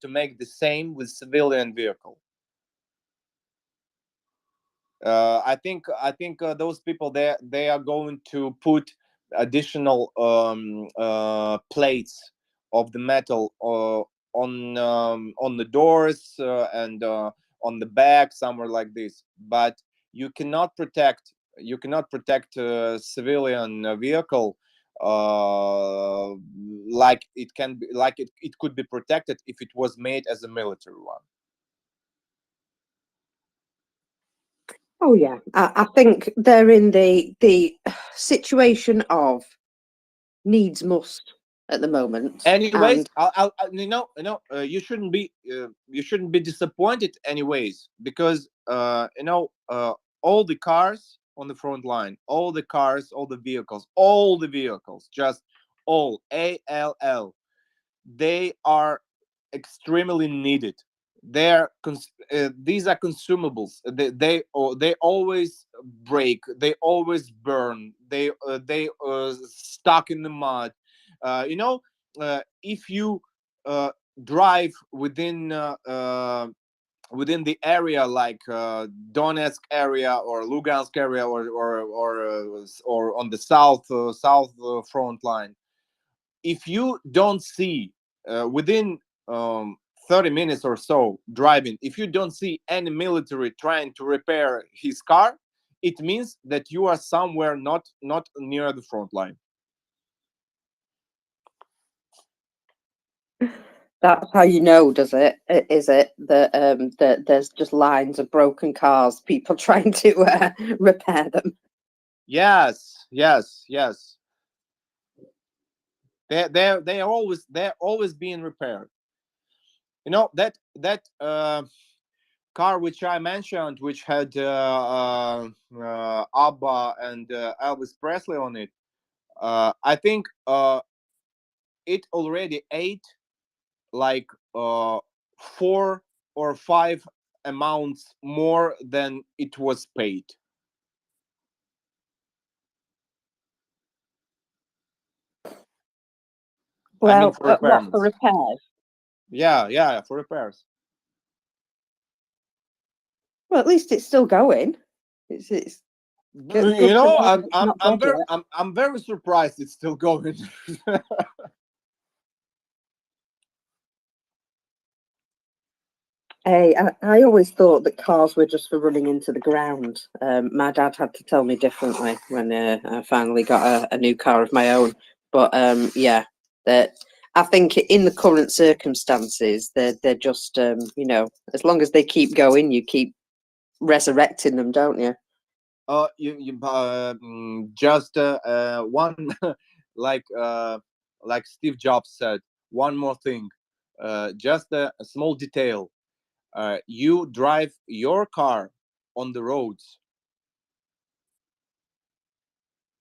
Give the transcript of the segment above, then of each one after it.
to make the same with civilian vehicle. I think those people, they are going to put additional plates of the metal on the doors and on the back, somewhere like this. But you cannot protect civilian vehicle uh, like it can be, like it could be protected if it was made as a military one. Oh yeah, I think they're in the situation of needs must at the moment. Anyways, And you shouldn't be disappointed anyways, because all the cars on the front line, all the cars, all the vehicles, just all all, they are extremely needed. These are consumables. They always break, they always burn, they stuck in the mud. If you drive within the area, like Donetsk area or Lugansk area, or on the south front line, if you don't see within 30 minutes or so driving, if you don't see any military trying to repair his car, it means that you are somewhere not near the front line. that's how you know, does it? Is it that there's just lines of broken cars, people trying to repair them? Yes, yes, yes. They're always being repaired. That car which I mentioned, which had ABBA and Elvis Presley on it. I think it already ate like 4 or 5 amounts more than it was paid. I mean, Well, for what for repairments. repairs? Yeah, for repairs. Well, at least it's still going. It's good You to know, know I'm that it's I'm not I'm dead very yet. I'm very surprised it's still going. Hey, I always thought that cars were just for running into the ground. My dad had to tell me differently when I finally got a new car of my own. But yeah, that I think in the current circumstances, they're just as long as they keep going, you keep resurrecting them, don't you? Just one like Steve Jobs said, one more thing, just a small detail. You drive your car on the roads,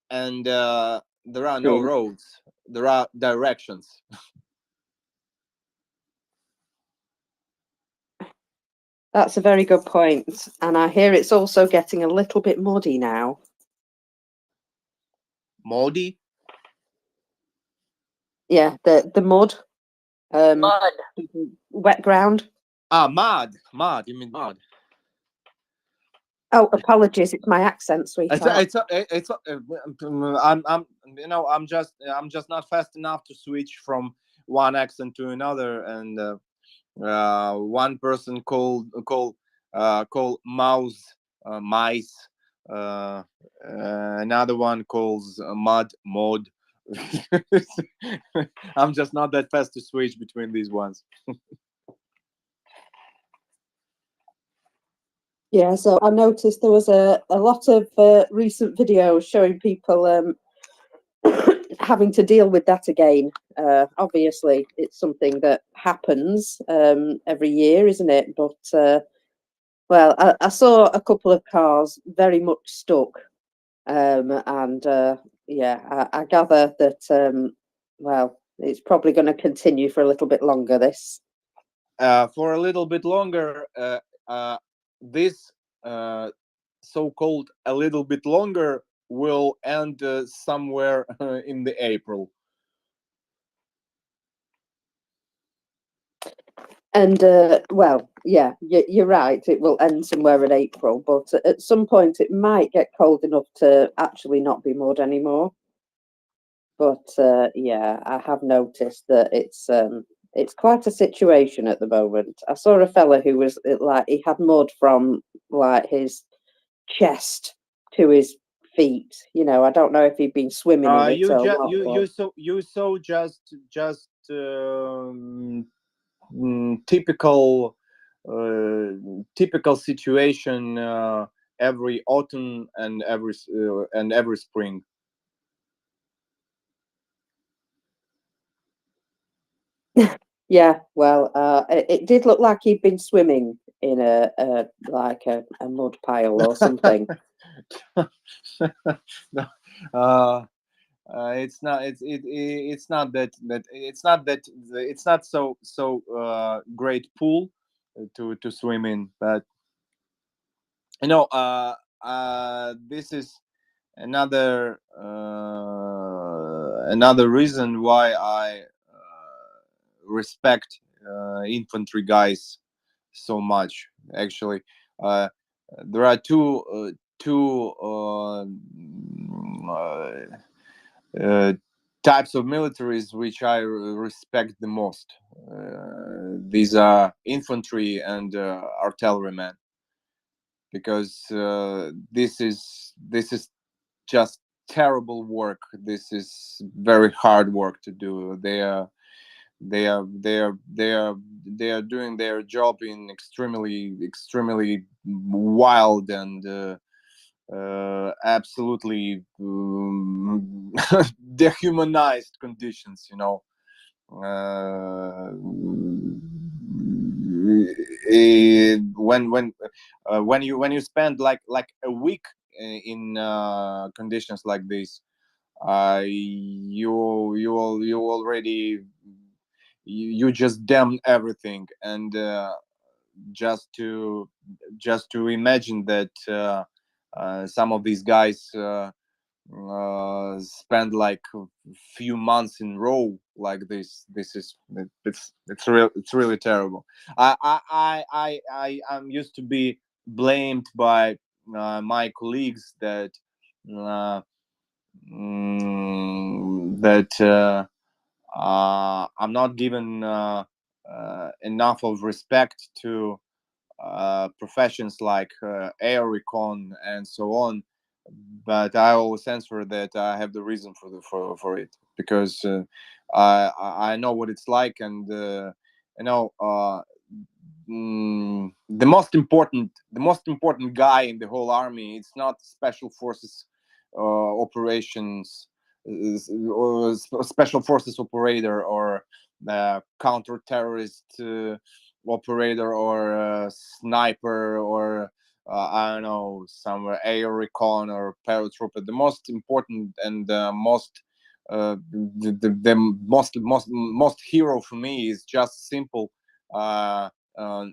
and there are no True. roads, there are directions. That's a very good point. And I hear it's also getting a little bit muddy now. Modi. Yeah, the mud, um, Mud. wet ground. Mud, you mean mud? Oh, apologies, it's my accent, it's sweetheart. it's it's I'm just not fast enough to switch from one accent to another. And one person call mouse mice. Another one calls mud mod. I'm just not that fast to switch between these ones. Yeah, so I noticed there was a lot of recent videos showing people having to deal with that again. Obviously, it's something that happens every year, isn't it? But well, I saw a couple of cars very much stuck, and yeah, I gather that well, it's probably going to continue for a little bit longer. This. For a little bit longer, this so-called a little bit longer will end somewhere in the April. And well, yeah, you're right. It will end somewhere in April, but at some point it might get cold enough to actually not be mud anymore. But yeah, I have noticed that it's quite a situation at the moment. I saw a fella who was like he had mud from like his chest to his feet. You know, I don't know if he'd been swimming in it You or just what. But you saw just typical typical situation every autumn and every spring. yeah, well, it did look like he'd been swimming in a like a mud pile or something. No, uh, it's not it's not it's not so great pool to swim in, but you know this is another another reason why I respect infantry guys so much. Actually, uh, there are two types of militaries which I respect the most. These are infantry and artillerymen, because this is just terrible work. This is very hard work to do. They are doing their job in extremely wild and absolutely dehumanized conditions. You know, when you spend like a week in conditions like this, you already you just damn everything. And just to just to imagine that some of these guys spend like a few months in row like this is it's really terrible. I'm used to be blamed by my colleagues that uh, that I'm not given enough of respect to professions like air recon and so on. But I always answer that I have the reason for it, because I know what it's like. And you know the most important guy in the whole army, it's not special forces operations or special forces operator, or counter terrorist operator, or sniper, or I don't know, some air recon or paratrooper. The most important and the most hero for me is just uh, uh,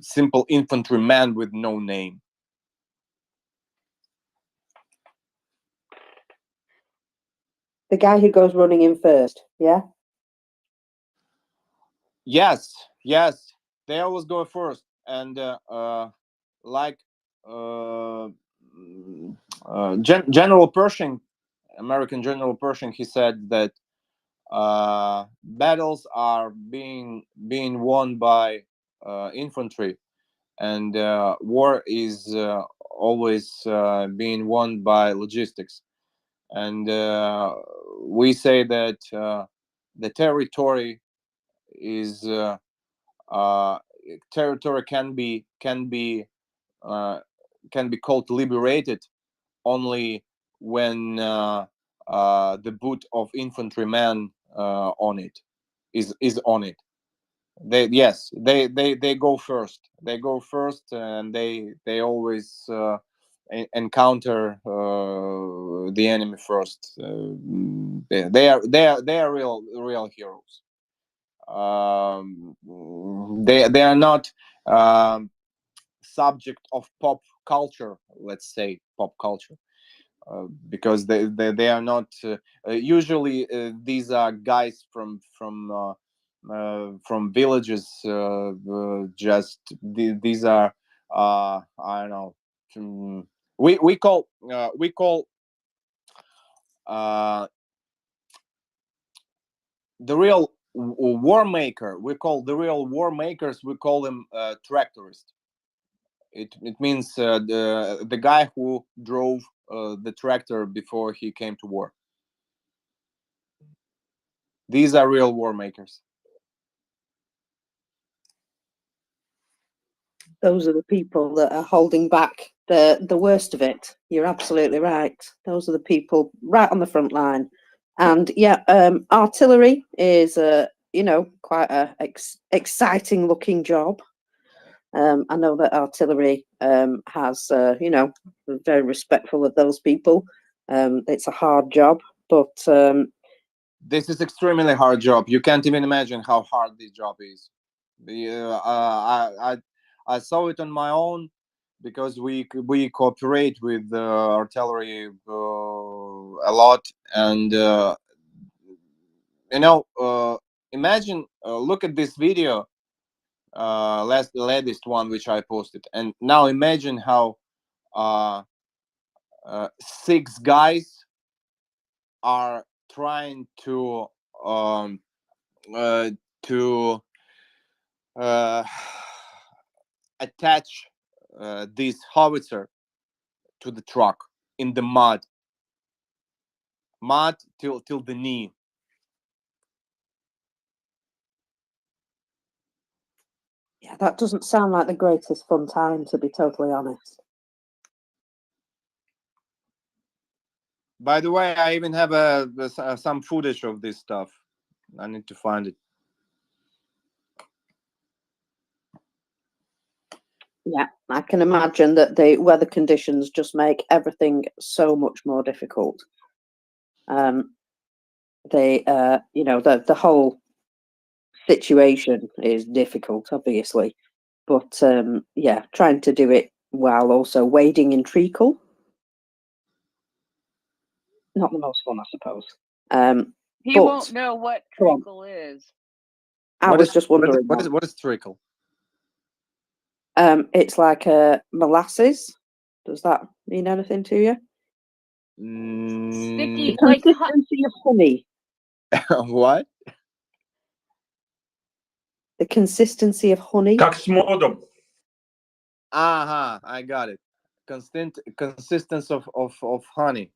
simple infantryman with no name. The guy who goes running in first, yeah. Yes, yes, they always go first. And like uh, General Pershing, American General Pershing, he said that battles are being won by infantry, and war is always being won by logistics. And we say that the territory is uh, territory uh, can be called liberated only when the boot of infantryman on it is on it. They go first. They go first, and they always encounter the enemy first. They are real heroes. They are not subject of pop culture. Let's say pop culture. Because they are not usually these are guys from from villages. Just these are I don't know. We call uh, the real war maker. We call the real war makers. We call them tractorists. It means the guy who drove the tractor before he came to war. These are real war makers. Those are the people that are holding back the worst of it. You're absolutely right. Those are the people right on the front line. And yeah, artillery is quite a exciting looking job. I know that artillery has very respectful of those people. It's a hard job, but this is extremely hard job. You can't even imagine how hard this job is. I saw it on my own because we cooperate with artillery a lot, and imagine look at this video, latest one which I posted, and now imagine how uh, 6 guys are trying um, to uh, attach this howitzer to the truck in the mud till the knee. yeah, that doesn't sound like the greatest fun time, to be totally honest. By the way, I even have some footage of this stuff. I need to find it. Yeah, I can imagine that the weather conditions just make everything so much more difficult. The whole situation is difficult, obviously, but yeah, trying to do it while also wading in treacle, not the most fun, I suppose. He But won't know what go on. treacle is. I was just wondering. What is treacle? It's like a molasses. Does that mean anything to you? Sticky, The like consistency of honey. What? The consistency of honey. Как с модом. I got it. Consistence of honey.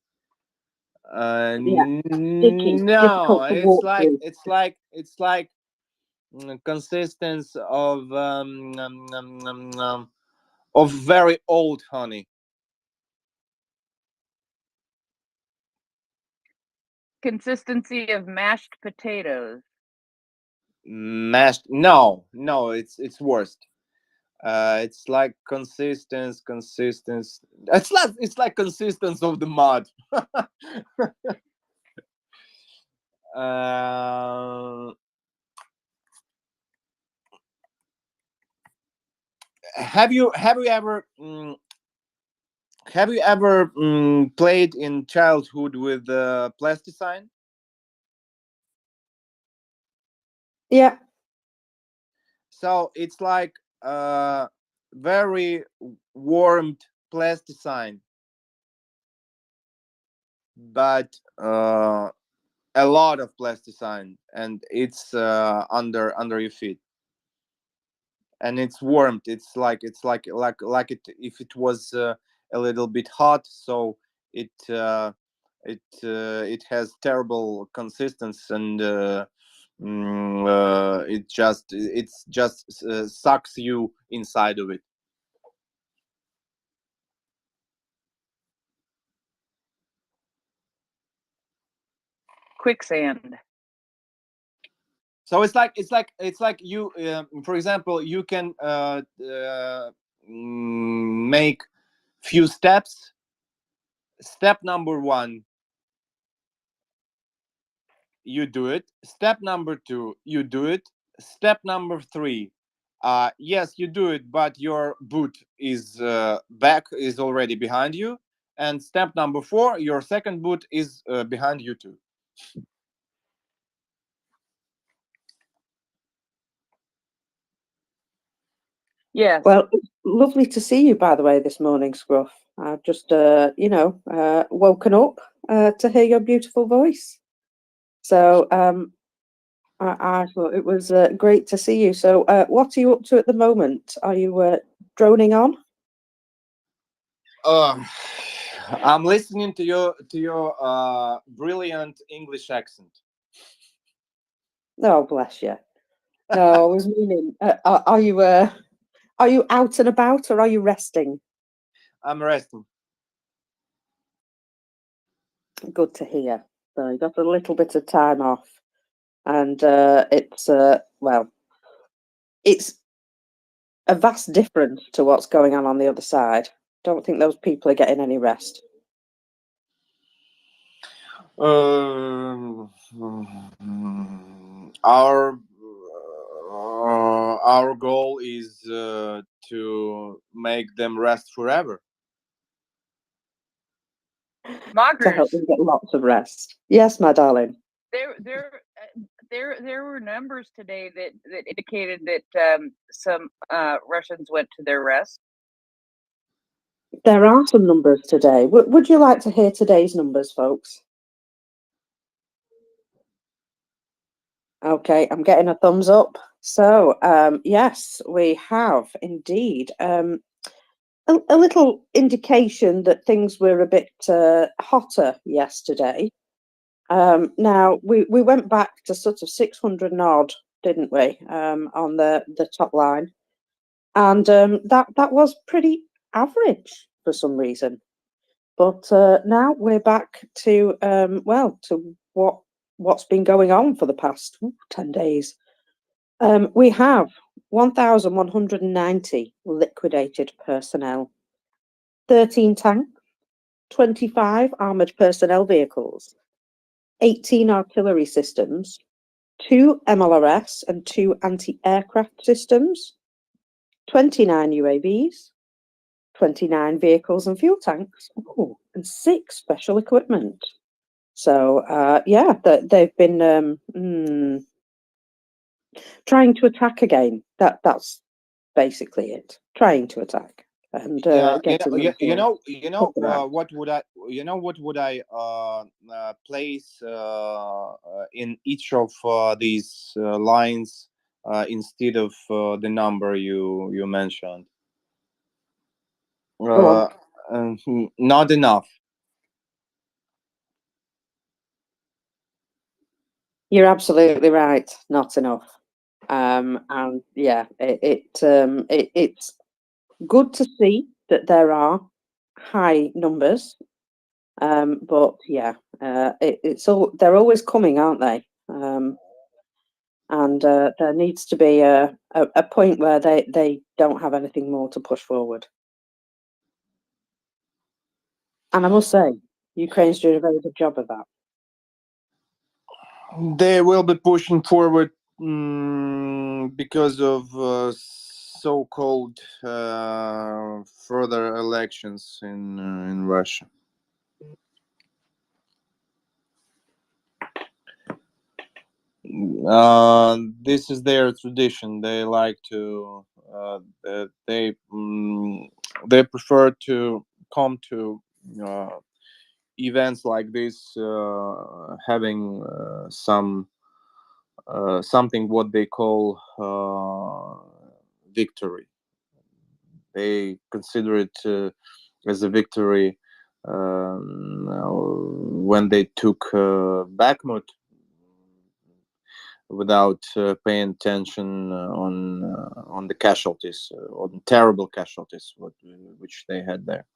Yeah, sticky, No, difficult to walk through. it's like consistence of very old honey. consistency of mashed potatoes. Mashed? No, it's worst. It's like consistence. It's like consistence of the mud. uh, have you ever played in childhood with plasticine? Yeah, So it's like very warmed plasticine, but a lot of plasticine, and it's under your feet, and it's warmed. It's like it if it was a little bit hot, so it it has terrible consistency, and it just sucks you inside of it. Quicksand. So it's like you, for example, you can make few steps. Step number 1, you do it. Step number 2, you do it. Step number 3, yes, you do it, but your boot is back is already behind you. And step number 4, your second boot is behind you too. Yes. Well, it's lovely to see you, by the way, this morning, Scruff. I've just, woken up to hear your beautiful voice. So I thought it was great to see you. So what are you up to at the moment? Are you droning on? I'm listening to your brilliant English accent. Oh, bless you. No, I was meaning, are you out and about, or are you resting? I'm resting. Good to hear. So you got a little bit of time off, and it's well, it's a vast difference to what's going on the other side. Don't think those people are getting any rest. Um, our our goal is to make them rest forever. To Mockers. help them get lots of rest. Yes, my darling. There were numbers today that indicated that some Russians went to their rest. There are some numbers today. Would you like to hear today's numbers, folks? Okay, I'm getting a thumbs up. So, yes, we have indeed a little indication that things were a bit hotter yesterday. Now, we went back to sort of 600 and odd, didn't we, on the top line? And that was pretty average for some reason. But now we're back to to what's been going on for the past 10 days. We have 1,190 liquidated personnel, 13 tanks, 25 armoured personnel vehicles, 18 artillery systems, 2 MLRS and 2 anti-aircraft systems, 29 UAVs, 29 vehicles and fuel tanks, and 6 special equipment. So, they've been trying to attack again. That's basically it. Trying to attack and getting them what would I place in each of these lines instead of the number you mentioned? Go on. Not enough. You're absolutely right. Not enough. And yeah, it's good to see that there are high numbers. But yeah, they're always coming, aren't they? And there needs to be a point where they don't have anything more to push forward. And I must say, Ukraine's doing a very good job of that. They will be pushing forward because of so-called further elections in Russia. This is their tradition. They like to they prefer to come to events like this having something what they call victory. They consider it as a victory when they took Bakhmut without paying attention on the casualties, on terrible casualties which they had there.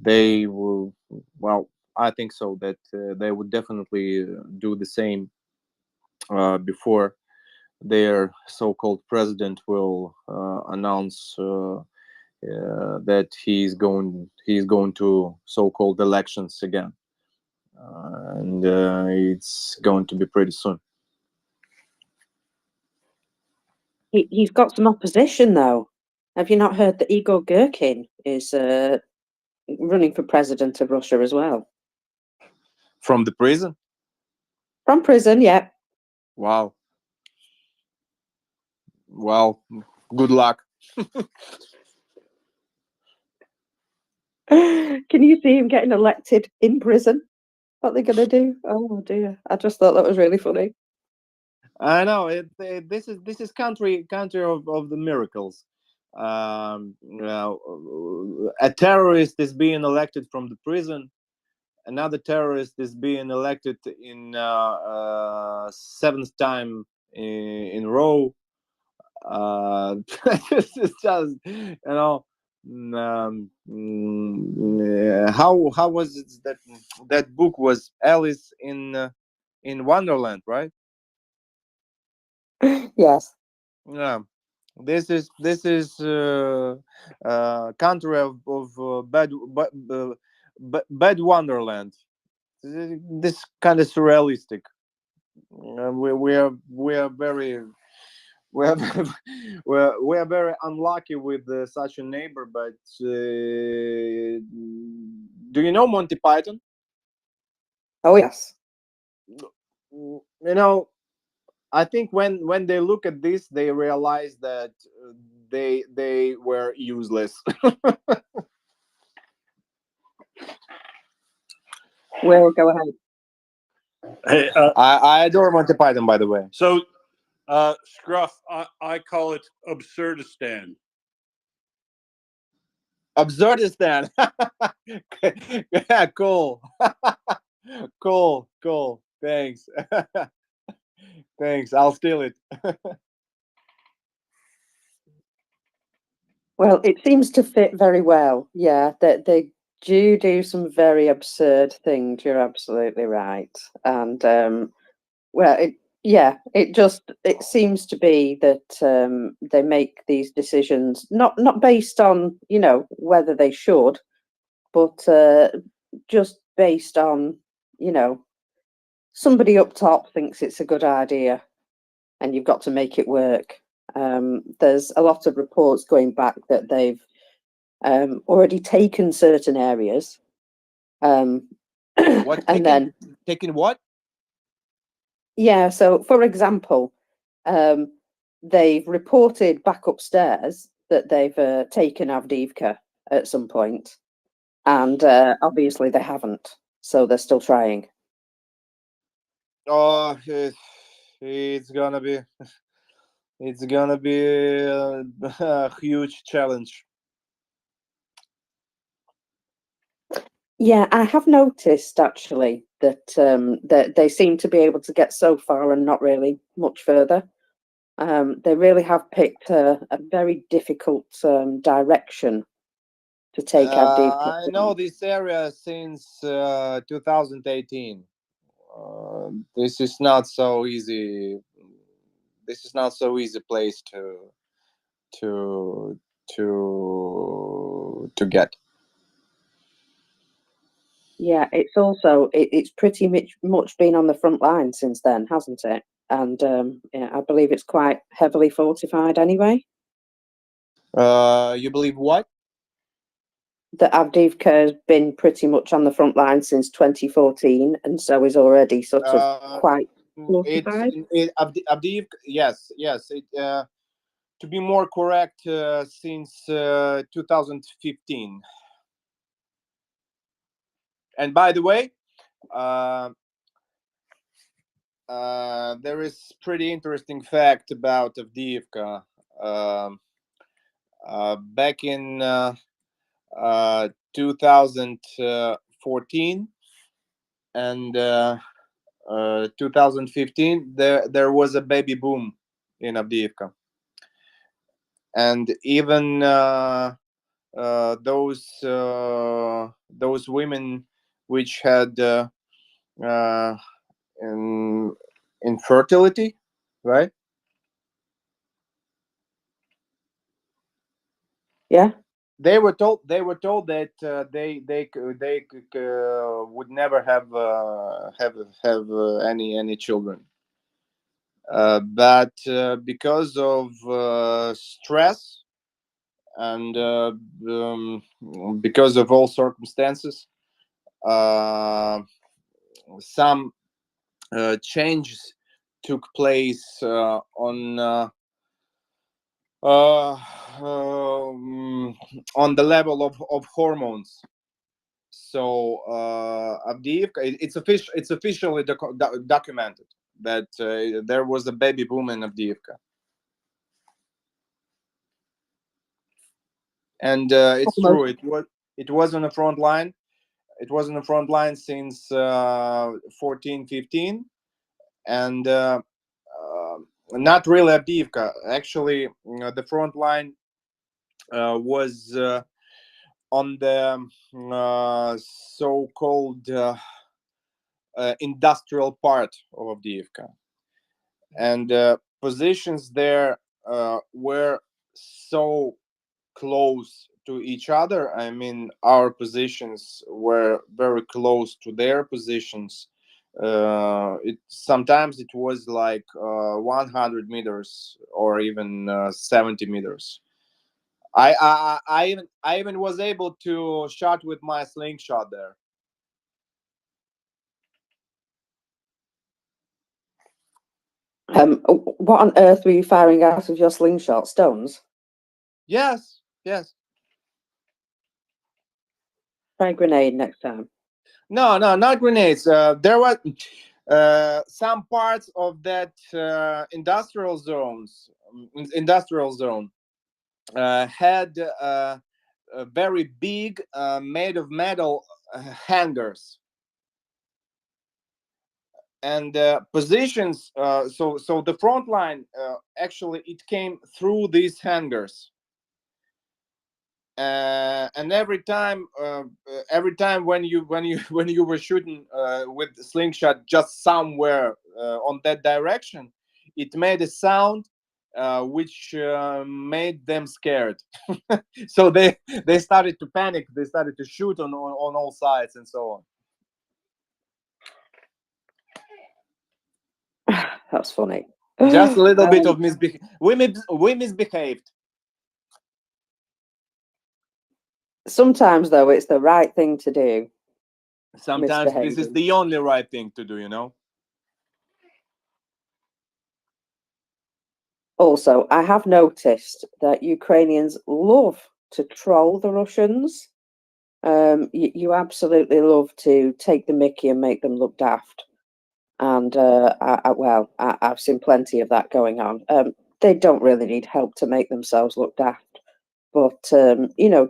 They will, well, I think so that they would definitely do the same before their so-called president will announce that he's going to so-called elections again, and it's going to be pretty soon. He's got some opposition, though. Have you not heard that Igor Girkin is running for president of Russia as well? From the prison? From prison, yeah. Wow. Well, Good luck. Can you see him getting elected in prison? What they're going to do? Oh dear! I just thought that was really funny. I know this is country of the miracles. A terrorist is being elected from the prison. Another terrorist is being elected in seventh time in row. This is just how was it that book was Alice in Wonderland, right? Yes. Yeah, this is country of bad Wonderland. This kind of surrealistic. We are very we are we are very unlucky with such a neighbor. But do you know Monty Python? Oh yes. I think when they look at this, they realize that they were useless. Will, go ahead. Hey, I adore Monty Python, by the way. so Scruff, I call it Absurdistan. Absurdistan. Yeah, cool. Cool. Thanks. Thanks. I'll steal it. Well, it seems to fit very well. Yeah, they do some very absurd things. You're absolutely right. And well, it seems to be that they make these decisions not based on whether they should, but just based on somebody up top thinks it's a good idea, and you've got to make it work. There's a lot of reports going back that they've already taken certain areas. What? And then, Taking what? yeah, so for example, they've reported back upstairs that they've taken Avdiivka at some point, and obviously they haven't, so they're still trying. Oh, it's gonna be a huge challenge. Yeah, I have noticed actually that they seem to be able to get so far and not really much further. They really have picked a very difficult direction to take Avdiivka. I know this area since 2018. This is not so easy. This is not so easy place to to get. Yeah, it's pretty much been on the front line since then, hasn't it? And yeah, I believe it's quite heavily fortified anyway. You believe what? That Avdiivka has been pretty much on the front line since 2014, and so is already sort of quite fortified. Avdiivka. Yes. It, to be more correct, since 2015. And by the way, there is pretty interesting fact about Avdiivka. Back in 2014 and 2015, there was a baby boom in Avdiivka, and even those women which had infertility, right? Yeah. They were told that they would never have any children, but because of stress and because of all circumstances, some changes took place uh, on the level of hormones. So Avdiivka, it's officially documented that there was a baby boom in Avdiivka, and it's Almost. true. It was on the front line. It was on the front line since 14-15, and not really Avdiivka. Actually, the front line was on the so-called industrial part of Avdiivka, and positions there were so close to each other. I mean, our positions were very close to their positions. It sometimes it was like 100 meters or even 70 meters. I even was able to shot with my slingshot there. What on earth were you firing out of your slingshot? Stones? Yes, yes. Try a grenade next time. No, not grenades. There was some parts of that industrial zone had very big made of metal hangars and positions. So the front line actually it came through these hangars. And every time when you were shooting with slingshot just somewhere on that direction, it made a sound which made them scared. So they started to panic. They started to shoot on all sides and so on. That's funny. Just a little bit of we misbehaved. Sometimes, though, it's the right thing to do. Sometimes this is Misbehaving. the only right thing to do, you know. Also, I have noticed that Ukrainians love to troll the Russians. You absolutely love to take the mickey and make them look daft. And I've seen plenty of that going on. They don't really need help to make themselves look daft. But,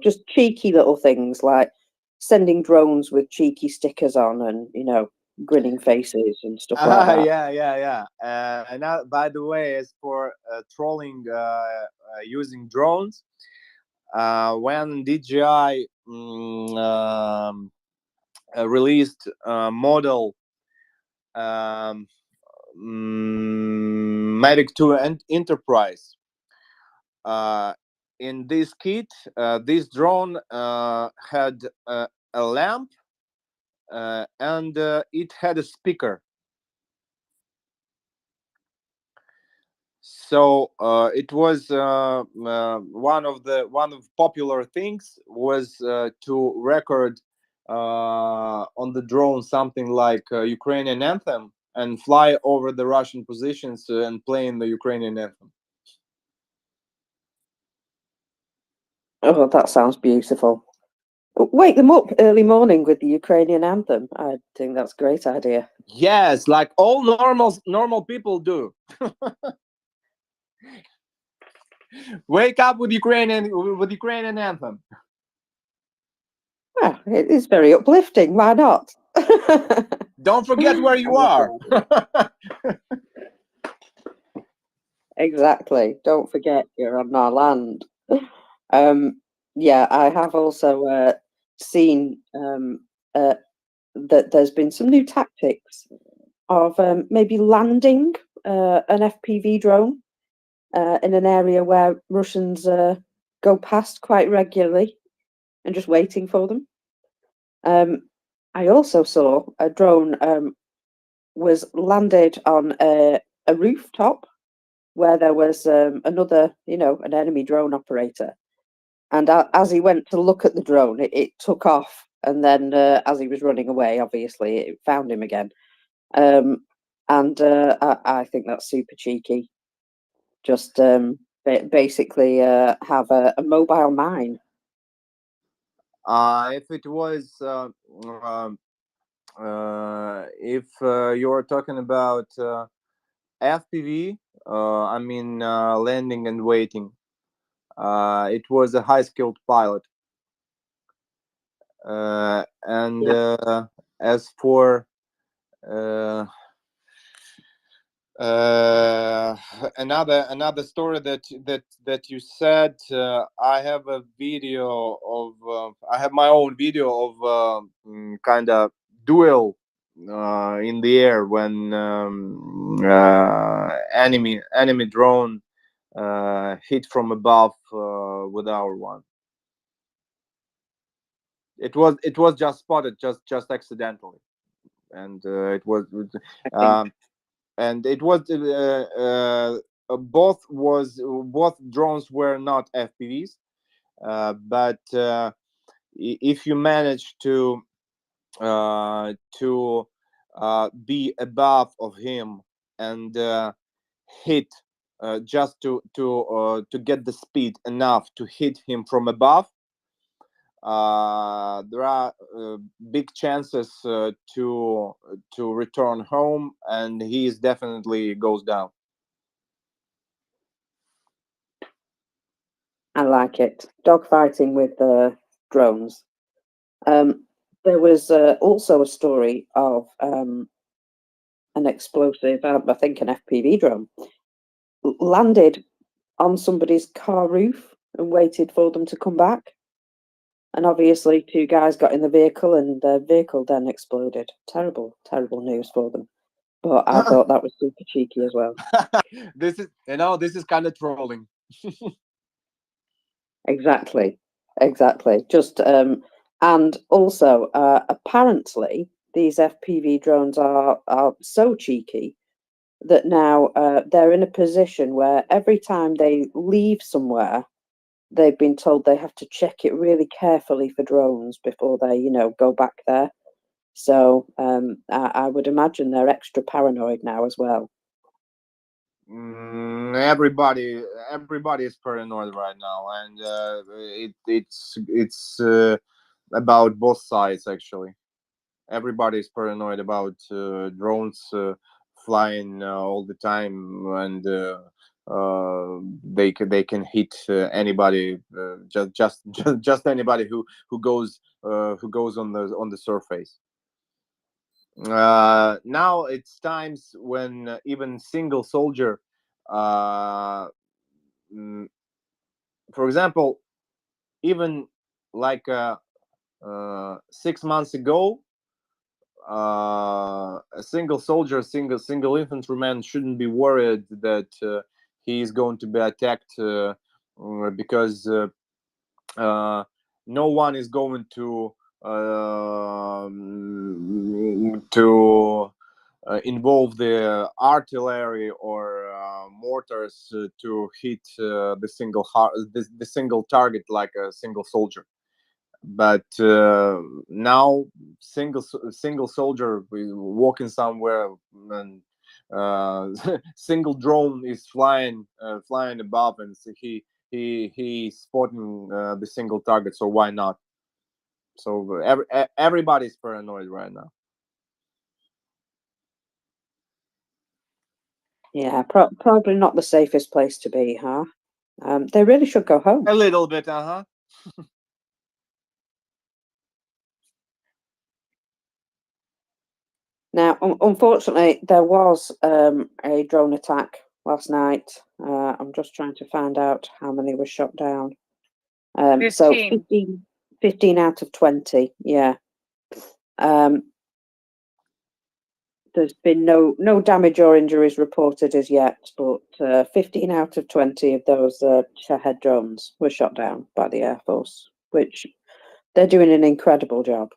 just cheeky little things like sending drones with cheeky stickers on and, grinning faces and stuff like that. Yeah. And now, by the way, as for trolling using drones, when DJI released model Mavic 2 Enterprise, in this kit, this drone had a lamp and it had a speaker. So it was one of popular things was to record on the drone something like Ukrainian anthem and fly over the Russian positions and playing the Ukrainian anthem. Oh, that sounds beautiful. Wake them up early morning with the Ukrainian anthem. I think that's a great idea. Yes, like all normal people do. Wake up with Ukrainian anthem. Well, it is very uplifting. Why not? Don't forget where you are. Exactly. Don't forget you're on our land. Yeah, I have also seen that there's been some new tactics of maybe landing an FPV drone in an area where Russians go past quite regularly and just waiting for them. I also saw a drone was landed on a rooftop where there was another, an enemy drone operator. And as he went to look at the drone, it took off. And then as he was running away, obviously, it found him again. And I think that's super cheeky. Just basically have a mobile mine. If it was, if you're talking about FPV, I mean landing and waiting, it was a high-skilled pilot. And as for uh, another story that you said, I have a video of I have my own video of kind of duel in the air when enemy drone hit from above with our one. It was just spotted, just accidentally, and it was um, and it was both drones were not FPVs, but if you manage to be above of him and hit just to get the speed enough to hit him from above, there are big chances to return home, and he is definitely goes down. I like it. Dogfighting with drones. There was also a story of an explosive, I think an FPV drone, landed on somebody's car roof and waited for them to come back. And obviously, two guys got in the vehicle, and the vehicle then exploded. Terrible, terrible news for them. But I thought that was super cheeky as well. This is kind of trolling. Exactly. Just and also apparently these FPV drones are so cheeky that now they're in a position where every time they leave somewhere, they've been told they have to check it really carefully for drones before they, go back there. So I would imagine they're extra paranoid now as well. Everybody is paranoid right now, and it's about both sides actually. Everybody is paranoid about drones flying all the time, and they can hit anybody, just anybody who goes on the surface. Now it's times when even single soldier, uh, mm, for example, even like 6 months ago, a single soldier, single infantryman shouldn't be worried that he is going to be attacked, because no one is going to involve the artillery or mortars to hit the single target like a single soldier. But now single soldier walking somewhere, and single drone is flying above, and so he's spotting the single target, so why not? So everybody's paranoid right now. Yeah, probably not the safest place to be, huh? They really should go home. A little bit, uh-huh. Now, unfortunately, there was a drone attack last night. I'm just trying to find out how many were shot down. So 15 out of 20, yeah. There's been no damage or injuries reported as yet, but 15 out of 20 of those Shahed drones were shot down by the Air Force, which they're doing an incredible job.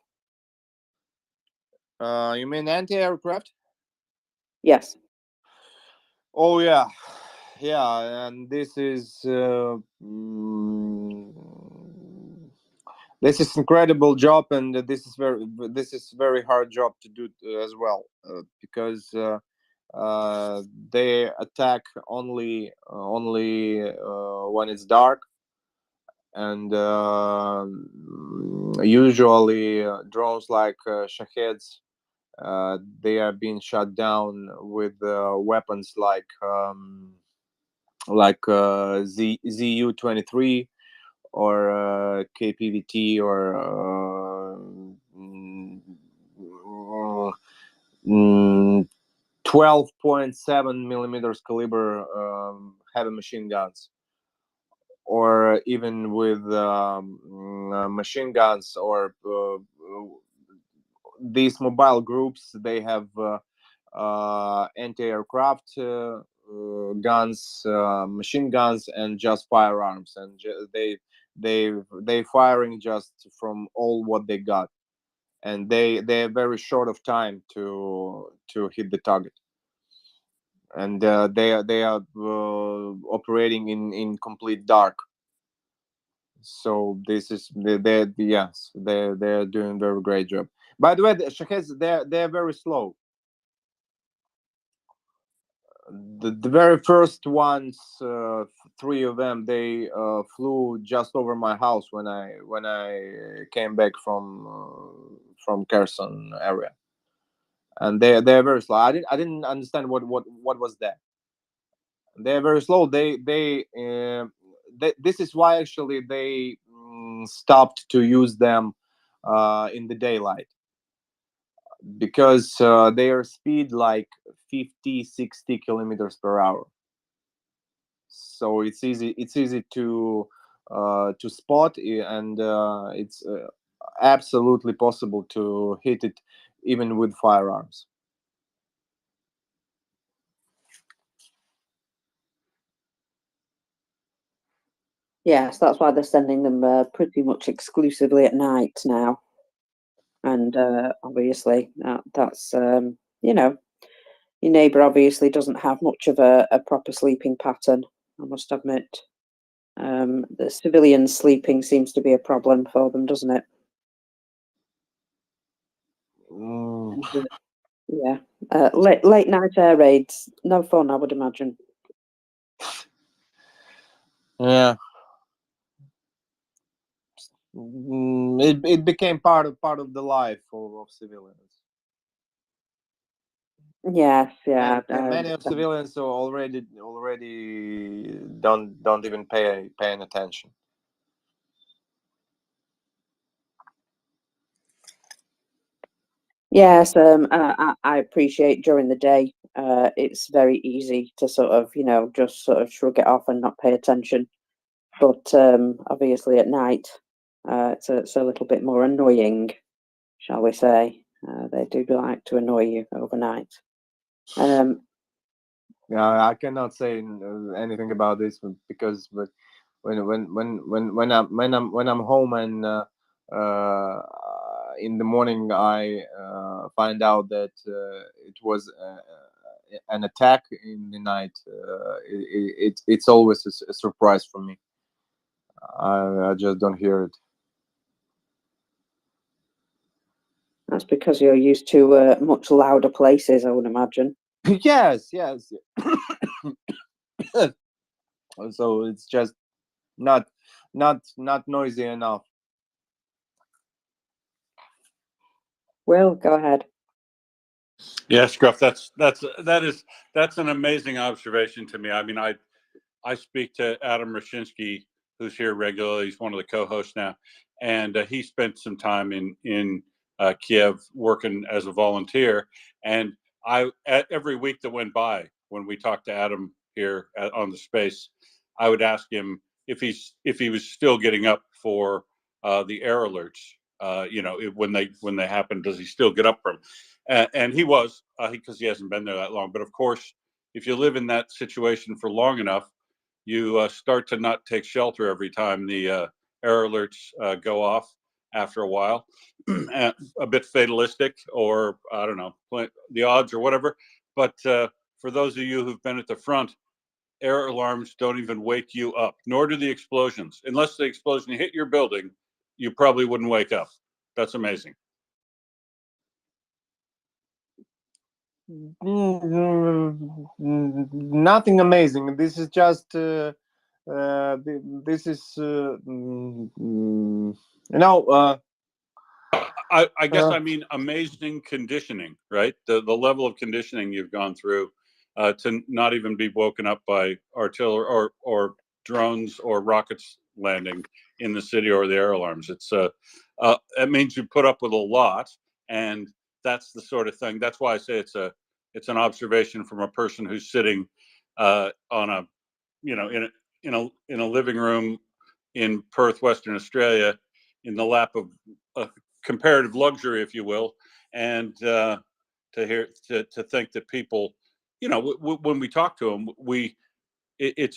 You mean anti-aircraft? Yes. Oh yeah, and this is incredible job, and this is very hard job to do as well, because They attack only when it's dark, and usually drones like Shaheds, they are being shot down with weapons like ZU-23 or KPVT or 12.7 millimeters caliber heavy machine guns, or even with machine guns, or these mobile groups. They have anti-aircraft guns, machine guns, and just firearms, and they firing just from all what they got, and they're very short of time to hit the target, and they are operating in complete dark. So this is they yes, they're doing a very great job. By the way, the Shaheds, they're very slow. The very first ones, three of them, they flew just over my house when I came back from Kherson area, and they're very slow. I didn't understand what was that. They're very slow. This is why actually they stopped to use them in the daylight, because their speed like 50-60 kilometers per hour. So it's easy to spot, and it's absolutely possible to hit it even with firearms. Yes, that's why they're sending them pretty much exclusively at night now. And obviously, that's you know, your neighbour obviously doesn't have much of a proper sleeping pattern, I must admit. The civilian sleeping seems to be a problem for them, doesn't it? Mm, Yeah. Late night air raids, no fun, I would imagine. yeah. It became part of the life of civilians. Yes, yeah. Many of civilians already don't even paying attention. Yes, I appreciate during the day, it's very easy to sort of, just sort of shrug it off and not pay attention. But obviously at night, it's a little bit more annoying, shall we say. They do like to annoy you overnight. Um, I cannot say anything about this, because when I'm home, and uh, in the morning I find out that it was an attack in the night. It's always a surprise for me. I just don't hear it. that's because you're used to much louder places, I would imagine. Yes, yes. So it's just not not noisy enough. Will, go ahead. Yeah, Scruff, that's an amazing observation to me. I mean, I speak to Adam Roshinsky, who's here regularly. He's one of the co-hosts now, and he spent some time in Kiev working as a volunteer. And every week that went by, when we talked to Adam here on the space, I would ask him if he was still getting up for the air alerts. When they happen, does he still get up from? And he was, because he hasn't been there that long. But of course, if you live in that situation for long enough, you start to not take shelter every time the air alerts go off after a while. A bit fatalistic, or I don't know, the odds or whatever. But for those of you who've been at the front, air alarms don't even wake you up, nor do the explosions. Unless the explosion hit your building, you probably wouldn't wake up. That's amazing. nothing amazing. This is just this is I guess I mean amazing conditioning, right? The level of conditioning you've gone through to not even be woken up by artillery or drones or rockets landing in the city or the air alarms. It means you put up with a lot, and that's the sort of thing. That's why I say it's an observation from a person who's sitting on a in a living room in Perth, Western Australia, in the lap of comparative luxury, if you will, and to think that people, when we talk to them, it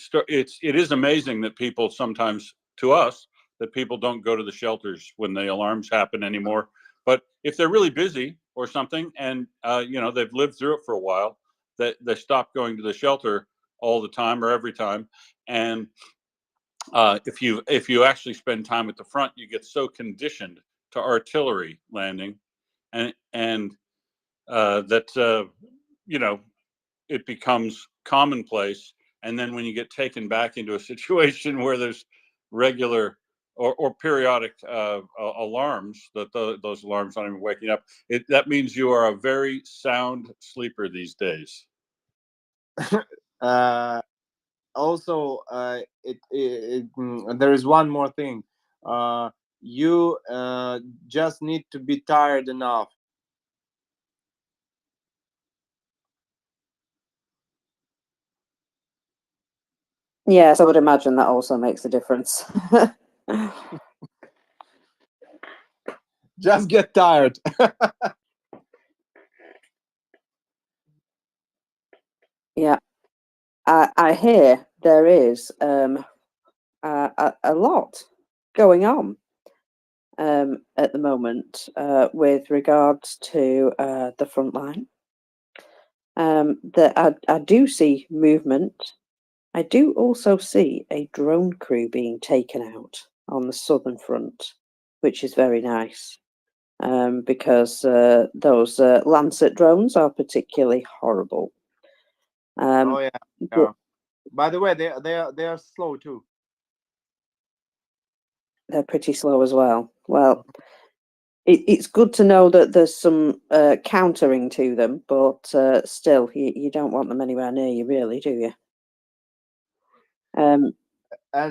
is amazing that people sometimes, to us, that people don't go to the shelters when the alarms happen anymore. But if they're really busy or something, and they've lived through it for a while, that they stop going to the shelter all the time or every time. And if you actually spend time at the front, you get so conditioned to artillery landing, and that it becomes commonplace. And then when you get taken back into a situation where there's regular or periodic alarms, those alarms aren't even waking up, that means you are a very sound sleeper these days. Also, there is one more thing. You just need to be tired enough. Yes, I would imagine that also makes a difference. Just get tired. Yeah, I hear there is a lot going on at the moment with regards to the front line. That I do see movement. I do also see a drone crew being taken out on the southern front, which is very nice. Because those Lancet drones are particularly horrible. Oh yeah. But by the way, they are slow too. they're pretty slow as well. Well, it's good to know that there's some countering to them, but still, you don't want them anywhere near you, really, do you? And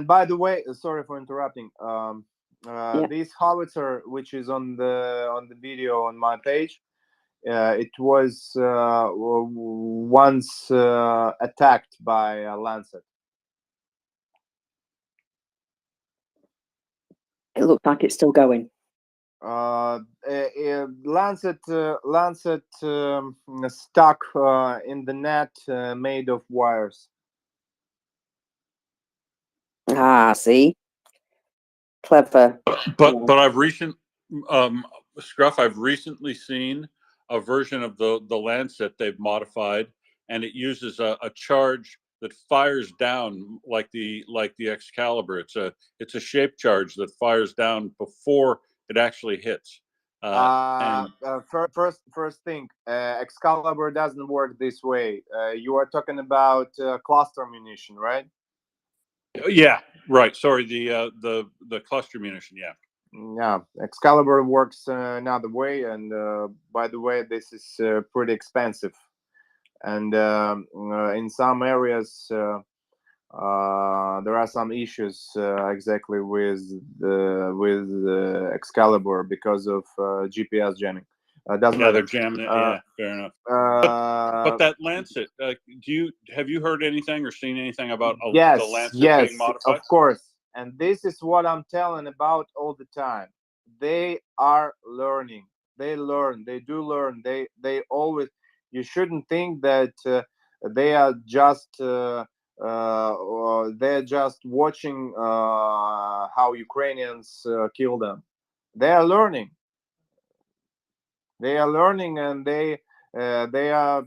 by the way, sorry for interrupting. Yeah. This howitzer, which is on the video on my page, it was once attacked by a Lancet. It looks like it's still going. Lancet stuck in the net made of wires. Ah, see, clever. But I've Scruff, I've recently seen a version of the Lancet they've modified, and it uses a charge that fires down like the Excalibur. It's a shape charge that fires down before it actually hits. First thing, Excalibur doesn't work this way. You are talking about cluster munition, right? Yeah, right. Sorry, the cluster munition. Yeah. Yeah, Excalibur works another way, and by the way, this is pretty expensive, and in some areas there are some issues exactly with Excalibur because of GPS jamming. They're jamming it. Yeah, fair enough. But that Lancet, have you heard anything or seen anything about the Lancet being modified? Of course. And this is what I'm telling about all the time. They are learning. They learn. They do learn. They always. You shouldn't think that they are just they're just watching how Ukrainians kill them. They are learning. They are learning, and they are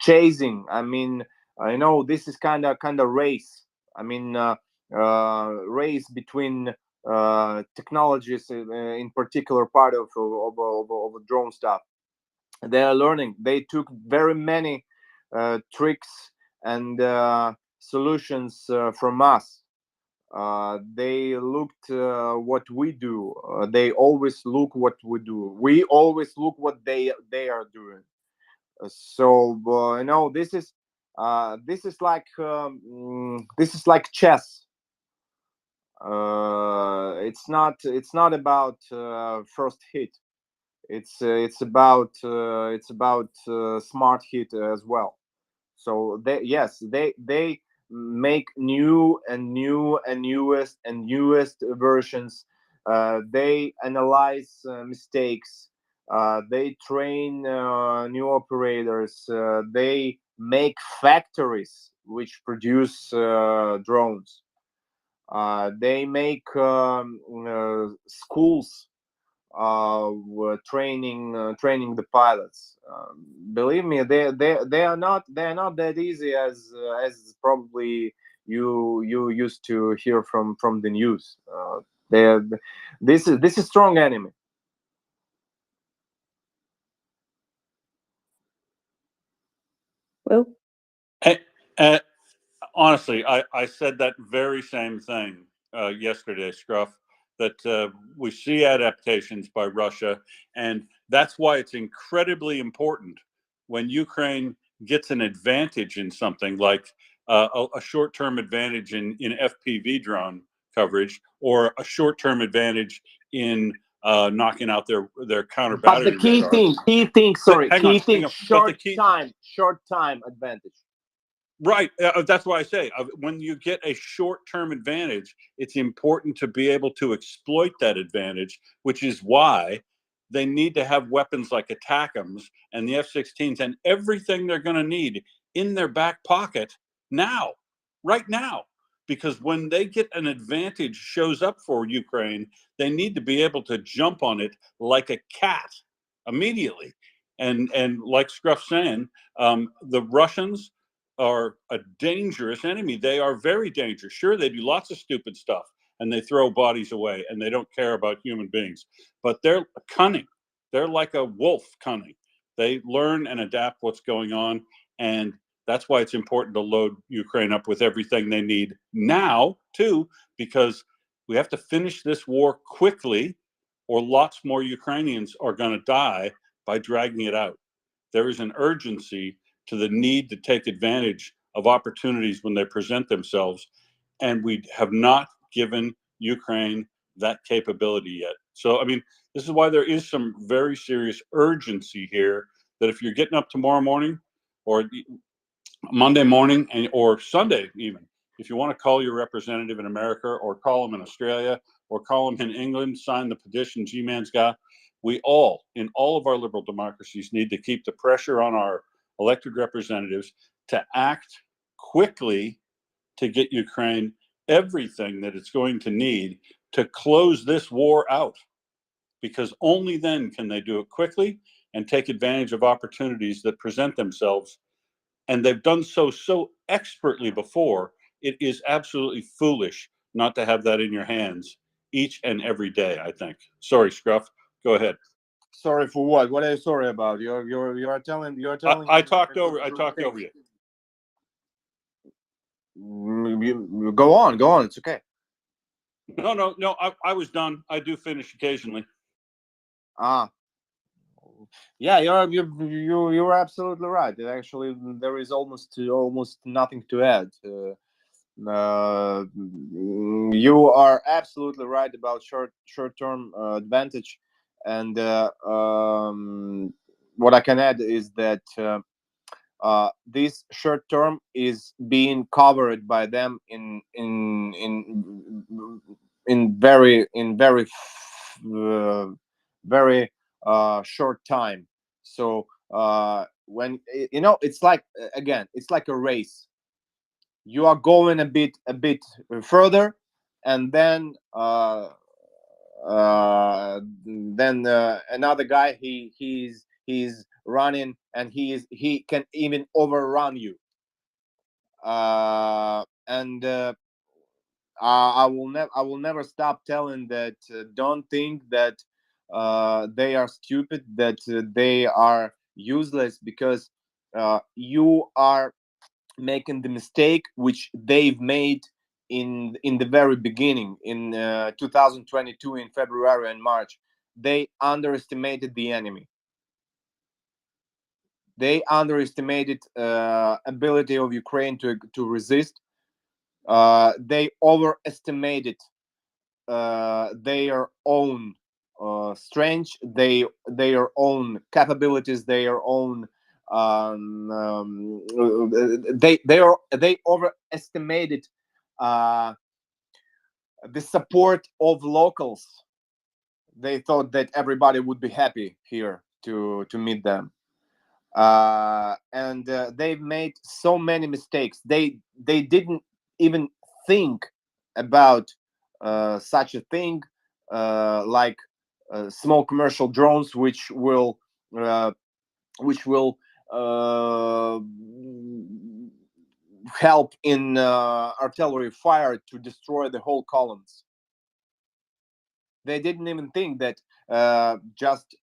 chasing. I mean, I know this is kind of race. I mean, race between technologies in particular part of drone stuff. They are learning. They took very many tricks and solutions from us. They looked what we do. They always look what we do. We always look what they are doing. So this is like chess. It's not about first hit. It's about smart hit as well. So they make new and new and newest versions. They analyze mistakes. They train new operators. They make factories which produce drones. They make schools training the pilots. Believe me, they are not that easy as probably you used to hear from the news. They this is strong enemy. Well, Eh, eh, honestly, I said that very same thing yesterday, Scruff, that we see adaptations by Russia, and that's why it's incredibly important when Ukraine gets an advantage in something like a short term advantage in FPV drone coverage or a short term advantage in knocking out their counter But the battery radar. Hang on, key hang thing, on. But the key, short time advantage. right. That's why I say when you get a short term advantage, it's important to be able to exploit that advantage, which is why they need to have weapons like ATACMs and the F 16s and everything they're going to need in their back pocket now, right now. Because when they get an advantage shows up for Ukraine, they need to be able to jump on it like a cat immediately. And like Scruff's saying, the Russians are a dangerous enemy. They are very dangerous. Sure, they do lots of stupid stuff and they throw bodies away and they don't care about human beings, but they're cunning. They're like a wolf cunning. They learn and adapt what's going on. And that's why it's important to load Ukraine up with everything they need now, too, because we have to finish this war quickly or lots more Ukrainians are going to die by dragging it out. There is an urgency to the need to take advantage of opportunities when they present themselves. And we have not given Ukraine that capability yet. So, I mean, this is why there is some very serious urgency here that if you're getting up tomorrow morning or Monday morning or Sunday even, if you want to call your representative in America or call them in Australia or call them in England, sign the petition G-Man's got. We all, in all of our liberal democracies, need to keep the pressure on our elected representatives to act quickly to get Ukraine everything that it's going to need to close this war out. Because only then can they do it quickly and take advantage of opportunities that present themselves, and they've done so expertly before. It is absolutely foolish not to have that in your hands each and every day. I think. Sorry, Scruff. Go ahead. Sorry for what? What are you sorry about? You're telling. I talked over. I talked over you. Go on, go on. It's okay. No. I was done. I do finish occasionally. Ah, yeah, you're absolutely right. Actually, there is almost nothing to add. You are absolutely right about short term advantage, and what I can add is that this short term is being covered by them in very short time. So when it's like again, it's like a race. You are going a bit further, and then another guy he's running, and he can even overrun you. And I will never stop telling that don't think that they are stupid, that they are useless, because you are making the mistake which they've made in the very beginning, in 2022, in February and March. They underestimated the enemy. They underestimated ability of Ukraine to resist. They overestimated their own strength, their own capabilities, their own they overestimated the support of locals. They thought that everybody would be happy here to meet them, and they've made so many mistakes. They didn't even think about such a thing, like small commercial drones, uh, which will help in artillery fire to destroy the whole columns. They didn't even think that just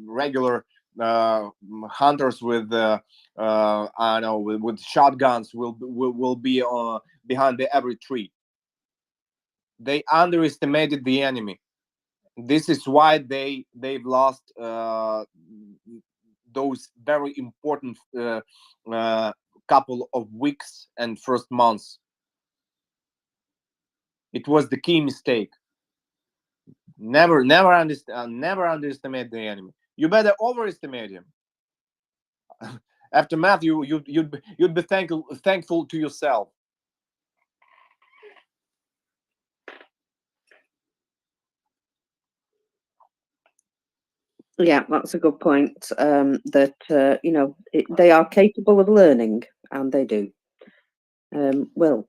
regular hunters with I don't know, with shotguns will be behind every tree. They underestimated the enemy. This is why they've lost those very important couple of weeks and first months. It was the key mistake. Never underestimate the enemy. You better overestimate him. Aftermath, you'd be thankful to yourself. Yeah, that's a good point. That you know, they are capable of learning, and they do. Will.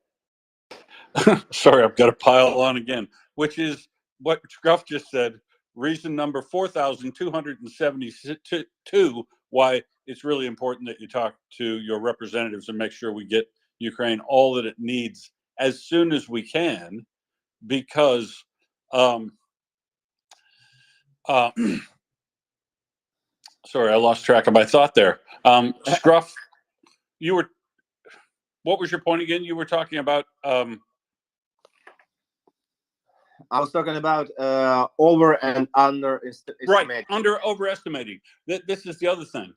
Sorry, I've got to pile on again, which is what Scruff just said. Reason number 4,272 why it's really important that you talk to your representatives and make sure we get Ukraine all that it needs as soon as we can, because sorry, I lost track of my thought there. Scruff, what was your point again? You were talking about I was talking about over and underestimating. Right, overestimating. This is the other thing.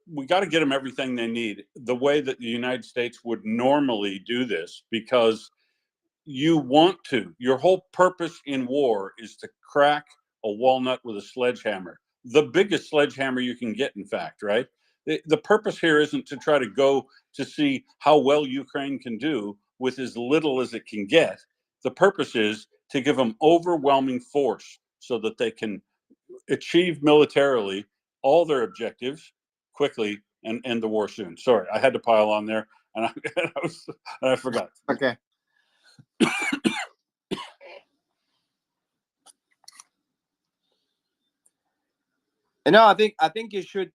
We got to get them everything they need, the way that the United States would normally do this, because you want to. Your whole purpose in war is to crack a walnut with a sledgehammer, the biggest sledgehammer you can get, in fact, right? The purpose here isn't to try to go to see how well Ukraine can do with as little as it can get. The purpose is to give them overwhelming force so that they can achieve militarily all their objectives quickly and end the war soon. Sorry, I had to pile on there, and I forgot. Okay. No, I think you should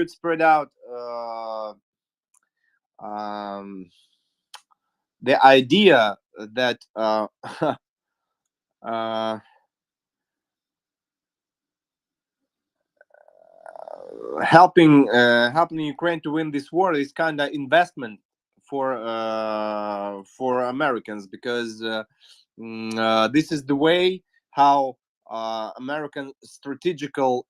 spread out the idea that helping Ukraine to win this war is kind of investment for Americans, because this is the way how American strategical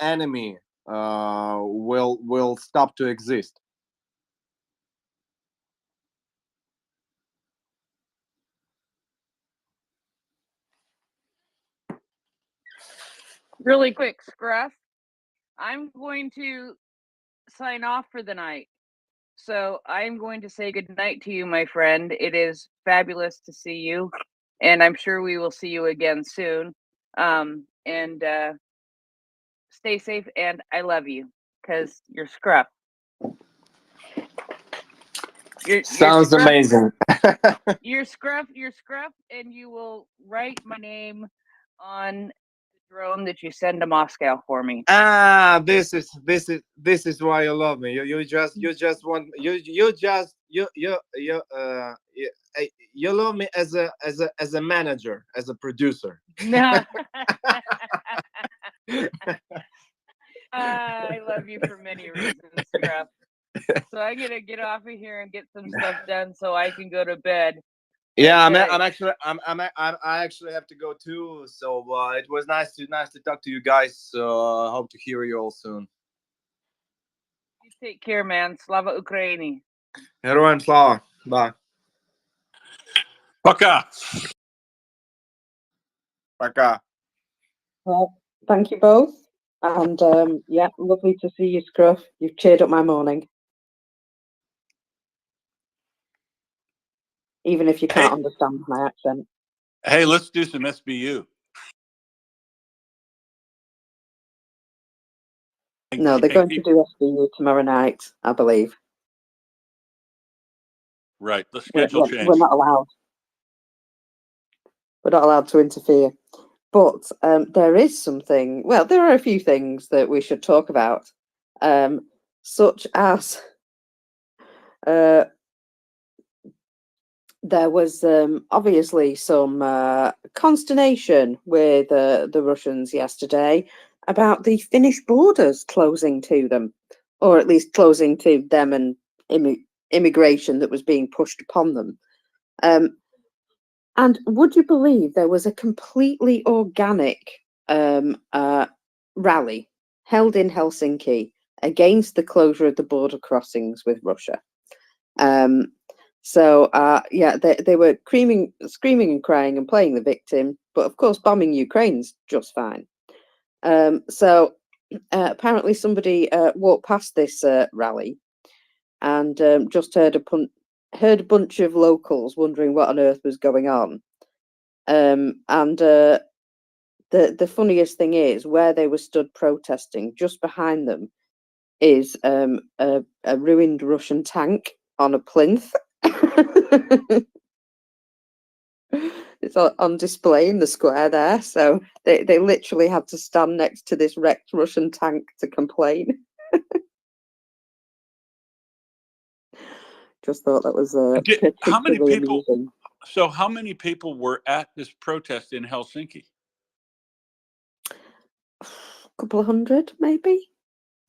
enemy will stop to exist. Really quick, Scruff. I'm going to sign off for the night. So I'm going to say good night to you, my friend. It is fabulous to see you, and I'm sure we will see you again soon. And stay safe, and I love you, because you're Scruff. Sounds Scruff. amazing. You're Scruff, and you will write my name on the drone that you send to Moscow for me. This is why you love me. You just want you love me as a manager, as a producer. No. I love you for many reasons, Scruff. So I'm gonna get off of here and get some stuff done so I can go to bed. Yeah, But, I actually have to go too. So it was nice to talk to you guys. Hope to hear you all soon. you take care, man. Slava Ukraini. Героям слава. Bye. Пока. Пока. Well, thank you both. And yeah, lovely to see you, Scruff. You've cheered up my morning. Even if you can't understand my accent. Hey, let's do some SBU. No, they're going to do SBU tomorrow night, I believe. Right. The schedule change. We're not allowed. We're not allowed to interfere. But there is something, well, there are a few things that we should talk about, such as there was obviously some consternation with the Russians yesterday about the Finnish borders closing to them, or at least closing to them and immigration that was being pushed upon them. And would you believe there was a completely organic rally held in Helsinki against the closure of the border crossings with Russia? So yeah, they were screaming and crying and playing the victim, but of course bombing Ukraine's just fine. So apparently somebody walked past this rally and just heard a bunch of locals wondering what on earth was going on. And the funniest thing is, where they were stood protesting, just behind them is a ruined Russian tank on a plinth. It's on display in the square there, so they literally had to stand next to this wrecked Russian tank to complain. Just thought that was how many particularly people? amusing. So, how many people were at this protest in Helsinki? A couple of hundred, maybe.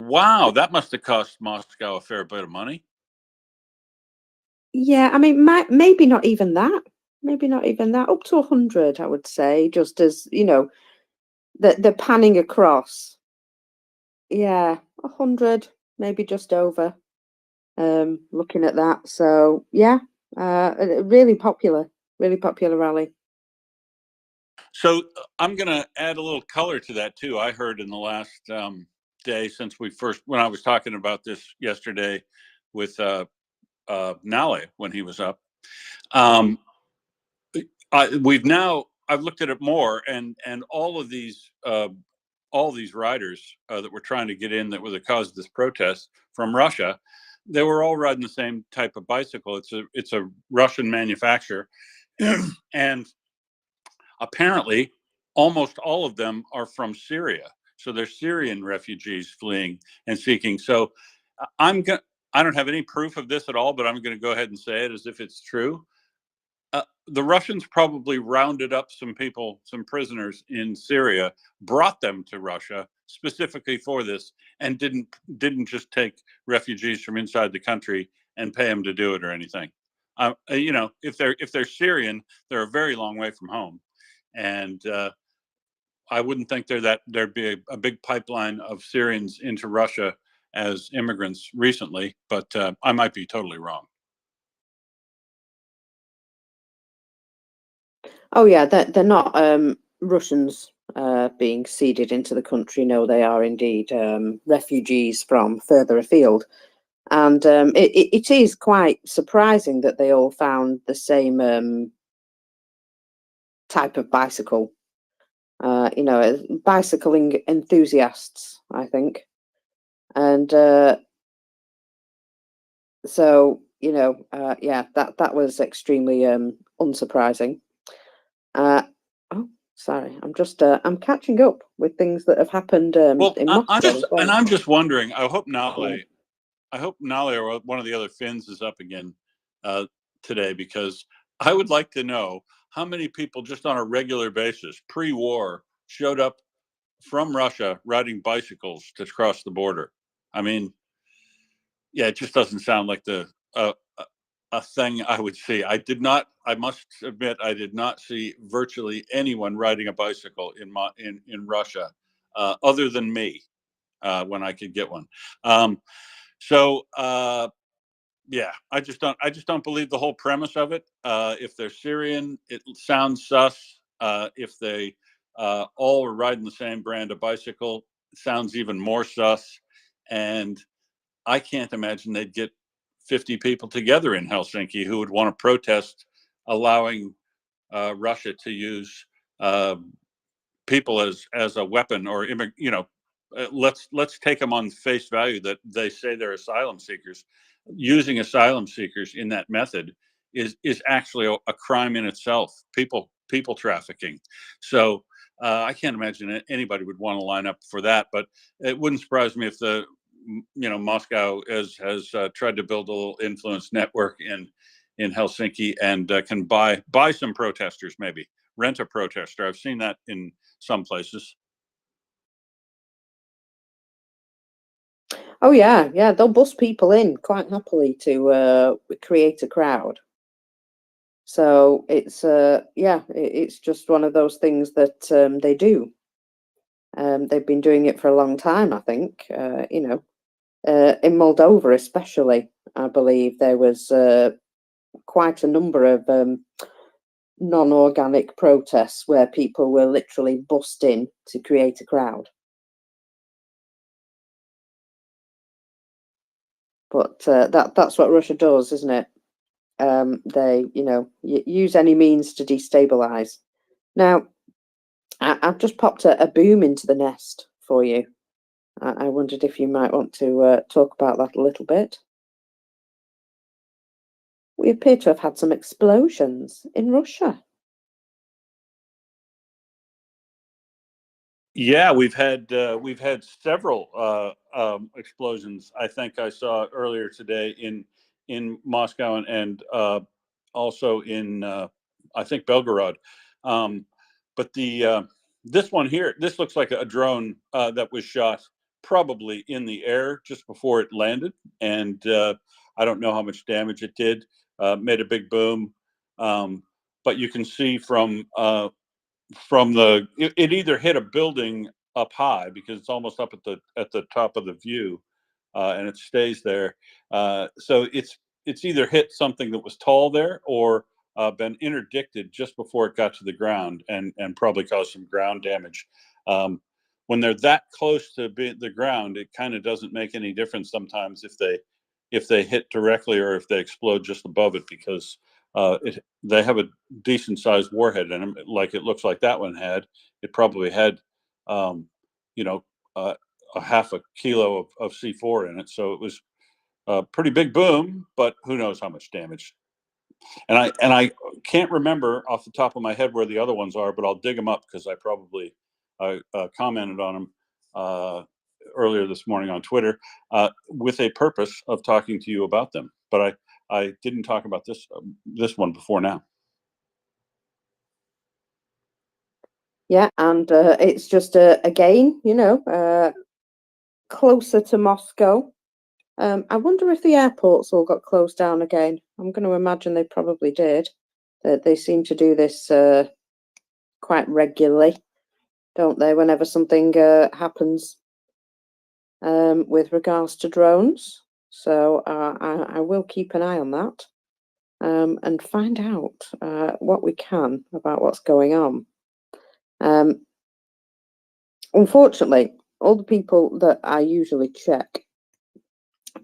Wow, that must have cost Moscow a fair bit of money. Yeah, I mean, maybe not even that. Maybe not even that. Up to 100, I would say. Just as the panning across. Yeah, 100, maybe just over. Looking at that, so yeah, really popular rally. So I'm going to add a little color to that too. I heard in the last day since when I was talking about this yesterday with Nale when he was up. I've looked at it more, and all these riders that were trying to get in that were the cause of this protest from Russia, they were all riding the same type of bicycle. It's a Russian manufacturer, and apparently almost all of them are from Syria. So they're Syrian refugees fleeing and seeking. So I don't have any proof of this at all, but I'm going to go ahead and say it as if it's true. The Russians probably rounded up some people, some prisoners in Syria, brought them to Russia specifically for this, and didn't just take refugees from inside the country and pay them to do it or anything. If they're Syrian, they're a very long way from home, and I wouldn't think there'd be a big pipeline of Syrians into Russia as immigrants recently, but I might be totally wrong. Oh yeah, they're not Russians being seeded into the country. No, they are indeed refugees from further afield, and it is quite surprising that they all found the same type of bicycle. Bicycling enthusiasts, I think, and so yeah, that was extremely unsurprising. Oh, sorry, I'm catching up with things that have happened in Moscow. I'm just wondering. I hope Nale or one of the other Finns is up again today, because I would like to know how many people just on a regular basis pre-war showed up from Russia riding bicycles to cross the border. I mean, yeah, it just doesn't sound like a thing I would see. I must admit, I did not see virtually anyone riding a bicycle in Russia, other than me, when I could get one. So yeah, I just don't believe the whole premise of it. If they're Syrian, it sounds sus. If they all are riding the same brand of bicycle, it sounds even more sus. And I can't imagine they'd get 50 people together in Helsinki who would want to protest allowing Russia to use people as a weapon, or let's take them on face value that they say they're asylum seekers. Using asylum seekers in that method is actually a crime in itself. People trafficking. So I can't imagine anybody would want to line up for that. But it wouldn't surprise me if Moscow has tried to build a little influence network in Helsinki and can buy some protesters, maybe rent a protester. I've seen that in some places. Oh yeah, yeah, they'll bus people in quite happily to create a crowd. So it's it's just one of those things that they do. They've been doing it for a long time, I think. In Moldova, especially, I believe there was quite a number of non-organic protests where people were literally bussed in to create a crowd. But that's what Russia does, isn't it? They, use any means to destabilize. Now, I've just popped a boom into the nest for you. I wondered if you might want to talk about that a little bit. We appear to have had some explosions in Russia. Yeah, we've had several explosions. I think I saw earlier today in Moscow and also in I think Belgorod. But this one here, this looks like a drone that was shot probably in the air just before it landed, and I don't know how much damage it did. Made a big boom, but you can see from it either hit a building up high because it's almost up at the top of the view, and it stays there. So it's either hit something that was tall there, or been interdicted just before it got to the ground, and probably caused some ground damage. When they're that close to the ground, it kind of doesn't make any difference sometimes if they hit directly or if they explode just above it, because they have a decent sized warhead in them, like it looks like that one had. It probably had, you know, a half a kilo of C4 in it. So it was a pretty big boom, but who knows how much damage. And I can't remember off the top of my head where the other ones are, but I'll dig them up because I probably commented on them earlier this morning on Twitter with a purpose of talking to you about them. But I didn't talk about this one before now. Yeah, and it's just again, closer to Moscow. I wonder if the airports all got closed down again. I'm going to imagine they probably did. They seem to do this quite regularly, don't they? Whenever something happens with regards to drones. So I will keep an eye on that and find out what we can about what's going on. Unfortunately, all the people that I usually check,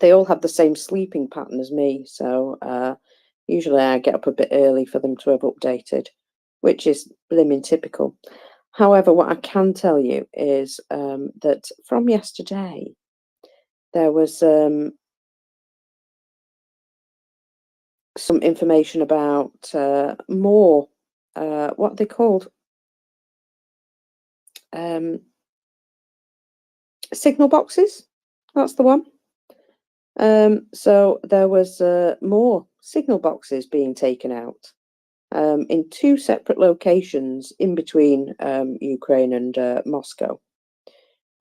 they all have the same sleeping pattern as me. So usually I get up a bit early for them to have updated, which is blimmin' typical. However, what I can tell you is that from yesterday, there was some information about more, what they called signal boxes. That's the one. So there was more signal boxes being taken out in two separate locations in between Ukraine and Moscow.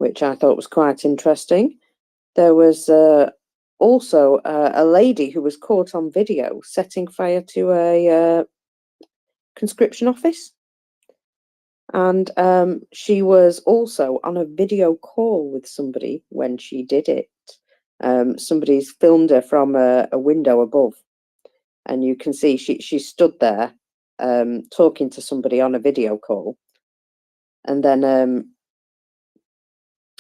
which I thought was quite interesting. There was also a lady who was caught on video setting fire to a conscription office. And she was also on a video call with somebody when she did it. Somebody's filmed her from a window above, and you can see she stood there talking to somebody on a video call. And then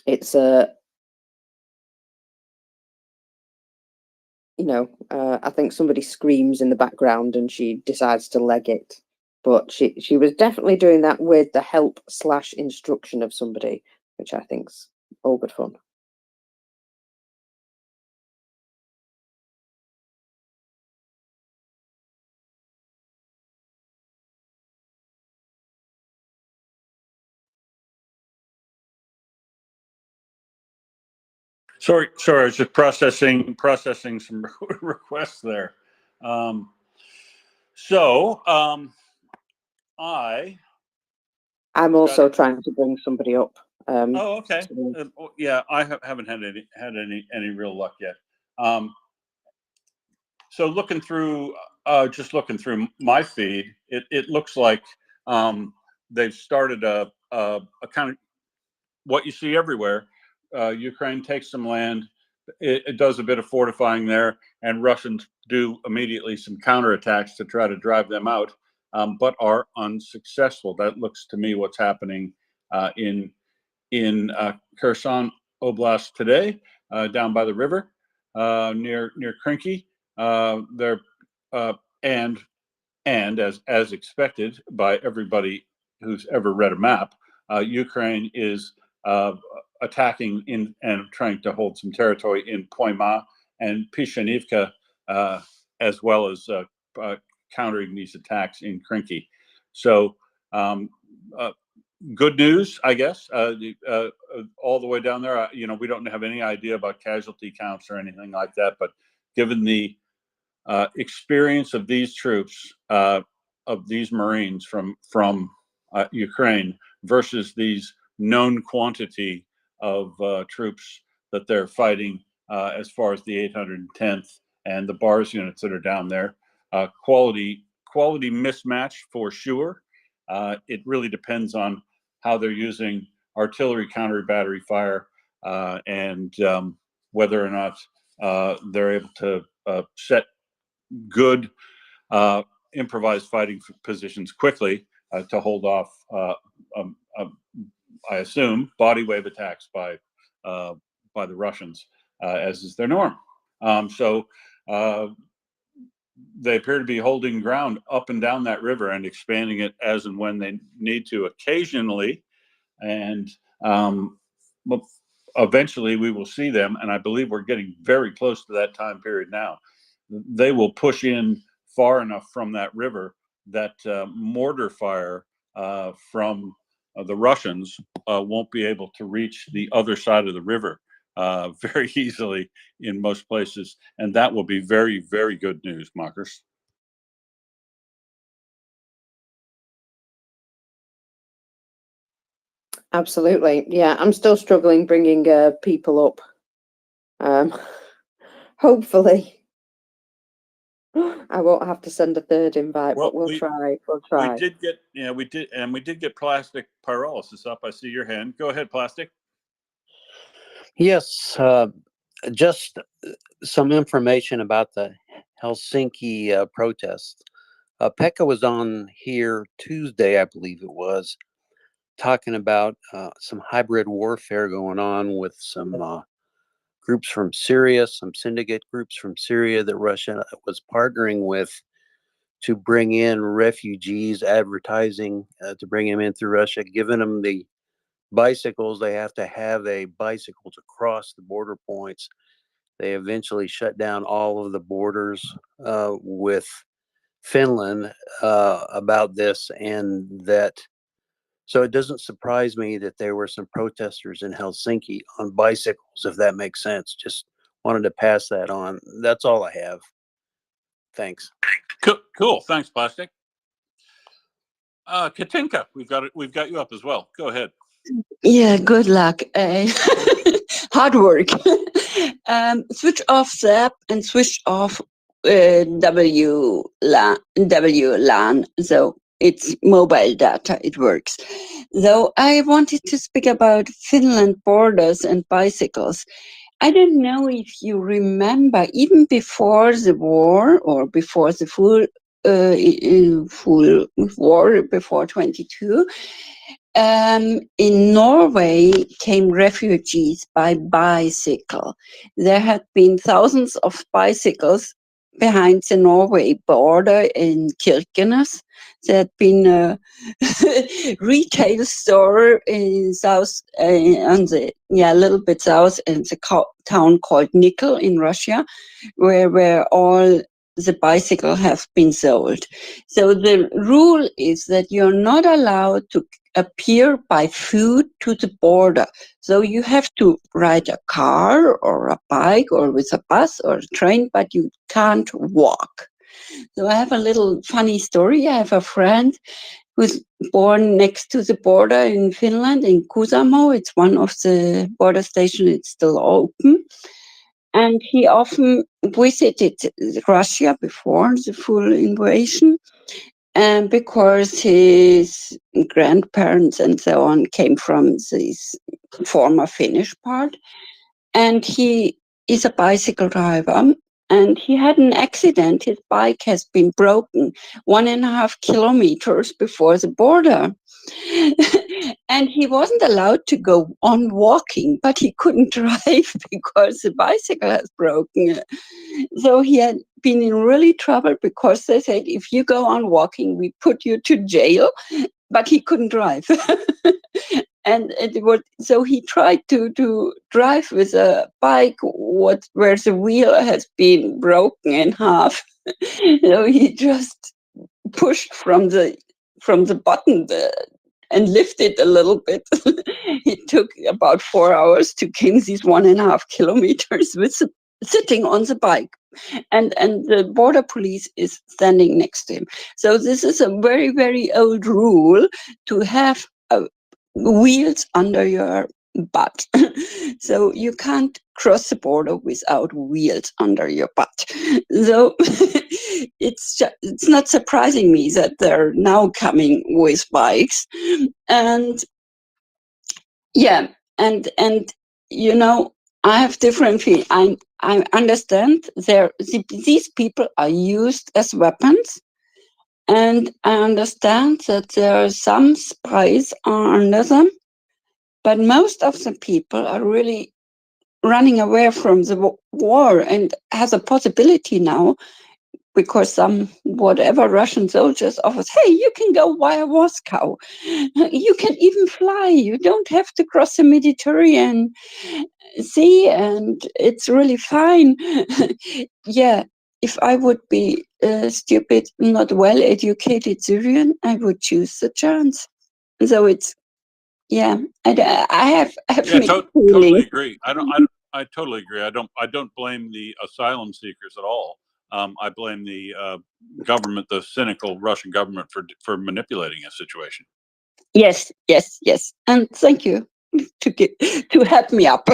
it's I think somebody screams in the background and she decides to leg it. But she was definitely doing that with the help/instruction of somebody, which I think's all good fun. Sorry, I was just processing some requests there. I'm also trying to bring somebody up. Oh, okay. So, Yeah, I haven't had any real luck yet. So just looking through my feed, it looks like they've started a kind of what you see everywhere. Ukraine takes some land. It does a bit of fortifying there, and Russians do immediately some counterattacks to try to drive them out, but are unsuccessful. That looks to me what's happening in Kherson Oblast today, down by the river near Krinky. They're and as expected by everybody who's ever read a map, Ukraine is attacking in and trying to hold some territory in Poima and Pishanivka, as well as countering these attacks in Krinky. So good news, I guess, all the way down there. We don't have any idea about casualty counts or anything like that, but given the experience of these troops, of these Marines from Ukraine versus these known quantity of troops that they're fighting, as far as the 810th and the bars units that are down there, quality mismatch for sure. It really depends on how they're using artillery counter battery fire, and whether or not they're able to set good improvised fighting positions quickly to hold off, I assume, body wave attacks by the Russians, as is their norm. So they appear to be holding ground up and down that river and expanding it as and when they need to occasionally. And eventually we will see them, and I believe we're getting very close to that time period now. They will push in far enough from that river that mortar fire from the Russians won't be able to reach the other side of the river very easily in most places. And that will be very, very good news, Mockers. absolutely, yeah. I'm still struggling bringing people up. Hopefully, I won't have to send a third invite, but we'll try. We did get Plastic Pyrolysis up. I see your hand. Go ahead, Plastic. Yes, just some information about the Helsinki protest. Pekka was on here Tuesday, I believe it was, talking about some hybrid warfare going on with some groups from Syria, some syndicate groups from Syria that Russia was partnering with to bring in refugees, advertising to bring them in through Russia, giving them the bicycles. They have to have a bicycle to cross the border points. They eventually shut down all of the borders with Finland about this, and that. So it doesn't surprise me that there were some protesters in Helsinki on bicycles, if that makes sense. Just wanted to pass that on. That's all I have. Thanks. Cool. Thanks, Plastic. Katinka, we've got you up as well. Go ahead. Yeah, good luck. Hard work. Switch off ZAP and switch off WLAN. So it's mobile data. It works. Though I wanted to speak about Finland borders and bicycles. I don't know if you remember, even before the war or before the full war, before 22, in Norway came refugees by bicycle. There had been thousands of bicycles behind the Norway border in Kirkenes. There had been a retail store in south, on the a little bit south, in the town called Nickel in Russia, where all the bicycle have been sold. So the rule is that you're not allowed to appear by foot to the border. So you have to ride a car or a bike or with a bus or a train, but you can't walk. So I have a little funny story. I have a friend who's born next to the border in Finland, in Kuusamo. It's one of the border stations. It's still open. And he often visited Russia before the full invasion. And because his grandparents and so on came from this former Finnish part, and he is a bicycle driver, and he had an accident. His bike has been broken 1.5 kilometers before the border. And he wasn't allowed to go on walking, but he couldn't drive because the bicycle has broken. So he had been in really trouble because they said, if you go on walking, we put you to jail, but he couldn't drive. And so he tried to drive with a bike where the wheel has been broken in half. So he just pushed from the button and lifted a little bit. It took about 4 hours to gain these 1.5 kilometers with sitting on the bike. And the border police is standing next to him. So this is a very, very old rule to have wheels under your butt. So you can't cross the border without wheels under your butt. So it's not surprising me that they're now coming with bikes. And yeah, and you know, I have different feelings. I understand these people are used as weapons. And I understand that there are some spies under them, but most of the people are really running away from the war and has a possibility now because some whatever Russian soldiers offers, hey, you can go via Moscow. You can even fly. You don't have to cross the Mediterranean Sea, and it's really fine. Yeah, if I would be stupid, not well-educated Syrian, I would choose the chance. So it's, yeah, I have Yeah, mixed totally feelings. agree. I totally agree. I don't blame the asylum seekers at all. I blame the government, the cynical Russian government, for manipulating a situation. Yes, yes, yes. And thank you to help me up.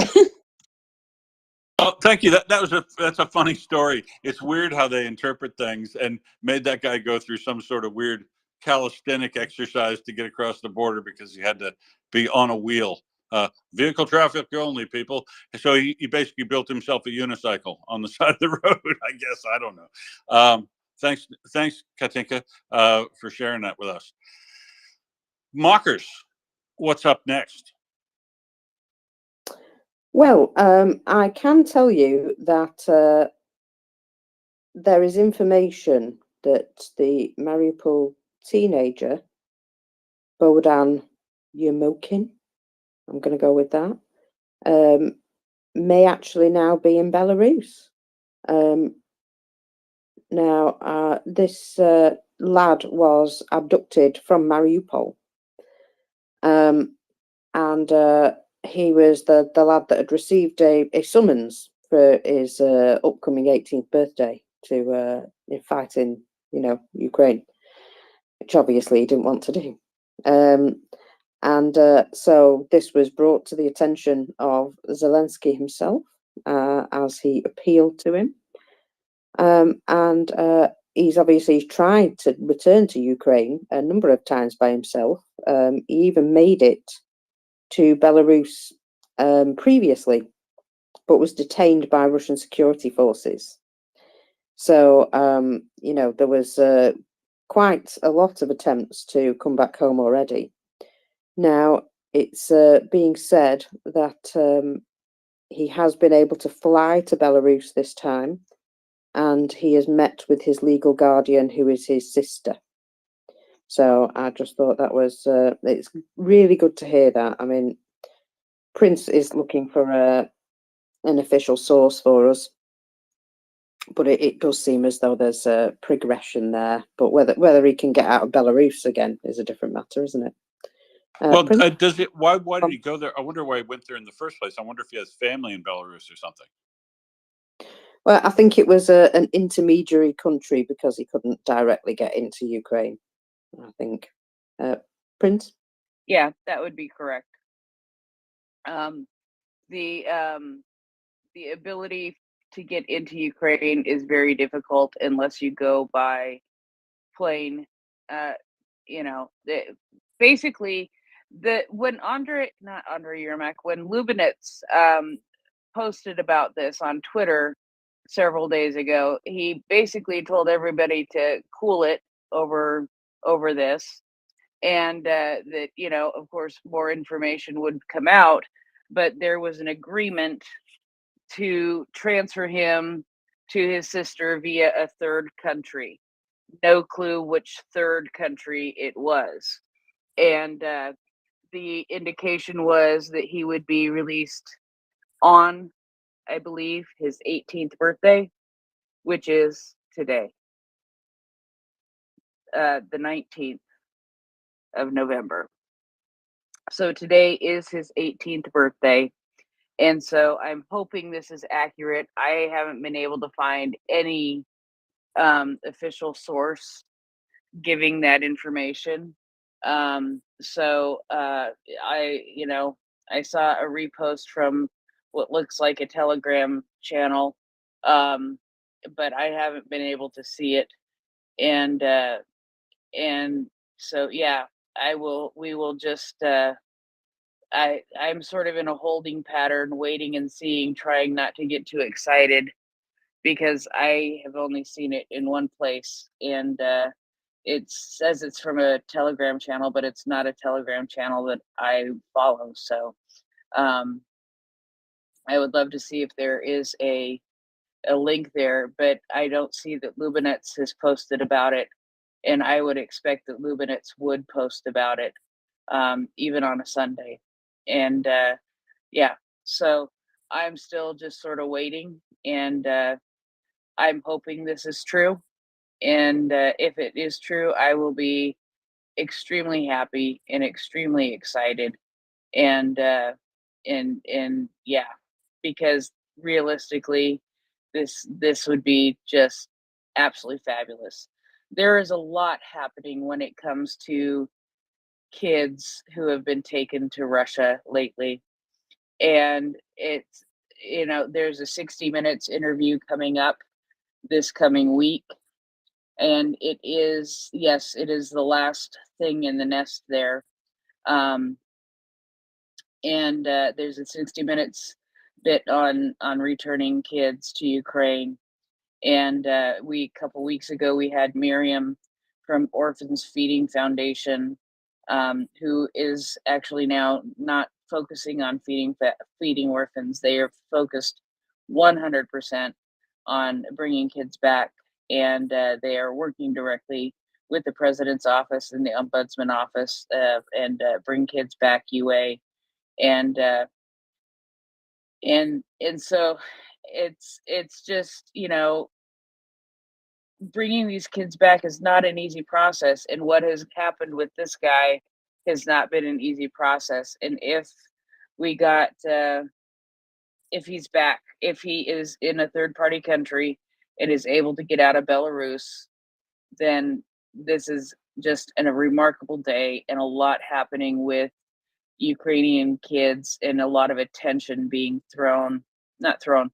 Oh, thank you. That's a funny story. It's weird how they interpret things and made that guy go through some sort of weird calisthenic exercise to get across the border because he had to be on a wheel. Vehicle traffic only, people. So he basically built himself a unicycle on the side of the road. I guess I don't know. Thanks, Katinka, for sharing that with us. Mockers, what's up next? Well, I can tell you that there is information that the Mariupol teenager, Bohdan Yermokin, I'm going to go with that, may actually now be in Belarus. Now, this lad was abducted from Mariupol, and he was the lad that had received a summons for his upcoming 18th birthday to fight in, Ukraine, which obviously he didn't want to do. And so this was brought to the attention of Zelensky himself as he appealed to him. And he's obviously tried to return to Ukraine a number of times by himself. He even made it to Belarus previously, but was detained by Russian security forces. So, there was quite a lot of attempts to come back home already. Now, it's being said that he has been able to fly to Belarus this time, and he has met with his legal guardian, who is his sister. So I just thought that was, it's really good to hear that. I mean, Prince is looking for an official source for us, but it does seem as though there's a progression there. But whether he can get out of Belarus again is a different matter, isn't it? Well, Prince? does it? Why did he go there? I wonder why he went there in the first place. I wonder if he has family in Belarus or something. Well, I think it was an intermediary country because he couldn't directly get into Ukraine, I think. Prince? Yeah, that would be correct. The ability to get into Ukraine is very difficult unless you go by plane. Basically, when not Andre Yermak, when Lubinets posted about this on Twitter several days ago, he basically told everybody to cool it over this, and that of course more information would come out, but there was an agreement to transfer him to his sister via a third country. No clue which third country it was, and the indication was that he would be released on, I believe, his 18th birthday, which is today, the 19th of November. So today is his 18th birthday. And so I'm hoping this is accurate. I haven't been able to find any official source giving that information. So I saw a repost from what looks like a Telegram channel, but I haven't been able to see it. And so yeah, we will just I'm sort of in a holding pattern, waiting and seeing, trying not to get too excited because I have only seen it in one place, and it says it's from a Telegram channel, but it's not a Telegram channel that I follow. So I would love to see if there is a link there, but I don't see that Lubinets has posted about it, and I would expect that Lubinets would post about it, even on a Sunday. And yeah, so I'm still just sort of waiting, and I'm hoping this is true. And if it is true, I will be extremely happy and extremely excited. And yeah, because realistically, this would be just absolutely fabulous. There is a lot happening when it comes to kids who have been taken to Russia lately, and it's there's a 60 Minutes interview coming up this coming week, and it is the last thing in the nest there. And there's a 60 Minutes bit on returning kids to Ukraine. And a couple weeks ago we had Miriam from Orphans Feeding Foundation, who is actually now not focusing on feeding orphans. They are focused 100% on bringing kids back, and they are working directly with the president's office and the ombudsman office, and Bring Kids Back UA, and so it's just bringing these kids back is not an easy process, and what has happened with this guy has not been an easy process. And if he's back, if he is in a third party country and is able to get out of Belarus, then this is just a remarkable day, and a lot happening with Ukrainian kids, and a lot of attention being not thrown,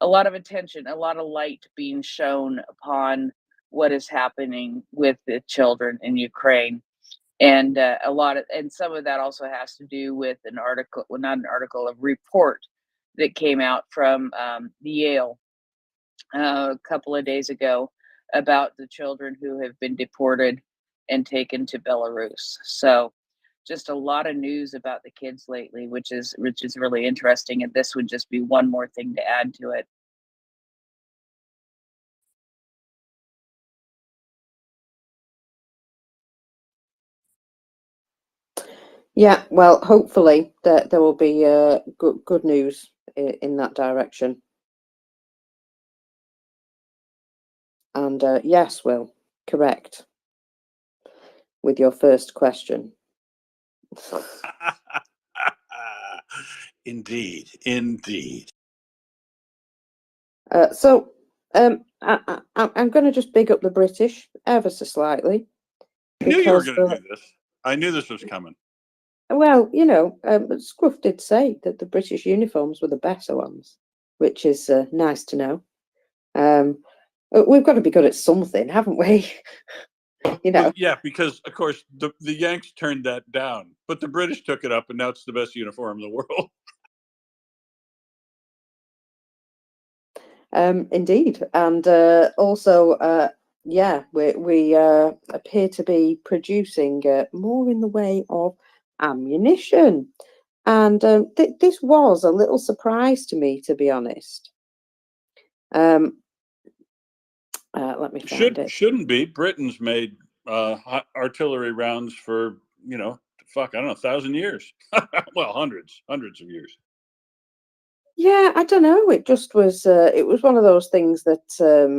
a lot of attention, a lot of light being shown upon what is happening with the children in Ukraine. And and some of that also has to do with an article, well, not an article, a report that came out from the Yale a couple of days ago about the children who have been deported and taken to Belarus. So just a lot of news about the kids lately, which is really interesting. And this would just be one more thing to add to it. Yeah, well, hopefully there will be good news in that direction. And yes, Will, correct with your first question. Indeed. So I'm going to just big up the British ever so slightly. I knew you were going to do this. I knew this was coming. Well, Scruff did say that the British uniforms were the better ones, which is nice to know. We've got to be good at something, haven't we? Well, yeah, because of course the Yanks turned that down, but the British took it up, and now it's the best uniform in the world. Indeed, and also, yeah, we appear to be producing more in the way of ammunition, and this was a little surprise to me, to be honest. Let me find it. Shouldn't be. Britain's made artillery rounds for I don't know, 1,000 years. Well, hundreds of years. Yeah, I don't know. It just was. It was one of those things that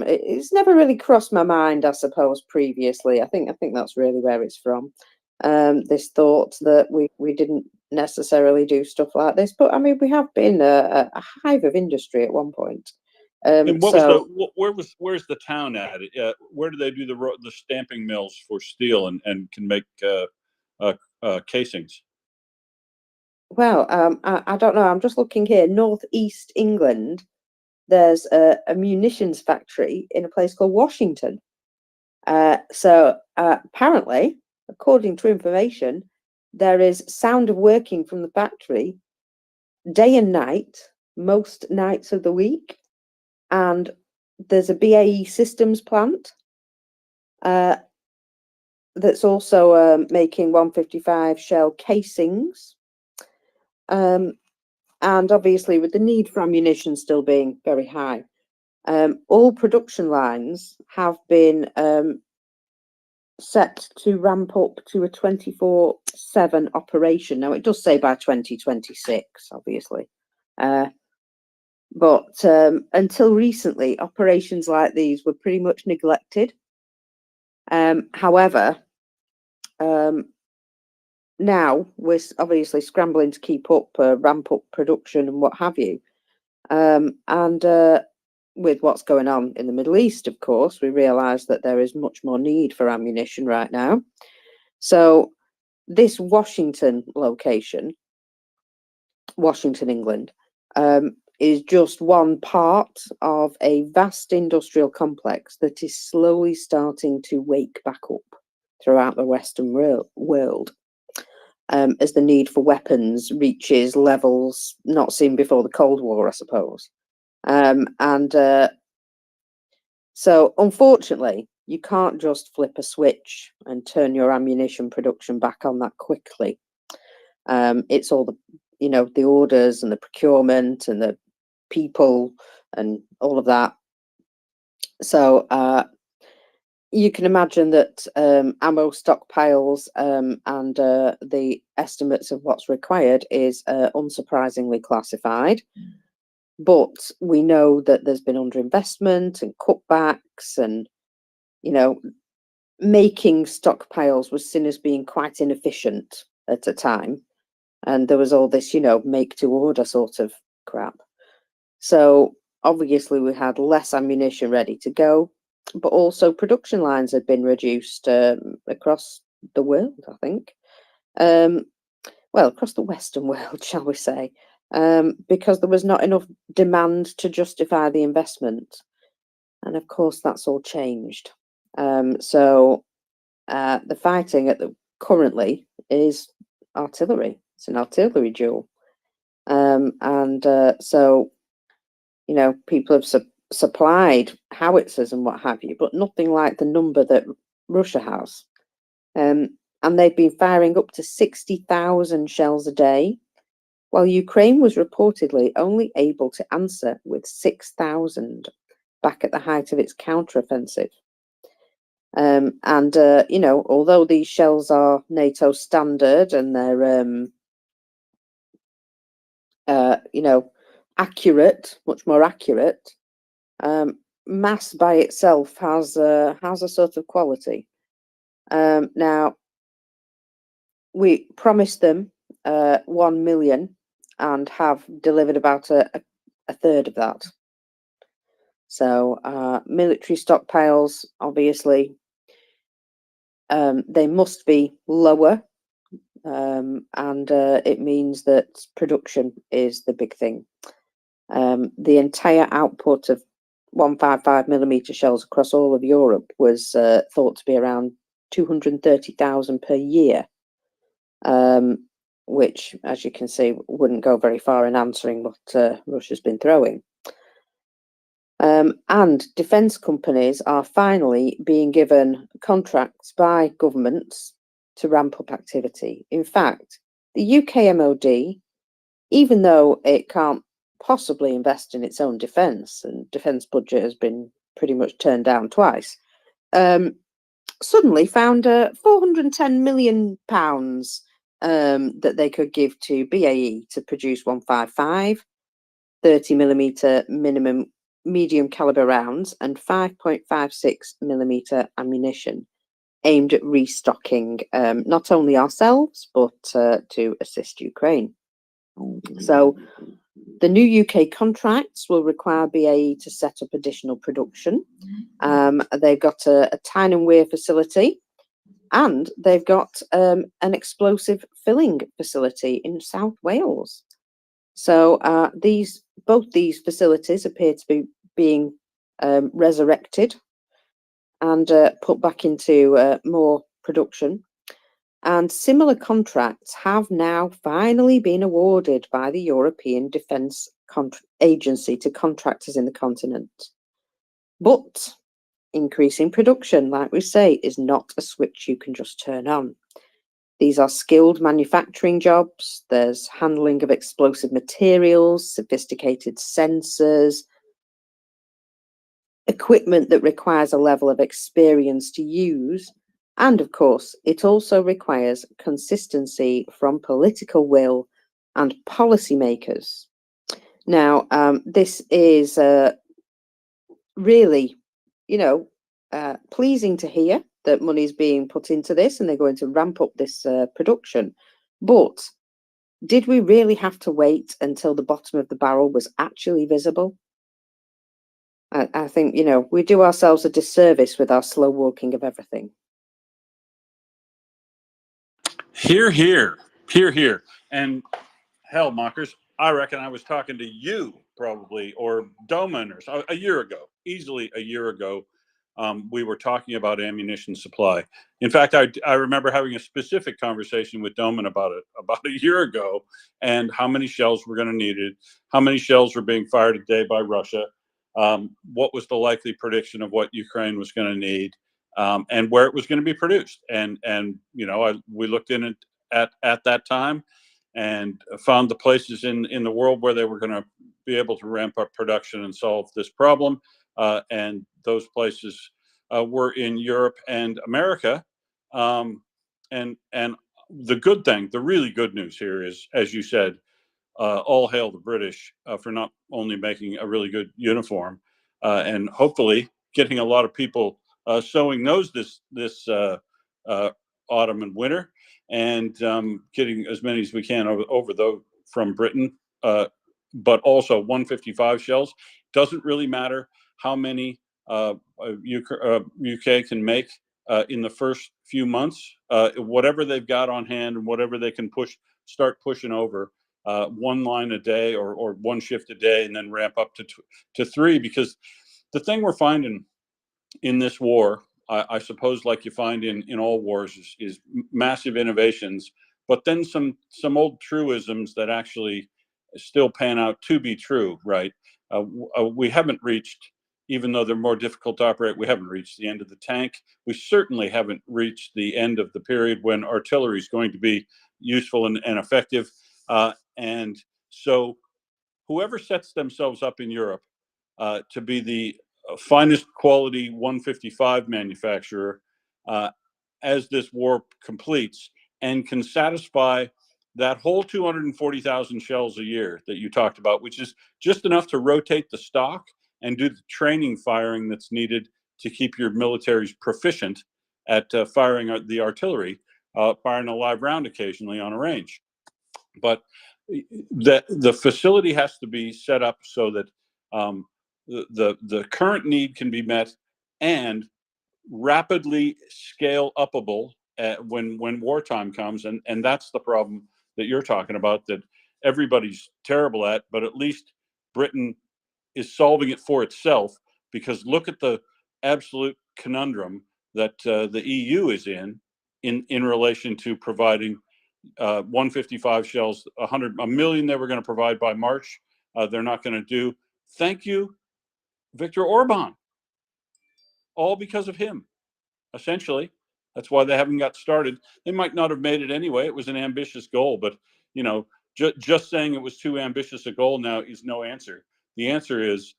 it's never really crossed my mind, I suppose. Previously, I think that's really where it's from. This thought that we didn't necessarily do stuff like this, but I mean, we have been a hive of industry at one point. And where's the town at? Where do they do the stamping mills for steel and can make casings? Well, I don't know. I'm just looking here. Northeast England, there's a munitions factory in a place called Washington. So apparently, according to information, there is sound of working from the factory day and night, most nights of the week. And there's a BAE Systems plant that's also making 155 shell casings. And obviously, with the need for ammunition still being very high, all production lines have been set to ramp up to a 24/7 operation. Now, it does say by 2026, obviously. But until recently, operations like these were pretty much neglected. However, now we're obviously scrambling to keep up, ramp up production and what have you. And with what's going on in the Middle East, of course, we realise that there is much more need for ammunition right now. So this Washington location, Washington, England, is just one part of a vast industrial complex that is slowly starting to wake back up throughout the Western world. As the need for weapons reaches levels not seen before the Cold War, I suppose. So, unfortunately, you can't just flip a switch and turn your ammunition production back on that quickly. It's all the orders and the procurement and the people and all of that. So, you can imagine that ammo stockpiles and the estimates of what's required is unsurprisingly classified. But we know that there's been underinvestment and cutbacks, and making stockpiles was seen as being quite inefficient at a time. And there was all this, make to order sort of crap. So obviously we had less ammunition ready to go, but also production lines had been reduced across the world, I think. well, across the Western world, shall we say, because there was not enough demand to justify the investment. And of course, that's all changed. So the fighting currently is artillery. It's an artillery duel. And so, you know, people have supplied howitzers and what have you, but nothing like the number that Russia has. And they've been firing up to 60,000 shells a day, while Ukraine was reportedly only able to answer with 6,000 back at the height of its counteroffensive. And you know, although these shells are NATO standard and they're you know, accurate, much more accurate, mass by itself has a sort of quality. Now, we promised them 1 million and have delivered about a third of that. So military stockpiles, obviously, they must be lower, and it means that production is the big thing. The entire output of 155mm shells across all of Europe was thought to be around 230,000 per year, which, as you can see, wouldn't go very far in answering what Russia's been throwing. And defence companies are finally being given contracts by governments to ramp up activity. In fact, the UK MOD, even though it can't possibly invest in its own defence, and defence budget has been pretty much turned down twice, suddenly found £410 million that they could give to BAE to produce 155, 30mm minimum medium caliber rounds and 5.56mm ammunition aimed at restocking not only ourselves but to assist Ukraine. So the new UK contracts will require BAE to set up additional production. They've got a Tyne and Wear facility, and they've got an explosive filling facility in South Wales. So both these facilities appear to be being resurrected and put back into more production. And similar contracts have now finally been awarded by the European Defence Agency to contractors in the continent. But increasing production, like we say, is not a switch you can just turn on. These are skilled manufacturing jobs. There's handling of explosive materials, sophisticated sensors, equipment that requires a level of experience to use. And of course, it also requires consistency from political will and policymakers. Now, this is really, you know, pleasing to hear that money is being put into this and they're going to ramp up this production. But did we really have to wait until the bottom of the barrel was actually visible? I think, you know, we do ourselves a disservice with our slow walking of everything. Hear, hear, hear, hear. And hell, Mockers, I reckon I was talking to you probably, or Doman, or a year ago, easily a year ago. We were talking about ammunition supply. In fact, I remember having a specific conversation with Doman about it about a year ago, and how many shells were going to need it, how many shells were being fired a day by Russia, what was the likely prediction of what Ukraine was going to need, and where it was going to be produced. And you know, we looked in at that time and found the places in the world where they were going to be able to ramp up production and solve this problem. And those places were in Europe and America. And the good thing, the really good news here is, as you said, all hail the British for not only making a really good uniform and hopefully getting a lot of people sewing those this autumn and winter, and getting as many as we can over from Britain, but also 155 shells. Doesn't really matter how many UK can make. in the first few months, whatever they've got on hand and whatever they can start pushing over, one line a day or one shift a day, and then ramp up to 3. Because the thing we're finding in this war, I suppose, like you find in all wars, is massive innovations, but then some old truisms that actually still pan out to be true, right? We haven't reached, even though they're more difficult to operate, we haven't reached the end of the tank. We certainly haven't reached the end of the period when artillery is going to be useful and effective. And so whoever sets themselves up in Europe to be the finest quality 155 manufacturer as this war completes, and can satisfy that whole 240,000 shells a year that you talked about, which is just enough to rotate the stock and do the training firing that's needed to keep your militaries proficient at firing the artillery, firing a live round occasionally on a range. But the facility has to be set up so that the current need can be met and rapidly scale upable when wartime comes, and that's the problem that you're talking about, that everybody's terrible at, but at least Britain is solving it for itself. Because look at the absolute conundrum that the EU is in relation to providing 155 shells, 1 million they were going to provide by March. They're not going to do. Thank you, Viktor Orban. All because of him, essentially. That's why they haven't got started. They might not have made it anyway. It was an ambitious goal, but just saying it was too ambitious a goal now is no answer. The answer is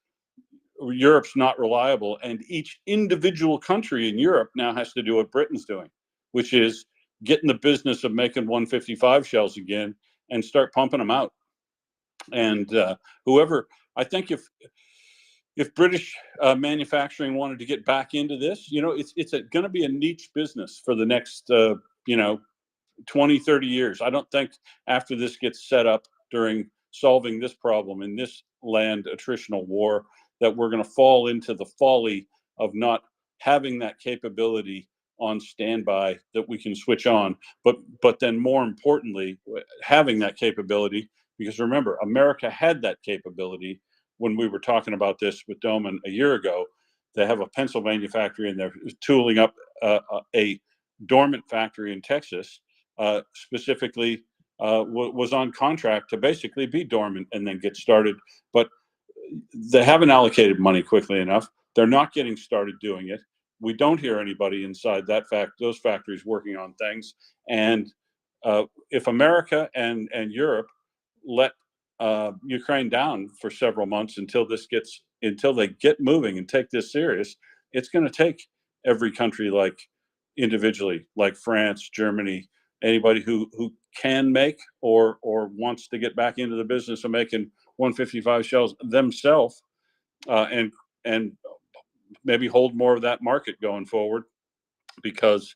Europe's not reliable, and each individual country in Europe now has to do what Britain's doing, which is get in the business of making 155 shells again and start pumping them out. And I think if British manufacturing wanted to get back into this, it's going to be a niche business for the next 20, 30 years. I don't think after this gets set up during solving this problem in this land attritional war that we're going to fall into the folly of not having that capability on standby that we can switch on, but then more importantly, having that capability, because remember, America had that capability when we were talking about this with Doman a year ago. They have a Pennsylvania factory, and they're tooling up a dormant factory in Texas, specifically was on contract to basically be dormant and then get started. But they haven't allocated money quickly enough. They're not getting started doing it. We don't hear anybody inside those factories working on things. And if America and Europe let Ukraine down for several months until they get moving and take this serious, it's going to take every country, like individually, like France, Germany, anybody who can make or wants to get back into the business of making 155 shells themselves, and maybe hold more of that market going forward, because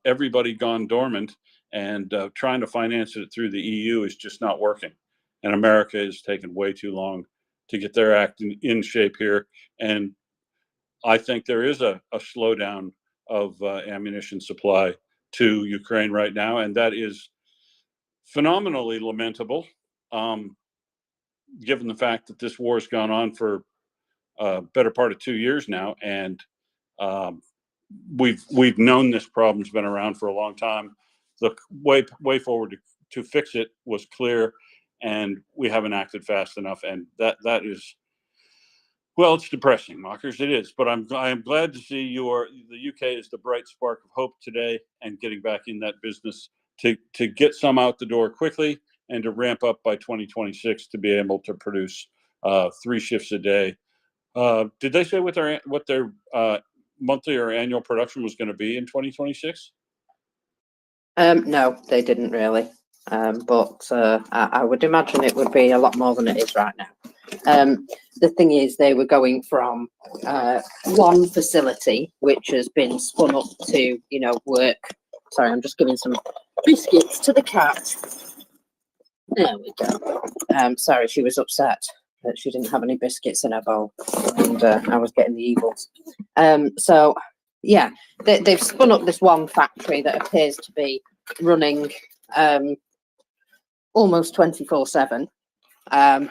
everybody gone dormant, and trying to finance it through the EU is just not working. And America is taking way too long to get their act in shape here. And I think there is a slowdown of ammunition supply to Ukraine right now, and that is phenomenally lamentable, given the fact that this war has gone on for a better part of 2 years now, and we've known this problem's been around for a long time. The way forward to fix it was clear, and we haven't acted fast enough, and that is, well, it's depressing, Mockers. It is, but I am glad to see the UK is the bright spark of hope today, and getting back in that business to get some out the door quickly and to ramp up by 2026 to be able to produce 3 shifts a day. Did they say what their monthly or annual production was going to be in 2026? No, they didn't really. But I would imagine it would be a lot more than it is right now. The thing is, they were going from one facility, which has been spun up to, work. Sorry, I'm just giving some biscuits to the cat. There we go. Sorry, she was upset that she didn't have any biscuits in her bowl, and I was getting the evils. So yeah, they've spun up this one factory that appears to be running almost 24/7. And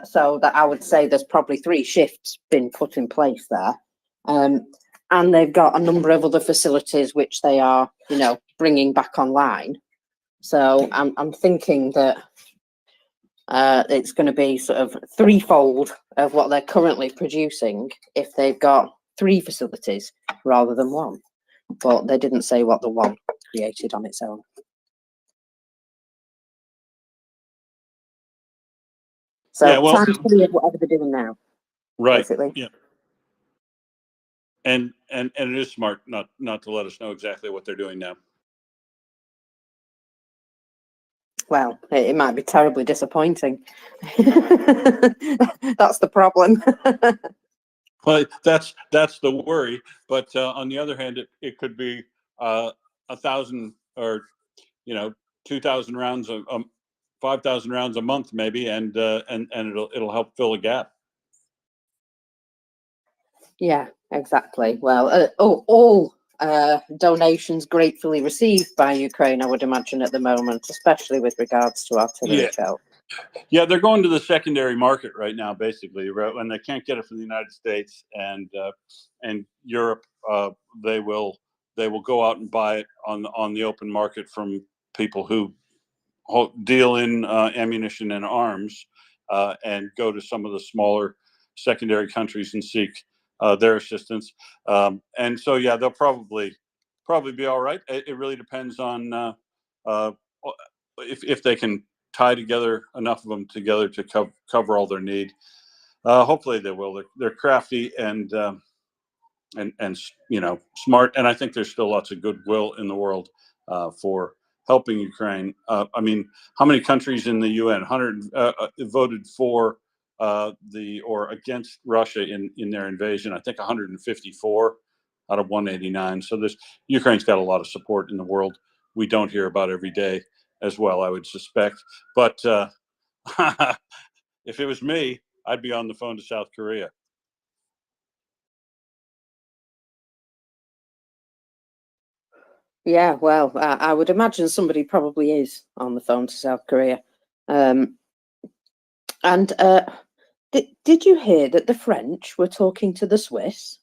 so that I would say there's probably 3 shifts been put in place there. And they've got a number of other facilities which they are, you know, bringing back online. So I'm thinking that it's going to be sort of threefold of what they're currently producing if they've got 3 facilities rather than 1. But they didn't say what the 1 created on its own. So Yeah, well, time to see whatever they're doing now. right. Basically. Yeah. And it is smart not to let us know exactly what they're doing now. Well, it might be terribly disappointing. That's the problem. Well, that's the worry. But on the other hand, it could be 1,000 or 2,000 rounds, 5,000 rounds a month, maybe, and it'll help fill a gap. Yeah, exactly. Well, all donations gratefully received by Ukraine, I would imagine, at the moment, especially with regards to artillery shell. Yeah, they're going to the secondary market right now, basically, right? When they can't get it from the United States and Europe, they will go out and buy it on the open market from people who deal in ammunition and arms, and go to some of the smaller secondary countries and seek their assistance. And so, yeah, they'll probably be all right. It really depends on if they can tie together enough of them together to cover all their need. Hopefully they will. They're crafty and smart, and I think there's still lots of goodwill in the world for helping Ukraine. I mean, how many countries in the UN 100 voted for or against Russia in their invasion? I think 154 out of 189. So Ukraine's got a lot of support in the world. We don't hear about every day as well, I would suspect. But if it was me, I'd be on the phone to South Korea. Yeah, well, I would imagine somebody probably is on the phone to South Korea. And did you hear that the French were talking to the Swiss?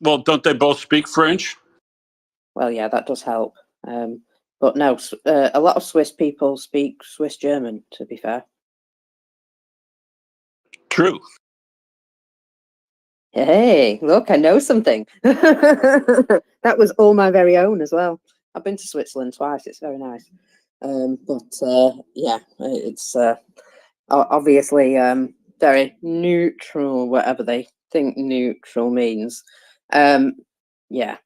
Well, don't they both speak French? Well, yeah, that does help. But no, a lot of Swiss people speak Swiss German, to be fair. True. Hey, look, I know something. That was all my very own as well. I've been to Switzerland twice. It's very nice. Yeah, it's obviously very neutral, whatever they think neutral means. Yeah,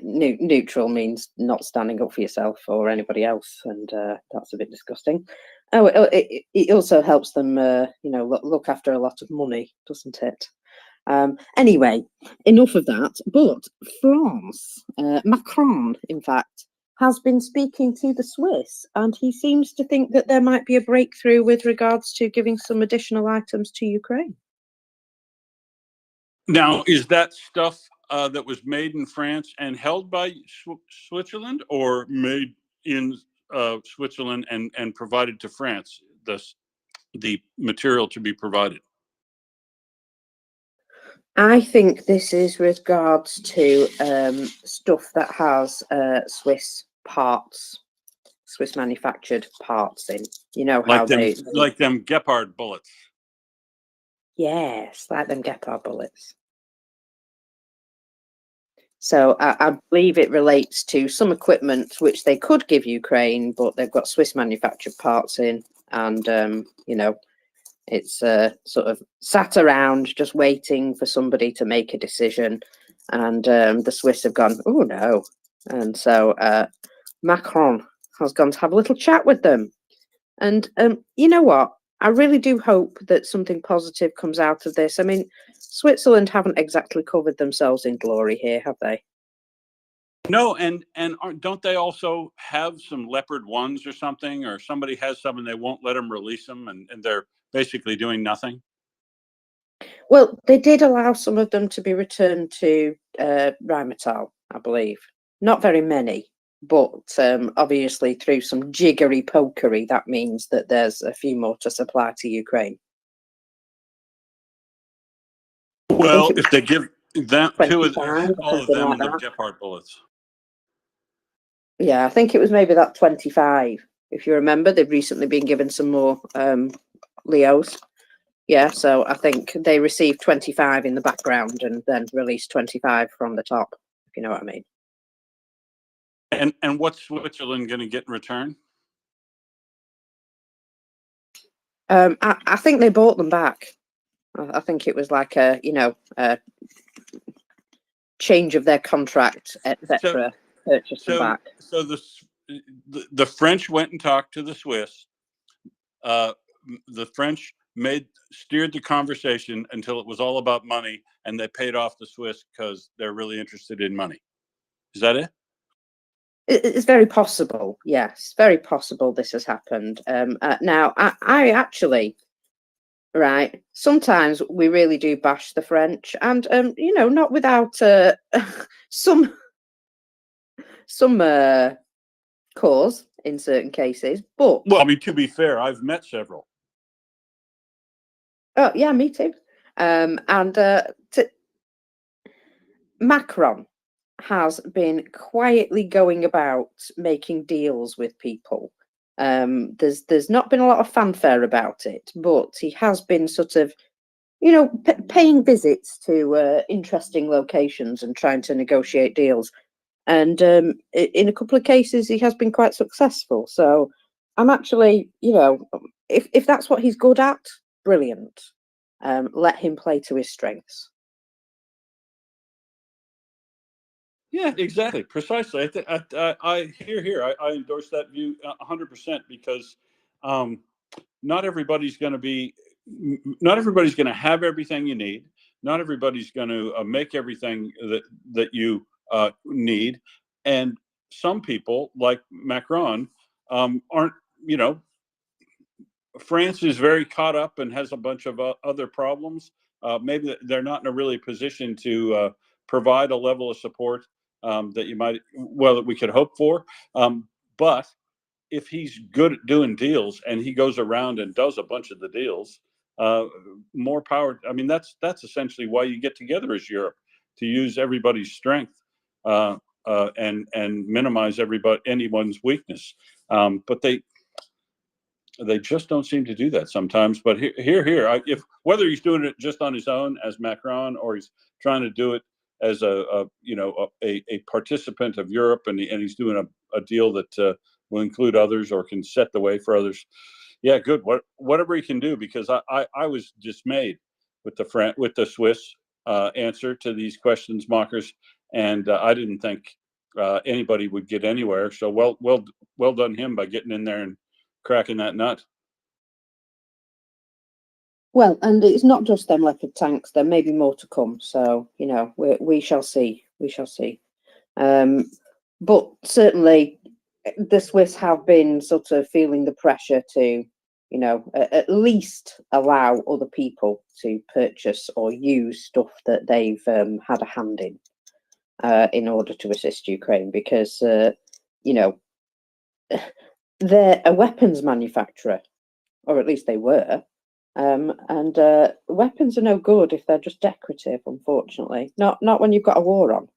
neutral means not standing up for yourself or anybody else, and that's a bit disgusting. Oh, it also helps them, look after a lot of money, doesn't it? Anyway, enough of that. But France, Macron, in fact, has been speaking to the Swiss, and he seems to think that there might be a breakthrough with regards to giving some additional items to Ukraine. Now, is that stuff that was made in France and held by Switzerland, or made in Switzerland and provided to France? The material to be provided. I think this is regards to stuff that has Swiss parts, Swiss manufactured parts in. You know how like them Gepard bullets. Yes, like them Gepard bullets. So I believe it relates to some equipment which they could give Ukraine, but they've got Swiss manufactured parts in, and it's sort of sat around just waiting for somebody to make a decision, and the Swiss have gone, oh no, and so Macron has gone to have a little chat with them, and you know what? I really do hope that something positive comes out of this. I mean, Switzerland haven't exactly covered themselves in glory here, have they? No, and don't they also have some Leopard 1s or something, or somebody has some and they won't let them release them, and they're basically doing nothing? Well, they did allow some of them to be returned to Rheinmetall, I believe. Not very many, but obviously through some jiggery pokery, that means that there's a few more to supply to Ukraine. Well, if they give them all of something them like the that. Gepard bullets. Yeah, I think it was maybe that 25. If you remember, they've recently been given some more Leos. Yeah, so I think they received 25 in the background and then released 25 from the top, if you know what I mean. And what's Switzerland going to get in return? I think they bought them back. I think it was like a change of their contract, etc. Purchase them back. So the French went and talked to the Swiss. The French steered the conversation until it was all about money, and they paid off the Swiss because they're really interested in money. Is that it? It's very possible. Yes, very possible this has happened. Now, I actually, right, sometimes we really do bash the French, and not without some cause in certain cases. But well, I mean, to be fair, I've met several. Oh yeah, me too. Macron has been quietly going about making deals with people. There's not been a lot of fanfare about it, but he has been sort of, paying visits to interesting locations and trying to negotiate deals. And in a couple of cases, he has been quite successful. So I'm actually, if that's what he's good at, brilliant. Let him play to his strengths. Yeah, exactly, precisely. I hear. I endorse that view 100% because not everybody's going to have everything you need. Not everybody's going to make everything that you need, and some people like Macron aren't. France is very caught up and has a bunch of other problems. Maybe they're not in a really position to provide a level of support that we could hope for. But if he's good at doing deals and he goes around and does a bunch of the deals, more power. I mean, that's essentially why you get together as Europe, to use everybody's strength and minimize anyone's weakness. But they just don't seem to do that sometimes. But if whether he's doing it just on his own as Macron, or he's trying to do it as a participant of Europe, and he's doing a deal that will include others or can set the way for others. Yeah, good. Whatever he can do, because I was dismayed with the Swiss answer to these questions mockers, and I didn't think anybody would get anywhere. So well done him by getting in there and cracking that nut. Well, and it's not just them Leopard tanks. There may be more to come. So we shall see. We shall see. But certainly, the Swiss have been sort of feeling the pressure to, at least allow other people to purchase or use stuff that they've had a hand in order to assist Ukraine, because they're a weapons manufacturer, or at least they were. And weapons are no good if they're just decorative, unfortunately. Not when you've got a war on.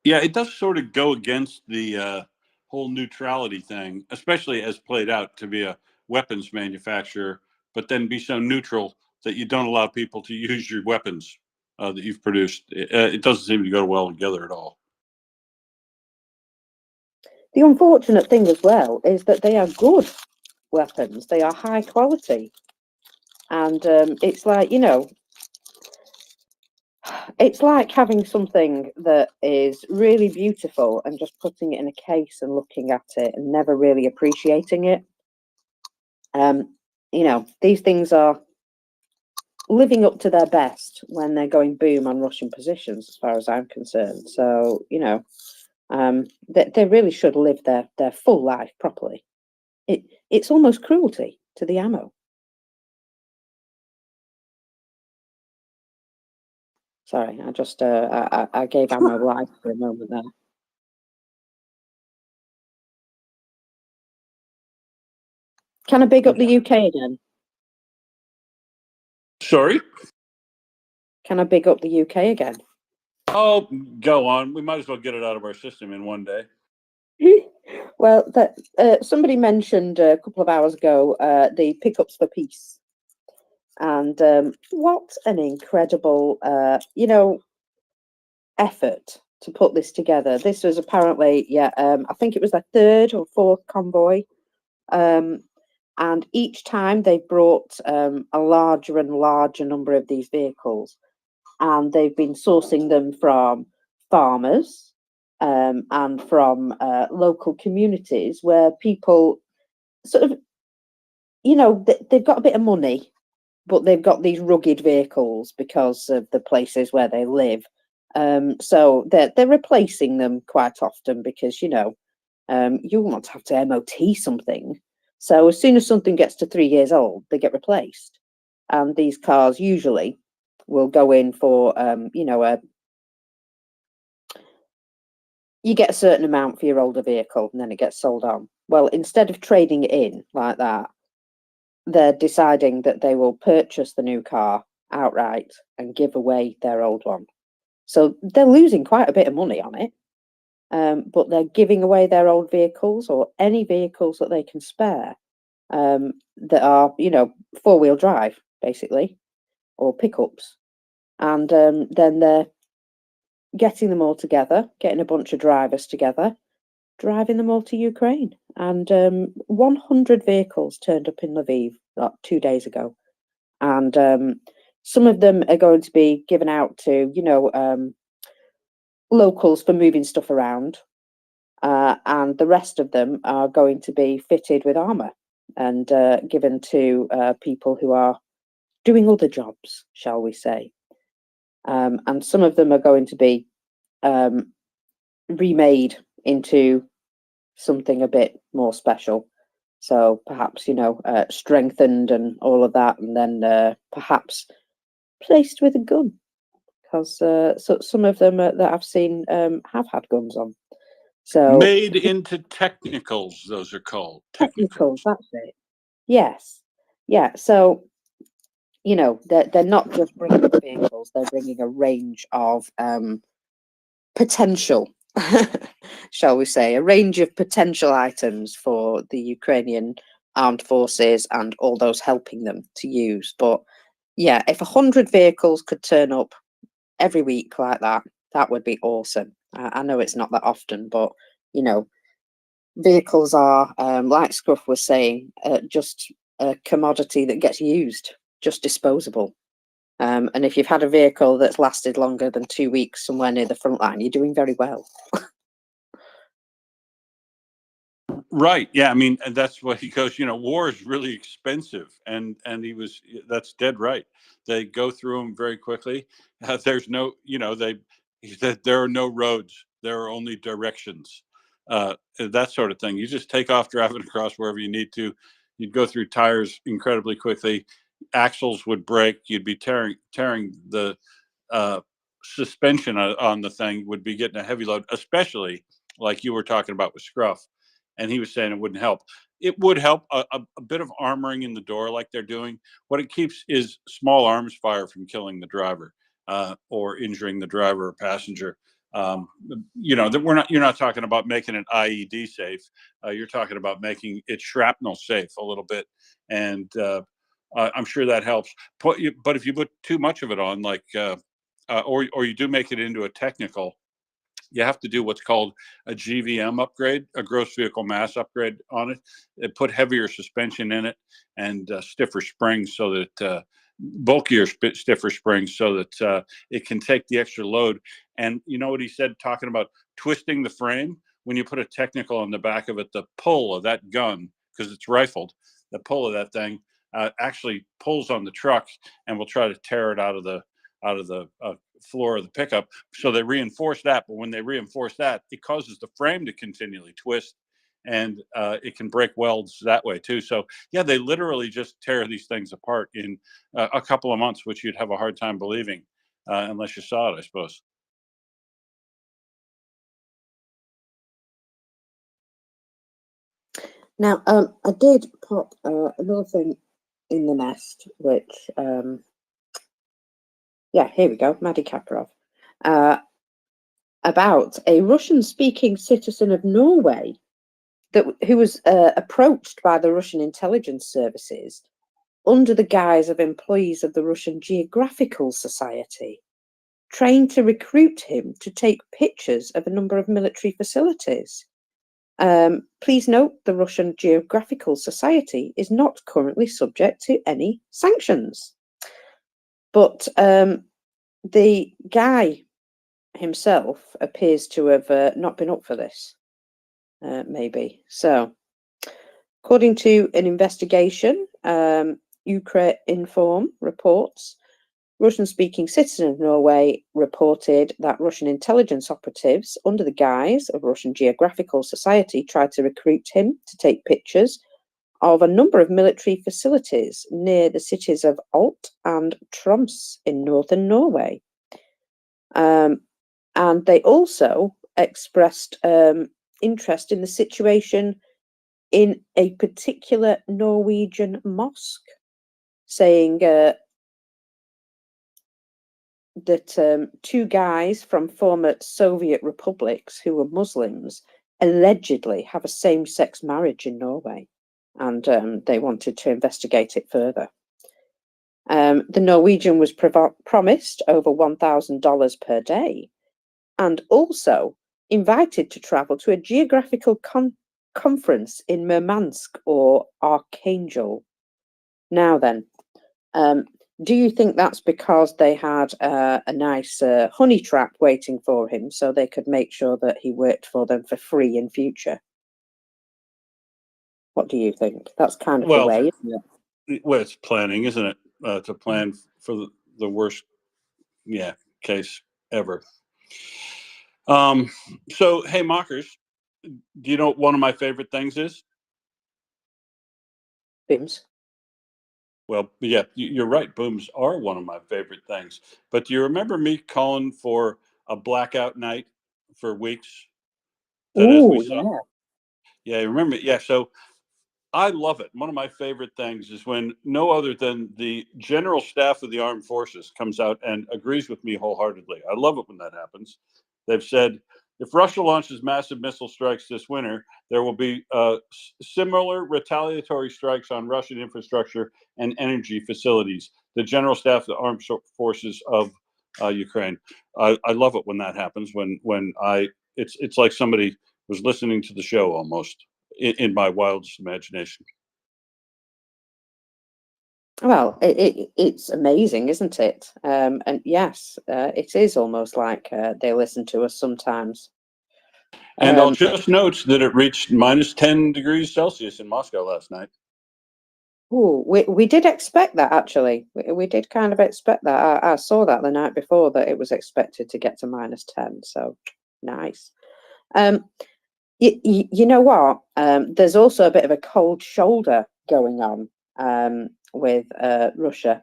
Yeah, it does sort of go against the whole neutrality thing, especially as played out to be a weapons manufacturer, but then be so neutral that you don't allow people to use your weapons that you've produced. It doesn't seem to go well together at all. The unfortunate thing as well is that they are good weapons. They are high quality. And it's like, it's like having something that is really beautiful and just putting it in a case and looking at it and never really appreciating it. These things are living up to their best when they're going boom on Russian positions, as far as I'm concerned. So, they really should live their full life properly. It's almost cruelty to the ammo. Sorry, I just I gave Ammo life for a moment there. Can I big up the UK again? Sorry? Can I big up the UK again? Oh, go on. We might as well get it out of our system in one day. Well, somebody mentioned a couple of hours ago the Pickups for Peace, and what an incredible, effort to put this together. This was apparently, I think it was the third or fourth convoy, and each time they brought a larger and larger number of these vehicles, and they've been sourcing them from farmers and from local communities where people sort of, they've got a bit of money, but they've got these rugged vehicles because of the places where they live. So they're replacing them quite often because, you want to have to MOT something. So as soon as something gets to 3 years old, they get replaced. And these cars usually will go in for, you get a certain amount for your older vehicle and then it gets sold on. Well, instead of trading it in like that, they're deciding that they will purchase the new car outright and give away their old one. So they're losing quite a bit of money on it, but they're giving away their old vehicles or any vehicles that they can spare that are, four-wheel drive, basically, or pickups. And then they're getting them all together, getting a bunch of drivers together, driving them all to Ukraine. And 100 vehicles turned up in Lviv 2 days ago. And some of them are going to be given out to, locals for moving stuff around. And the rest of them are going to be fitted with armour and given to people who are doing other jobs, shall we say. And some of them are going to be remade into something a bit more special. So perhaps, strengthened and all of that, and then perhaps placed with a gun, because so some of them that I've seen have had guns on. So Made into technicals, those are called. technicals, that's it. Yes. Yeah. So, they're not just bringing the vehicles, they're bringing a range of potential, shall we say, a range of potential items for the Ukrainian armed forces and all those helping them to use. But yeah, if 100 vehicles could turn up every week like that, that would be awesome. I know it's not that often, but vehicles are, like Scruff was saying, just a commodity that gets used, just disposable. And if you've had a vehicle that's lasted longer than 2 weeks somewhere near the front line, you're doing very well. Right. Yeah. I mean, and that's what he goes, war is really expensive. And that's dead right. They go through them very quickly. There's no, he said there are no roads. There are only directions. That sort of thing. You just take off driving across wherever you need to. You'd go through tires incredibly quickly. Axles would break. You'd be tearing the suspension on the thing, would be getting a heavy load, especially like you were talking about with Scruff. And he was saying it wouldn't help. It would help a bit of armoring in the door like they're doing. What it keeps is small arms fire from killing the driver or injuring the driver or passenger. That you're not talking about making it IED safe. You're talking about making it shrapnel safe a little bit. And I'm sure that helps. But if you put too much of it on, like, or you do make it into a technical, you have to do what's called a GVM upgrade, a gross vehicle mass upgrade on it. They put heavier suspension in it and stiffer springs so that bulkier, stiffer springs so that it can take the extra load. And you know what he said, talking about twisting the frame? When you put a technical on the back of it, the pull of that gun, because it's rifled, the pull of that thing actually pulls on the truck and will try to tear it out of the floor of the pickup. So they reinforce that, but when they reinforce that, it causes the frame to continually twist, and it can break welds that way too. So yeah, they literally just tear these things apart in a couple of months, which you'd have a hard time believing. unless you saw it, I suppose. Now, I did pop another thing in the nest, which, yeah, here we go, Maddie Kaparov, about a Russian-speaking citizen of Norway who was approached by the Russian intelligence services under the guise of employees of the Russian Geographical Society, trained to recruit him to take pictures of a number of military facilities. Please note the Russian Geographical Society is not currently subject to any sanctions. But the guy himself appears to have not been up for this, maybe. So, according to an investigation, Ukrinform reports, Russian-speaking citizen of Norway reported that Russian intelligence operatives, under the guise of Russian Geographical Society, tried to recruit him to take pictures of a number of military facilities near the cities of Alt and Troms in northern Norway. And they also expressed interest in the situation in a particular Norwegian mosque, saying that two guys from former Soviet republics who were Muslims allegedly have a same-sex marriage in Norway, and they wanted to investigate it further. The Norwegian was promised over $1,000 per day, and also invited to travel to a geographical conference in Murmansk or Archangel. Now then, do you think that's because they had a nice honey trap waiting for him so they could make sure that he worked for them for free in future? What do you think? That's kind of the way, isn't it? Well, it's planning, isn't it? To plan for the worst, case ever. So, hey, mockers, do you know what one of my favorite things is? Booms. Well, yeah, you're right. Booms are one of my favorite things. But do you remember me calling for a blackout night for weeks? Oh, yeah. Yeah, remember? Yeah, so I love it. One of my favorite things is when no other than the General Staff of the Armed Forces comes out and agrees with me wholeheartedly. I love it when that happens. They've said, if Russia launches massive missile strikes this winter, there will be similar retaliatory strikes on Russian infrastructure and energy facilities. The General Staff of the Armed Forces of Ukraine. I love it when that happens. It's like somebody was listening to the show almost in my wildest imagination. Well, it's amazing, isn't it? And yes, it is almost like they listen to us sometimes. And I'll just note that it reached minus 10 degrees Celsius in Moscow last night. Oh, we did expect that, actually. We did kind of expect that. I saw that the night before, that it was expected to get to minus 10. So nice. You know what? There's also a bit of a cold shoulder going on with Russia.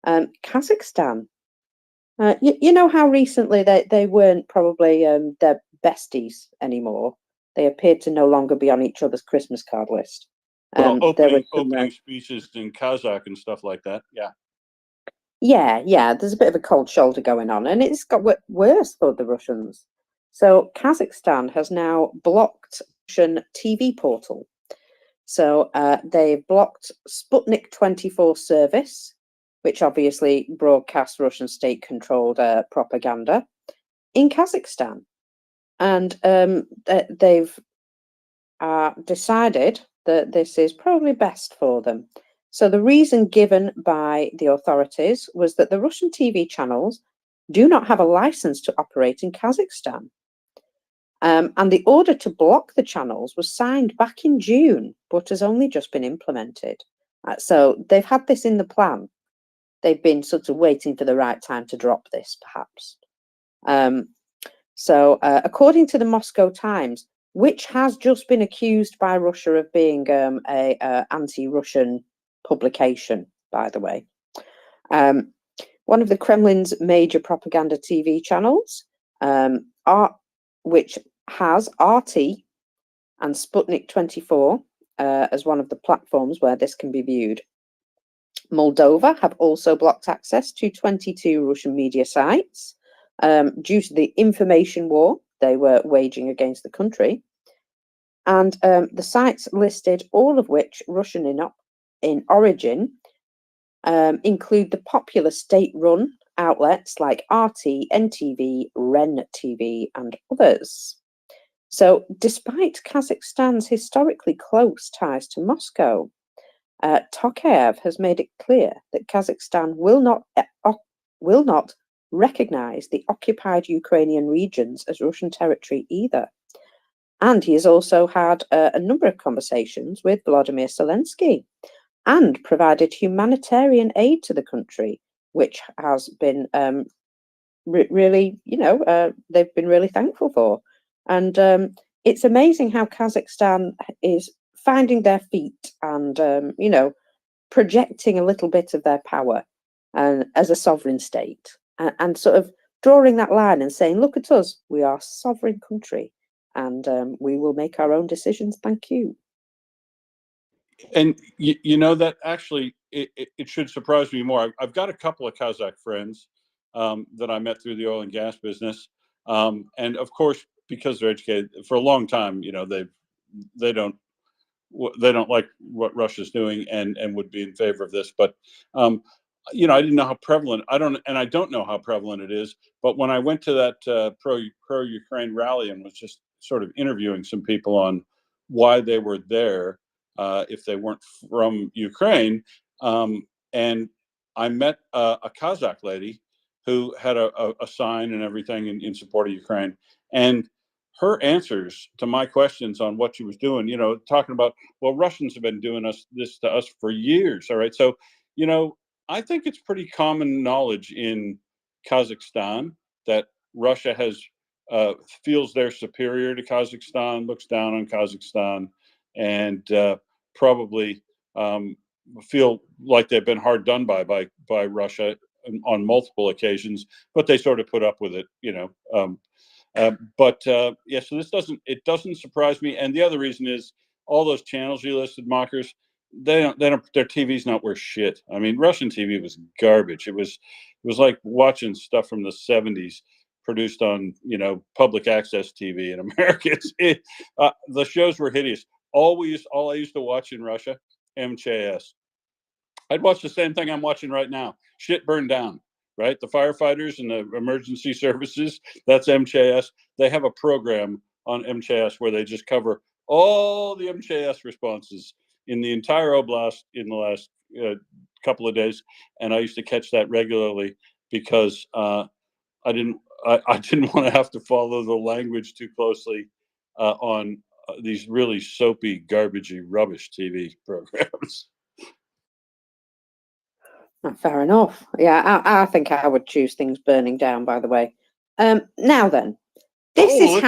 Kazakhstan. You know how recently they weren't probably their besties anymore. They appeared to no longer be on each other's Christmas card list. Well, opening speeches in Kazakh and stuff like that. Yeah. Yeah. There's a bit of a cold shoulder going on, and it's got worse for the Russians. So Kazakhstan has now blocked Russian TV portal. So they've blocked Sputnik 24 service, which obviously broadcasts Russian state-controlled propaganda in Kazakhstan. And they've decided that this is probably best for them. So the reason given by the authorities was that the Russian TV channels do not have a license to operate in Kazakhstan. And the order to block the channels was signed back in June, but has only just been implemented. So they've had this in the plan. They've been sort of waiting for the right time to drop this, perhaps. So according to the Moscow Times, which has just been accused by Russia of being a anti-Russian publication, by the way, One of the Kremlin's major propaganda TV channels, which has RT and Sputnik 24 as one of the platforms where this can be viewed. Moldova have also blocked access to 22 Russian media sites due to the information war they were waging against the country. And the sites listed, all of which Russian in origin, include the popular state-run outlets like RT, NTV, REN TV, and others. So, despite Kazakhstan's historically close ties to Moscow, Tokayev has made it clear that Kazakhstan will not recognize the occupied Ukrainian regions as Russian territory either. And he has also had a number of conversations with Volodymyr Zelensky and provided humanitarian aid to the country, which has been really, they've been really thankful for. And it's amazing how Kazakhstan is finding their feet and, projecting a little bit of their power as a sovereign state and sort of drawing that line and saying, look at us, we are a sovereign country and we will make our own decisions. Thank you. And that actually, it should surprise me more. I've got a couple of Kazakh friends that I met through the oil and gas business. And of course, because they're educated for a long time, they don't like what Russia's doing and would be in favor of this. But I didn't know how prevalent. I don't know how prevalent it is. But when I went to that pro Ukraine rally and was just sort of interviewing some people on why they were there, if they weren't from Ukraine, and I met a Kazakh lady who had a sign and everything in support of Ukraine, and her answers to my questions on what she was doing, talking about, well, Russians have been doing this to us for years. All right. So, I think it's pretty common knowledge in Kazakhstan that Russia feels they're superior to Kazakhstan, looks down on Kazakhstan, and probably feel like they've been hard done by Russia on multiple occasions, but they sort of put up with it, so this doesn't surprise me. And the other reason is all those channels you listed, Mockers, their TV's not worth shit. I mean, Russian TV was garbage. It was like watching stuff from the 70s produced on, public access TV in America. The shows were hideous. All I used to watch in Russia, MJS. I'd watch the same thing I'm watching right now. Shit burned down. Right? The firefighters and the emergency services, that's MJS. They have a program on MJS where they just cover all the MJS responses in the entire oblast in the last couple of days. And I used to catch that regularly because I didn't want to have to follow the language too closely on these really soapy, garbagey, rubbish TV programs. Fair enough. Yeah, I think I would choose things burning down, by the way. Now then, choose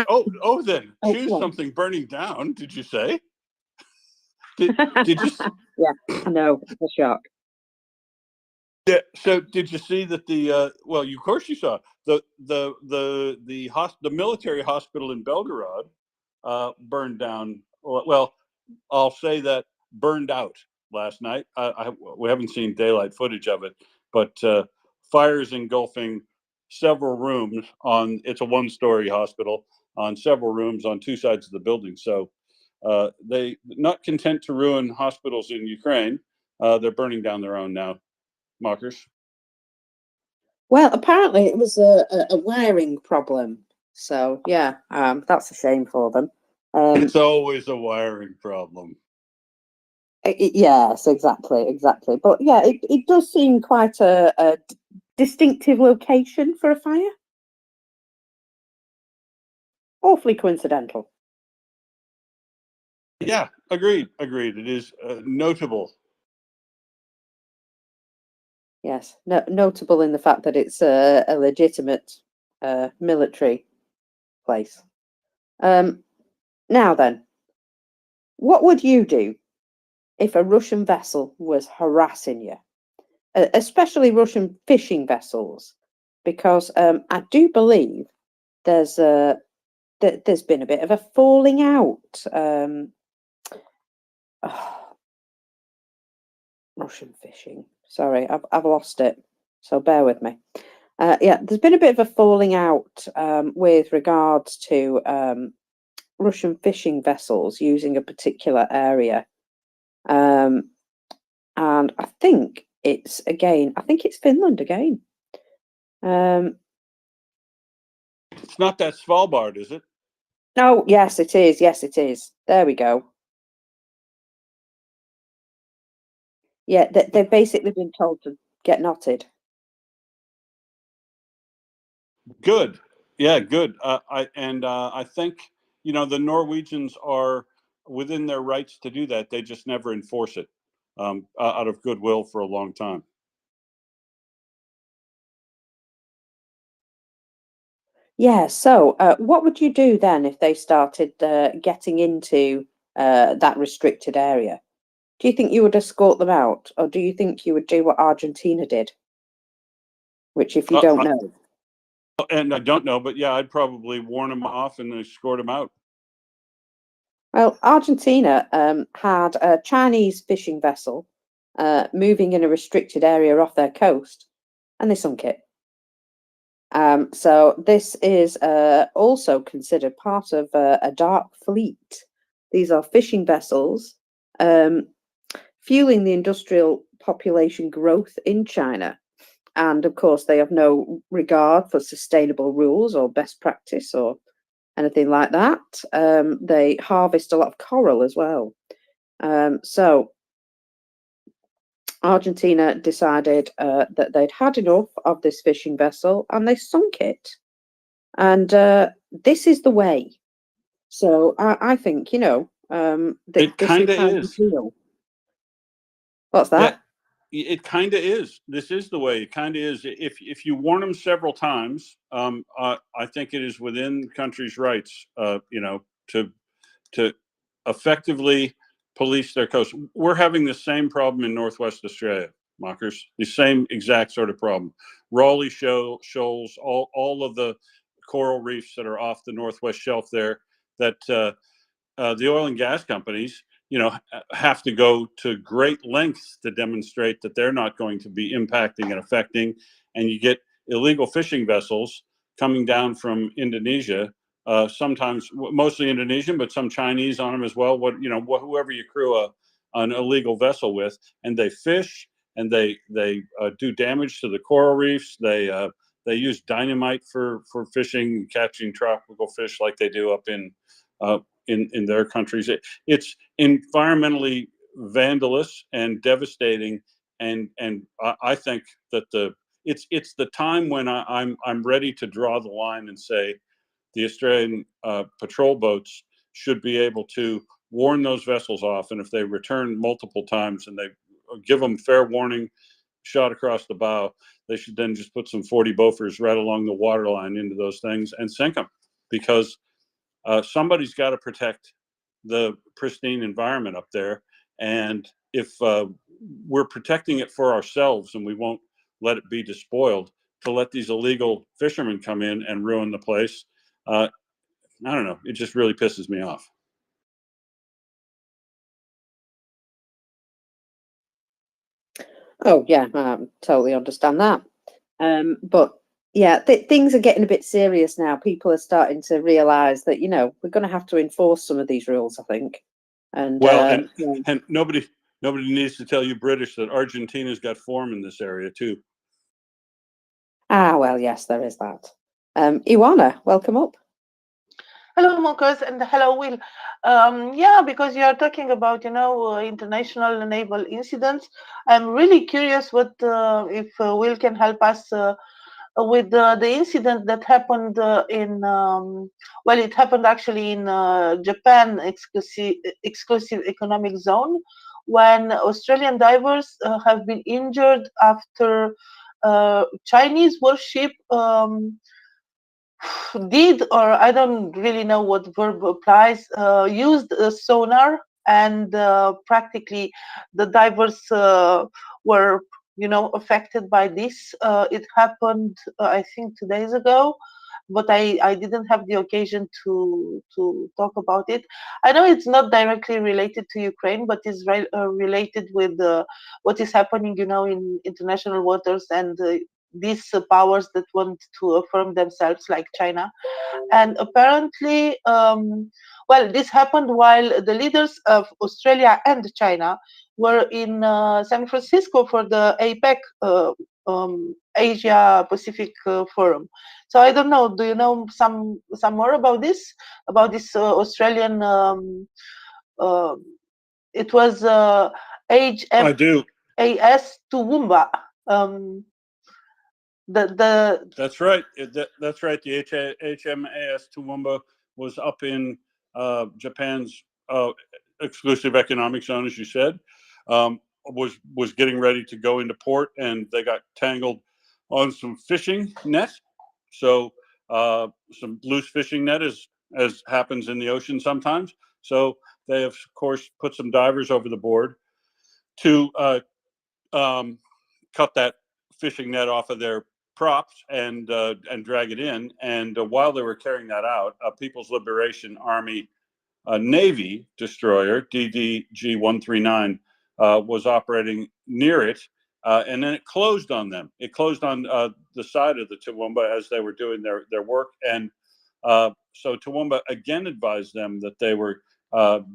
something burning down, did you say? Did you? Yeah, I know. It's a shock. Yeah. So did you see that of course you saw the military hospital in Belgorod burned down. Well, I'll say that burned out last night. We haven't seen daylight footage of it, but fires engulfing several rooms it's a one-story hospital on several rooms on two sides of the building. So they, not content to ruin hospitals in Ukraine, they're burning down their own now. Mockers. Well, apparently it was a wiring problem. So yeah, that's a shame for them. It's always a wiring problem. Yes, exactly. But yeah, it does seem quite a distinctive location for a fire. Awfully coincidental. Yeah, agreed. It is notable. Yes, notable in the fact that it's a legitimate military place. Now then, what would you do if a Russian vessel was harassing you? especially Russian fishing vessels, because I do believe there's been a bit of a falling out. Russian fishing. Sorry, I've lost it. So bear with me. Yeah, there's been a bit of a falling out with regards to Russian fishing vessels using a particular area. And I think it's Finland again. It's not that Svalbard, is it? Oh, yes, it is. Yes, it is. There we go. Yeah, they've basically been told to get knotted. Good. Yeah, good. I think, you know, the Norwegians are within their rights to do that. They just never enforce it out of goodwill for a long time. Yeah. So, what would you do then if they started getting into that restricted area? Do you think you would escort them out, or do you think you would do what Argentina did? Which, if you don't know, And I don't know, but yeah, I'd probably warn them off and escort them out. well, Argentina had a Chinese fishing vessel moving in a restricted area off their coast, and they sunk it. So this is also considered part of a dark fleet. These are fishing vessels fueling the industrial population growth in China. And of course, they have no regard for sustainable rules or best practice or anything like that. They harvest a lot of coral as well. So Argentina decided that they'd had enough of this fishing vessel and they sunk it. And this is the way. So I think, you know, It kind of is. What's that? Yeah, it kind of is. This is the way. It kind of is. If you warn them several times, I think it is within the country's rights, you know, to effectively police their coast. We're having the same problem in Northwest Australia, Mockers. The same exact sort of problem. Raleigh shoals, all of the coral reefs that are off the Northwest Shelf there, that the oil and gas companies, you know, have to go to great lengths to demonstrate that they're not going to be impacting and affecting. And you get illegal fishing vessels coming down from Indonesia, sometimes mostly Indonesian, but some Chinese on them as well. Whoever you crew an illegal vessel with, and they fish and they do damage to the coral reefs. They use dynamite for fishing, catching tropical fish like they do up in their countries. It's environmentally vandalous and devastating, and I think that it's the time when I'm ready to draw the line and say the Australian patrol boats should be able to warn those vessels off, and if they return multiple times and they give them fair warning, shot across the bow, they should then just put some 40 Bofors right along the waterline into those things and sink them, because somebody's got to protect the pristine environment up there. And if we're protecting it for ourselves and we won't let it be despoiled, to let these illegal fishermen come in and ruin the place, I don't know. It just really pisses me off. Oh yeah, I totally understand that. But yeah, things are getting a bit serious now. People are starting to realise that, you know, we're going to have to enforce some of these rules, I think. And well, and nobody needs to tell you British that Argentina's got form in this area too. Well, yes, there is that. Ioana, welcome up. Hello, Marcus, and hello, Will. Yeah, because you are talking about, international naval incidents. I'm really curious what if Will can help us with the incident that happened it happened actually in Japan exclusive economic zone, when Australian divers have been injured after Chinese warship did, or I don't really know what verb applies, used sonar, and practically the divers were affected by this. It happened, I think, 2 days ago, but I didn't have the occasion to talk about it. I know it's not directly related to Ukraine, but is related with what is happening, in international waters and these powers that want to affirm themselves, like China. And apparently, well, this happened while the leaders of Australia and China were in San Francisco for the APEC, Asia Pacific Forum. So I don't know. Do you know some more about this? About this Australian? Uh, it was I do. HMAS Toowoomba. Um, the That's right. That's right. The HMAS Toowoomba was up in Japan's exclusive economic zone, as you said. Was getting ready to go into port, and they got tangled on some fishing net. So some loose fishing net, as happens in the ocean sometimes. So they have, of course, put some divers over the board to cut that fishing net off of their props and drag it in. And while they were carrying that out, a People's Liberation Army Navy destroyer, DDG 139, was operating near it. And then it closed on them. It closed on the side of the Toowoomba as they were doing their work. And so Toowoomba again advised them that they were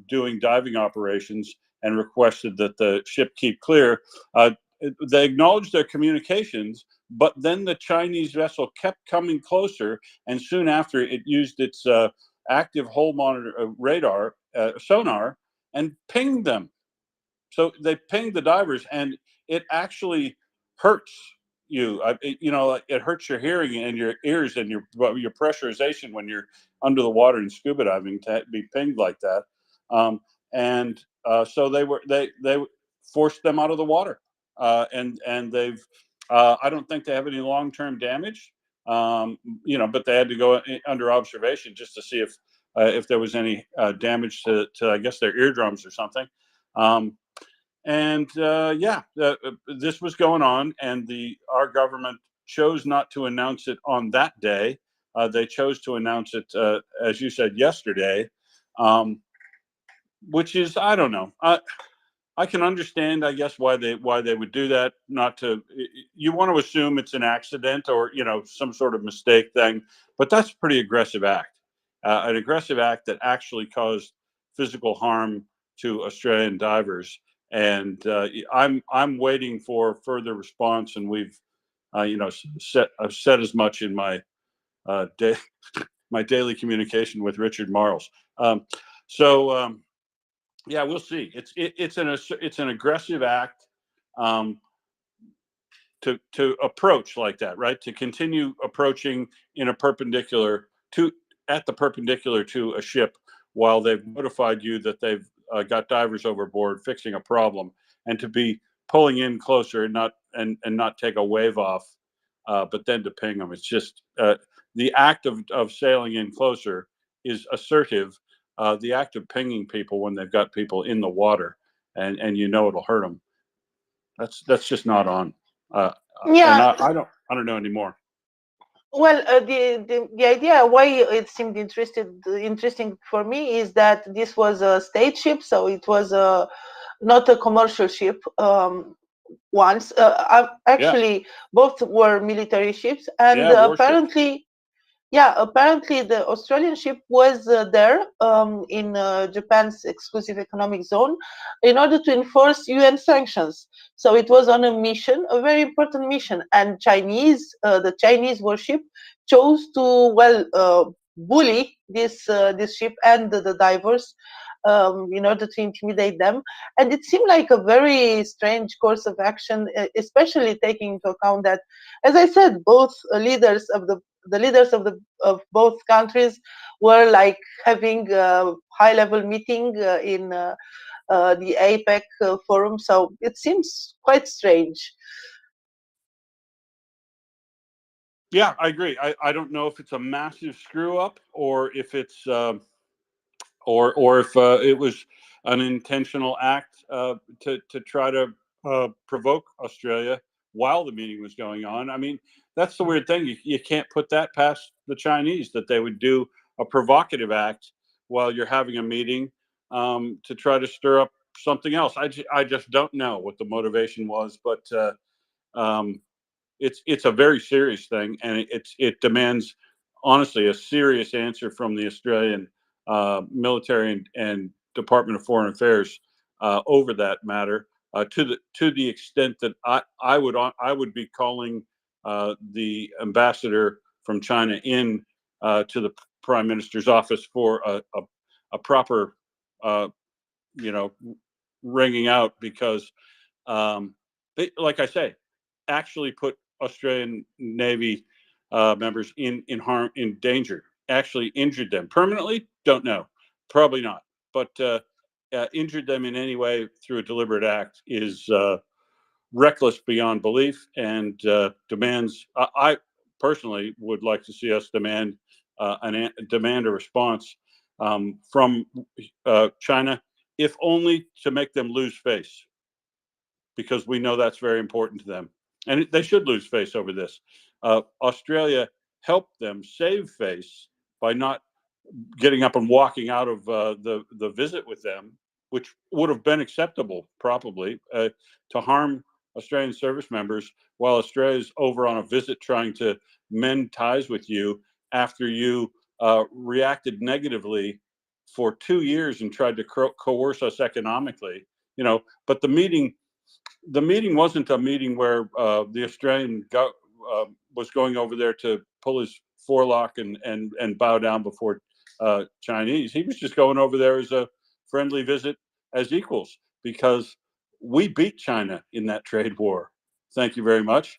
doing diving operations and requested that the ship keep clear. They acknowledged their communications, but then the Chinese vessel kept coming closer, and soon after it used its active hull monitor radar sonar and pinged them. So they pinged the divers, and it actually hurts you. It hurts your hearing and your ears and your pressurization when you're under the water and scuba diving to be pinged like that. So they forced them out of the water, and they've. I don't think they have any long-term damage, but they had to go under observation just to see if there was any damage to I guess their eardrums or something. This was going on, and our government chose not to announce it on that day. They chose to announce it, as you said, yesterday, which is, I don't know. I can understand, I guess, why they would do that. Not to, you want to assume it's an accident or some sort of mistake thing, but that's a pretty aggressive act, an aggressive act that actually caused physical harm to Australian divers. And I'm waiting for further response, and I've said as much in my my daily communication with Richard Marles. Yeah, we'll see. It's an aggressive act to approach like that, right? To continue approaching in a perpendicular to a ship while they've notified you that they've got divers overboard fixing a problem, and to be pulling in closer and not take a wave off, but then to ping them. It's just the act of sailing in closer is assertive. The act of pinging people when they've got people in the water and it'll hurt them. That's just not on. Yeah. And I don't know anymore. Well, the idea why it seemed interesting for me is that this was a state ship, so it was not a commercial ship. Once actually, both were military ships, and apparently the Australian ship was there in Japan's exclusive economic zone in order to enforce UN sanctions. So it was on a mission, a very important mission, and the Chinese warship chose to bully this ship and the divers in order to intimidate them. And it seemed like a very strange course of action, especially taking into account that, as I said, both leaders of both countries were like having a high-level meeting in the APEC forum. So it seems quite strange. Yeah, I agree. I don't know if it's a massive screw up or if it's or if it was an intentional act to try to provoke Australia while the meeting was going on. I mean, that's the weird thing. You can't put that past the Chinese, that they would do a provocative act while you're having a meeting to try to stir up something else. I just don't know what the motivation was, but um, it's a very serious thing, and it demands, honestly, a serious answer from the Australian military and Department of Foreign Affairs over that matter. To the extent that I would be calling the ambassador from China in to the Prime Minister's office for a proper you know ringing out, because they, like I say, actually put Australian Navy members in danger. Actually injured them permanently. Don't know. Probably not. But injured them in any way through a deliberate act is reckless beyond belief, and demands. I personally would like to see us demand a response from China, if only to make them lose face, because we know that's very important to them. And they should lose face over this. Australia helped them save face by not getting up and walking out of the visit with them, which would have been acceptable, probably, to harm Australian service members while Australia's over on a visit trying to mend ties with you after you reacted negatively for 2 years and tried to coerce us economically. But the meeting wasn't a meeting where the Australian was going over there to pull his forelock and bow down before Chinese. He was just going over there as a friendly visit as equals, because we beat China in that trade war. Thank you very much.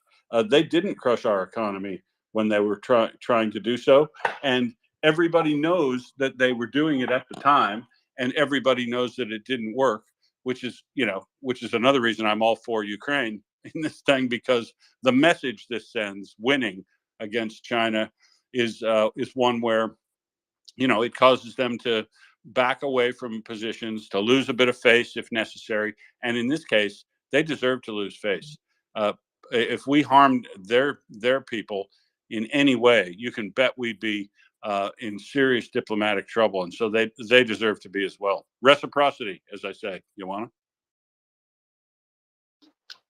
They didn't crush our economy when they were trying to do so, and everybody knows that they were doing it at the time, and everybody knows that it didn't work, which is another reason I'm all for Ukraine in this thing, because the message this sends, winning against China, is one where it causes them to back away from positions, to lose a bit of face if necessary, and in this case, they deserve to lose face. If we harmed their people in any way, you can bet we'd be in serious diplomatic trouble, and so they deserve to be as well. Reciprocity, as I say. Ioana?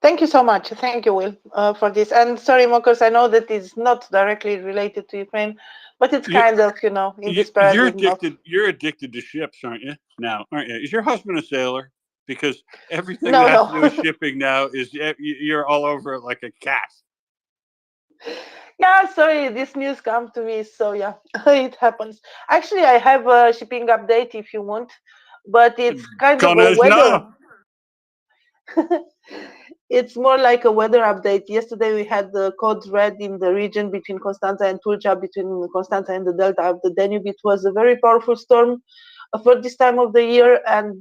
Thank you so much. Thank you, Will, for this. And sorry, Mokos, I know that it's not directly related to Ukraine, but it's kind of, in the spirit. You're addicted to ships, aren't you? Now, aren't you? Is your husband a sailor? Because everything No, that has no. to do with shipping now is you're all over it like a cat. Yeah, sorry, this news come to me, so yeah, it happens. Actually, I have a shipping update if you want, but it's kind of a weather. It's more like a weather update. Yesterday we had the code red in the region between Constanța and Tulcea, between Constanța and the delta of the Danube. It was a very powerful storm for this time of the year, and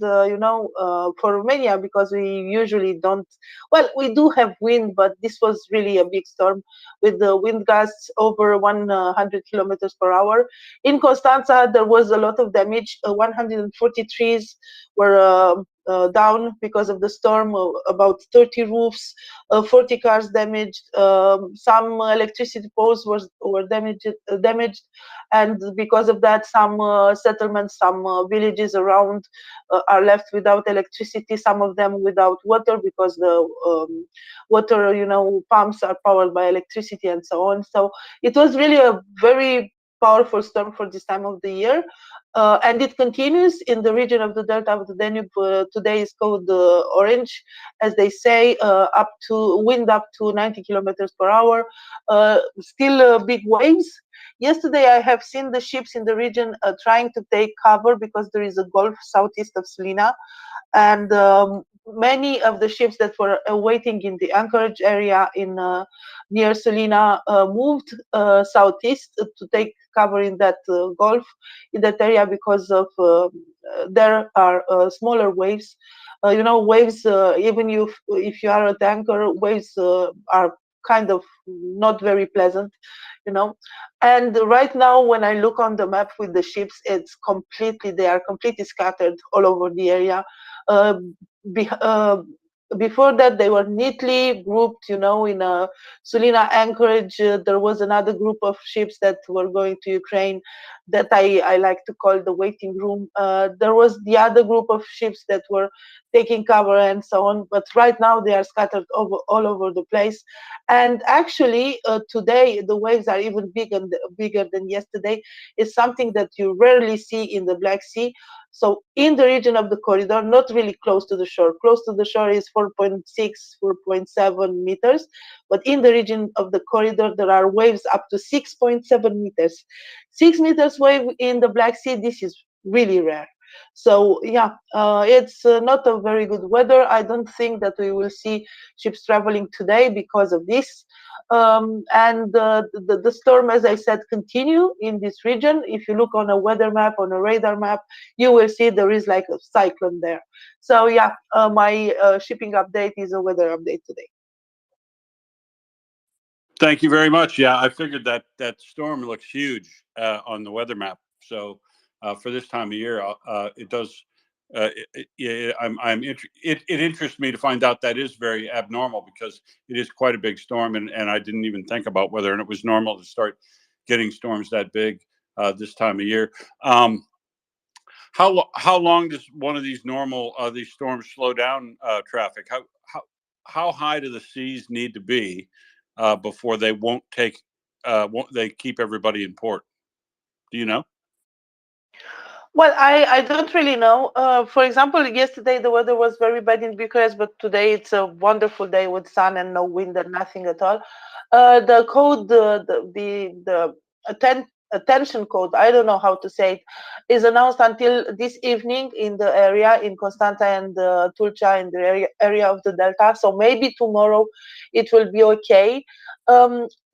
for Romania, because we usually don't, well, we do have wind, but this was really a big storm with the wind gusts over 100 kilometers per hour. In Constanța there was a lot of damage. 140 trees were down because of the storm, about 30 roofs, 40 cars damaged, some electricity poles were damaged, and because of that, some settlements, some villages around are left without electricity, some of them without water, because the water, pumps are powered by electricity and so on. So it was really a very powerful storm for this time of the year. And it continues in the region of the delta of the Danube. Today is called orange, as they say, wind up to 90 kilometers per hour. Still big waves. Yesterday, I have seen the ships in the region trying to take cover because there is a gulf southeast of Sulina, and many of the ships that were waiting in the anchorage area in near Sulina moved southeast to take cover in that gulf, in that area, because of there are smaller waves. Waves, even if you are a tanker, waves are kind of not very pleasant, and right now when I look on the map with the ships, they are completely scattered all over the area. before that they were neatly grouped, in a Sulina anchorage. There was another group of ships that were going to Ukraine that I like to call the waiting room. There was the other group of ships that were taking cover and so on, but right now they are scattered all over the place. And actually, today the waves are even bigger than yesterday. It's something that you rarely see in the Black Sea. So in the region of the corridor, not really close to the shore. Close to the shore is 4.6, 4.7 meters. But in the region of the corridor, there are waves up to 6.7 meters. 6 meters wave in the Black Sea, this is really rare. So yeah, it's not a very good weather. I don't think that we will see ships traveling today because of this. And the storm, as I said, continue in this region. If you look on a weather map, on a radar map, you will see there is like a cyclone there. So yeah, my shipping update is a weather update today. Thank you very much. Yeah, I figured that storm looks huge on the weather map. So for this time of year, it does. It interests me to find out that is very abnormal, because it is quite a big storm, and I didn't even think about whether it was normal to start getting storms that big this time of year. How long does one of these these storms slow down traffic? How high do the seas need to be before they won't they keep everybody in port? Do you know? Well, I don't really know. For example, yesterday the weather was very bad in Bucharest, but today it's a wonderful day with sun and no wind and nothing at all. The code, the attention code, I don't know how to say it, is announced until this evening in the area, in Constanta and Tulcea, in the area of the Delta. So maybe tomorrow it will be okay.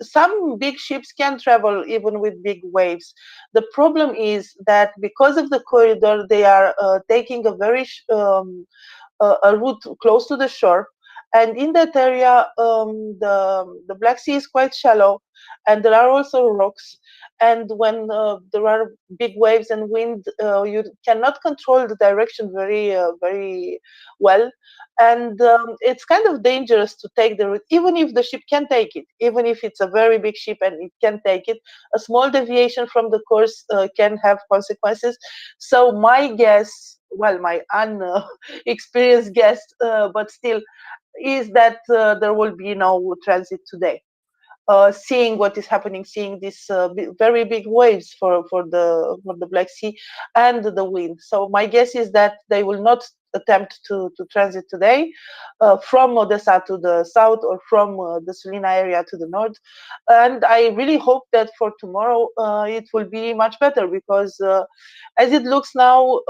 Some big ships can travel even with big waves. The problem is that because of the corridor, they are taking a very a route close to the shore, and in that area, the Black Sea is quite shallow, and there are also rocks. And when there are big waves and wind, you cannot control the direction very well, and it's kind of dangerous to take the route, even if the ship can take it, even if it's a very big ship and it can take it. A small deviation from the course can have consequences. So my guess, well, my unexperienced guess, but still, is that there will be no transit today. Seeing what is happening, seeing these very big waves for the Black Sea and the wind. So my guess is that they will not attempt to transit today from Odessa to the south, or from the Sulina area to the north. And I really hope that for tomorrow it will be much better, because as it looks now,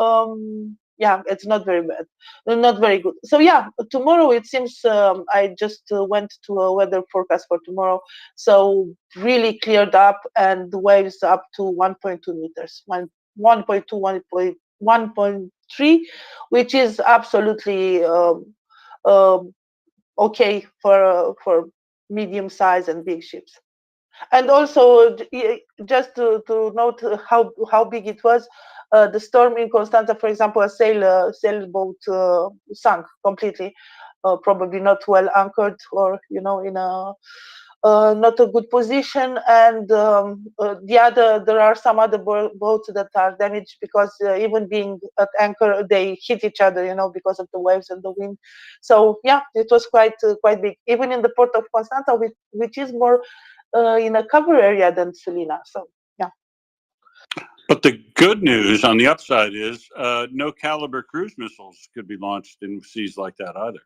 yeah, it's not very bad, not very good. So yeah, tomorrow it seems, I just went to a weather forecast for tomorrow, so really cleared up, and the waves up to 1.2 meters, 1.2, 1.3, which is absolutely okay for medium size and big ships. And also, just to note how big it was, the storm in Constanta, for example, a sailboat sunk completely, probably not well anchored, or in a not a good position. And there are some other boats that are damaged, because even being at anchor, they hit each other, because of the waves and the wind. So yeah, it was quite big, even in the port of Constanta, which is more in a cover area than Sulina. So yeah. But the good news on the upside is no caliber cruise missiles could be launched in seas like that either.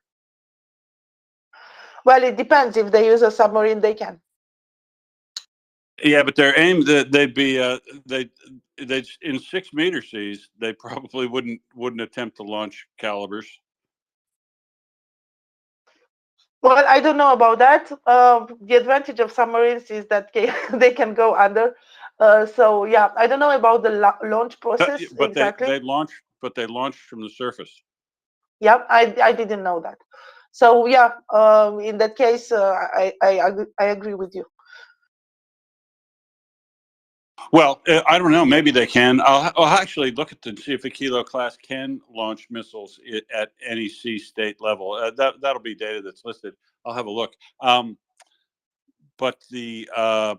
Well, it depends. If they use a submarine, they can. Yeah, but their aim, they'd be they in 6 meter seas, they probably wouldn't attempt to launch calibers. Well, I don't know about that. The advantage of submarines is that they can go under. So yeah, I don't know about the launch process But exactly. they launched from the surface. Yeah, I didn't know that. So yeah, in that case, I agree with you. Well, I don't know. Maybe they can. I'll actually look at see if a Kilo class can launch missiles at any sea state level. That'll be data that's listed. I'll have a look. But none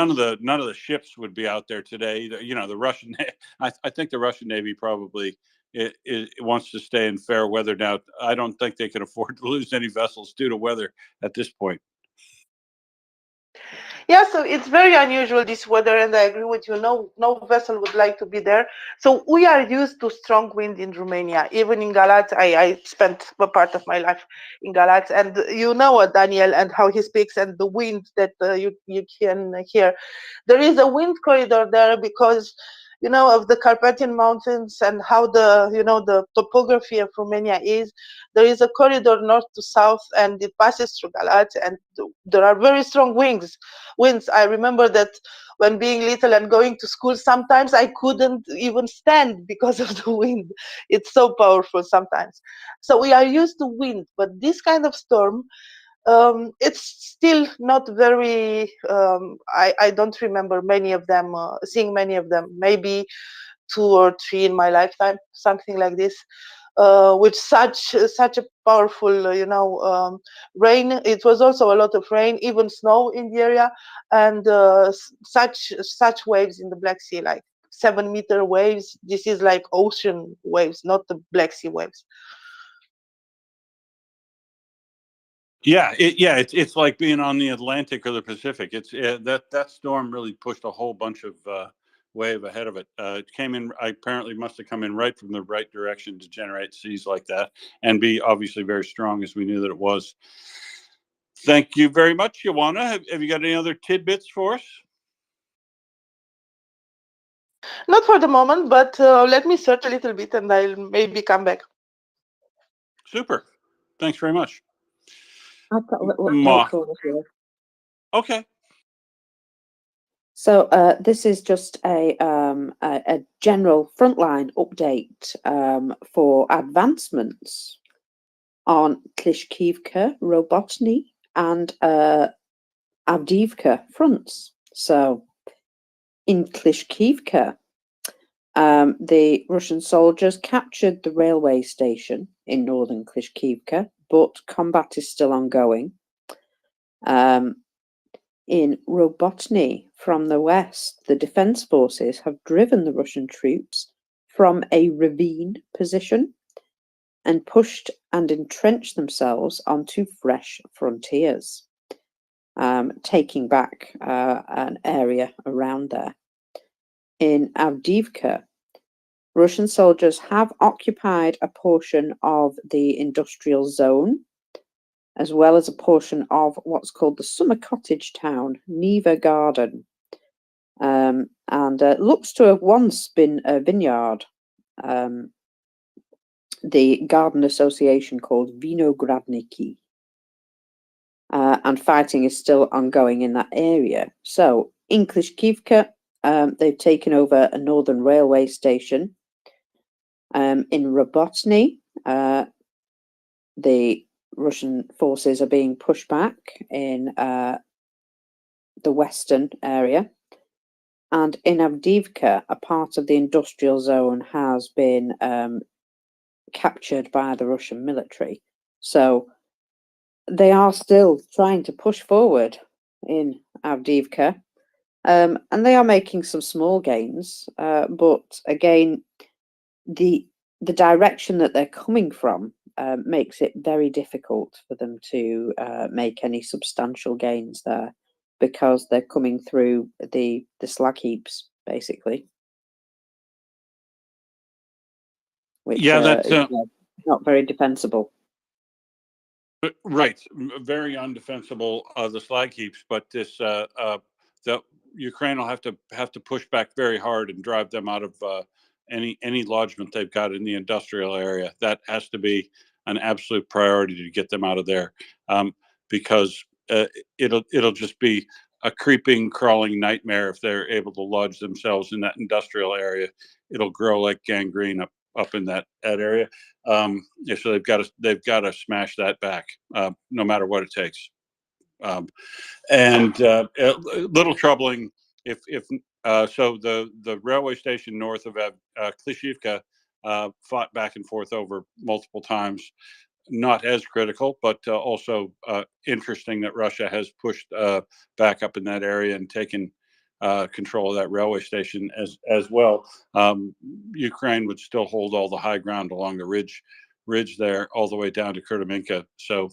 of the ships would be out there today. You know, the Russian. I think the Russian Navy probably it wants to stay in fair weather now. I don't think they can afford to lose any vessels due to weather at this point. Yeah, so it's very unusual, this weather, and I agree with you. No vessel would like to be there. So we are used to strong wind in Romania. Even in Galați, I spent a part of my life in Galați, and you know Daniel and how he speaks and the wind that you can hear. There is a wind corridor there because of the Carpathian Mountains and how the topography of Romania is. There is a corridor north to south, and it passes through Galați, and there are very strong winds. I remember that when being little and going to school, sometimes I couldn't even stand because of the wind. It's so powerful sometimes. So we are used to wind, but this kind of storm, it's still not very. I don't remember many of them, seeing many of them. Maybe 2 or 3 in my lifetime, something like this. With such a powerful, rain. It was also a lot of rain, even snow in the area, and such waves in the Black Sea, like 7-meter waves. This is like ocean waves, not the Black Sea waves. Yeah, it's like being on the Atlantic or the Pacific. It's that storm really pushed a whole bunch of wave ahead of it. It came in. Apparently, must have come in right from the right direction to generate seas like that, and be obviously very strong, as we knew that it was. Thank you very much, Ioana. Have you got any other tidbits for us? Not for the moment, but let me search a little bit, and I'll maybe come back. Super. Thanks very much. I've got a little update for you. Okay. So this is just a general frontline update for advancements on Klishkivka, Robotny, and Avdiivka fronts. So in Klishkivka, the Russian soldiers captured the railway station in northern Klishkivka, but combat is still ongoing. In Robotny, from the west, the defense forces have driven the Russian troops from a ravine position and pushed and entrenched themselves onto fresh frontiers, taking back an area around there. In Avdiivka, Russian soldiers have occupied a portion of the industrial zone, as well as a portion of what's called the summer cottage town, Neva Garden, and looks to have once been a vineyard. The garden association called Vinogradniki. And fighting is still ongoing in that area. So in Klishkivka, they've taken over a northern railway station. In Robotny, the Russian forces are being pushed back in the western area. And in Avdiivka, a part of the industrial zone has been captured by the Russian military. So they are still trying to push forward in Avdiivka, and they are making some small gains. But again, the direction that they're coming from makes it very difficult for them to make any substantial gains there, because they're coming through the slag heaps, basically. Which that's is not very defensible. Right, very undefensible, the slag heaps. But this the Ukraine will have to push back very hard and drive them out of any lodgement they've got in the industrial area. That has to be an absolute priority to get them out of there, because it'll just be a creeping, crawling nightmare if they're able to lodge themselves in that industrial area. It'll grow like gangrene up in that area. So they've got to smash that back, no matter what it takes. And a little troubling if so the railway station north of Klishivka fought back and forth over multiple times. Not as critical, but also interesting that Russia has pushed back up in that area and taken control of that railway station as well. Ukraine would still hold all the high ground along the ridge there, all the way down to Kurtaminka. So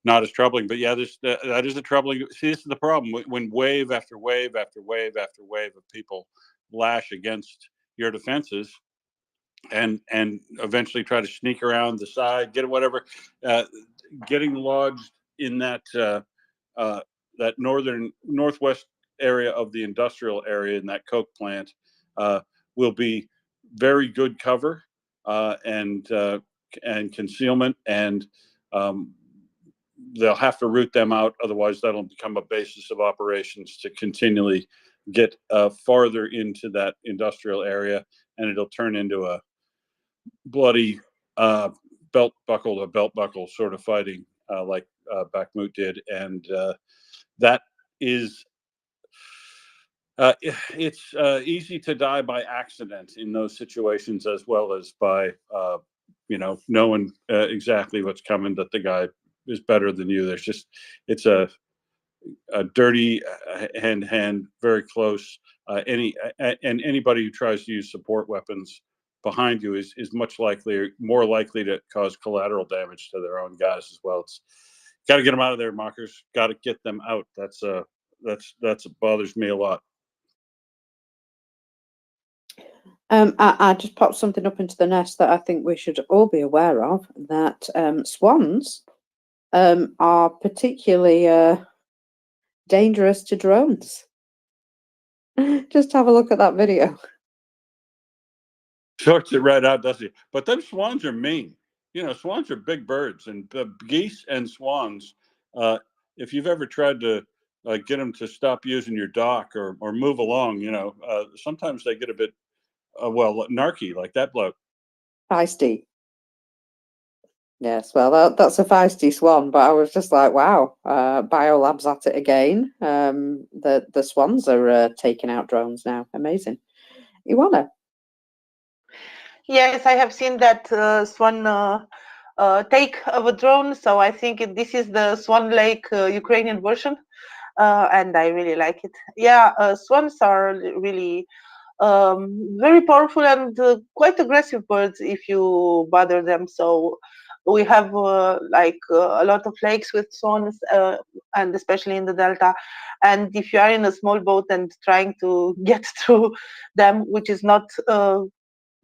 not as troubling, but yeah, that is a troubling. See, this is the problem when wave after wave after wave after wave of people lash against your defenses, and eventually try to sneak around the side, get whatever, getting lodged in that that northwest area of the industrial area in that coke plant will be very good cover and concealment, and they'll have to root them out. Otherwise, that'll become a basis of operations to continually get farther into that industrial area, and it'll turn into a bloody belt buckle to belt buckle sort of fighting like Bakhmut did. And that is it's easy to die by accident in those situations, as well as by knowing exactly what's coming, that the guy is better than you. There's just, it's a dirty hand very close. Anybody who tries to use support weapons behind you is more likely to cause collateral damage to their own guys as well. It's got to get them out of there, mockers. Got to get them out. That's bothers me a lot. I just popped something up into the nest that I think we should all be aware of, that swans are particularly dangerous to drones. Just have a look at that video. Sorts it right out, doesn't it? But them swans are mean. Swans are big birds, and geese and swans, if you've ever tried to get them to stop using your dock or move along, sometimes they get a bit, narky, like that bloke. Feisty. Yes, well, that's a feisty swan, but I was just like, wow, Biolab's at it again. The swans are taking out drones now. Amazing. Ioana? Yes, I have seen that Swan take of a drone. So I think this is the Swan Lake Ukrainian version, and I really like it. Yeah, swans are really very powerful and quite aggressive birds if you bother them. So we have a lot of lakes with swans, and especially in the delta. And if you are in a small boat and trying to get through them, which is not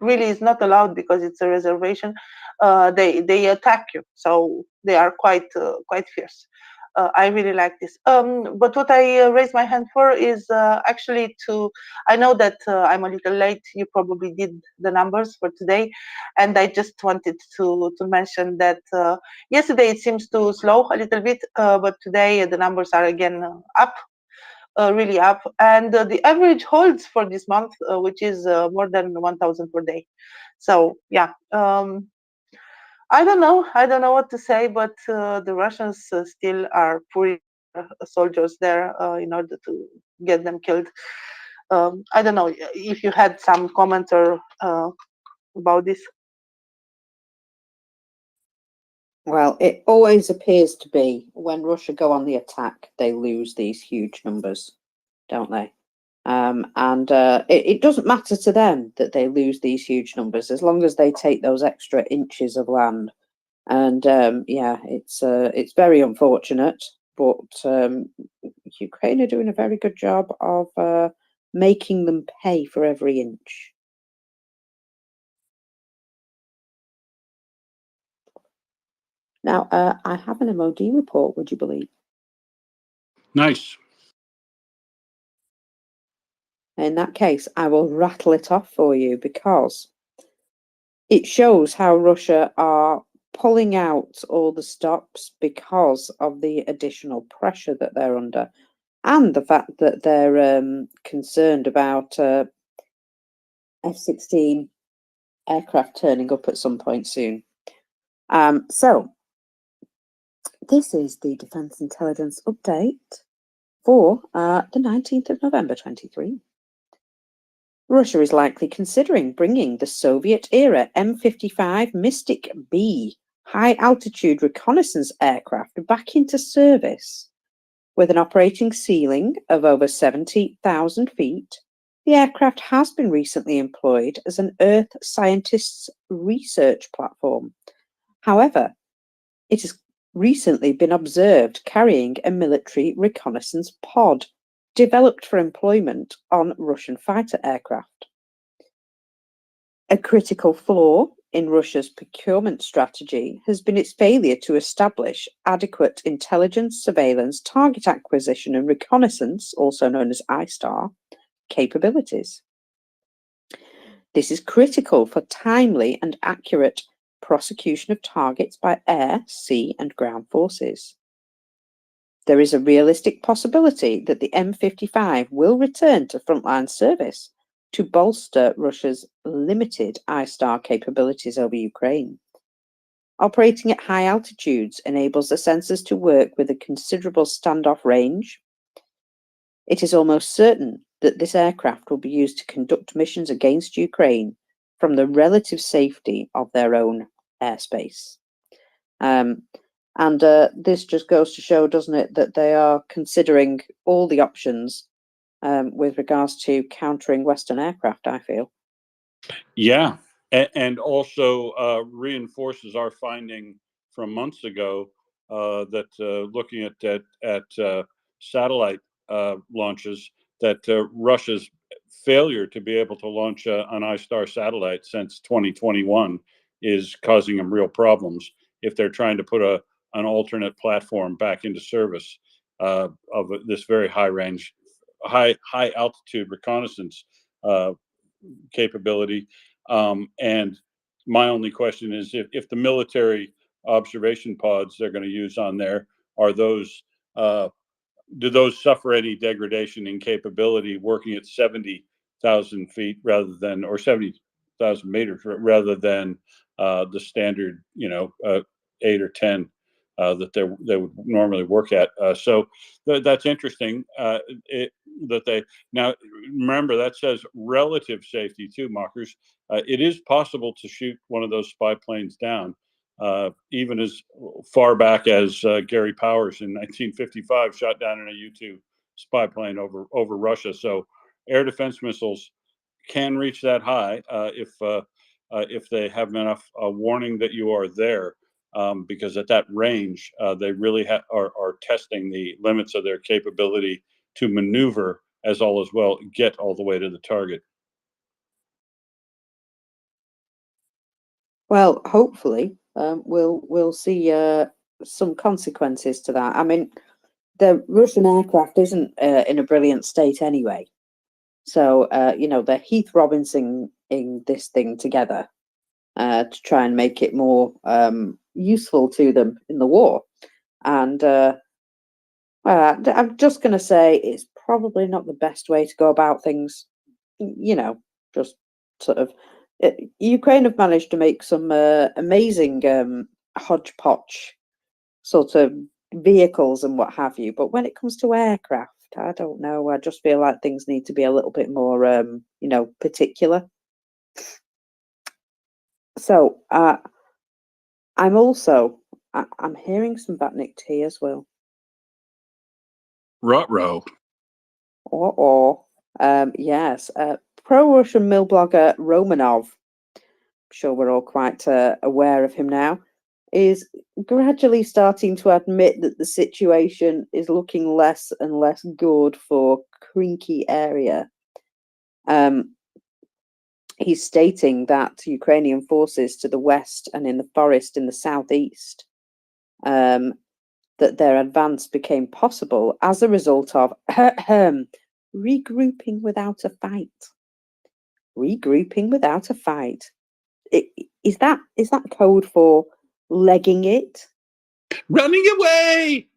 really is not allowed because it's a reservation, they attack you. So they are quite fierce. I really like this. But what I raised my hand for is actually I know that I'm a little late. You probably did the numbers for today, and I just wanted to mention that yesterday it seems to slow a little bit, but today the numbers are again up. Really up, and the average holds for this month, which is more than 1,000 per day. So yeah, I don't know what to say, but the Russians still are pouring soldiers there in order to get them killed. I don't know if you had some comments or about this. Well, it always appears to be when Russia go on the attack, they lose these huge numbers, don't they? And it doesn't matter to them that they lose these huge numbers, as long as they take those extra inches of land. And yeah, it's very unfortunate, but Ukraine are doing a very good job of making them pay for every inch. Now, I have an MOD report, would you believe? Nice. In that case, I will rattle it off for you, because it shows how Russia are pulling out all the stops because of the additional pressure that they're under, and the fact that they're concerned about F-16 aircraft turning up at some point soon. So this is the Defence Intelligence Update for the 19th of November 23. Russia is likely considering bringing the Soviet-era M55 Mystic B high-altitude reconnaissance aircraft back into service. With an operating ceiling of over 70,000 feet, the aircraft has been recently employed as an Earth scientists' research platform. However, it has recently been observed carrying a military reconnaissance pod developed for employment on Russian fighter aircraft. A critical flaw in Russia's procurement strategy has been its failure to establish adequate intelligence, surveillance, target acquisition, and reconnaissance, also known as ISTAR, capabilities. This is critical for timely and accurate prosecution of targets by air, sea, and ground forces. There is a realistic possibility that the M55 will return to frontline service to bolster Russia's limited ISTAR capabilities over Ukraine. Operating at high altitudes enables the sensors to work with a considerable standoff range. It is almost certain that this aircraft will be used to conduct missions against Ukraine from the relative safety of their own airspace. This just goes to show, doesn't it, that they are considering all the options with regards to countering Western aircraft, I feel. Yeah, and also reinforces our finding from months ago that looking at satellite launches, that Russia's failure to be able to launch an ISTAR satellite since 2021 is causing them real problems if they're trying to put an alternate platform back into service of this very high altitude reconnaissance capability. And my only question is if the military observation pods they're going to use on there are those, do those suffer any degradation in capability working at 70,000 feet rather than, or 70,000 meters rather than the standard, 8 or 10 that they would normally work at. So that's interesting. That they now remember that says relative safety too, Mockers. It is possible to shoot one of those spy planes down, even as far back as Gary Powers in 1955 shot down in a U-2 spy plane over Russia. So air defense missiles can reach that high if they have enough warning that you are there. Because at that range, they really are testing the limits of their capability to maneuver as well get all the way to the target. Well, hopefully, we'll see some consequences to that. I mean, the Russian aircraft isn't in a brilliant state anyway, so they're Heath Robinson in this thing together to try and make it more useful to them in the war. And I'm just going to say it's probably not the best way to go about things. Just sort of. Ukraine have managed to make some amazing hodgepodge sort of vehicles and what have you. But when it comes to aircraft, I don't know. I just feel like things need to be a little bit more, particular. So I'm hearing some Batnik tea as well. Ruh-roh. Yes. Pro-Russian mill blogger Romanov, I'm sure we're all quite aware of him now, is gradually starting to admit that the situation is looking less and less good for Krinky area. He's stating that Ukrainian forces to the west and in the forest in the southeast, that their advance became possible as a result of regrouping without a fight. Regrouping without a fight. Is that code for legging it? Running away!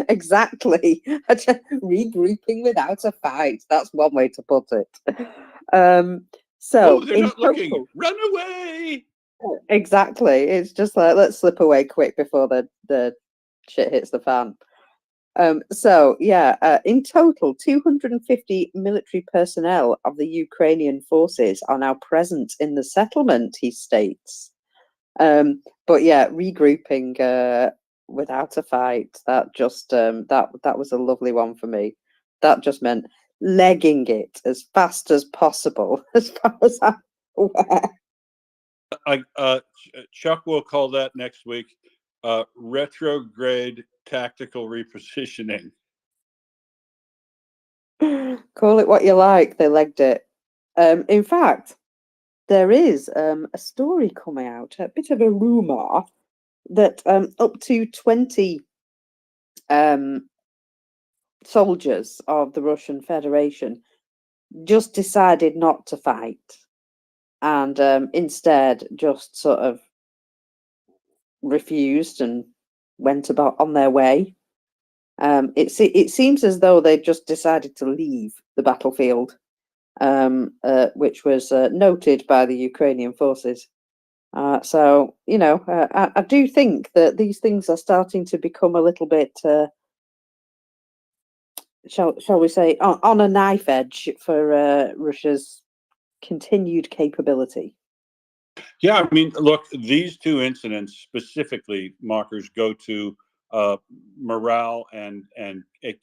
Exactly. Regrouping without a fight. That's one way to put it. So they're not looking. Run away! Exactly. It's just like, let's slip away quick before the shit hits the fan. So yeah, in total, 250 military personnel of the Ukrainian forces are now present in the settlement, he states. But yeah, regrouping without a fight, that just that was a lovely one for me. That just meant legging it as fast as possible, as far as I'm aware. Chuck will call that next week retrograde tactical repositioning. Call it what you like, they legged it. In fact, there is a story coming out, a bit of a rumor, that up to 20 soldiers of the Russian Federation just decided not to fight and instead just sort of refused and went about on their way. It seems as though they just decided to leave the battlefield, which was noted by the Ukrainian forces. So, you know, I do think that these things are starting to become a little bit, shall we say, on a knife edge for Russia's continued capability. Yeah, I mean, look, these two incidents specifically, Mockers, go to morale and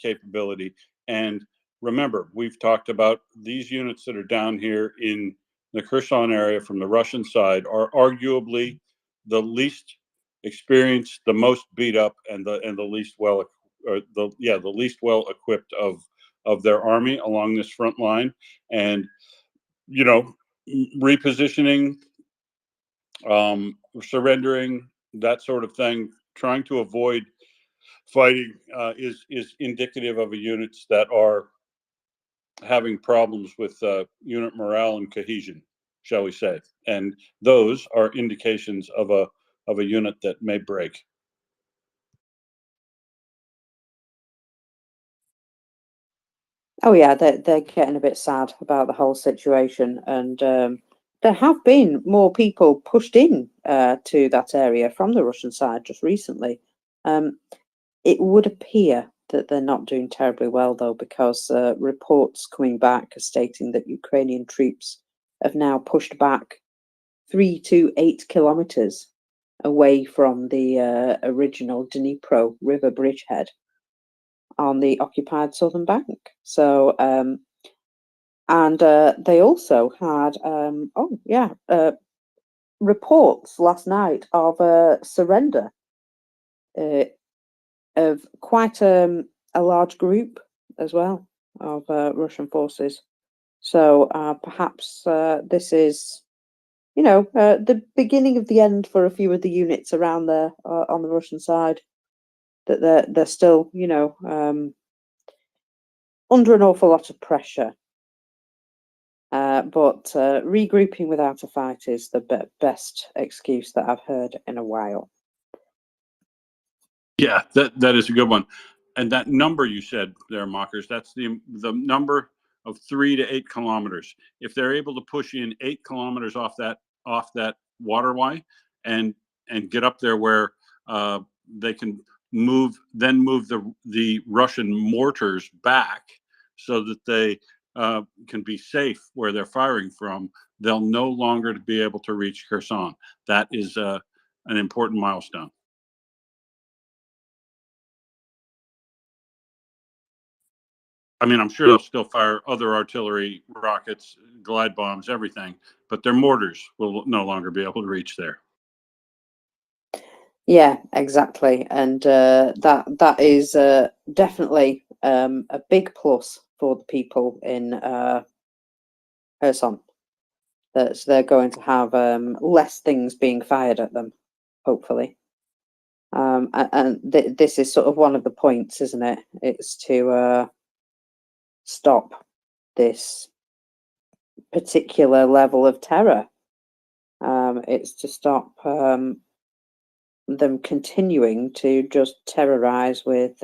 capability. And remember, we've talked about these units that are down here in the Kherson area from the Russian side are arguably the least experienced, the most beat up, and the least well, or the least well equipped of their army along this front line. And you know, repositioning, surrendering, that sort of thing, trying to avoid fighting is indicative of units that are having problems with unit morale and cohesion, shall we say? And those are indications of a unit that may break. Oh yeah, they're getting a bit sad about the whole situation, and there have been more people pushed in to that area from the Russian side just recently. It would appear that they're not doing terribly well, though, because reports coming back are stating that Ukrainian troops have now pushed back 3 to 8 kilometers away from the original Dnipro River bridgehead on the occupied southern bank. So, and they also had, reports last night of surrender of quite a large group as well of Russian forces. So perhaps this is, you know, the beginning of the end for a few of the units around there on the Russian side. That they're still, you know, under an awful lot of pressure. But regrouping without a fight is the best excuse that I've heard in a while. Yeah, that is a good one. And that number you said there, Mockers, that's the number of 3 to 8 kilometers. If they're able to push in 8 kilometers off that waterway and get up there where they can move the Russian mortars back so that they can be safe where they're firing from, they'll no longer be able to reach Kherson. That is an important milestone. I mean, I'm sure they'll still fire other artillery, rockets, glide bombs, everything, but their mortars will no longer be able to reach there. Yeah, exactly, and that is definitely a big plus for the people in Kherson. That they're going to have less things being fired at them, hopefully. And this is sort of one of the points, isn't it? It's to stop this particular level of terror. It's to stop them continuing to just terrorize with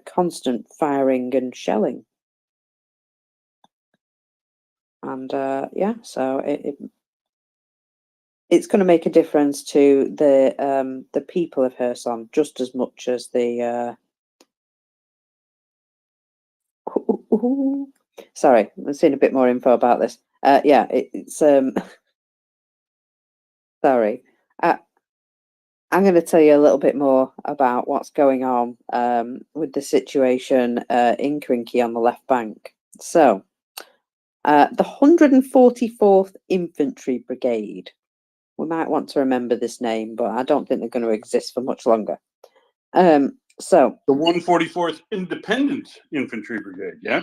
constant firing and shelling. And yeah, so it's going to make a difference to the people of Kherson just as much as the. Sorry, I'm seeing a bit more info about this. Yeah, it's sorry. I'm going to tell you a little bit more about what's going on with the situation in Krinky on the left bank. So, the 144th Infantry Brigade. We might want to remember this name, but I don't think they're going to exist for much longer. So, the 144th Independent Infantry Brigade, yeah?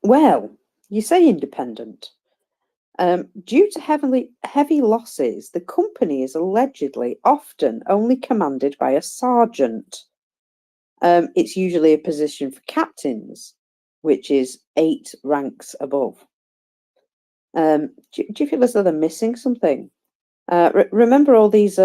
Well, you say independent. Due to heavy losses, the company is allegedly often only commanded by a sergeant. It's usually a position for captains, which is 8 ranks above. Do you feel as though they're missing something? Remember all these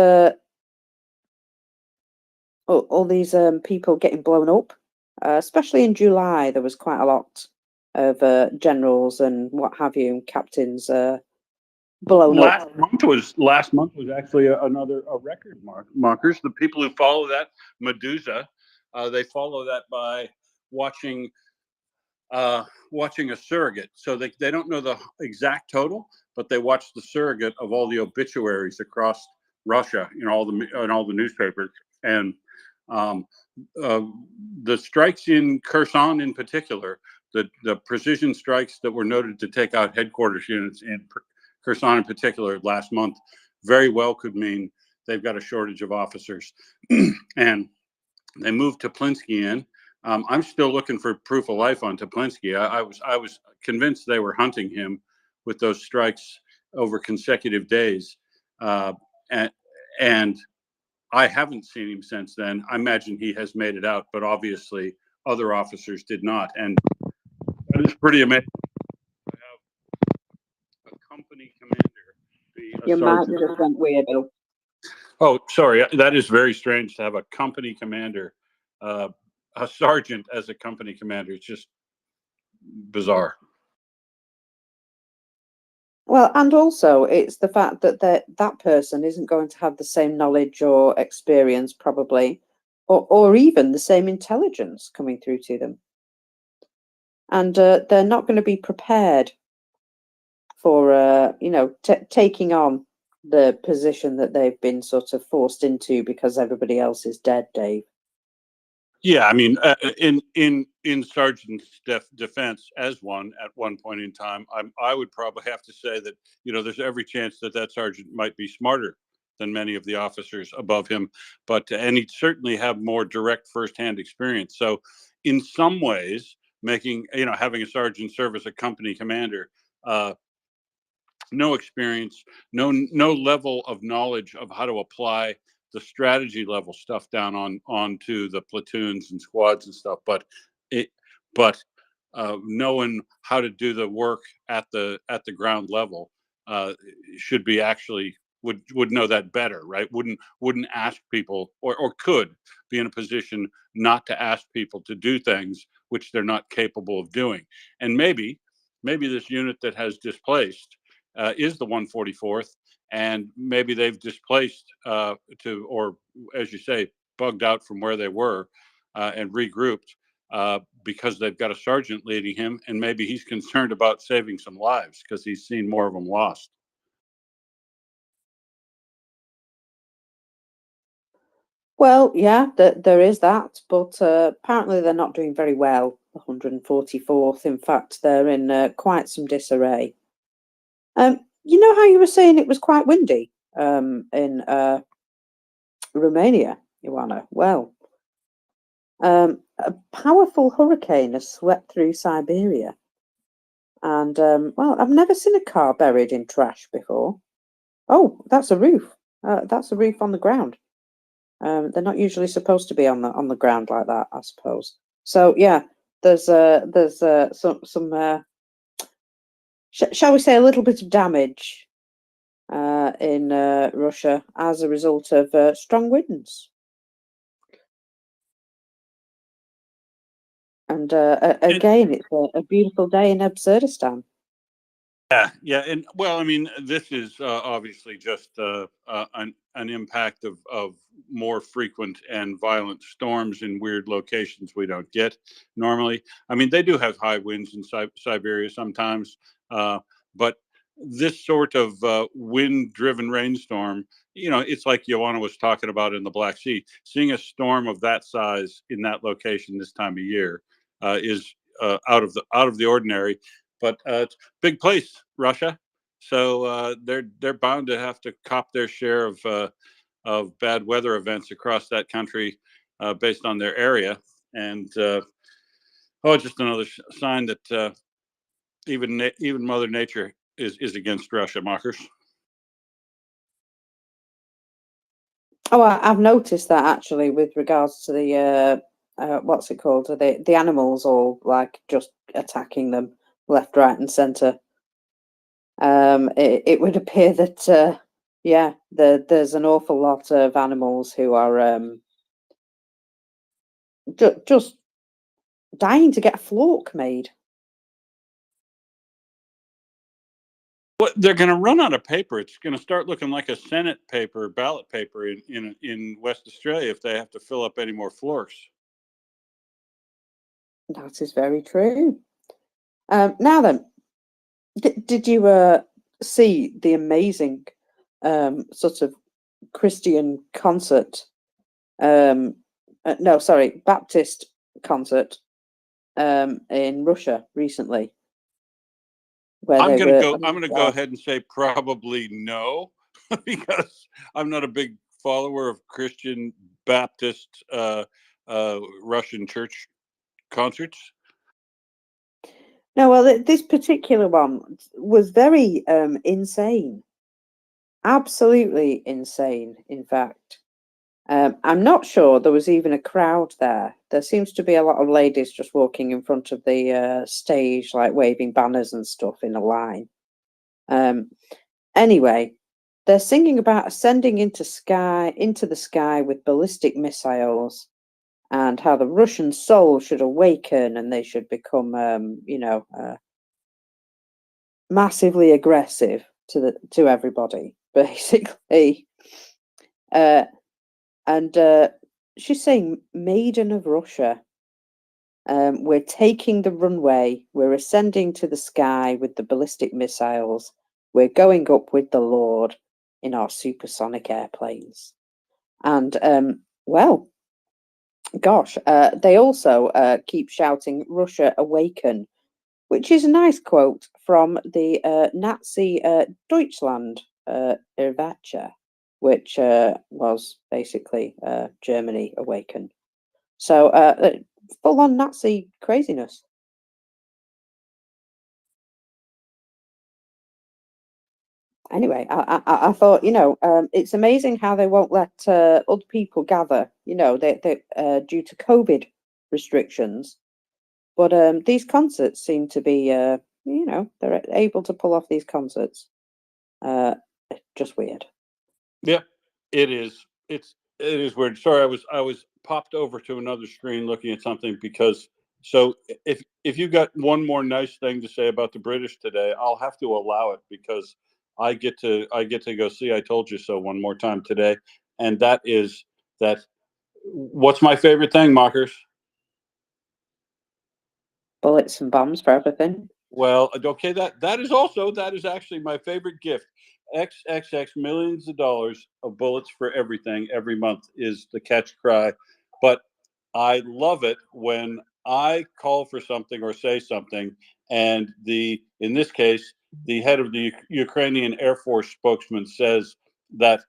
people getting blown up, especially in July. There was quite a lot of generals and what have you, and captains blown up. Last month was actually another record markers. The people who follow that Medusa, they follow that by watching a surrogate. So they don't know the exact total, but they watch the surrogate of all the obituaries across Russia in all the newspapers. And the strikes in Kherson in particular, the precision strikes that were noted to take out headquarters units in Kherson in particular last month, very well could mean they've got a shortage of officers. And they moved Toplinsky in. I'm still looking for proof of life on Toplinsky. I was convinced they were hunting him with those strikes over consecutive days. And I haven't seen him since then. I imagine he has made it out, but obviously other officers did not. And that is pretty amazing. I have a company commander be a Your mic sergeant. just went weird, Bill. Oh, sorry. That is very strange to have a company commander, a sergeant as a company commander. It's just bizarre. Well, and also it's the fact that that person isn't going to have the same knowledge or experience, probably, or even the same intelligence coming through to them, and they're not going to be prepared for taking on the position that they've been sort of forced into because everybody else is dead, Dave. Yeah, I mean, in Sergeant's defense, as one at one point in time, I would probably have to say that there's every chance that sergeant might be smarter than many of the officers above him, and he'd certainly have more direct firsthand experience. So, in some ways, having a sergeant serve as a company commander, no experience, no level of knowledge of how to apply the strategy level stuff down onto the platoons and squads and stuff, but knowing how to do the work at the ground level should be actually would know that better, right? Wouldn't ask people or could be in a position not to ask people to do things which they're not capable of doing. And maybe this unit that has displaced is the 144th, and maybe they've displaced or as you say, bugged out from where they were and regrouped because they've got a sergeant leading him, and maybe he's concerned about saving some lives because he's seen more of them lost. Well, yeah, there is that, but apparently they're not doing very well, the 144th. In fact, they're in quite some disarray. You know how you were saying it was quite windy in Romania, Ioana? Well, a powerful hurricane has swept through Siberia. And, well, I've never seen a car buried in trash before. Oh, that's a roof. That's a roof on the ground. They're not usually supposed to be on the ground like that, I suppose. So yeah, there's some shall we say a little bit of damage in Russia as a result of strong winds. And again, it's a beautiful day in Absurdistan. Yeah, and well, I mean, this is obviously just an impact of more frequent and violent storms in weird locations we don't get normally. I mean, they do have high winds in Siberia sometimes, but this sort of wind-driven rainstorm, it's like Joanna was talking about in the Black Sea. Seeing a storm of that size in that location this time of year is out of the ordinary. But it's a big place, Russia. So they're bound to have to cop their share of bad weather events across that country based on their area. And just another sign that even Mother Nature is against Russia, Markers. Oh, I've noticed that actually with regards to the what's it called? The animals all like just attacking them left, right, and centre. It would appear that there's an awful lot of animals who are just dying to get a flock made. What they're going to run out of paper. It's going to start looking like a Senate paper, ballot paper in West Australia if they have to fill up any more floors. That is very true. Now then, did you see the amazing sort of Christian concert? No, sorry, Baptist concert in Russia recently. Where I'm they going to go ahead and say probably no, because I'm not a big follower of Christian Baptist Russian church concerts. No, well, this particular one was very insane. Absolutely insane, in fact. I'm not sure there was even a crowd there. There seems to be a lot of ladies just walking in front of the stage, like waving banners and stuff in a line. Anyway, they're singing about ascending into the sky with ballistic missiles, and how the Russian soul should awaken and they should become, massively aggressive to everybody, basically. And she's saying, "Maiden of Russia, we're taking the runway. We're ascending to the sky with the ballistic missiles. We're going up with the Lord in our supersonic airplanes." And well, gosh, they also keep shouting, "Russia, awaken," which is a nice quote from the Nazi Deutschland Erwache, which was basically Germany awaken. So full on Nazi craziness. Anyway, I thought, it's amazing how they won't let other people gather, they due to COVID restrictions. But these concerts seem to be, they're able to pull off these concerts. Just weird. Yeah, it is. It is weird. Sorry, I was popped over to another screen looking at something because. So if you got one more nice thing to say about the British today, I'll have to allow it because I get to go see I Told You So one more time today, and that is that. What's my favorite thing, Mockers? Bullets and bombs for everything. Well, okay, that is actually my favorite gift. XXX millions of dollars of bullets for everything every month is the catch cry, but I love it when I call for something or say something, and in this case, the head of the Ukrainian Air Force spokesman says that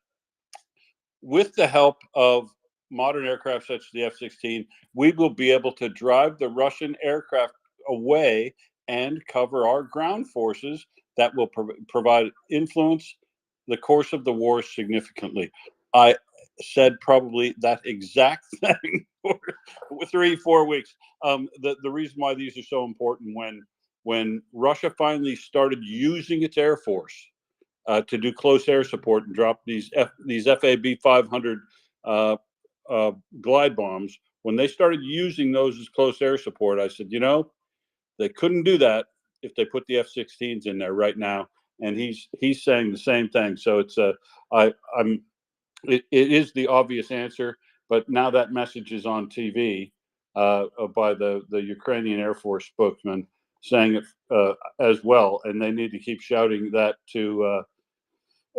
with the help of modern aircraft such as the F-16, we will be able to drive the Russian aircraft away and cover our ground forces that will provide influence the course of the war significantly. I said probably that exact thing for 3-4 weeks. The reason why these are so important when Russia finally started using its air force to do close air support and drop these FAB 500 glide bombs. When they started using those as close air support, I said, they couldn't do that if they put the F-16s in there right now, and he's saying the same thing. So it's it is the obvious answer, but now that message is on TV by the Ukrainian Air Force spokesman saying it as well, and they need to keep shouting that to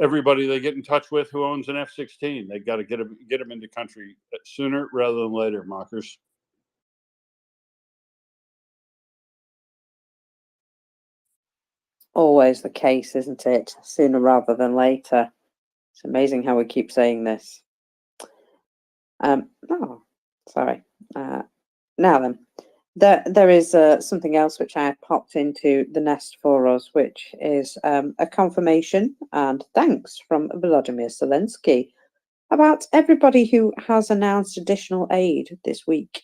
everybody they get in touch with who owns an F-16. They got to get them into country sooner rather than later, mockers. Always the case, isn't it? Sooner rather than later. It's amazing how we keep saying this. Oh, sorry. Now then, there is something else which I have popped into the nest for us, which is a confirmation and thanks from Volodymyr Zelensky about everybody who has announced additional aid this week.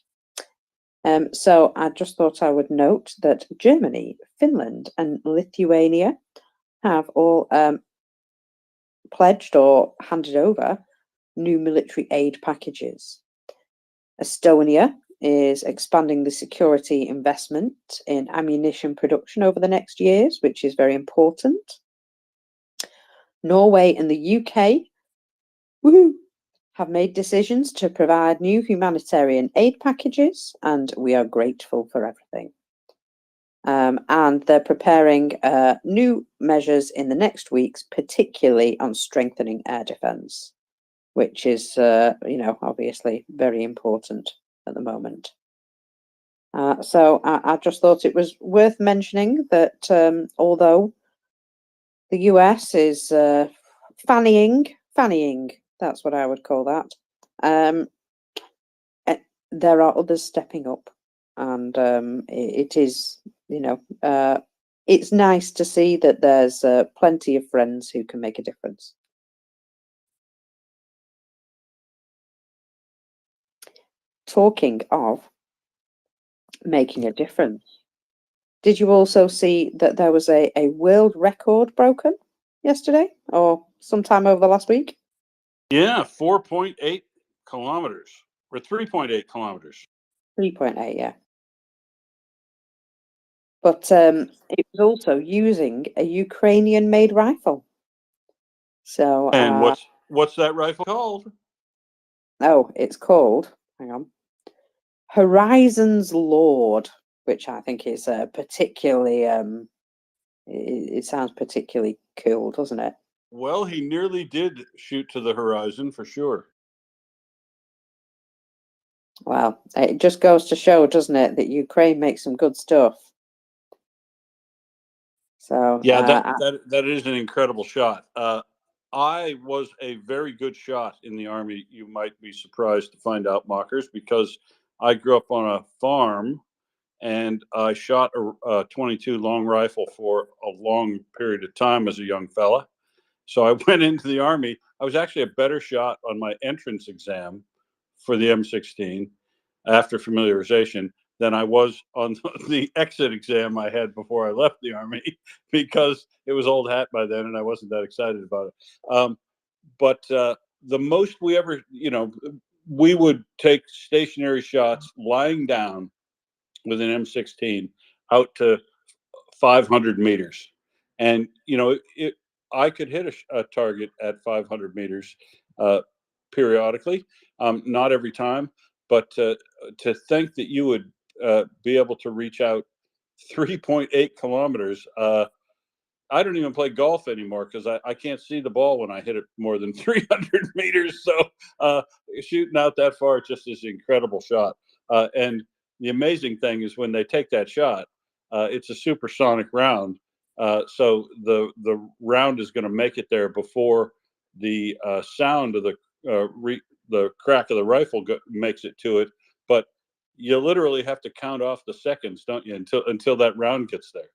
So I just thought I would note that Germany, Finland, and Lithuania have all pledged or handed over new military aid packages. Estonia is expanding the security investment in ammunition production over the next years, which is very important. Norway and the UK have made decisions to provide new humanitarian aid packages, and we are grateful for everything. And they're preparing new measures in the next weeks, particularly on strengthening air defence, which is, obviously very important at the moment. So I just thought it was worth mentioning that although the US is fannying, that's what I would call that, there are others stepping up, and it is, it's nice to see that there's plenty of friends who can make a difference. Talking of making a difference, did you also see that there was a world record broken yesterday or sometime over the last week? Yeah, 4.8 kilometers or 3.8 kilometers. 3.8, yeah. But it was also using a Ukrainian-made rifle. So, And what's that rifle called? Oh, it's called, hang on, Horizon's Lord, which I think is particularly, it sounds particularly cool, doesn't it? Well, he nearly did shoot to the horizon for sure. Well, it just goes to show, doesn't it, that Ukraine makes some good stuff. So yeah, that is an incredible shot. I was a very good shot in the Army. You might be surprised to find out, mockers, because I grew up on a farm and I shot a 22 long rifle for a long period of time as a young fella. So I went into the Army. I was actually a better shot on my entrance exam for the M16 after familiarization than I was on the exit exam I had before I left the Army, because it was old hat by then and I wasn't that excited about it. But the most we ever, we would take stationary shots lying down with an M16 out to 500 meters. And, I could hit a target at 500 meters periodically, not every time, but to think that you would be able to reach out 3.8 kilometers. I don't even play golf anymore because I can't see the ball when I hit it more than 300 meters. So shooting out that far just is an incredible shot. And the amazing thing is when they take that shot, it's a supersonic round. So the round is going to make it there before the sound of the crack of the rifle makes it to it. But you literally have to count off the seconds, don't you, until that round gets there.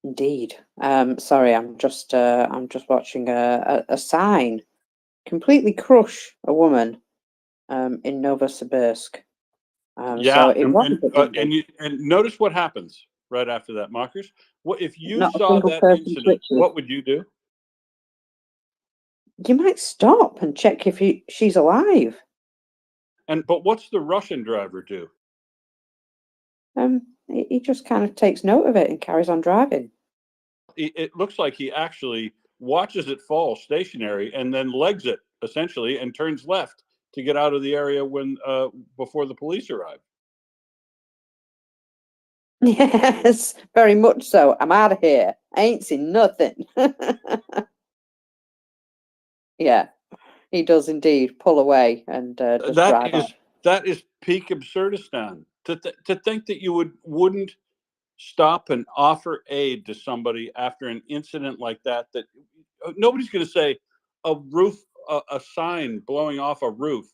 Indeed. Sorry, I'm just watching a sign completely crush a woman in Novosibirsk. Yeah, so it wasn't and notice what happens right after that, mockers. What if you not a saw single that person incident? switches. What would you do? You might stop and check if she's alive. But what's the Russian driver do? He just kind of takes note of it and carries on driving. It looks like he actually watches it fall stationary and then legs it essentially and turns left to get out of the area when before the police arrive. Yes, very much so. I'm out of here. I ain't seen nothing. Yeah, he does indeed pull away and just drive on. That is peak absurdistan. To think that you wouldn't stop and offer aid to somebody after an incident like that. That nobody's going to say a sign blowing off a roof.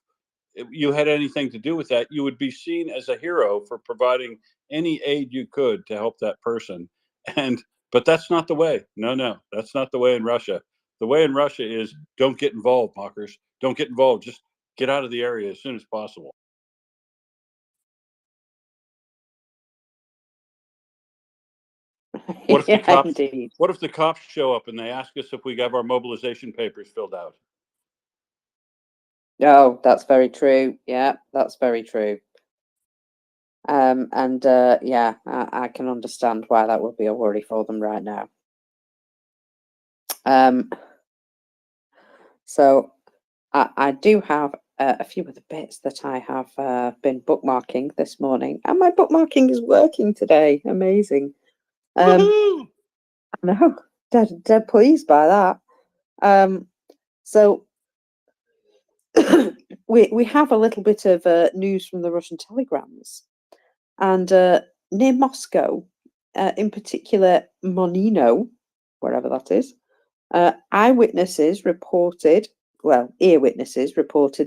If you had anything to do with that, you would be seen as a hero for providing any aid you could to help that person. But that's not the way. No, that's not the way in Russia. The way in Russia is don't get involved, mockers. Don't get involved. Just get out of the area as soon as possible. What if the cops show up and they ask us if we have our mobilization papers filled out? Oh, that's very true. Yeah, that's very true. Yeah, I can understand why that would be a worry for them right now. So I do have a few of the bits that I have been bookmarking this morning, and my bookmarking is working today. Amazing. I know, dead pleased by that. So we have a little bit of news from the Russian telegrams, and near Moscow, in particular Monino, wherever that is, earwitnesses reported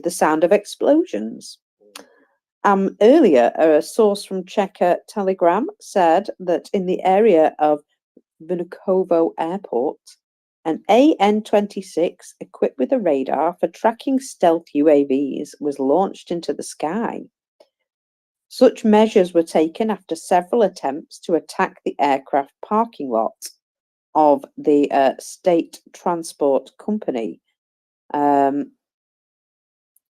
the sound of explosions. Earlier, a source from Cheka Telegram said that in the area of Vnukovo Airport, an AN-26 equipped with a radar for tracking stealth UAVs was launched into the sky. Such measures were taken after several attempts to attack the aircraft parking lot of the state transport company,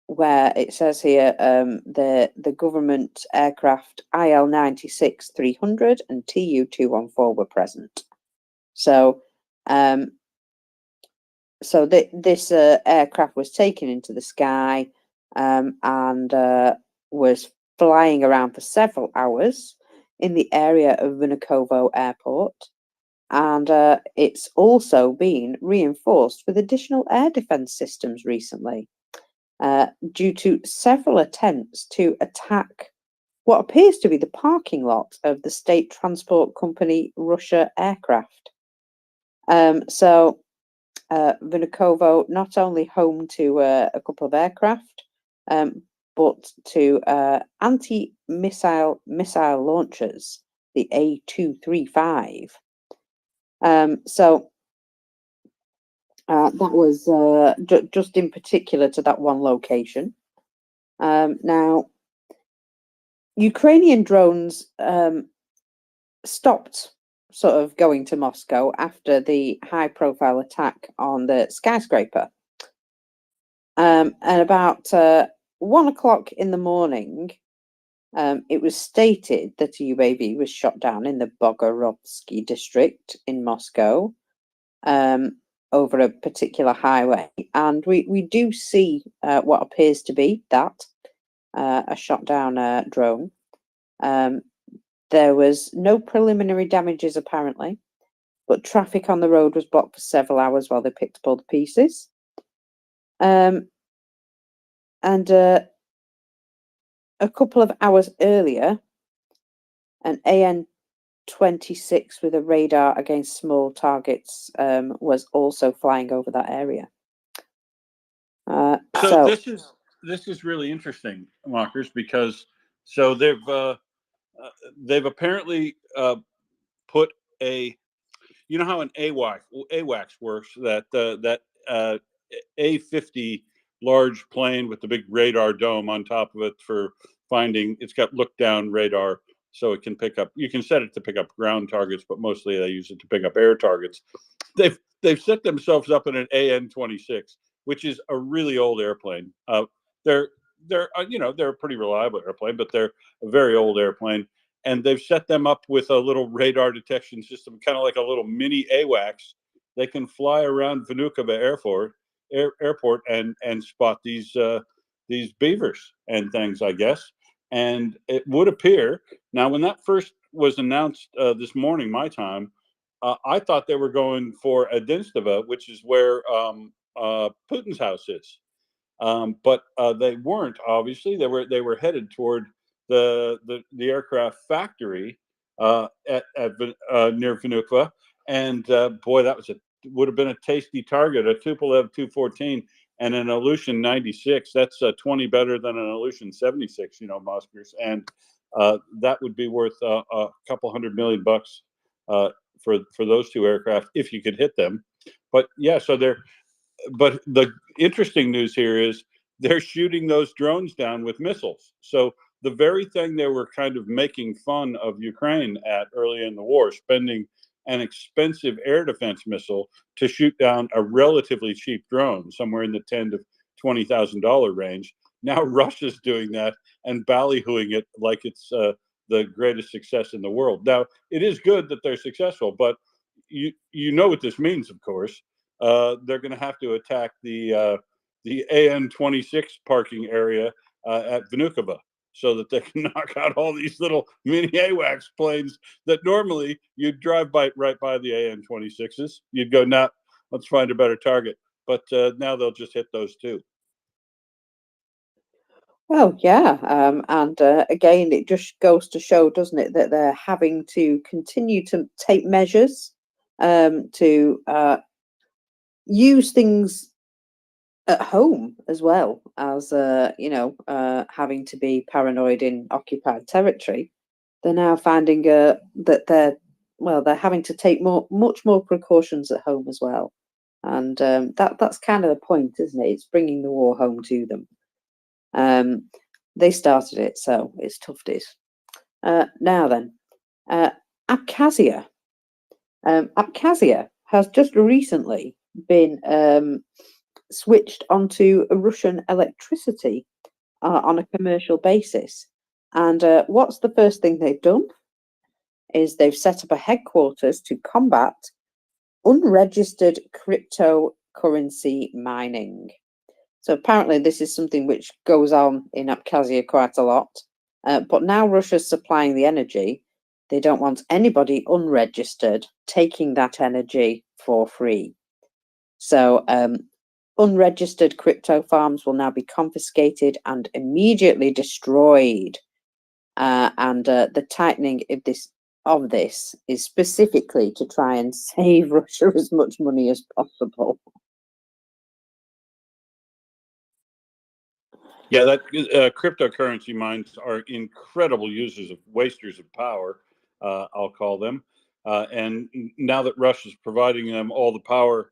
where it says here the government aircraft IL-96-300 and Tu-214 were present. So this aircraft was taken into the sky and was flying around for several hours in the area of Vnukovo Airport. And it's also been reinforced with additional air defense systems recently, due to several attempts to attack what appears to be the parking lot of the state transport company Russia aircraft. So Vnukovo not only home to a couple of aircraft, but to anti-missile launchers, the A235. So that was just in particular to that one location. Now, Ukrainian drones stopped sort of going to Moscow after the high-profile attack on the skyscraper. And about 1 o'clock in the morning, it was stated that a UAV was shot down in the Bogorovsky district in Moscow, over a particular highway. And we do see what appears to be that, a shot down drone. There was no preliminary damages apparently, but traffic on the road was blocked for several hours while they picked up all the pieces. And a couple of hours earlier, an AN-26 with a radar against small targets was also flying over that area. So this is really interesting, mockers, because so they've apparently put a, you know how an AWACS works, that A-50 large plane with the big radar dome on top of it for finding, it's got look down radar, so it can pick up, you can set it to pick up ground targets, but mostly they use it to pick up air targets. They've set themselves up in an AN-26, which is a really old airplane. they're a pretty reliable airplane, but they're a very old airplane, and they've set them up with a little radar detection system, kind of like a little mini AWACS. They can fly around Vnukovo airport and spot these beavers and things, I guess. And it would appear now, when that first was announced this morning, my time, I thought they were going for Adinstova, which is where Putin's house is. But they weren't. Obviously, they were headed toward the aircraft factory near Vnukovo, and boy, that would have been a tasty target. A Tupolev 214 and an Ilyushin 96. That's 20 better than an Ilyushin 76. Moskers, and that would be worth a couple $100 million for those two aircraft if you could hit them. But yeah, but the interesting news here is they're shooting those drones down with missiles. So the very thing they were kind of making fun of Ukraine at early in the war, spending an expensive air defense missile to shoot down a relatively cheap drone, somewhere in the $10,000 to $20,000 range. Now Russia's doing that and ballyhooing it like it's the greatest success in the world. Now, it is good that they're successful, but you know what this means, of course. They're going to have to attack the AN-26 parking area at Vnukovo, so that they can knock out all these little mini AWACS planes that normally you'd drive right by the AN-26s. You'd go, nah, let's find a better target. But now they'll just hit those too. Well, yeah, and again, it just goes to show, doesn't it, that they're having to continue to take measures to use things at home as well as having to be paranoid in occupied territory. They're now finding that they're having to take much more precautions at home as well, and that's kind of the point, isn't it? It's bringing the war home to them. They started it, so it's tough days. Now then, Abkhazia. Abkhazia has just recently been switched onto Russian electricity on a commercial basis. And what's the first thing they've done? Is they've set up a headquarters to combat unregistered cryptocurrency mining. So apparently this is something which goes on in Abkhazia quite a lot. But now Russia's supplying the energy. They don't want anybody unregistered taking that energy for free. So unregistered crypto farms will now be confiscated and immediately destroyed. And the tightening of this is specifically to try and save Russia as much money as possible. Yeah, that cryptocurrency mines are incredible users of wasters of power, I'll call them. And now that Russia's providing them all the power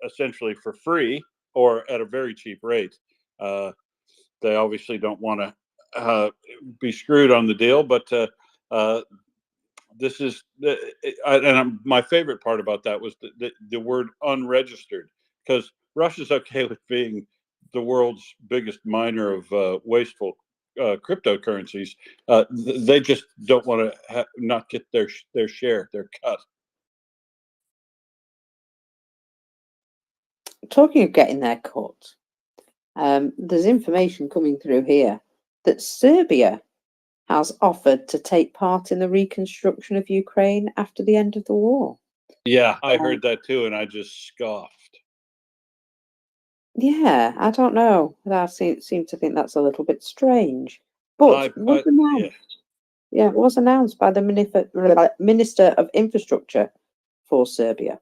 essentially for free or at a very cheap rate, they obviously don't want to be screwed on the deal. But this is, my favorite part about that was the word unregistered, because Russia's okay with being the world's biggest miner of wasteful cryptocurrencies. They just don't want to not get their share, their cut. Talking of getting their cut, there's information coming through here that Serbia has offered to take part in the reconstruction of Ukraine after the end of the war. Yeah, I heard that too, and I just scoffed. Yeah, I don't know. I seem to think that's a little bit strange. But was announced. Yeah, it was announced by the Minister of Infrastructure for Serbia.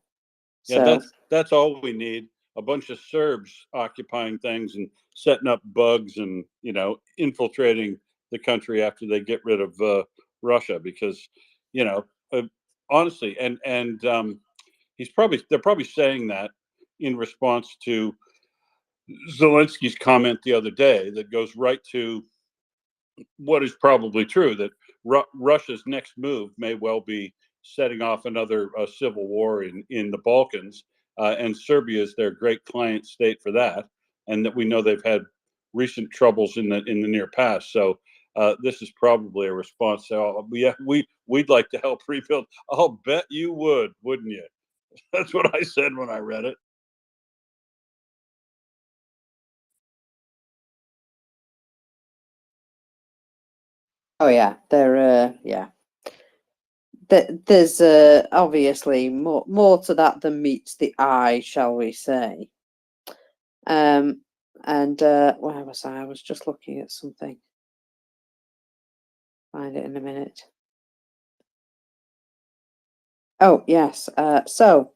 Yeah, So, that's all we need. A bunch of Serbs occupying things and setting up bugs and infiltrating the country after they get rid of Russia, because honestly, and they're probably saying that in response to Zelensky's comment the other day that goes right to what is probably true, that Russia's next move may well be setting off another civil war in the Balkans, and Serbia is their great client state for that, and that we know they've had recent troubles in the near past. So this is probably a response. So yeah, we'd like to help rebuild. I'll bet you would, wouldn't you? That's what I said when I read it. Oh yeah, yeah. There's obviously more to that than meets the eye, shall we say? And where was I? I was just looking at something. Find it in a minute. Oh yes. So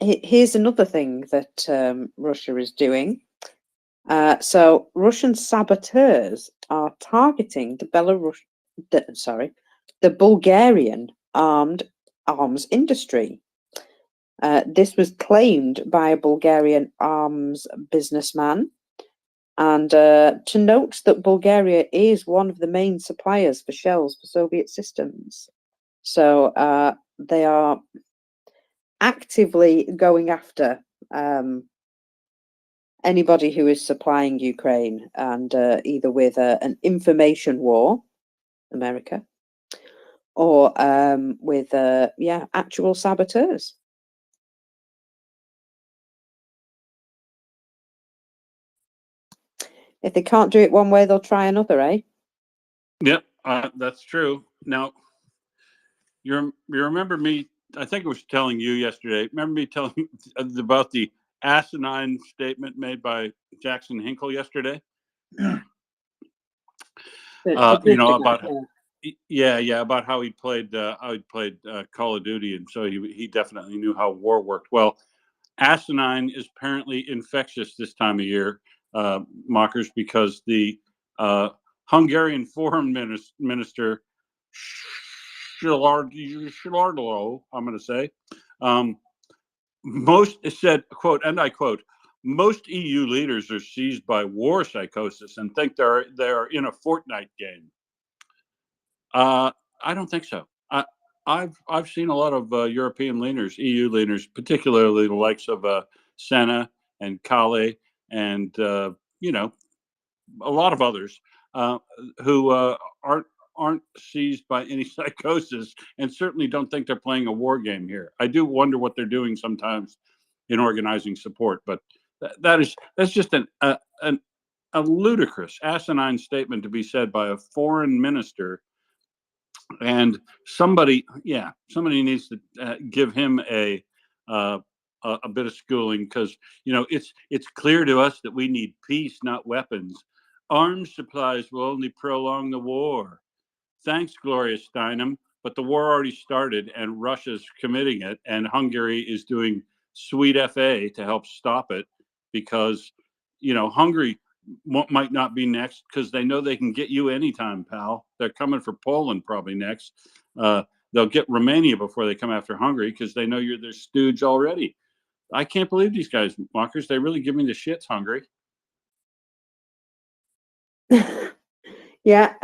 here's another thing that Russia is doing. So Russian saboteurs are targeting the Bulgarian arms industry. This was claimed by a Bulgarian arms businessman. And to note that Bulgaria is one of the main suppliers for shells for Soviet systems. So they are actively going after anybody who is supplying Ukraine, and either with an information war, America, or with actual saboteurs. If they can't do it one way, they'll try another, eh? Yep, that's true. Now, you remember me? I think I was telling you yesterday. Remember me telling you about the asinine statement made by Jackson Hinkle yesterday? About about how he played Call of Duty, and so he definitely knew how war worked. Well, asinine is apparently infectious this time of year, mockers, because the Hungarian foreign minister Shilardlo, I'm going to say, most said, quote, and I quote, most EU leaders are seized by war psychosis and think they're in a Fortnite game. I don't think so. I've seen a lot of European leaders, EU leaders, particularly the likes of Senna and Kale, and a lot of others who aren't seized by any psychosis, and certainly don't think they're playing a war game here. I do wonder what they're doing sometimes in organizing support, but that's just a ludicrous, asinine statement to be said by a foreign minister. And somebody needs to give him a bit of schooling, because it's clear to us that we need peace, not weapons. Arms supplies will only prolong the war. Thanks, Gloria Steinem, but the war already started, and Russia's committing it, and Hungary is doing sweet FA to help stop it, because Hungary might not be next, because they know they can get you anytime, pal. They're coming for Poland probably next. They'll get Romania before they come after Hungary, because they know you're their stooge already. I can't believe these guys, mockers. They really give me the shits, Hungary. Yeah,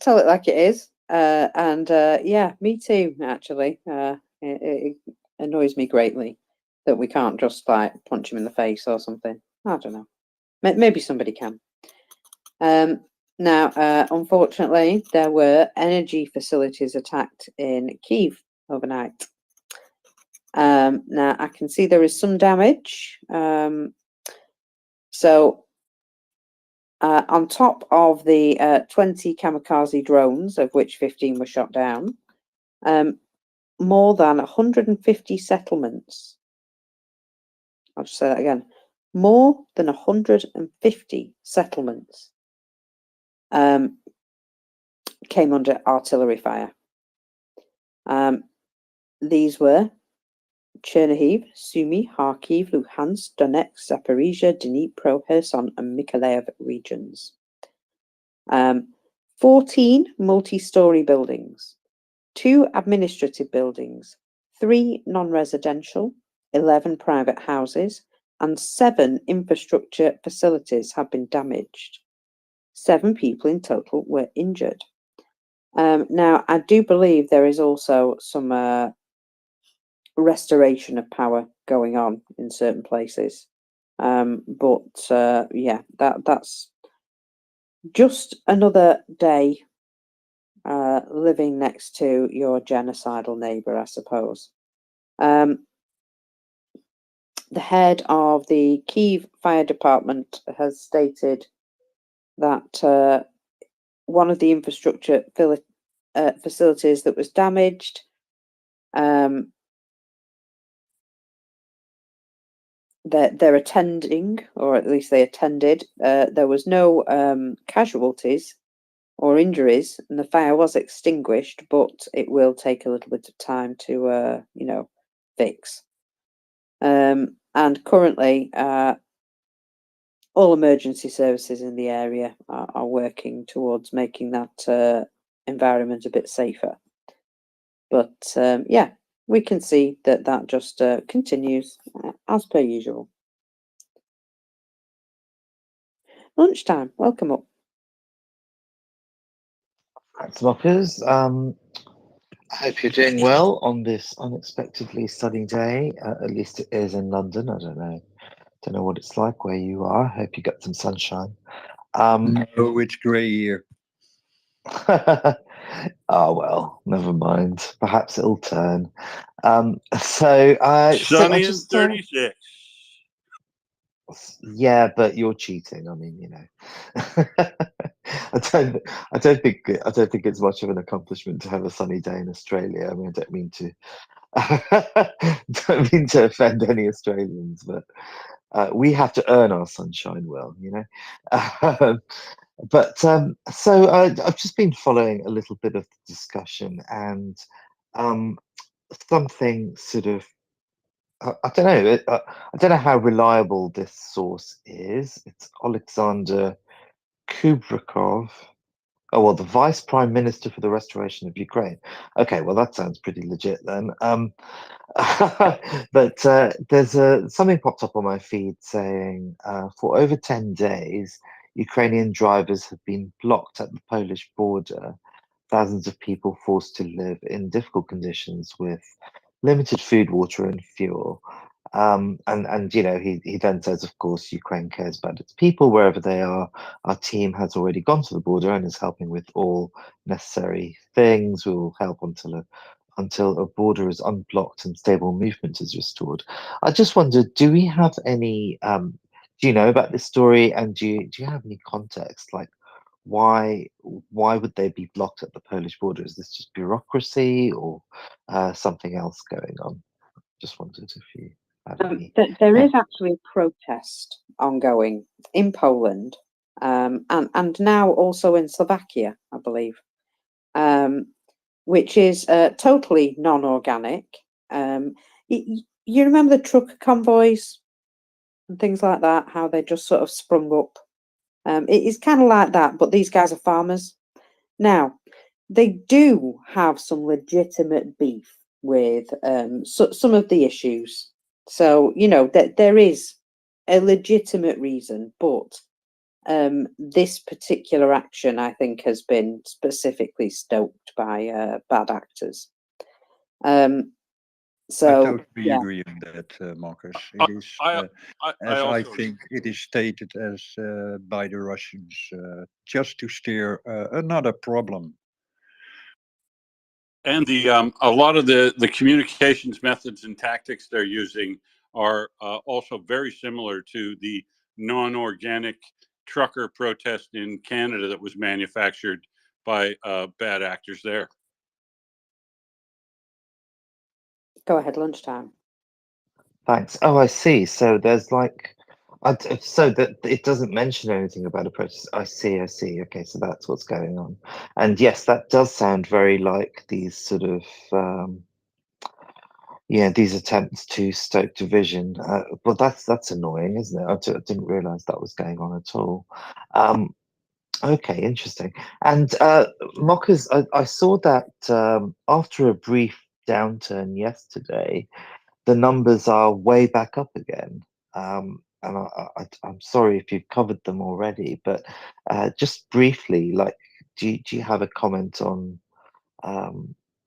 tell it like it is. And yeah, me too, actually. It annoys me greatly that we can't just like punch him in the face or something. I don't know. Maybe somebody can. Now, unfortunately, there were energy facilities attacked in Kyiv overnight. Now, I can see there is some damage. So, on top of the 20 kamikaze drones, of which 15 were shot down, more than 150 settlements. I'll just say that again. More than 150 settlements came under artillery fire. These were Chernihiv, Sumy, Kharkiv, Luhansk, Donetsk, Zaporizhia, Dnipro, Kherson, and Mykolaiv regions. 14 multi-story buildings, 2 administrative buildings, 3 non-residential, 11 private houses, and 7 infrastructure facilities have been damaged. 7 people in total were injured. Now, I do believe there is also some restoration of power going on in certain places. But yeah, that's just another day living next to your genocidal neighbour, I suppose. The head of the Kyiv Fire Department has stated that one of the infrastructure facilities that was damaged they're attending, or at least they attended. There was no casualties or injuries, and the fire was extinguished, but it will take a little bit of time to, fix. And currently, all emergency services in the area are working towards making that environment a bit safer. But yeah, we can see that just continues as per usual. Lunchtime, welcome up. Thanks, Mockers. I hope you're doing well on this unexpectedly sunny day. At least it is in London. I don't know what it's like where you are. Hope you got some sunshine. No, it's grey here. Oh well, never mind. Perhaps it'll turn. So I Sunny and just 36. yeah, but you're cheating. I mean, I don't think it's much of an accomplishment to have a sunny day in Australia. I mean, I don't mean to don't mean to offend any Australians, but we have to earn our sunshine well, But so I've just been following a little bit of the discussion, and something sort of I don't know. I don't know how reliable this source is. It's Alexander Kubrikov. Oh well, the Vice Prime Minister for the Restoration of Ukraine. Okay, well that sounds pretty legit then. But there's something popped up on my feed saying for over 10 days, Ukrainian drivers have been blocked at the Polish border. Thousands of people forced to live in difficult conditions with limited food, water, and fuel. And he then says, of course, Ukraine cares about its people wherever they are. Our team has already gone to the border and is helping with all necessary things. We will help until a border is unblocked and stable movement is restored. I just wondered, do we have any? Do you know about this story? And do you have any context? Like, why would they be blocked at the Polish border? Is this just bureaucracy or something else going on? Just wondered if you had any. There is actually a protest ongoing in Poland, and now also in Slovakia, I believe, which is totally non-organic. You remember the truck convoys and things like that, how they just sort of sprung up. It is kind of like that, but these guys are farmers. Now, they do have some legitimate beef with some of the issues. So, that there is a legitimate reason, but this particular action, I think, has been specifically stoked by bad actors. I totally yeah. agree on that, Marcus. It is, I think it is stated as by the Russians, just to steer another problem. And a lot of the communications methods and tactics they're using are also very similar to the non-organic trucker protest in Canada that was manufactured by bad actors there. Go ahead, lunchtime. Thanks. Oh, I see. So there's like, so that it doesn't mention anything about a protest. I see. Okay, so that's what's going on. And yes, that does sound very like these sort of, these attempts to stoke division. But that's annoying, isn't it? I didn't realize that was going on at all. Okay, interesting. And Mockers, I saw that after a brief downturn yesterday, the numbers are way back up again. And I'm sorry if you've covered them already, but just briefly, like, do you have a comment on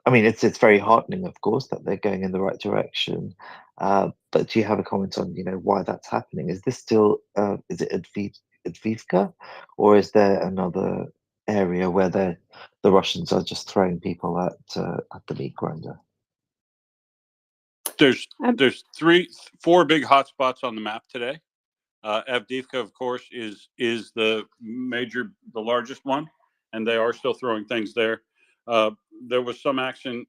I mean, it's very heartening, of course, that they're going in the right direction. But do you have a comment on, why that's happening? Is this still, is it Advivka, or is there another area where the Russians are just throwing people at the meat grinder? There's 4 big hotspots on the map today. Avdiivka, of course, is the largest one, and they are still throwing things there. There was some action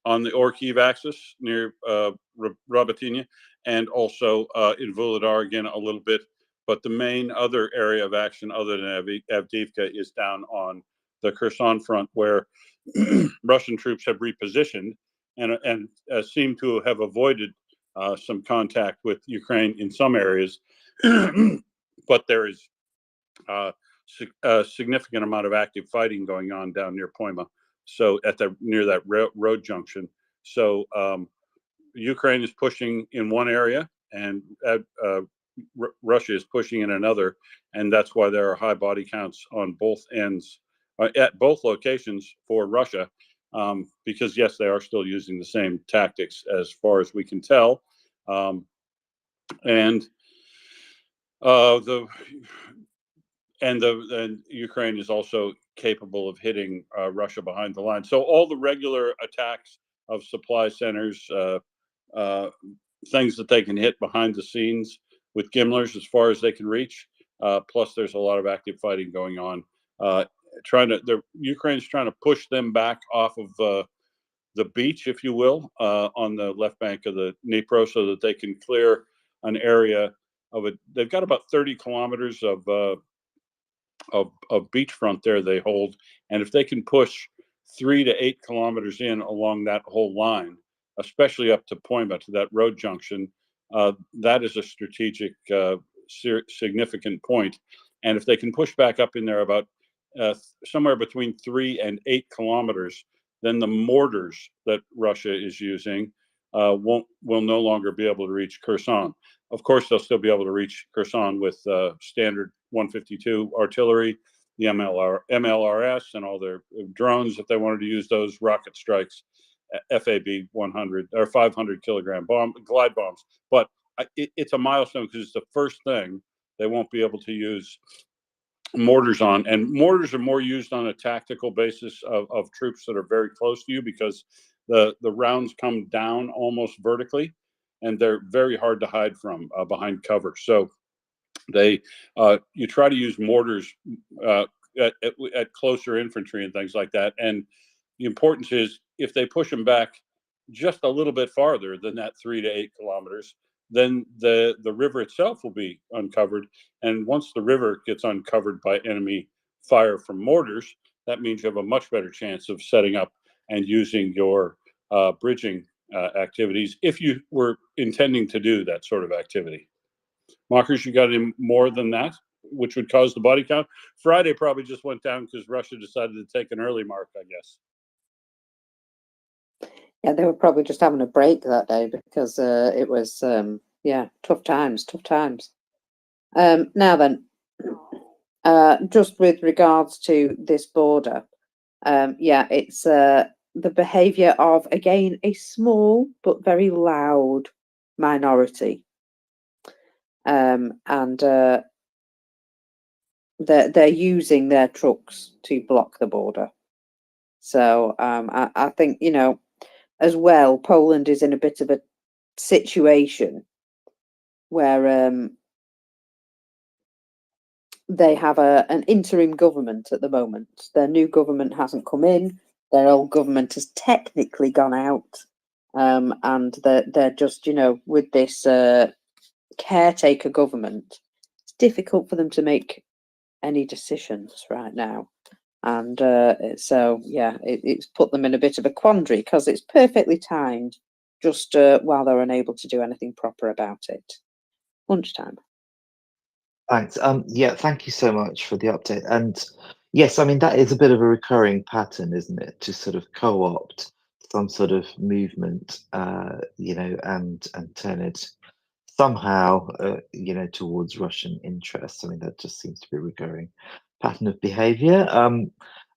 on the Orkiv axis near Robotynya, and also in Vuhledar again a little bit. But the main other area of action, other than Avdiivka, is down on the Kherson front, where Russian troops have repositioned and seem to have avoided some contact with Ukraine in some areas, but there is a significant amount of active fighting going on down near Poima, so near that road junction. So Ukraine is pushing in one area, and Russia is pushing in another, and that's why there are high body counts on both ends, at both locations for Russia. Because yes, they are still using the same tactics as far as we can tell, and Ukraine is also capable of hitting Russia behind the line. So all the regular attacks of supply centers, things that they can hit behind the scenes with Gimlers as far as they can reach. Plus, there's a lot of active fighting going on. Ukraine's trying to push them back off of the beach, if you will, on the left bank of the Dnipro, so that they can clear an area of it. They've got about 30 kilometers of beachfront there they hold, and if they can push 3 to 8 kilometers in along that whole line, especially up to Poima, to that road junction, that is a strategic significant point. And if they can push back up in there about somewhere between 3 and 8 kilometers, then the mortars that Russia is using will no longer be able to reach Kherson. Of course, they'll still be able to reach Kherson with standard 152 artillery, the MLRS, and all their drones if they wanted to use those, rocket strikes, FAB 100 or 500 kilogram glide bombs. But it's a milestone because it's the first thing they won't be able to use mortars on, and mortars are more used on a tactical basis of troops that are very close to you, because the rounds come down almost vertically, and they're very hard to hide from behind cover. So you try to use mortars at closer infantry and things like that. And the importance is, if they push them back just a little bit farther than that 3 to 8 kilometers, then the river itself will be uncovered. And once the river gets uncovered by enemy fire from mortars, that means you have a much better chance of setting up and using your bridging activities, if you were intending to do that sort of activity. Markers, you got any more than that, which would cause the body count? Friday probably just went down because Russia decided to take an early mark, I guess. Yeah, they were probably just having a break that day, because it was, tough times. Now then, just with regards to this border, it's the behaviour of, again, a small but very loud minority. And they're using their trucks to block the border. So I think, as well, Poland is in a bit of a situation where they have an interim government at the moment. Their new government hasn't come in. Their old government has technically gone out, and they're just, with this caretaker government, it's difficult for them to make any decisions right now. And so, it's put them in a bit of a quandary, because it's perfectly timed, just while they're unable to do anything proper about it. Lunchtime. Thanks. Thank you so much for the update. And yes, I mean, that is a bit of a recurring pattern, isn't it? To sort of co-opt some sort of movement, and turn it somehow, towards Russian interests. I mean, that just seems to be a recurring pattern of behavior.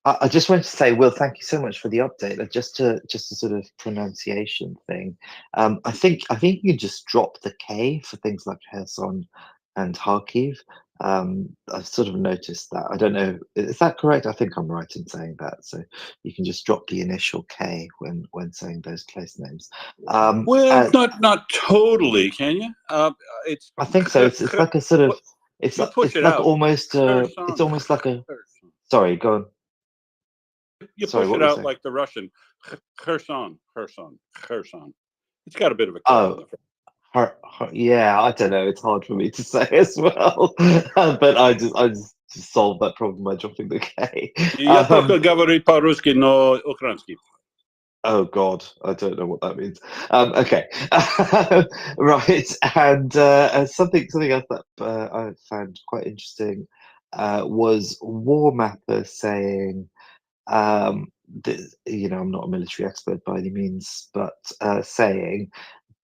I just wanted to say, Will, thank you so much for the update. Just a sort of pronunciation thing. I think you can just drop the K for things like Kherson and Kharkiv. I've sort of noticed that. I don't know, is that correct? I think I'm right in saying that. So you can just drop the initial K when saying those place names. Well, not totally, can you? It's. I think so. It's like a sort of You push it like out. almost it's Kherson. almost like a. Kherson. Sorry, go on. You Sorry, push what it were you out saying? like the Russian. Kherson. It's got a bit of a K Oh, on the front. yeah, I don't know. It's hard for me to say as well, but I just solved that problem by dropping the K. Я только говорю по-русски, но украински. Oh God, I don't know what that means. Okay, right, and something else that I found quite interesting was War Mapper saying, I'm not a military expert by any means, but saying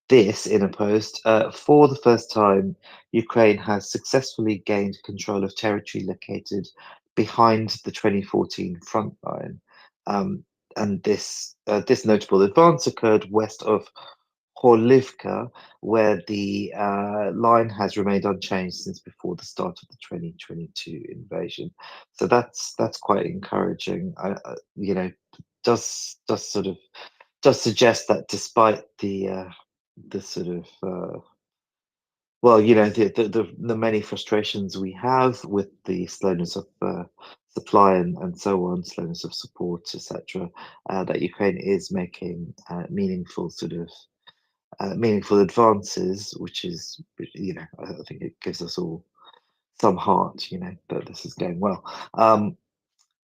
this in a post, for the first time, Ukraine has successfully gained control of territory located behind the 2014 front line. And this notable advance occurred west of Horlivka, where the line has remained unchanged since before the start of the 2022 invasion. So that's quite encouraging. Does sort of does suggest that despite the sort of the many frustrations we have with the slowness of supply and so on, slowness of support, etc., that Ukraine is making meaningful advances, which is, I think it gives us all some heart, that this is going well.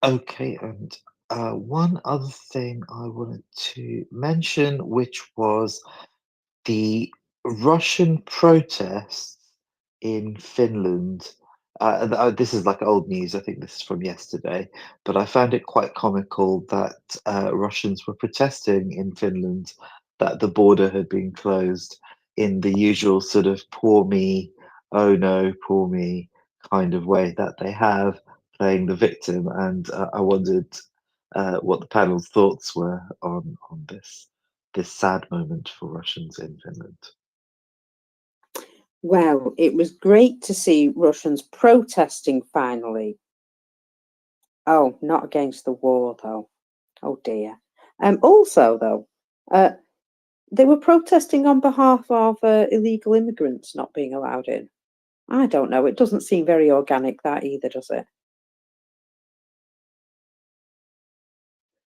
Okay, and one other thing I wanted to mention, which was the Russian protests in Finland. This is like old news. I think this is from yesterday, but I found it quite comical that Russians were protesting in Finland that the border had been closed in the usual sort of poor me, oh no, poor me kind of way that they have, playing the victim. And I wondered what the panel's thoughts were on this sad moment for Russians in Finland. Well, it was great to see Russians protesting finally. Oh, not against the war, though. Oh, dear. Also, though, they were protesting on behalf of illegal immigrants not being allowed in. I don't know. It doesn't seem very organic, that either, does it?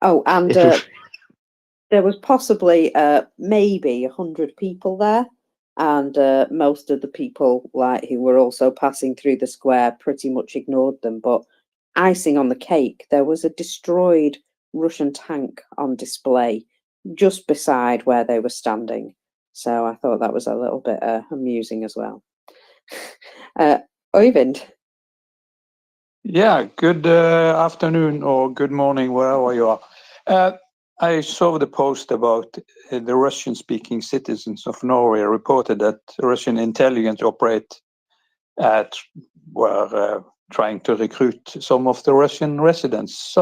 Oh, and there was possibly maybe 100 people there, and most of the people who were also passing through the square pretty much ignored them. But icing on the cake, there was a destroyed Russian tank on display just beside where they were standing. So I thought that was a little bit amusing as well. Oyvind. Yeah, good afternoon or good morning, wherever you are. I saw the post about the Russian-speaking citizens of Norway reported that Russian intelligence were trying to recruit some of the Russian residents.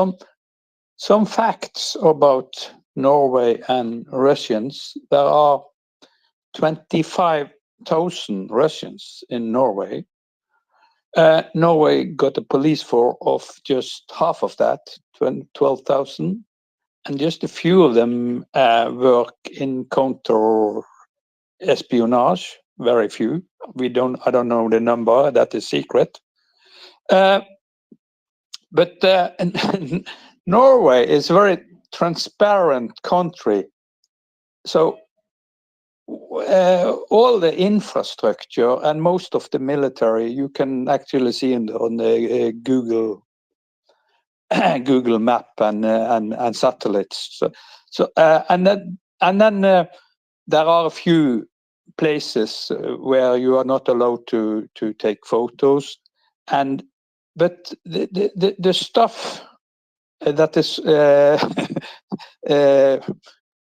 Some facts about Norway and Russians. There are 25,000 Russians in Norway. Norway got a police force of just half of that, 12,000, and just a few of them work in counter espionage. Very few. I don't know the number. That is secret. But Norway is a very transparent country. So all the infrastructure and most of the military you can actually see on the Google map and satellites. And then there are a few places where you are not allowed to take photos, but the stuff that is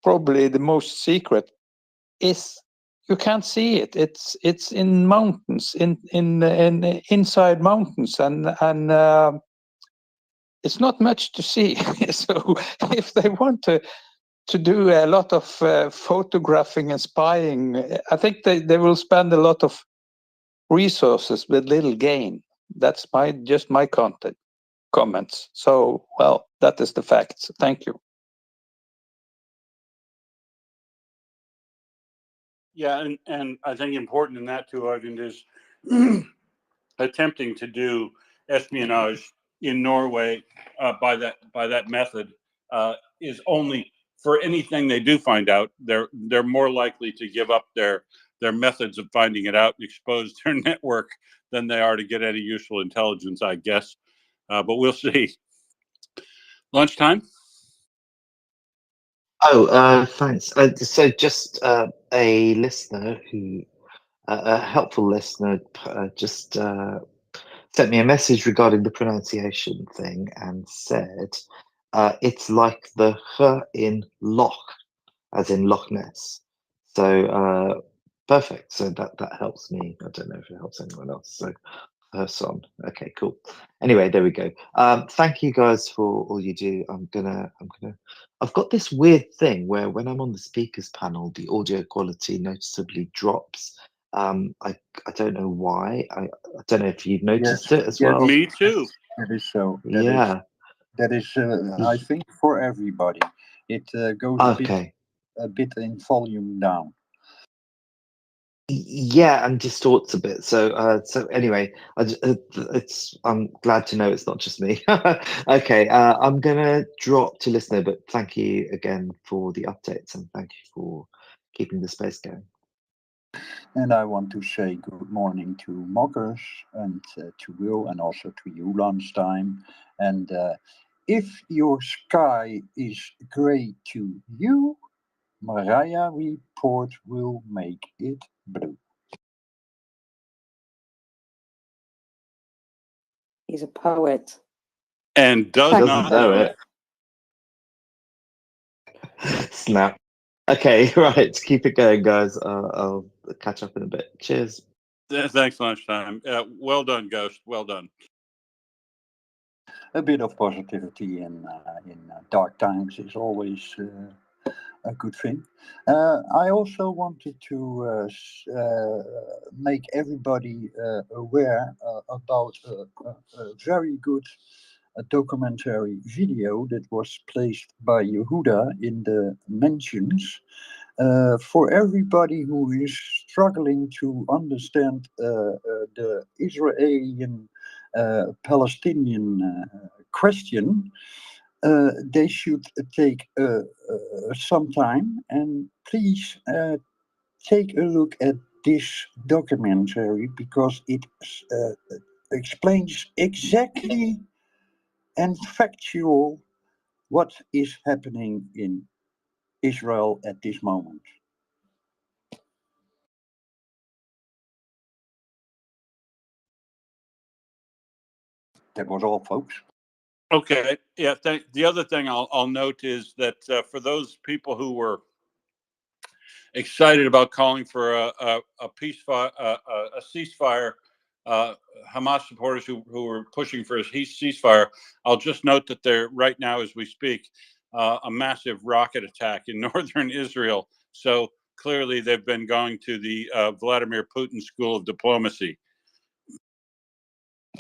probably the most secret is you can't see it. It's in mountains, in inside mountains, and it's not much to see. So if they want to do a lot of photographing and spying, I think they will spend a lot of resources with little gain. That's just my comments. So, well, that is the facts. Thank you. Yeah, and I think important in that too, Arvind, is attempting to do espionage in Norway by that method is only for anything they do find out. They're more likely to give up their methods of finding it out and expose their network than they are to get any useful intelligence, I guess. But we'll see. Lunchtime. Oh, thanks. So just a listener who, a helpful listener, just sent me a message regarding the pronunciation thing and said it's like the h in Loch, as in Loch Ness. So perfect. So that helps me. I don't know if it helps anyone else. So her son. Okay, cool. Anyway, there we go. Thank you guys for all you do. I've got this weird thing where when I'm on the speakers panel, the audio quality noticeably drops. I don't know why. I don't know if you've noticed it as well. Me too. That is so. Yeah. That is I think for everybody. It goes a bit in volume down. Yeah, and distorts a bit. So anyway, I'm glad to know it's not just me. Okay, I'm gonna drop to listener, but thank you again for the updates and thank you for keeping the space going. And I want to say good morning to Moggers and to Will and also to you lunchtime. And if your sky is gray to you, MriyaReport will make it blue. He's a poet. And doesn't know it. Snap. Okay, right. Keep it going, guys. I'll catch up in a bit. Cheers. Thanks, lunchtime. Well done, Ghost. Well done. A bit of positivity in dark times is always a good thing. I also wanted to make everybody aware about a very good documentary video that was placed by Yehuda in the mentions. For everybody who is struggling to understand the Israeli Palestinian question, they should take some time and please take a look at this documentary because it explains exactly and factual what is happening in Israel at this moment. That was all, folks. Okay. Yeah. The other thing I'll note is that for those people who were excited about calling for a ceasefire, Hamas supporters who were pushing for a ceasefire, I'll just note that there right now, as we speak, a massive rocket attack in northern Israel. So clearly, they've been going to the Vladimir Putin School of Diplomacy.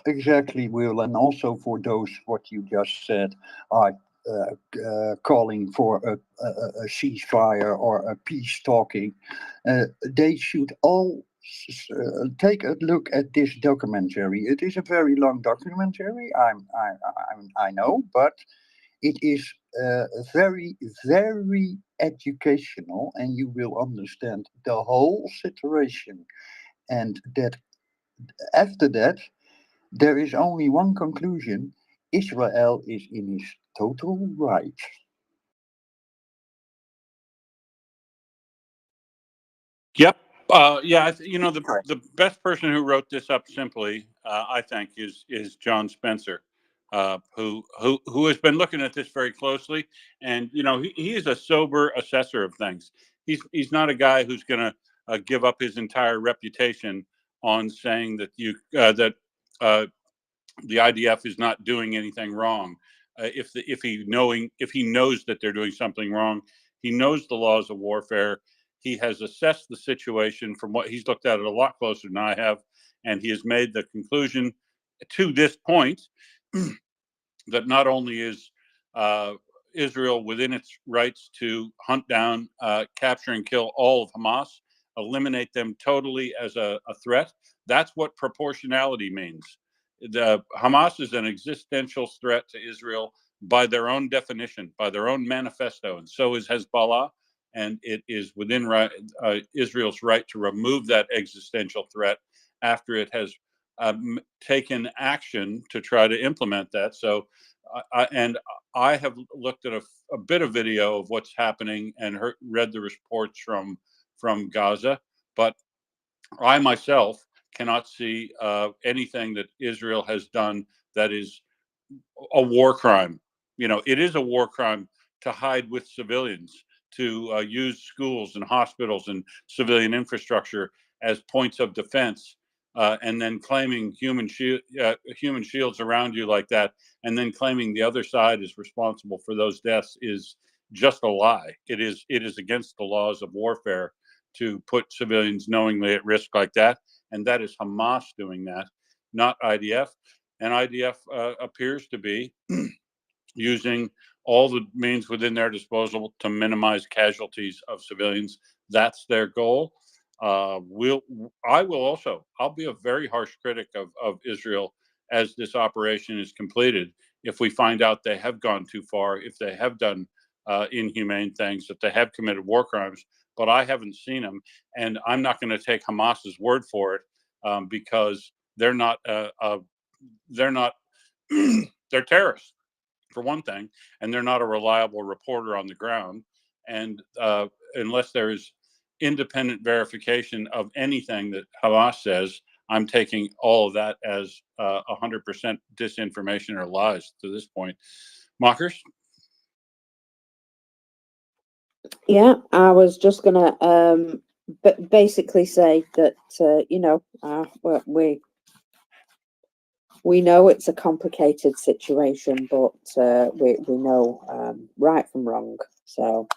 Exactly, Will, and also for those what you just said are calling for a ceasefire or a peace talking, they should all take a look at this documentary. It is a very long documentary, I know, but it is very, very educational, and you will understand the whole situation. And that after that, there is only one conclusion: Israel is in his total right. Yep. Yeah. The best person who wrote this up simply, I think, is John Spencer, who has been looking at this very closely, and he is a sober assessor of things. He's not a guy who's going to give up his entire reputation on saying that the IDF is not doing anything wrong. If he knows that they're doing something wrong, he knows the laws of warfare. He has assessed the situation from what he's looked at it a lot closer than I have, and he has made the conclusion to this point that not only is Israel within its rights to hunt down, capture, and kill all of Hamas, eliminate them totally as a threat. That's what proportionality means. The Hamas is an existential threat to Israel by their own definition, by their own manifesto, and so is Hezbollah. And it is within Israel's right to remove that existential threat after it has taken action to try to implement that. So, I have looked at a bit of video of what's happening and read the reports from Gaza, but I myself cannot see anything that Israel has done that is a war crime. It is a war crime to hide with civilians, to use schools and hospitals and civilian infrastructure as points of defense, and then claiming human shields around you like that, and then claiming the other side is responsible for those deaths is just a lie. It is against the laws of warfare to put civilians knowingly at risk like that, and that is Hamas doing that, not IDF. And IDF appears to be using all the means within their disposal to minimize casualties of civilians. That's their goal. I'll be a very harsh critic of Israel as this operation is completed. If we find out they have gone too far, if they have done inhumane things, that they have committed war crimes, but I haven't seen them, and I'm not going to take Hamas's word for it, because they're not they're terrorists, for one thing, and they're not a reliable reporter on the ground. And unless there is independent verification of anything that Hamas says, I'm taking all of that as 100% disinformation or lies to this point. Mockers? Yeah, I was just gonna basically say that we know it's a complicated situation, but we know right from wrong. So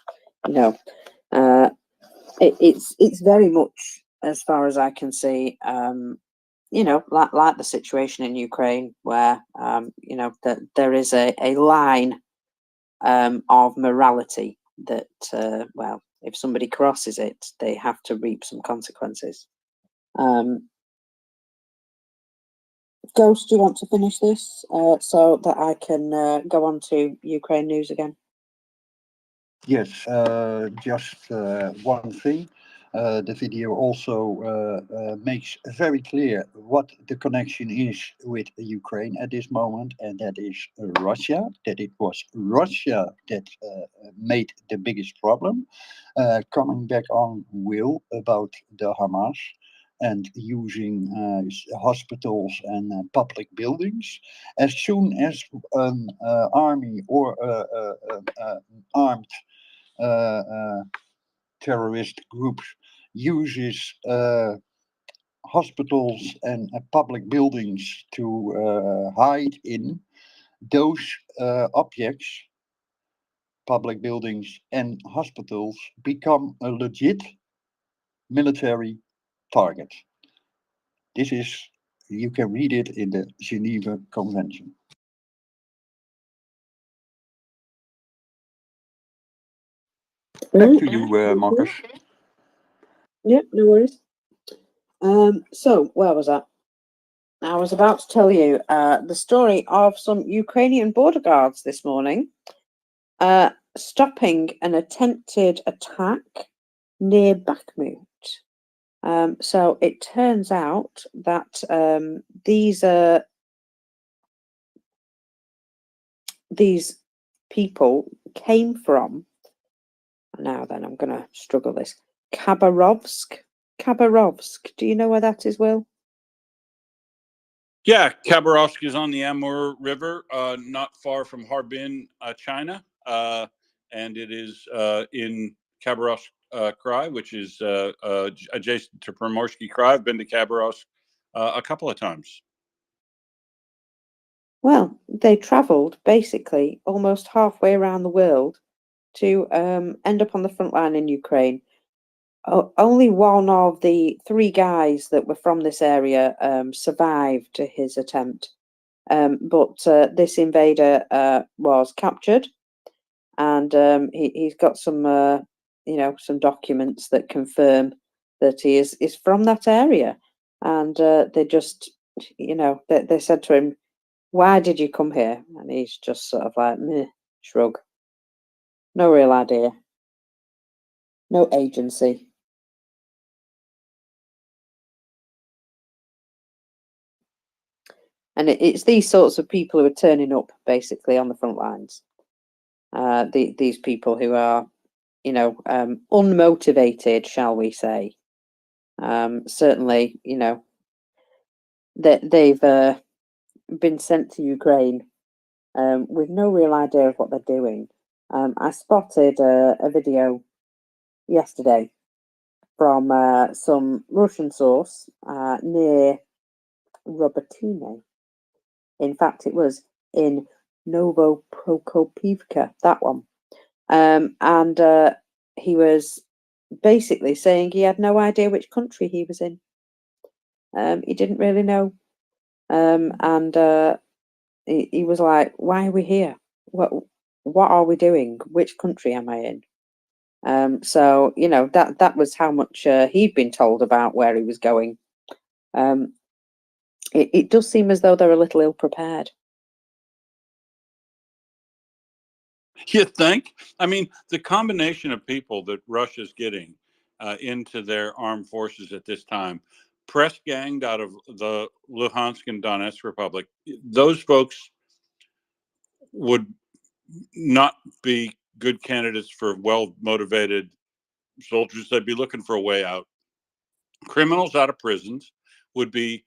it's very much, as far as I can see, like the situation in Ukraine, where that there is a line of morality that if somebody crosses it, they have to reap some consequences. Ghost, do you want to finish this so that I can go on to Ukraine news again? Yes, just one thing. The video also makes very clear what the connection is with Ukraine at this moment, and that is Russia, that it was Russia that made the biggest problem. Coming back on Will about the Hamas and using hospitals and public buildings. As soon as an army or armed terrorist groups uses hospitals and public buildings to hide in, those objects, public buildings and hospitals, become a legit military target. This is, you can read it in the Geneva Convention. Back to you, Marcus. Yeah, no worries. So where was I? I was about to tell you the story of some Ukrainian border guards this morning stopping an attempted attack near Bakhmut. So it turns out that these people came from, now then I'm going to struggle this, Khabarovsk. Do you know where that is, Will? Yeah, Khabarovsk is on the Amur River, not far from Harbin, China, and it is in Khabarovsk Krai, which is adjacent to Primorsky Krai. I've been to Khabarovsk a couple of times. Well, they travelled basically almost halfway around the world to end up on the front line in Ukraine. Only one of the 3 guys that were from this area survived his attempt. But this invader was captured, and he's got some, some documents that confirm that he is from that area. And they just, they said to him, "Why did you come here?" And he's just sort of like, meh, shrug. No real idea. No agency. And it's these sorts of people who are turning up basically on the front lines. These people who are, unmotivated, shall we say. Certainly, that they've been sent to Ukraine with no real idea of what they're doing. I spotted a video yesterday from some Russian source near Robertine. In fact, it was in Novoprokopivka, that one. And he was basically saying he had no idea which country he was in. He didn't really know. And he was like, "Why are we here? What are we doing? Which country am I in?" So, that was how much he'd been told about where he was going. It does seem as though they're a little ill prepared. You think? I mean, the combination of people that Russia's getting into their armed forces at this time, press ganged out of the Luhansk and Donetsk Republic, those folks would not be good candidates for well-motivated soldiers. They'd be looking for a way out. Criminals out of prisons would be,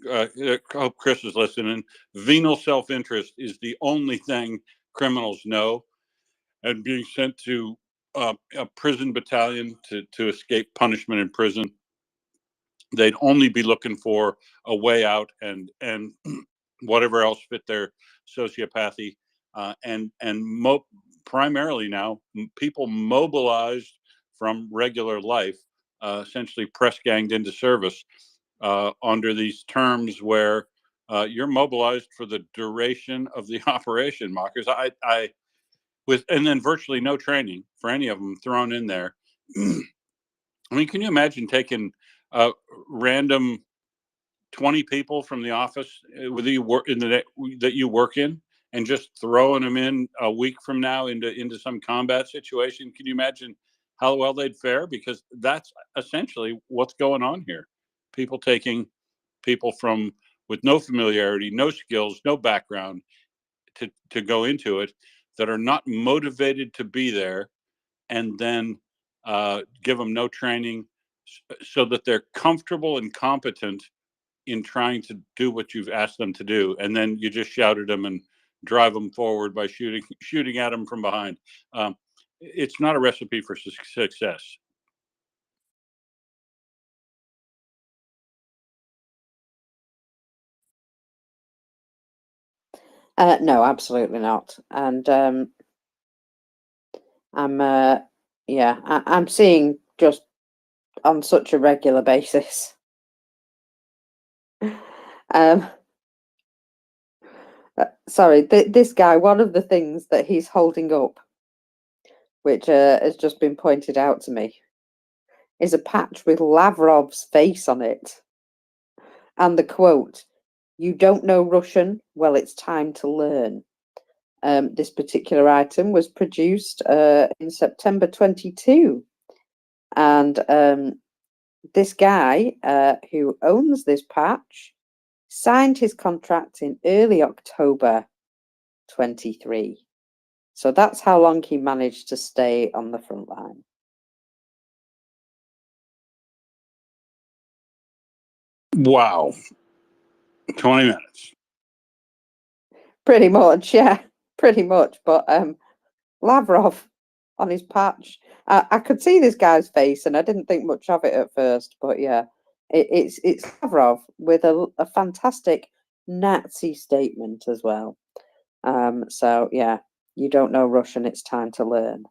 I hope Chris is listening. Venal self-interest is the only thing criminals know, and being sent to a prison battalion to escape punishment in prison, they'd only be looking for a way out and whatever else fit their sociopathy, and primarily now people mobilized from regular life, essentially press ganged into service under these terms where you're mobilized for the duration of the operation. Marcus, and then virtually no training for any of them thrown in there. I mean, can you imagine taking random 20 people from the office that you work in and just throwing them in a week from now into some combat situation? Can you imagine how well they'd fare? Because that's essentially what's going on here. People taking people with no familiarity, no skills, no background to go into it, that are not motivated to be there, and then give them no training so that they're comfortable and competent in trying to do what you've asked them to do, and then you just shout at them and drive them forward by shooting at them from behind. It's not a recipe for success. No, absolutely not. And I'm seeing just on such a regular basis. Sorry, this guy, one of the things that he's holding up, which has just been pointed out to me, is a patch with Lavrov's face on it. And the quote, "You don't know Russian? Well, it's time to learn." This particular item was produced in September 22. And this guy who owns this patch signed his contract in early October 23. So that's how long he managed to stay on the front line. Wow. 20 minutes. Pretty much, yeah, pretty much. But Lavrov on his patch, I could see this guy's face and I didn't think much of it at first, but yeah, it's Lavrov with a fantastic Nazi statement as well. So yeah, you don't know Russian, it's time to learn.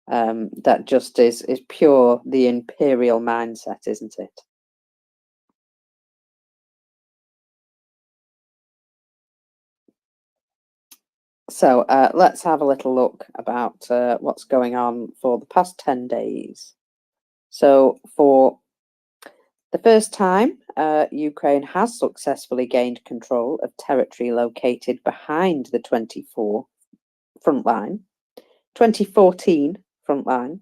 That just is pure the imperial mindset, isn't it? So let's have a little look about what's going on for the past 10 days. So for the first time, Ukraine has successfully gained control of territory located behind the 2014 front line.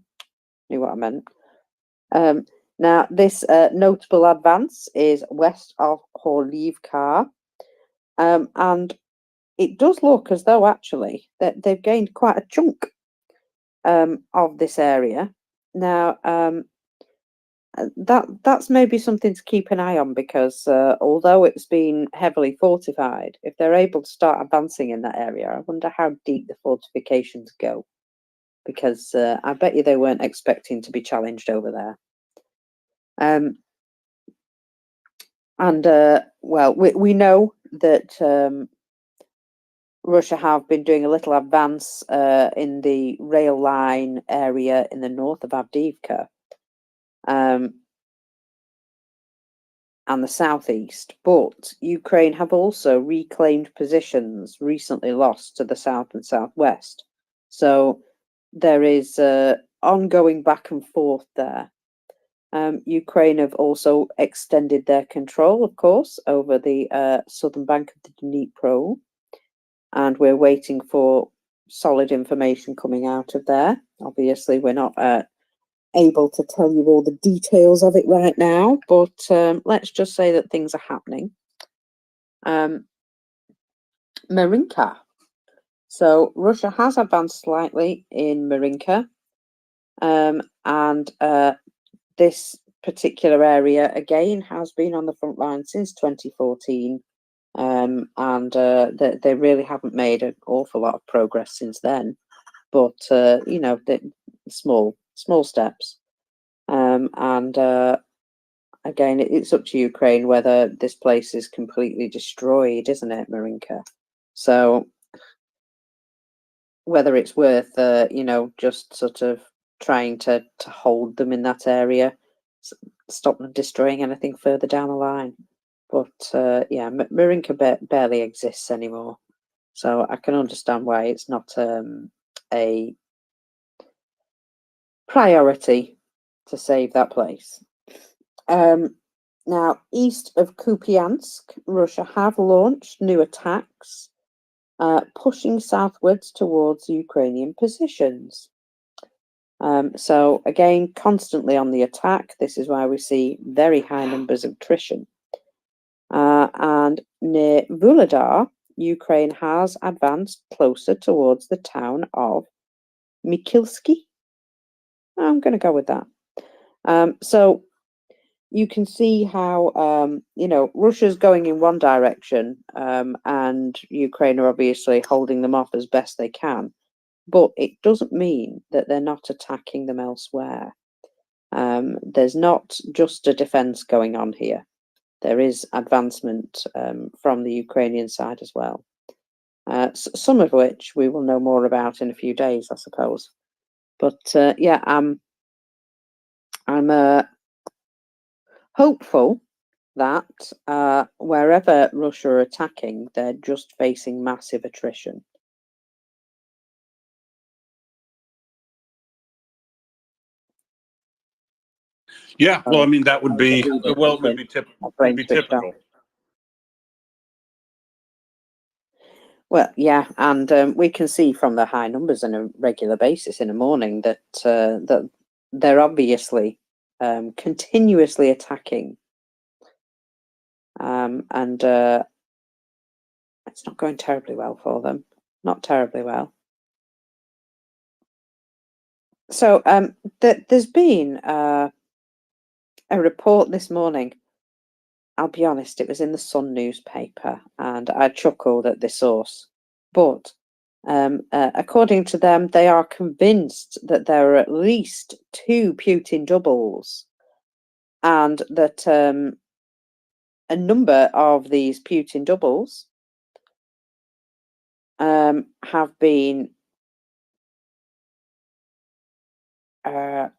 Knew what I meant. Now, this notable advance is west of Horlivka, and it does look as though actually that they've gained quite a chunk of this area. Now, that's maybe something to keep an eye on, because although it's been heavily fortified, if they're able to start advancing in that area, I wonder how deep the fortifications go, because I bet you they weren't expecting to be challenged over there. Well, we know that Russia have been doing a little advance in the rail line area in the north of Avdiivka and the southeast, but Ukraine have also reclaimed positions recently lost to the south and southwest. So there is ongoing back and forth there. Ukraine have also extended their control, of course, over the southern bank of the Dnipro, and we're waiting for solid information coming out of there. Obviously, we're not able to tell you all the details of it right now, but let's just say that things are happening. Marinka. So Russia has advanced slightly in Marinka, and this particular area again has been on the front line since 2014, and they really haven't made an awful lot of progress since then. But you know, small steps. And again, it's up to Ukraine whether this place is completely destroyed, isn't it, Marinka? So whether it's worth, you know, just sort of trying to hold them in that area, stop them destroying anything further down the line. But yeah, Marinka barely exists anymore, so I can understand why it's not a priority to save that place. Now, east of Kupiansk, Russia have launched new attacks, pushing southwards towards Ukrainian positions. So again, constantly on the attack. This is why we see very high numbers of attrition. And near Vuhledar, Ukraine has advanced closer towards the town of Mikilsky. I'm going to go with that. So you can see how, you know, Russia's going in one direction, and Ukraine are obviously holding them off as best they can. But it doesn't mean that they're not attacking them elsewhere. There's not just a defense going on here. There is advancement from the Ukrainian side as well. Some of which we will know more about in a few days, I suppose. But yeah, I'm hopeful that wherever Russia are attacking, they're just facing massive attrition. Yeah, well, I mean, that would be, well, it would be typical. Well, yeah, and we can see from the high numbers on a regular basis in the morning that that they're obviously continuously attacking, and it's not going terribly well for them. Not terribly well. So there's been a report this morning. I'll be honest, it was in the Sun newspaper, and I chuckled at the source. But according to them, they are convinced that there are at least 2 Putin doubles, and that a number of these Putin doubles have been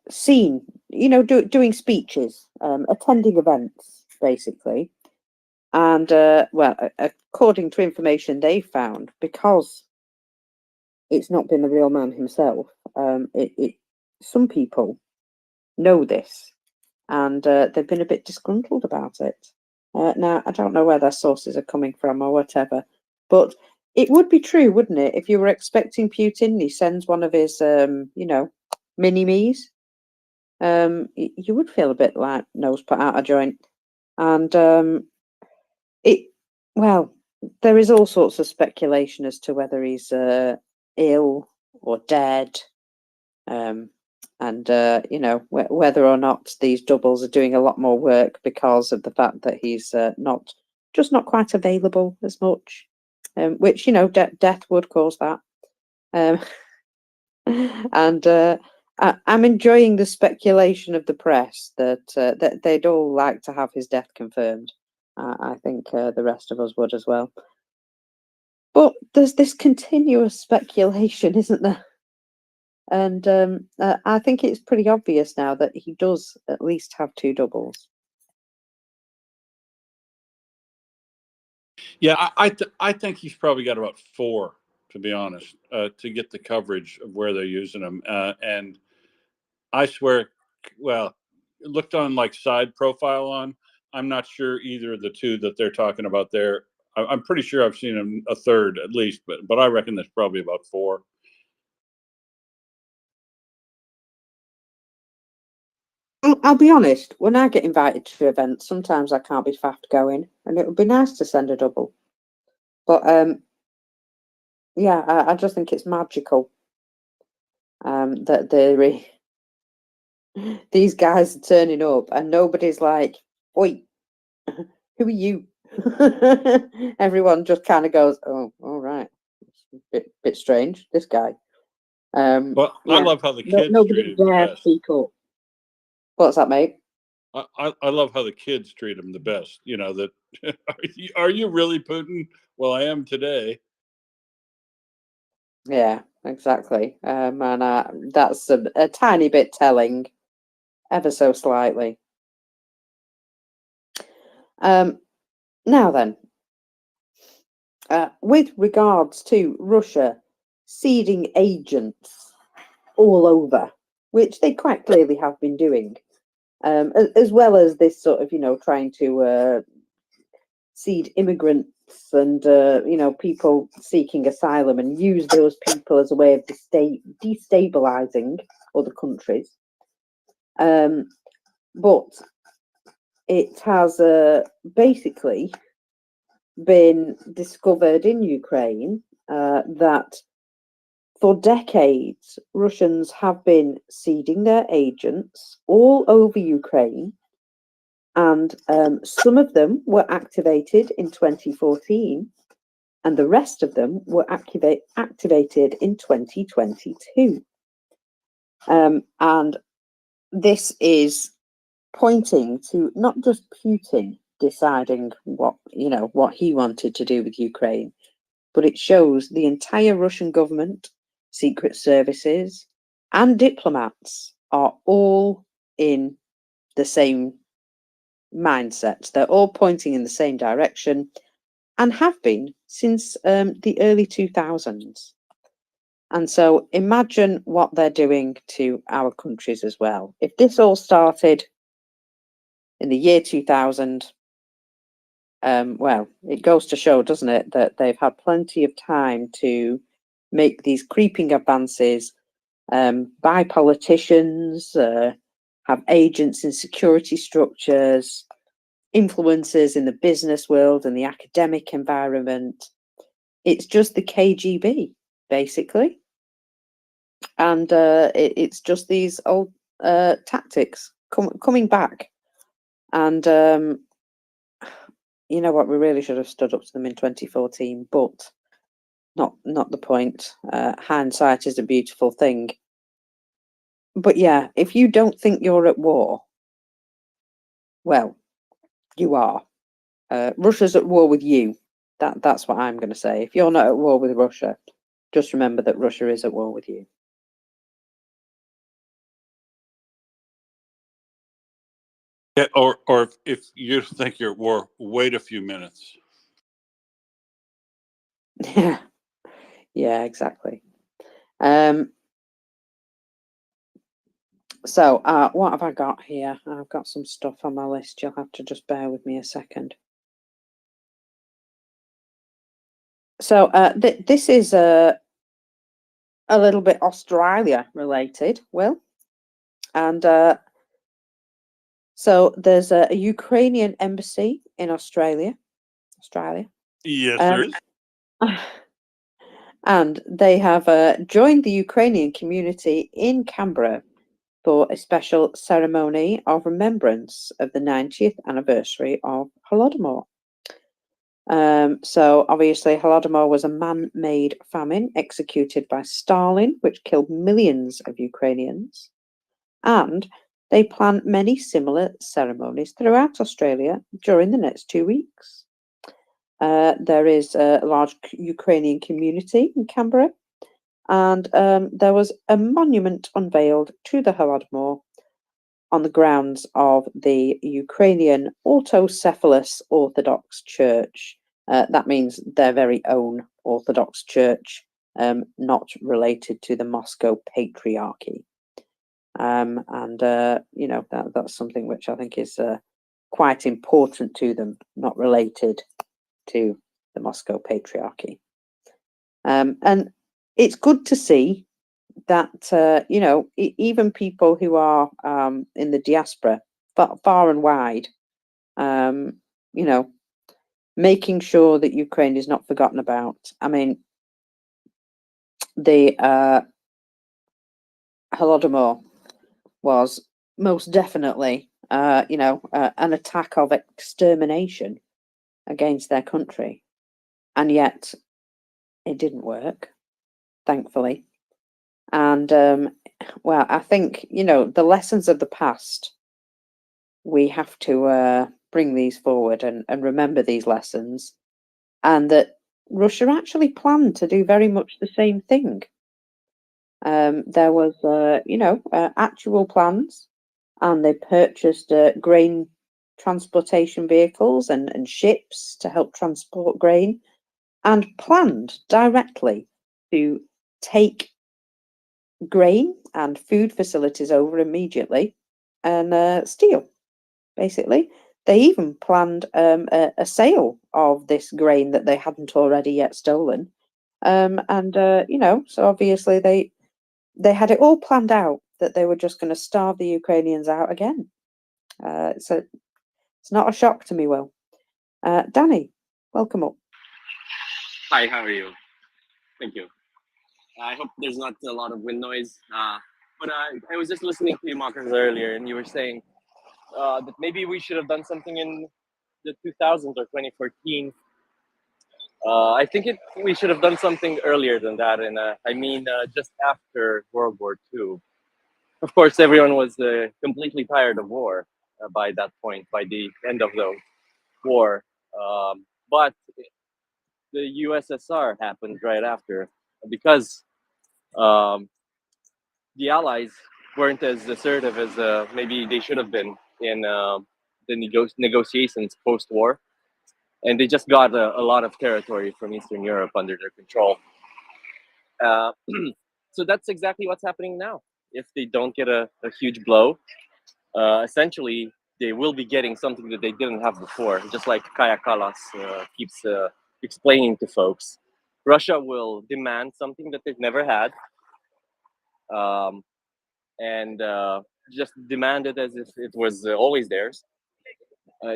seen, doing speeches, attending events, basically. And well, according to information they found, because it's not been the real man himself, some people know this, and they've been a bit disgruntled about it. Now, I don't know where their sources are coming from or whatever, but it would be true, wouldn't it? If you were expecting Putin, he sends one of his, mini-me's, you would feel a bit like nose put out of joint. And well, there is all sorts of speculation as to whether he's ill or dead, and whether or not these doubles are doing a lot more work because of the fact that he's not quite available as much, which death would cause that. And I'm enjoying the speculation of the press that they'd all like to have his death confirmed. I think the rest of us would as well. But there's this continuous speculation, isn't there? And I think it's pretty obvious now that he does at least have two doubles. Yeah, I think he's probably got about 4, to be honest, to get the coverage of where they're using them. And I swear, well, looked on like side profile on. I'm not sure either of the 2 that they're talking about there. I'm pretty sure I've seen a third at least, but I reckon there's probably about 4. I'll be honest, when I get invited to events, sometimes I can't be faffed going, and it would be nice to send a double. But yeah, I just think it's magical that these guys are turning up and nobody's like, "Oi, who are you?" Everyone just kind of goes, "Oh, all right, bit strange, this guy." Well, yeah, I love how the kids nobody treat him the dare best. speak up. What's that, mate? I love how the kids treat him the best. That are you really Putin? Well, I am today. Yeah, exactly. And that's a tiny bit telling, ever so slightly. Now then, with regards to Russia seeding agents all over, which they quite clearly have been doing, as well as this sort of, trying to seed immigrants and people seeking asylum and use those people as a way of destabilizing other countries. But it has basically been discovered in Ukraine that for decades Russians have been seeding their agents all over Ukraine, and some of them were activated in 2014, and the rest of them were activated in 2022. And this is pointing to not just Putin deciding what he wanted to do with Ukraine, but it shows the entire Russian government, secret services, and diplomats are all in the same mindset. They're all pointing in the same direction and have been since the early 2000s. And so imagine what they're doing to our countries as well. If this all started in the year 2000, well, it goes to show, doesn't it, that they've had plenty of time to make these creeping advances by politicians, have agents in security structures, influencers in the business world and the academic environment. It's just the KGB, basically. And it's just these old tactics coming back. And you know what, we really should have stood up to them in 2014, but not the point. Hindsight is a beautiful thing. But yeah, if you don't think you're at war, well, you are. Russia's at war with you. That's what I'm going to say. If you're not at war with Russia, just remember that Russia is at war with you. Yeah, or if you think you're at war, wait a few minutes. Yeah, yeah, exactly. So what have I got here? I've got some stuff on my list. You'll have to just bear with me a second. So this is a little bit Australia related, Will. And so there's a Ukrainian embassy in Australia. Yes, there is. And they have joined the Ukrainian community in Canberra for a special ceremony of remembrance of the 90th anniversary of Holodomor. So obviously Holodomor was a man-made famine executed by Stalin, which killed millions of Ukrainians. And they plan many similar ceremonies throughout Australia during the next 2 weeks. There is a large Ukrainian community in Canberra, and there was a monument unveiled to the Holodomor on the grounds of the Ukrainian Autocephalous Orthodox Church. That means their very own Orthodox Church, not related to the Moscow Patriarchy. And you know, that's something which I think is quite important to them, not related to the Moscow Patriarchy. And it's good to see that you know, even people who are in the diaspora, far and wide, you know, making sure that Ukraine is not forgotten about. I mean, the Holodomor was most definitely, you know, an attack of extermination against their country, and yet it didn't work, thankfully. And well, I think, you know, the lessons of the past, we have to bring these forward and remember these lessons, and that Russia actually planned to do very much the same thing. There was, you know, actual plans, and they purchased grain transportation vehicles and ships to help transport grain, and planned directly to take grain and food facilities over immediately and steal, basically. They even planned a sale of this grain that they hadn't already yet stolen. And you know, so obviously they had it all planned out that they were just going to starve the Ukrainians out again. So it's not a shock to me, Will. Danny, welcome up. Hi, how are you? Thank you. I hope there's not a lot of wind noise. But I was just listening to you, Marcus, earlier, and you were saying that maybe we should have done something in the 2000s or 2014. I think we should have done something earlier than that, and I mean just after World War II. Of course, everyone was completely tired of war by that point, by the end of the war. But the USSR happened right after because um, the Allies weren't as assertive as maybe they should have been in the negotiations post-war, and they just got a lot of territory from Eastern Europe under their control. Uh, so that's exactly what's happening now. If they don't get a huge blow, essentially they will be getting something that they didn't have before. Just like Kaya Kallas keeps explaining to folks, Russia will demand something that they've never had, and just demand it as if it was always theirs,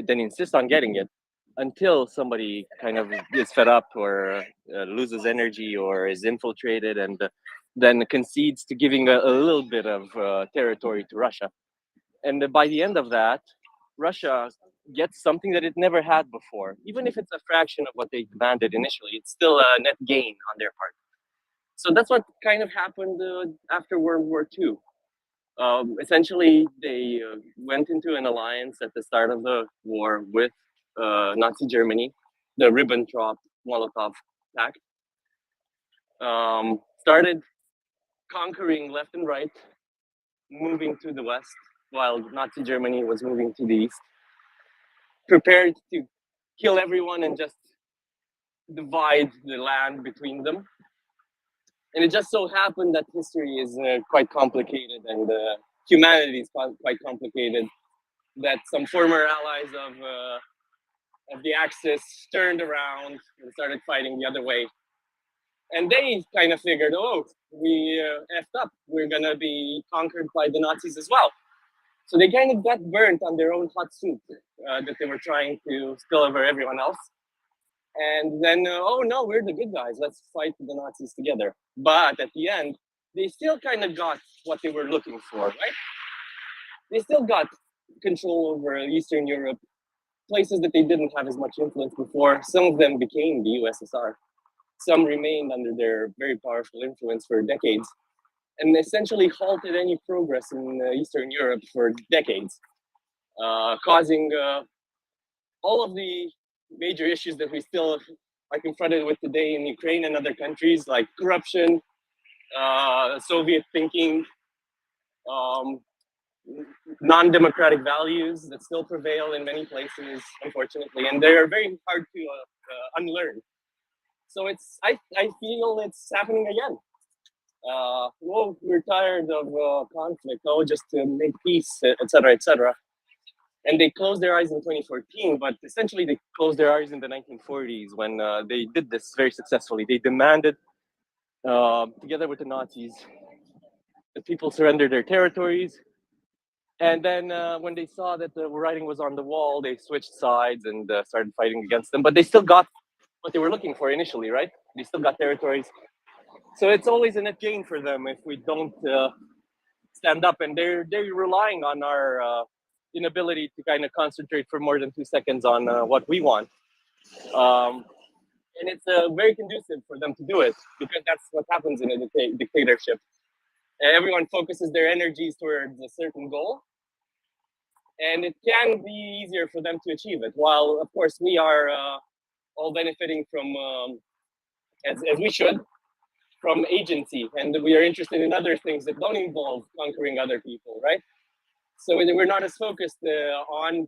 then insist on getting it until somebody kind of gets fed up or loses energy or is infiltrated, and then concedes to giving a little bit of territory to Russia. And by the end of that, Russia gets something that it never had before. Even if it's a fraction of what they demanded initially, it's still a net gain on their part. So that's what kind of happened after World War II. Essentially, they went into an alliance at the start of the war with Nazi Germany, the Ribbentrop-Molotov Pact, started conquering left and right, moving to the west, while Nazi Germany was moving to the east, prepared to kill everyone and just divide the land between them. And it just so happened that history is quite complicated, and humanity is quite complicated, that some former allies of the Axis turned around and started fighting the other way. And they kind of figured, oh, we effed up. We're going to be conquered by the Nazis as well. So they kind of got burnt on their own hot soup that they were trying to spill over everyone else. And then, oh no, we're the good guys. Let's fight the Nazis together. But at the end, they still kind of got what they were looking for, right? They still got control over Eastern Europe, places that they didn't have as much influence before. Some of them became the USSR. Some remained under their very powerful influence for decades, and essentially halted any progress in Eastern Europe for decades, causing all of the major issues that we still are confronted with today in Ukraine and other countries, like corruption, Soviet thinking, non-democratic values that still prevail in many places, unfortunately, and they are very hard to unlearn. So I feel it's happening again. Well, we're tired of conflict. Oh, just to make peace, etc., etc. And they closed their eyes in 2014, but essentially they closed their eyes in the 1940s when they did this very successfully. They demanded, together with the Nazis, that people surrender their territories. And then when they saw that the writing was on the wall, they switched sides and started fighting against them. But they still got what they were looking for initially, right? They still got territories. So it's always a net gain for them if we don't stand up. And they're relying on our inability to kind of concentrate for more than 2 seconds on what we want. And it's very conducive for them to do it, because that's what happens in a dictatorship. Everyone focuses their energies towards a certain goal, and it can be easier for them to achieve it. While, of course, we are all benefiting from, as we should, from agency, and we are interested in other things that don't involve conquering other people, right? So we're not as focused on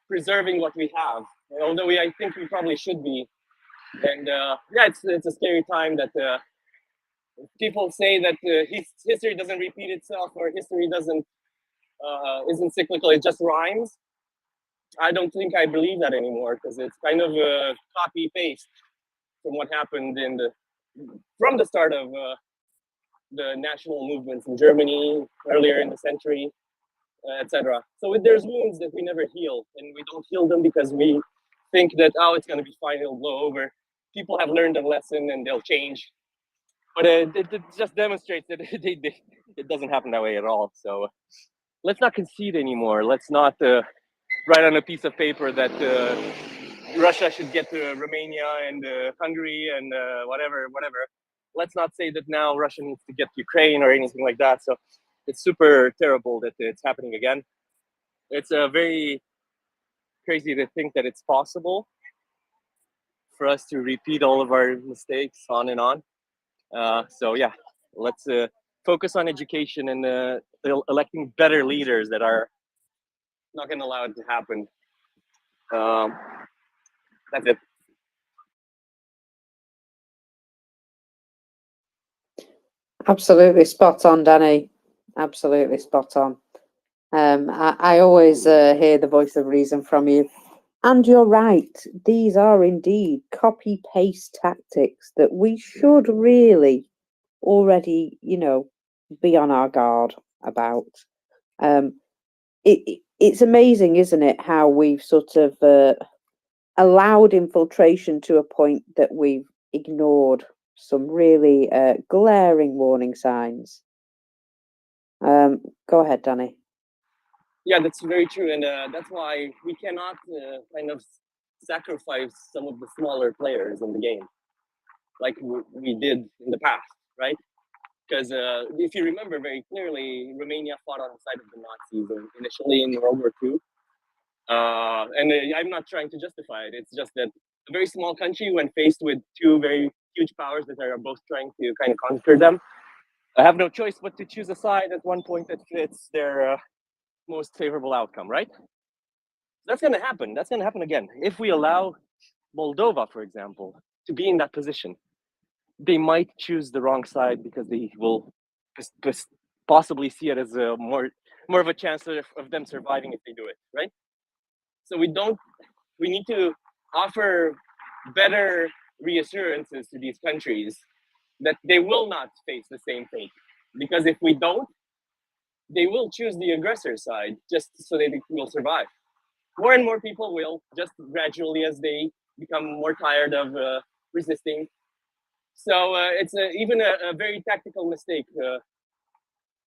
preserving what we have, although I think we probably should be. And yeah, it's a scary time that people say that history doesn't repeat itself, or history isn't cyclical, it just rhymes. I don't think I believe that anymore, because it's kind of a copy paste from what happened from the start of the national movements in Germany earlier in the century, etc. So there's wounds that we never heal, and we don't heal them because we think that, oh, it's going to be fine, it'll blow over. People have learned a lesson and they'll change. But it just demonstrates that it doesn't happen that way at all. So let's not concede anymore. Let's not write on a piece of paper that Russia should get to Romania and Hungary and whatever. Let's not say that now Russia needs to get Ukraine or anything like that. So it's super terrible that it's happening again. It's very crazy to think that it's possible for us to repeat all of our mistakes on and on. So yeah, let's focus on education and electing better leaders that are not going to allow it to happen. That's it. Absolutely spot on, Danny. Absolutely spot on. I always hear the voice of reason from you. And you're right. These are indeed copy-paste tactics that we should really already, be on our guard about. It's amazing, isn't it, how we've sort of allowed infiltration to a point that we've ignored some really glaring warning signs. Go ahead, Danny. Yeah, that's very true, and that's why we cannot kind of sacrifice some of the smaller players in the game, like we did in the past, right? Because if you remember very clearly, Romania fought on the side of the Nazis initially in World War II, And I'm not trying to justify it. It's just that a very small country, when faced with two very huge powers that are both trying to kind of conquer them, have no choice but to choose a side at one point that fits their most favorable outcome, right? That's going to happen. That's going to happen again. If we allow Moldova, for example, to be in that position, they might choose the wrong side because they will possibly see it as a more of a chance of them surviving if they do it, right? So we need to offer better reassurances to these countries that they will not face the same fate. Because if we don't, they will choose the aggressor side just so they will survive. More and more people will, just gradually as they become more tired of resisting. So it's even a very tactical mistake.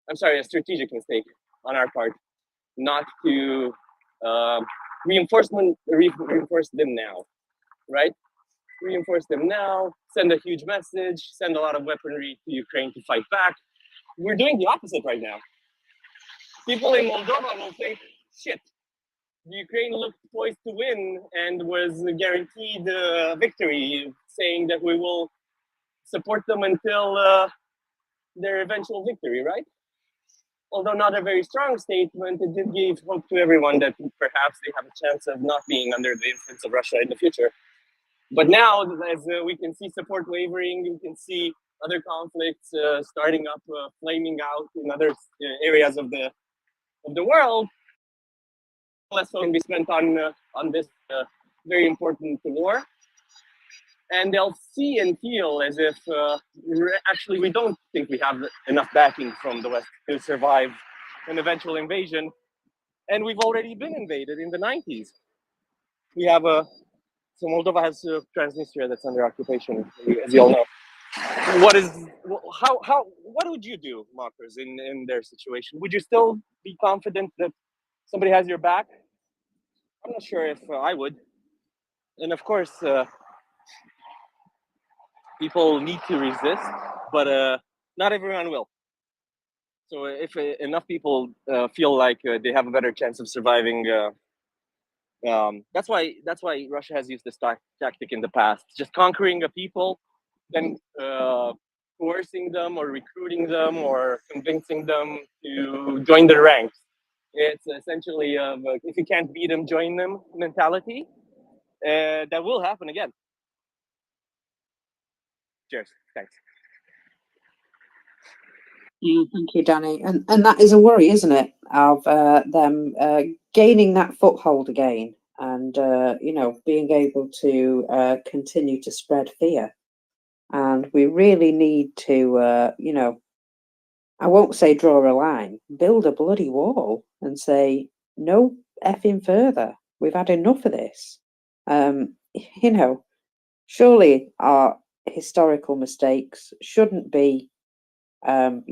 I'm sorry, a strategic mistake on our part, not to reinforce them now, right? Reinforce them now, send a huge message, send a lot of weaponry to Ukraine to fight back. We're doing the opposite right now. People in Moldova will think, shit, Ukraine looked poised to win and was guaranteed victory, saying that we will support them until their eventual victory, right? Although not a very strong statement, it did give hope to everyone that perhaps they have a chance of not being under the influence of Russia in the future. But now, as we can see support wavering, we can see other conflicts starting up, flaming out in other areas of the world. Less can be spent on this very important war, and they'll see and feel as if actually we don't think we have enough backing from the West to survive an eventual invasion, and we've already been invaded in the 90s. We have so Moldova has Transnistria that's under occupation, as you all know. What would you do, Markers, in their situation? Would you still be confident that somebody has your back? I'm not sure if I would. And of course, people need to resist, but not everyone will. So if enough people feel like they have a better chance of surviving, that's why Russia has used this tactic in the past, just conquering a people, then coercing them or recruiting them or convincing them to join their ranks. It's essentially if you can't beat them, join them mentality. That will happen again. Cheers. Thanks. Yeah, thank you, Danny. And that is a worry, isn't it, of them gaining that foothold again and, being able to continue to spread fear. And we really need to, I won't say draw a line, build a bloody wall and say, no effing further. We've had enough of this. Surely our historical mistakes shouldn't be, done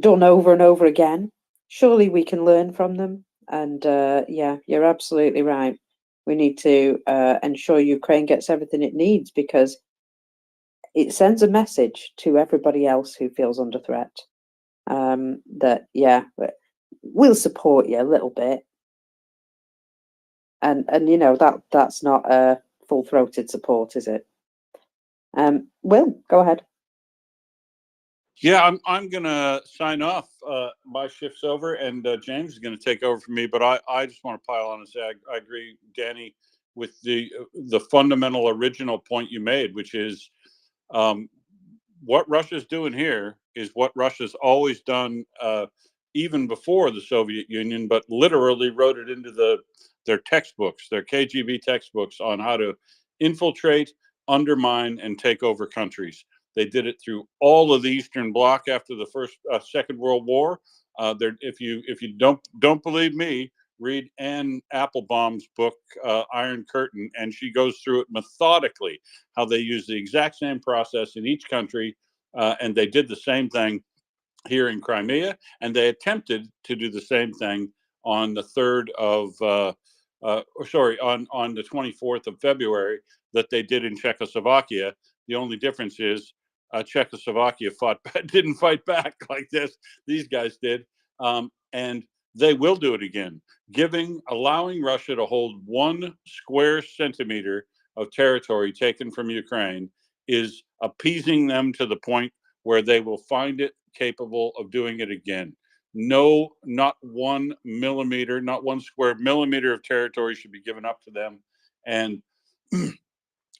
over and over again. Surely we can learn from them. And yeah, you're absolutely right. We need to ensure Ukraine gets everything it needs because it sends a message to everybody else who feels under threat that, yeah, we'll support you a little bit. And that's not a full-throated support, is it? Will, go ahead. Yeah, I'm gonna sign off. My shift's over, and James is gonna take over from me. But I just want to pile on and say I agree, Danny, with the fundamental original point you made, which is what Russia's doing here is what Russia's always done, even before the Soviet Union, but literally wrote it into their textbooks, their KGB textbooks on how to infiltrate, undermine, and take over countries. They did it through all of the Eastern Bloc after the Second World War. If you don't believe me, read Anne Applebaum's book Iron Curtain, and she goes through it methodically how they use the exact same process in each country, and they did the same thing here in Crimea, and they attempted to do the same thing on the 24th of February that they did in Czechoslovakia. The only difference is Czechoslovakia didn't fight back like these guys did, and they will do it again. Allowing Russia to hold 1 square centimeter of territory taken from Ukraine is appeasing them to the point where they will find it capable of doing it again. No, not 1 millimeter, not 1 square millimeter of territory should be given up to them. And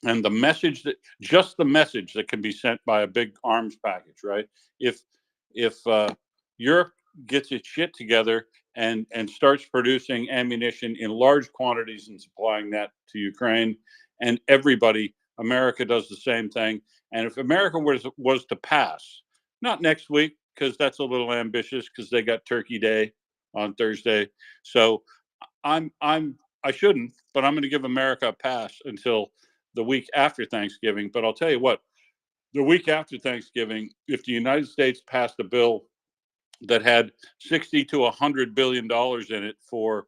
and the message that can be sent by a big arms package, right? If Europe gets its shit together and starts producing ammunition in large quantities and supplying that to Ukraine, and America does the same thing. And if America was to pass, not next week, because that's a little ambitious, because they got Turkey Day on Thursday. So I shouldn't, but I'm going to give America a pass until the week after Thanksgiving. But I'll tell you what, the week after Thanksgiving, if the United States passed a bill that had $60 to $100 billion in it for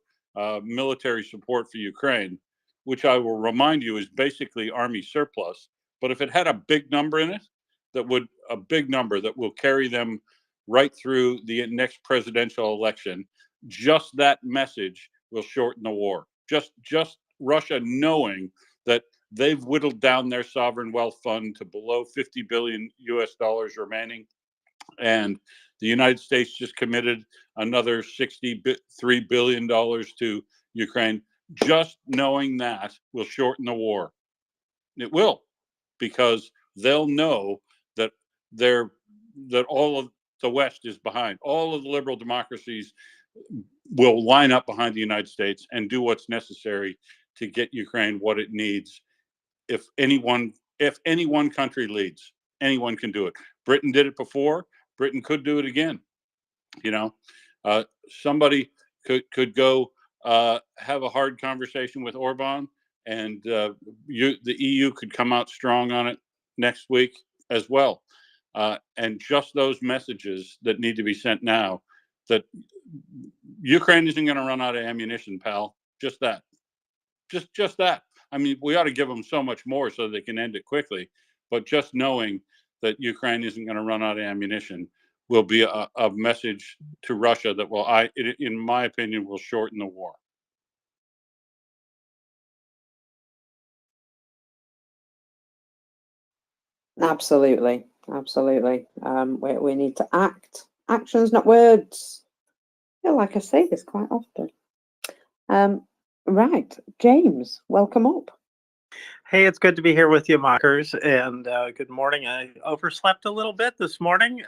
military support for Ukraine, which I will remind you is basically Army surplus. But if it had a big number in it, that will carry them right through the next presidential election, just that message will shorten the war. Just Russia knowing that they've whittled down their sovereign wealth fund to below 50 billion US dollars remaining, and the United States just committed another $63 billion to Ukraine. Just knowing that will shorten the war. It will, because they'll know that all of the West is behind. All of the liberal democracies will line up behind the United States and do what's necessary to get Ukraine what it needs. If any one country leads, anyone can do it. Britain did it before. Britain could do it again. Somebody could go have a hard conversation with Orban, and the EU could come out strong on it next week as well. And just those messages that need to be sent now, that Ukraine isn't going to run out of ammunition, pal. Just that. Just that. I mean, we ought to give them so much more so they can end it quickly. But just knowing that Ukraine isn't going to run out of ammunition will be a message to Russia that in my opinion, will shorten the war. Absolutely. We need to act. Actions, not words. Yeah, like I say this quite often. Right, James, welcome up. Hey, it's good to be here with you, mockers, and good morning. I overslept a little bit this morning.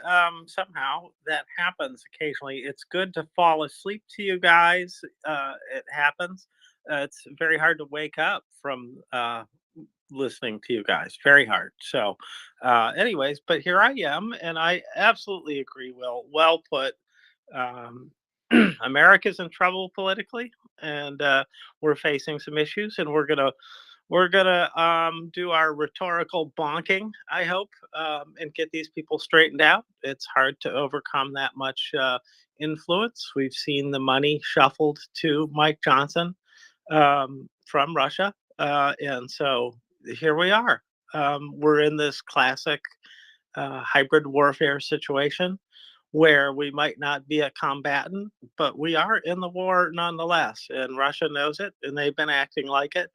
Somehow that happens occasionally. It's good to fall asleep to you guys. It happens. It's very hard to wake up from listening to you guys. Very hard. So anyways, but here I am, and I absolutely agree, Will. Well put. America's in trouble politically, and we're facing some issues, and we're gonna do our rhetorical bonking, I hope, and get these people straightened out. It's hard to overcome that much influence. We've seen the money shuffled to Mike Johnson from Russia, and so here we are. We're in this classic hybrid warfare situation where we might not be a combatant, but we are in the war nonetheless. And Russia knows it, and they've been acting like it,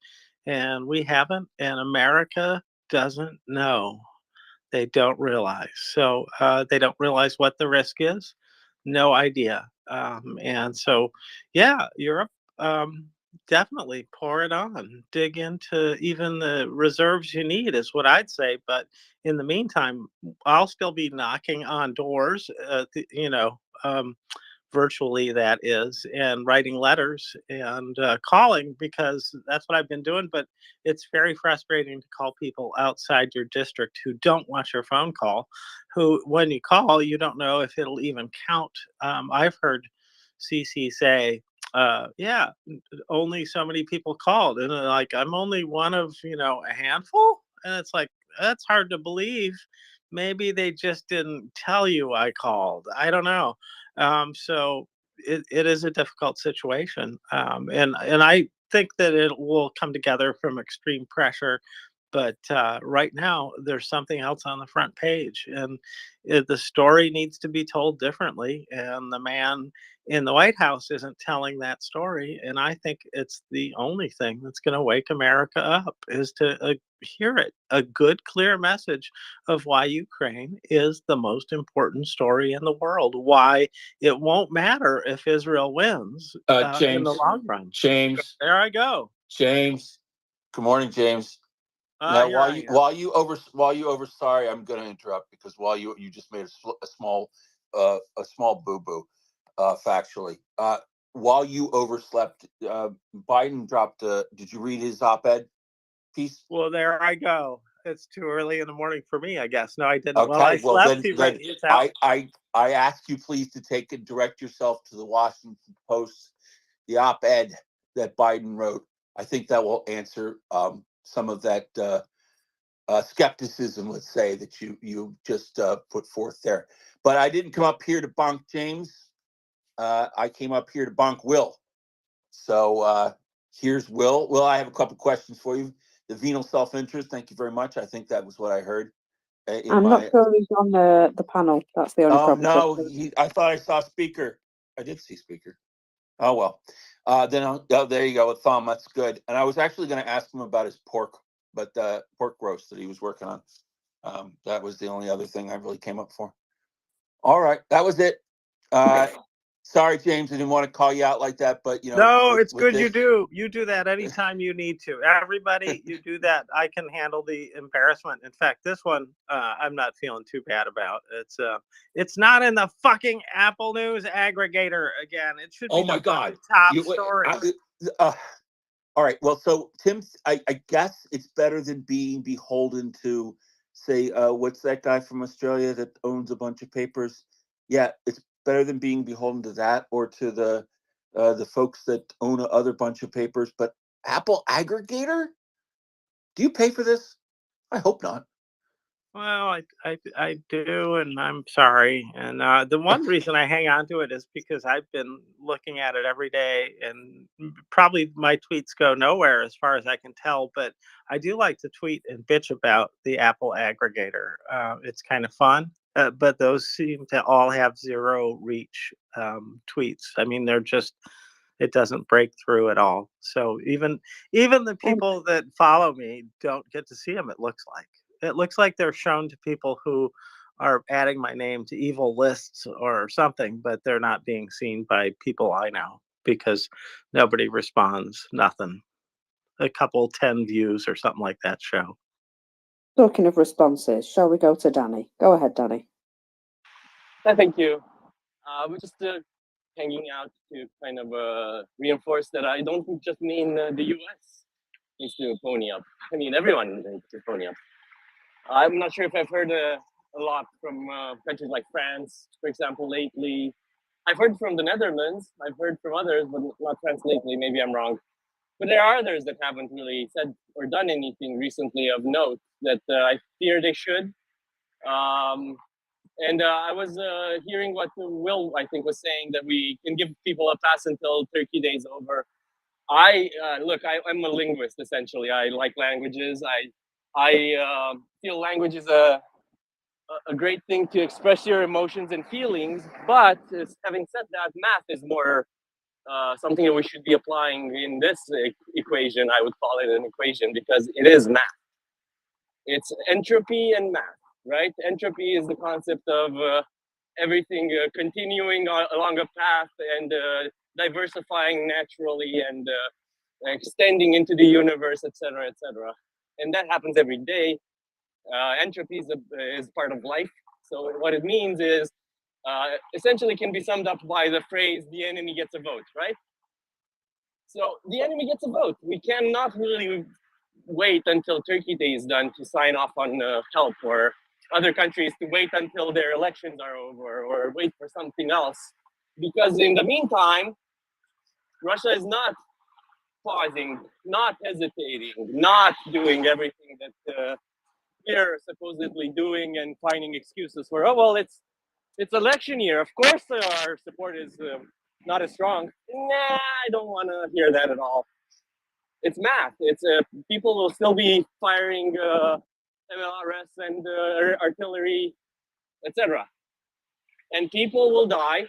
and we haven't. And America doesn't know. They don't realize. So they don't realize what the risk is. No idea. And so, yeah, Europe, definitely pour it on. Dig into even the reserves you need is what I'd say. But in the meantime, I'll still be knocking on doors, virtually, that is, and writing letters and calling, because that's what I've been doing. But it's very frustrating to call people outside your district who don't want your phone call, who, when you call, you don't know if it'll even count. I've heard CC say, yeah, only so many people called, and like, I'm only one of a handful, and it's like, that's hard to believe. Maybe they just didn't tell you I called. I don't know. So it is a difficult situation, and I think that it will come together from extreme pressure But right now, there's something else on the front page, and the story needs to be told differently. And the man in the White House isn't telling that story. And I think it's the only thing that's going to wake America up is to hear it. A good, clear message of why Ukraine is the most important story in the world. Why it won't matter if Israel wins in the James, long run. James, There I go. James. Good morning, James. Now, Here I am. while you over, sorry, I'm going to interrupt because while you just made a small boo boo, factually. While you overslept, Biden dropped. Did you read his op-ed piece? Well, there I go. It's too early in the morning for me, I guess. No, I didn't. Okay, Well, I well slept. then It's out. I ask you please to take and direct yourself to the Washington Post, the op-ed that Biden wrote. I think that will answer some of that skepticism, let's say, that you just put forth there. But I didn't come up here to bonk James. I came up here to bonk Will. So here's Will. Will, I have a couple questions for you. The venal self-interest. Thank you very much. I think that was what I heard. I'm not sure he's on the panel. That's the only problem. No, I thought I saw speaker. I did see speaker. Oh well. There you go. A thumb. That's good. And I was actually going to ask him about his pork, but pork roast that he was working on. That was the only other thing I really came up for. All right, that was it. Sorry, James, I didn't want to call you out like that, but No, it's good you do. You do that anytime you need to. Everybody, you do that. I can handle the embarrassment. In fact, this one I'm not feeling too bad about. It's not in the fucking Apple News aggregator again. It should be the top story. All right. Well, so Tim, I guess it's better than being beholden to, say, what's that guy from Australia that owns a bunch of papers? Yeah, it's better than being beholden to that or to the folks that own a other bunch of papers. But Apple aggregator? Do you pay for this? I hope not. Well, I do, and I'm sorry. And the one reason I hang on to it is because I've been looking at it every day, and probably my tweets go nowhere as far as I can tell. But I do like to tweet and bitch about the Apple aggregator. It's kind of fun, but those seem to all have zero reach tweets. I mean, they're just it doesn't break through at all. So even the people that follow me don't get to see them. It looks like they're shown to people who are adding my name to evil lists or something, but they're not being seen by people I know because nobody responds, nothing. A couple 10 views or something like that show. Talking of responses, shall we go to Danny? Go ahead, Danny. Thank you. We're just hanging out to kind of reinforce that I don't just mean the US needs to pony up. I mean, everyone needs to pony up. I'm not sure if I've heard a lot from countries like France, for example, lately. I've heard from the Netherlands. I've heard from others, but not France lately. Maybe I'm wrong. But there are others that haven't really said or done anything recently of note that I fear they should. And I was hearing what Will, I think, was saying, that we can give people a pass until Turkey Day is over. I'm a linguist, essentially. I like languages. I feel language is a great thing to express your emotions and feelings. But having said that, math is more something that we should be applying in this equation. I would call it an equation because it is math. It's entropy and math, right? Entropy is the concept of everything continuing along a path and diversifying naturally and extending into the universe, etc., etc. And that happens every day. Entropy is part of life. So what it means is essentially can be summed up by the phrase, the enemy gets a vote, right? So the enemy gets a vote. We cannot really wait until Turkey Day is done to sign off on help, or other countries to wait until their elections are over, or wait for something else. Because in the meantime, Russia is not pausing, not hesitating, not doing everything that we're supposedly doing and finding excuses for. Oh, well, it's election year. Of course our support is not as strong. Nah, I don't want to hear that at all. it's math. It's people will still be firing MLRS and artillery, etc. And people will die.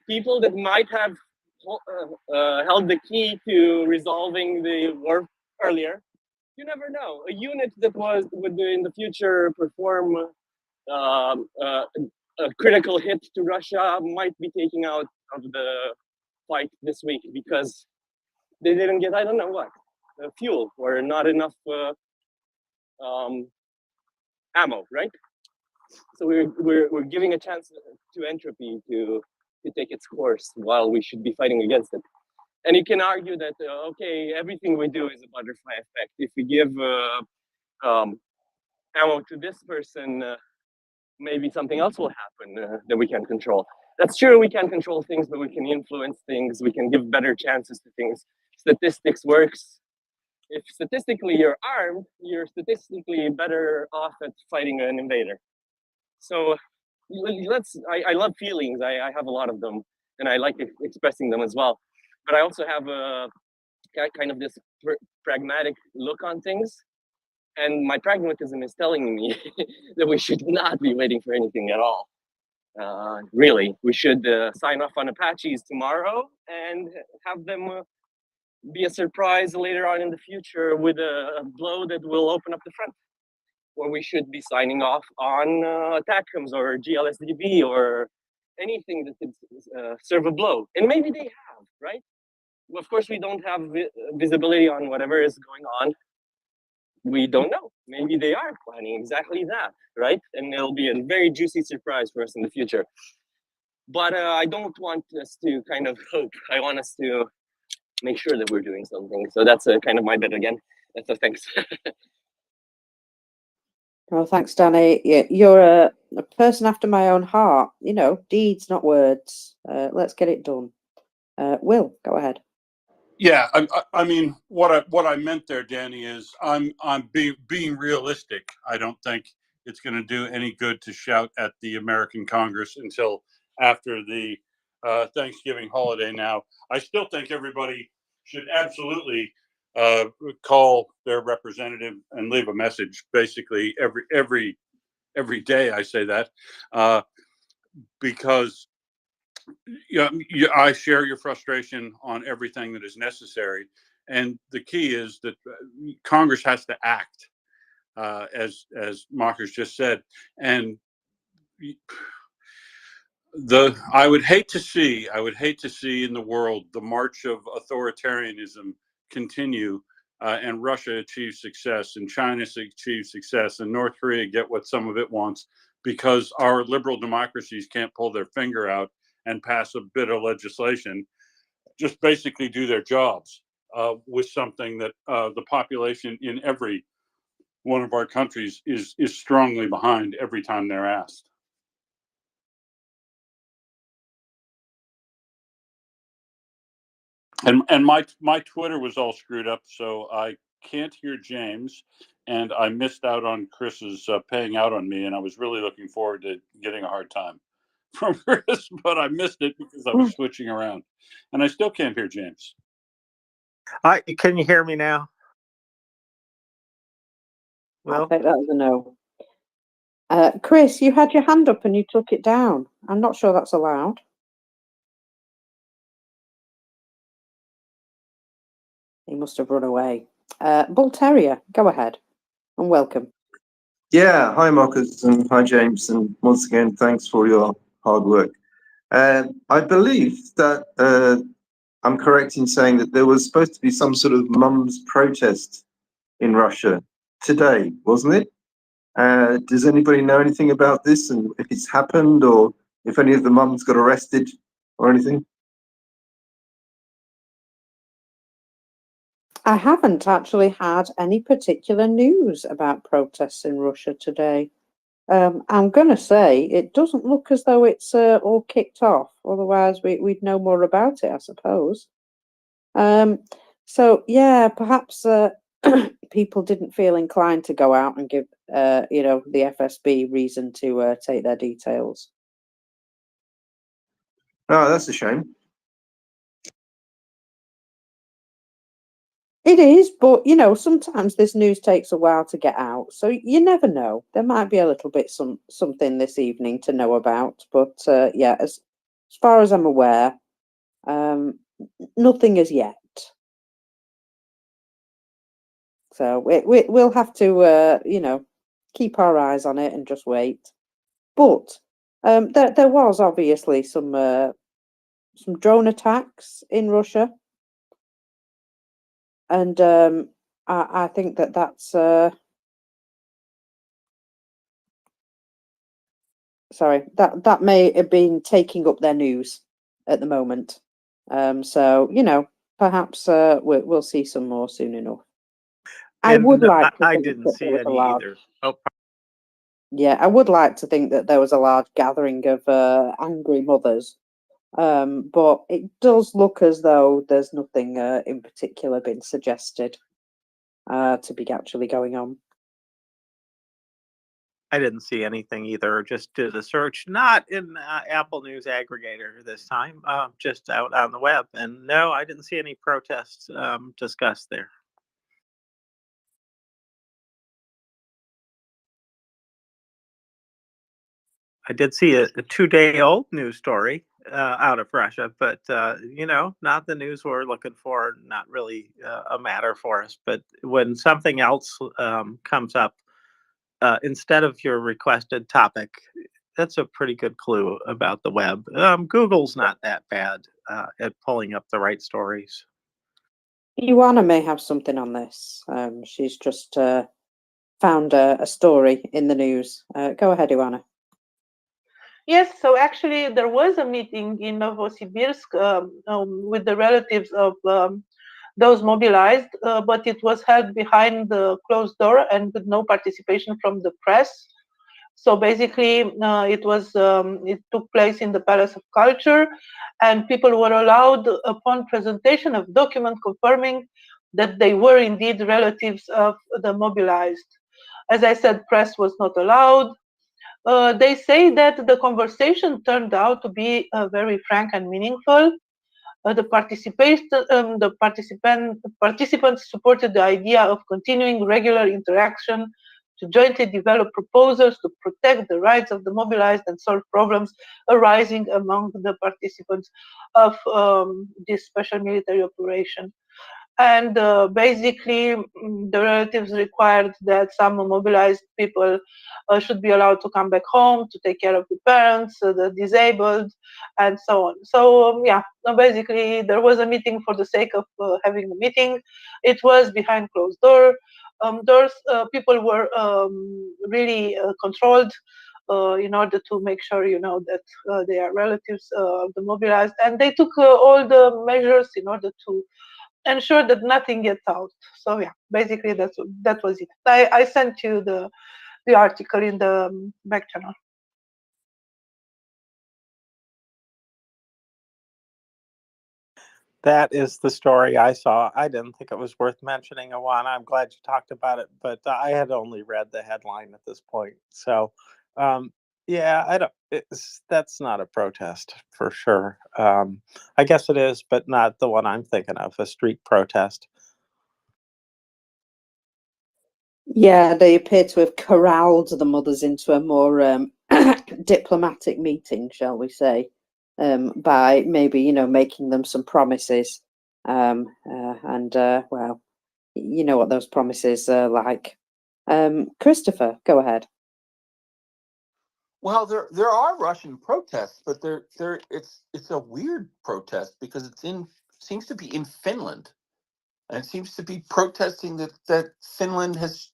People that might have held the key to resolving the war earlier. You never know. A unit that would in the future perform a critical hit to Russia might be taking out of the fight this week because they didn't get, I don't know what, fuel or not enough ammo, right? So we're giving a chance to entropy to take its course while we should be fighting against it. And you can argue that okay, everything we do is a butterfly effect. If we give ammo to this person, maybe something else will happen that we can't control. That's true. We can't control things, but we can influence things. We can give better chances to things. Statistics works. If statistically you're armed, you're statistically better off at fighting an invader. So I love feelings. I have a lot of them, and I like expressing them as well. But I also have a kind of this pragmatic look on things. And my pragmatism is telling me that we should not be waiting for anything at all. Really, we should sign off on Apaches tomorrow and have them be a surprise later on in the future with a blow that will open up the front. Or we should be signing off on ATACMS or GLSDB or anything that could serve a blow. And maybe they have, right? Of course, we don't have visibility on whatever is going on. We don't know. Maybe they are planning exactly that, right? And it'll be a very juicy surprise for us in the future. But I don't want us to kind of hope. I want us to make sure that we're doing something. So that's kind of my bit again. So thanks. Well, thanks, Danny. You're a person after my own heart. You know, deeds, not words. Let's get it done. Will, go ahead. Yeah, I mean, what I meant there, Danny, is I'm being realistic. I don't think it's going to do any good to shout at the American Congress until after the Thanksgiving holiday. Now, I still think everybody should absolutely call their representative and leave a message. Basically, every day I say that because. Yeah, I share your frustration on everything that is necessary, and the key is that Congress has to act, as Marcus just said. And I would hate to see in the world the march of authoritarianism continue, and Russia achieve success, and China achieve success, and North Korea get what some of it wants because our liberal democracies can't pull their finger out and pass a bit of legislation, just basically do their jobs with something that the population in every one of our countries is strongly behind every time they're asked. And my Twitter was all screwed up, so I can't hear James, and I missed out on Chris's paying out on me, and I was really looking forward to getting a hard time from Chris, but I missed it because I was switching around, and I still can't hear James. Can you hear me now? Well, I'll take that as a no. Chris, you had your hand up and you took it down. I'm not sure that's allowed. He must have run away. Bull Terrier, go ahead and welcome. Yeah, hi Marcus and hi James, and once again thanks for your hard work. I believe that I'm correct in saying that there was supposed to be some sort of mums protest in Russia today, wasn't it? Does anybody know anything about this, and if it's happened, or if any of the mums got arrested or anything? I haven't actually had any particular news about protests in Russia today. I'm going to say it doesn't look as though it's all kicked off. Otherwise, we'd know more about it, I suppose. So, yeah, perhaps people didn't feel inclined to go out and give, the FSB reason to take their details. Oh, that's a shame. It is, but you know, sometimes this news takes a while to get out, so you never know. There might be a little bit something this evening to know about, but yeah, as far as I'm aware, nothing as yet. So we'll have to you know, keep our eyes on it and just wait. But there was obviously some drone attacks in Russia, and I think that's sorry, that may have been taking up their news at the moment. So you know, perhaps we'll see some more soon enough. I And would no, like to I think didn't that there see was a any large. either. Oh, Yeah, I would like to think that there was a large gathering of angry mothers. But it does look as though there's nothing in particular been suggested to be actually going on. I didn't see anything either. Just did a search, not in Apple News aggregator this time, just out on the web. And no, I didn't see any protests discussed there. I did see a 2-day-old news story out of Russia, but you know, not the news we're looking for. Not really a matter for us. But when something else comes up instead of your requested topic, that's a pretty good clue about the web. Google's not that bad at pulling up the right stories. Ioana may have something on this. She's just found a story in the news. Go ahead, Ioana. Yes, so actually there was a meeting in Novosibirsk with the relatives of those mobilized, but it was held behind the closed door and with no participation from the press. So basically, it took place in the Palace of Culture, and people were allowed, upon presentation of document confirming that they were indeed relatives of the mobilized. As I said, press was not allowed. They say that the conversation turned out to be very frank and meaningful. Participants supported the idea of continuing regular interaction to jointly develop proposals to protect the rights of the mobilized and solve problems arising among the participants of this special military operation. And basically, the relatives required that some mobilized people should be allowed to come back home to take care of the parents, the disabled, and so on. So yeah, basically there was a meeting for the sake of having a meeting. It was behind closed doors. People were really controlled in order to make sure, you know, that they are relatives of the mobilized, and they took all the measures in order to ensure that nothing gets out. So yeah, basically that was it. I sent you the article in the back channel. That is the story I saw. I didn't think it was worth mentioning, Awana. I'm glad you talked about it, but I had only read the headline at this point. So, yeah, I don't. That's not a protest for sure. I guess it is, but not the one I'm thinking of. A street protest. Yeah, they appear to have corralled the mothers into a more diplomatic meeting, shall we say, by maybe, you know, making them some promises. And well, you know what those promises are like. Christopher, go ahead. Well, there are Russian protests, but it's a weird protest because seems to be in Finland, and it seems to be protesting that Finland has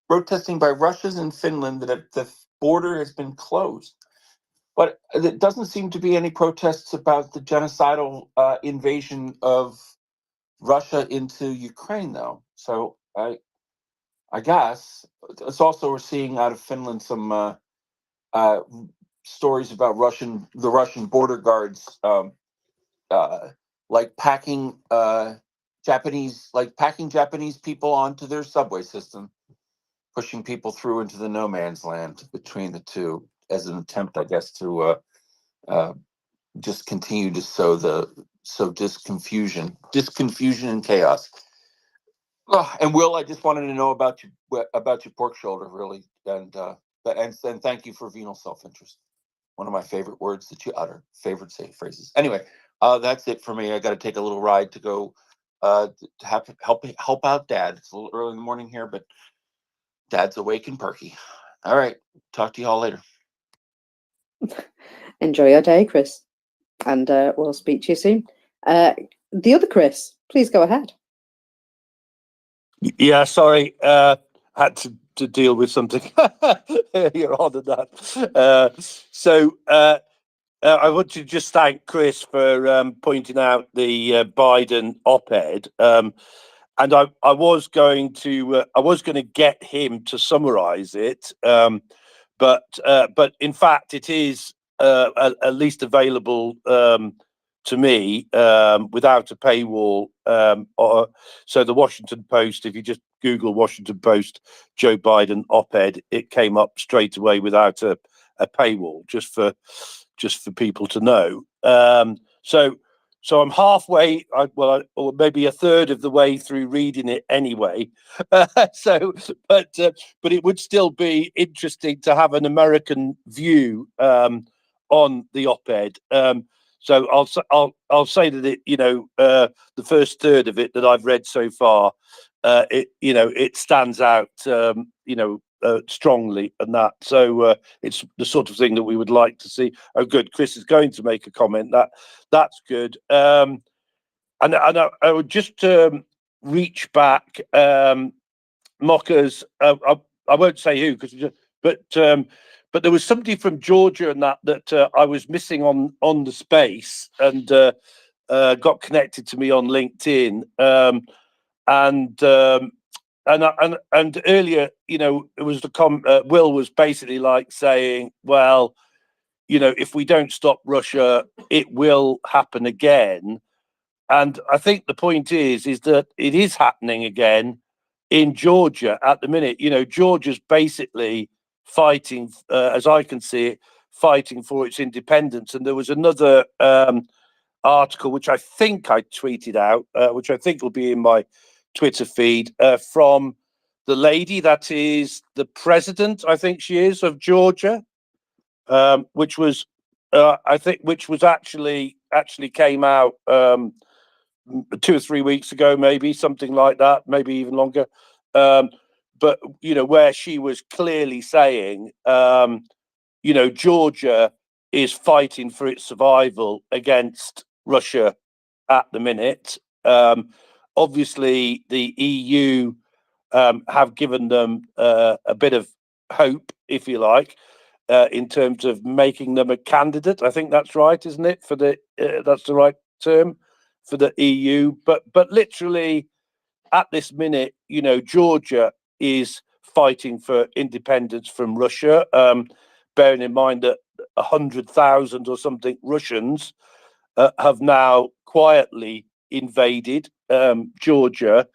protesting by Russians in Finland that the border has been closed. But there doesn't seem to be any protests about the genocidal invasion of Russia into Ukraine, though. So I guess it's also we're seeing out of Finland some stories about the Russian border guards like packing Japanese people onto their subway system, pushing people through into the no man's land between the two as an attempt, I guess, to just continue to sow confusion and chaos. Oh, and Will, I just wanted to know about your pork shoulder, really, and thank you for venal self-interest. One of my favorite words that you utter, favorite phrases. Anyway, that's it for me. I got to take a little ride to go to help out Dad. It's a little early in the morning here, but Dad's awake and perky. All right, talk to you all later. Enjoy your day, Chris, and we'll speak to you soon. The other Chris, please go ahead. Yeah, sorry, had to deal with something earlier on than that. I want to just thank Chris for pointing out the Biden op-ed, and I was going to get him to summarize it, but in fact it is at least available to me without a paywall. So the Washington Post, if you just Google Washington Post Joe Biden op-ed, it came up straight away without a paywall, just for people to know. So I'm halfway, or maybe a third of the way through reading it anyway. But it would still be interesting to have an American view on the op-ed. So I'll say that the first third of it that I've read so far, it stands out strongly, and that it's the sort of thing that we would like to see. Oh, good, Chris is going to make a comment. That's good. And I would just reach back, mockers. I won't say who, but there was somebody from Georgia and that I was missing on the space, and got connected to me on LinkedIn, and earlier, it was Will was basically like saying, well, if we don't stop Russia, it will happen again. And I think the point is that it is happening again in Georgia at the minute. Georgia's basically fighting, as I can see it, fighting for its independence. And there was another article which I think I tweeted out, which I think will be in my Twitter feed, from the lady that is the president, I think she is, of Georgia, which was actually came out 2 or 3 weeks ago, maybe something like that, maybe even longer. But where she was clearly saying, Georgia is fighting for its survival against Russia at the minute. Obviously, the EU have given them a bit of hope, if you like, in terms of making them a candidate. I think that's right, isn't it? That's the right term for the EU. But literally, at this minute, Georgia is fighting for independence from Russia. Bearing in mind that 100,000 or something Russians have now quietly invaded Georgia,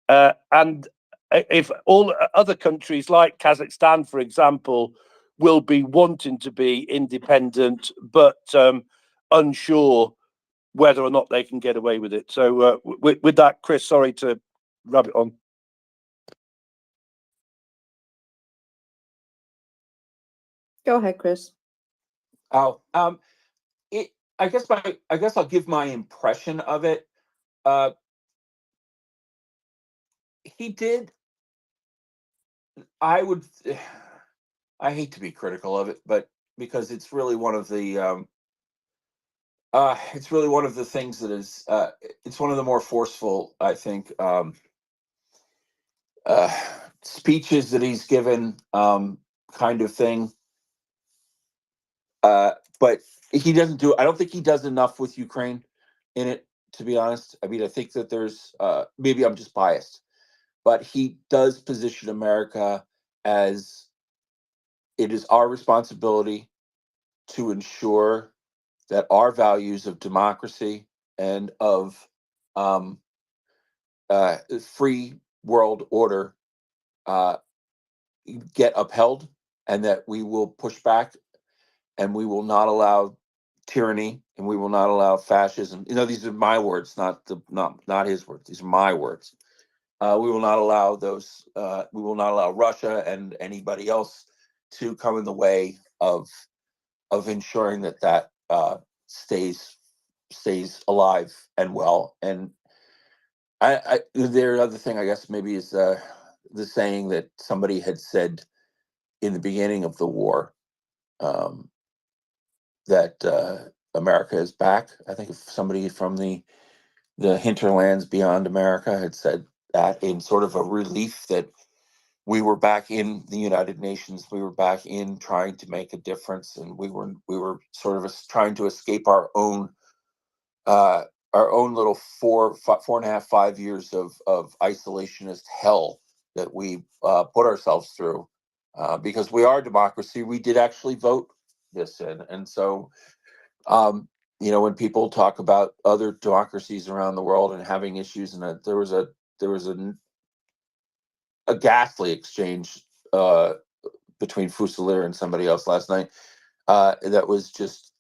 and if all other countries like Kazakhstan, for example, will be wanting to be independent, but unsure whether or not they can get away with it. So with that, Chris, sorry to rub it on. Go ahead, Chris. Oh, I guess I'll give my impression of it. He did. I hate to be critical of it, but because it's really one of the things that is it's one of the more forceful, I think, speeches that he's given, kind of thing. But he doesn't I don't think he does enough with Ukraine in it, to be honest. I mean, I think that there's maybe I'm just biased, but he does position America as it is our responsibility to ensure that our values of democracy and of free world order get upheld, and that we will push back, and we will not allow tyranny, and we will not allow fascism. These are my words, not his words. These are my words. We will not allow those. We will not allow Russia and anybody else to come in the way of ensuring that stays alive and well. And the other thing I guess maybe is the saying that somebody had said in the beginning of the war, that America is back. I think if somebody from the hinterlands beyond America had said that in sort of a relief that we were back in the United Nations, we were back in trying to make a difference, and we were sort of trying to escape our own little 4.5, 5 years of isolationist hell that we put ourselves through, because we are a democracy. We did actually vote this in, and so when people talk about other democracies around the world and having issues, and there was a ghastly exchange between Fusilier and somebody else last night that was just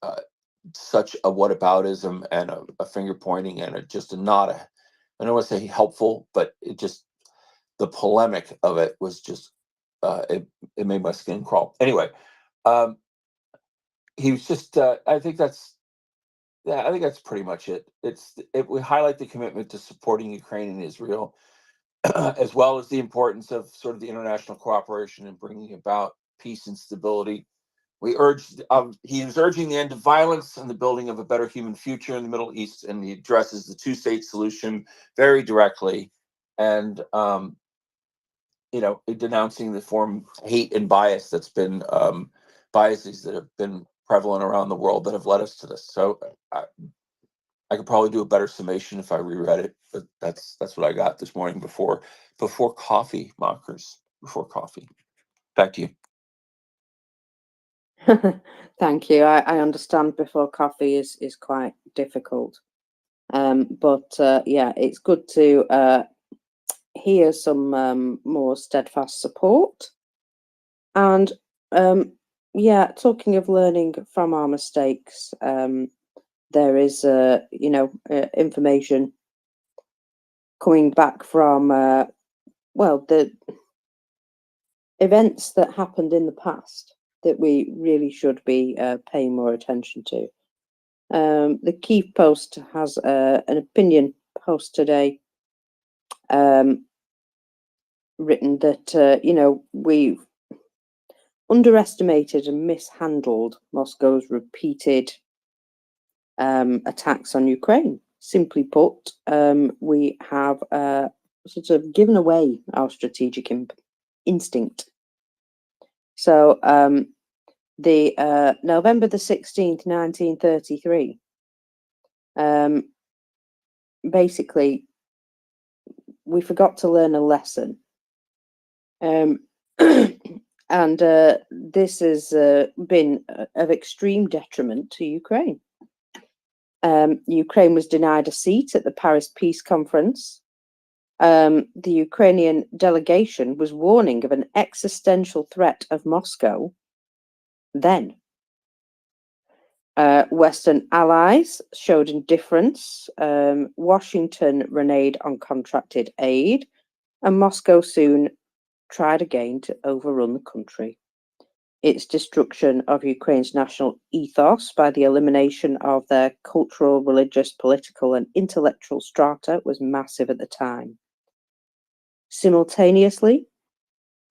such a whataboutism and a finger pointing and I don't want to say helpful, but it just, the polemic of it was just it made my skin crawl. Anyway, he was just I think that's pretty much it. We highlight the commitment to supporting Ukraine and Israel, as well as the importance of sort of the international cooperation and bringing about peace and stability. He was urging the end of violence and the building of a better human future in the Middle East, and he addresses the two-state solution very directly, and denouncing the form of hate and bias that's been biases that have been prevalent around the world that have led us to this. So I could probably do a better summation if I reread it, but that's what I got this morning before coffee, mockers. Before coffee. Back to you. Thank you. I understand before coffee is quite difficult. But yeah, it's good to hear some more steadfast support. And yeah, talking of learning from our mistakes, there is information coming back from the events that happened in the past that we really should be paying more attention to. The Kyiv Post has an opinion post today, written that we've underestimated and mishandled Moscow's repeated attacks on Ukraine. Simply put, we have sort of given away our strategic instinct. So the November the 16th, 1933, basically, we forgot to learn a lesson. And this has been of extreme detriment to Ukraine. Ukraine was denied a seat at the Paris Peace Conference. The Ukrainian delegation was warning of an existential threat of Moscow then. Western allies showed indifference. Washington reneged on contracted aid, and Moscow soon tried again to overrun the country. Its destruction of Ukraine's national ethos by the elimination of their cultural, religious, political, and intellectual strata was massive at the time. Simultaneously,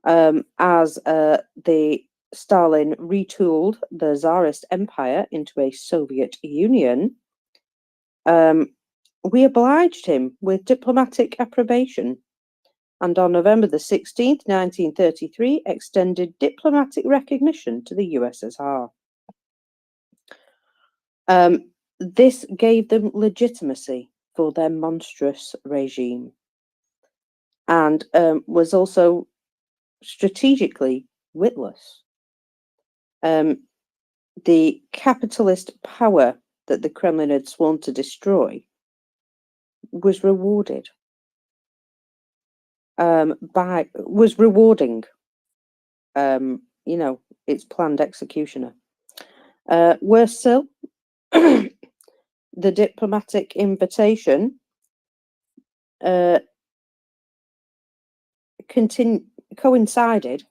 as the Stalin retooled the Tsarist Empire into a Soviet Union, we obliged him with diplomatic approbation, and on November the 16th, 1933, extended diplomatic recognition to the USSR. This gave them legitimacy for their monstrous regime, and was also strategically witless. The capitalist power that the Kremlin had sworn to destroy was rewarding its planned executioner. Worse still, the diplomatic invitation coincided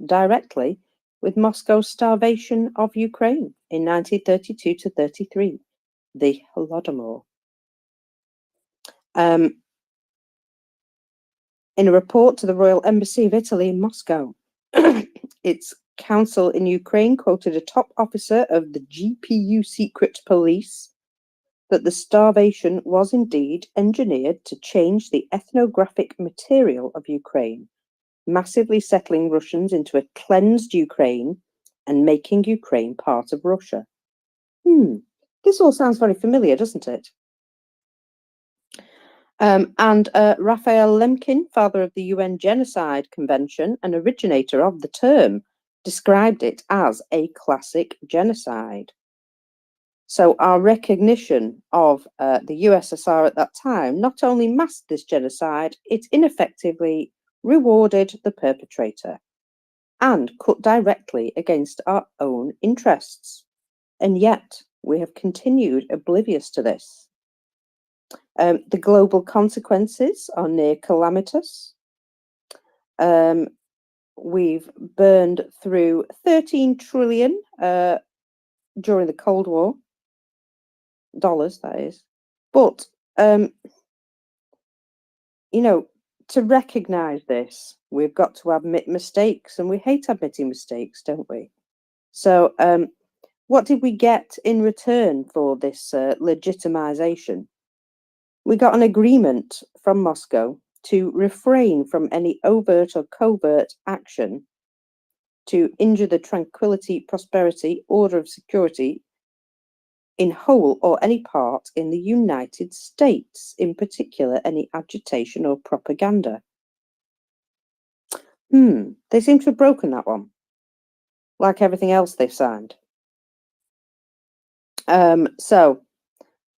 directly with Moscow's starvation of Ukraine in 1932 to 33, the Holodomor. In a report to the Royal Embassy of Italy in Moscow, its counsel in Ukraine quoted a top officer of the GPU secret police that the starvation was indeed engineered to change the ethnographic material of Ukraine, massively settling Russians into a cleansed Ukraine and making Ukraine part of Russia. This all sounds very familiar, doesn't it? And Raphael Lemkin, father of the UN Genocide Convention and originator of the term, described it as a classic genocide. So our recognition of the USSR at that time not only masked this genocide, it ineffectively rewarded the perpetrator and cut directly against our own interests. And yet we have continued oblivious to this. The global consequences are near calamitous. We've burned through 13 trillion during the Cold War, dollars that is. But, to recognize this, we've got to admit mistakes, and we hate admitting mistakes, don't we? So what did we get in return for this legitimization? We got an agreement from Moscow to refrain from any overt or covert action to injure the tranquility, prosperity, order of security in whole or any part in the United States, in particular any agitation or propaganda. They seem to have broken that one, like everything else they've signed. So,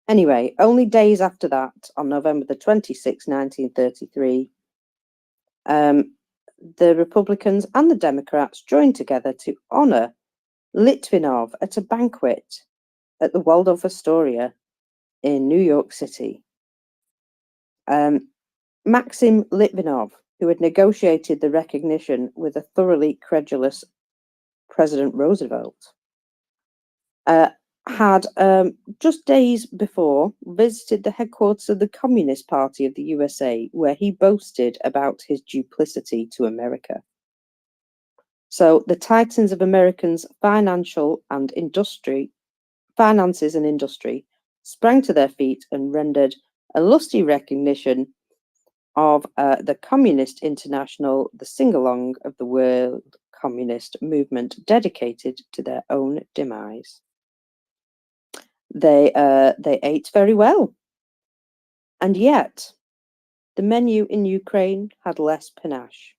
anyway, only days after that, on November the 26th, 1933, the Republicans and the Democrats joined together to honour Litvinov at a banquet at the Waldorf Astoria in New York City. Maxim Litvinov, who had negotiated the recognition with a thoroughly credulous President Roosevelt, had just days before visited the headquarters of the Communist Party of the USA, where he boasted about his duplicity to America. So the titans of Americans' finances and industry sprang to their feet and rendered a lusty recognition of the Communist International, the sing-along of the World Communist Movement, dedicated to their own demise. They ate very well, and yet the menu in Ukraine had less panache.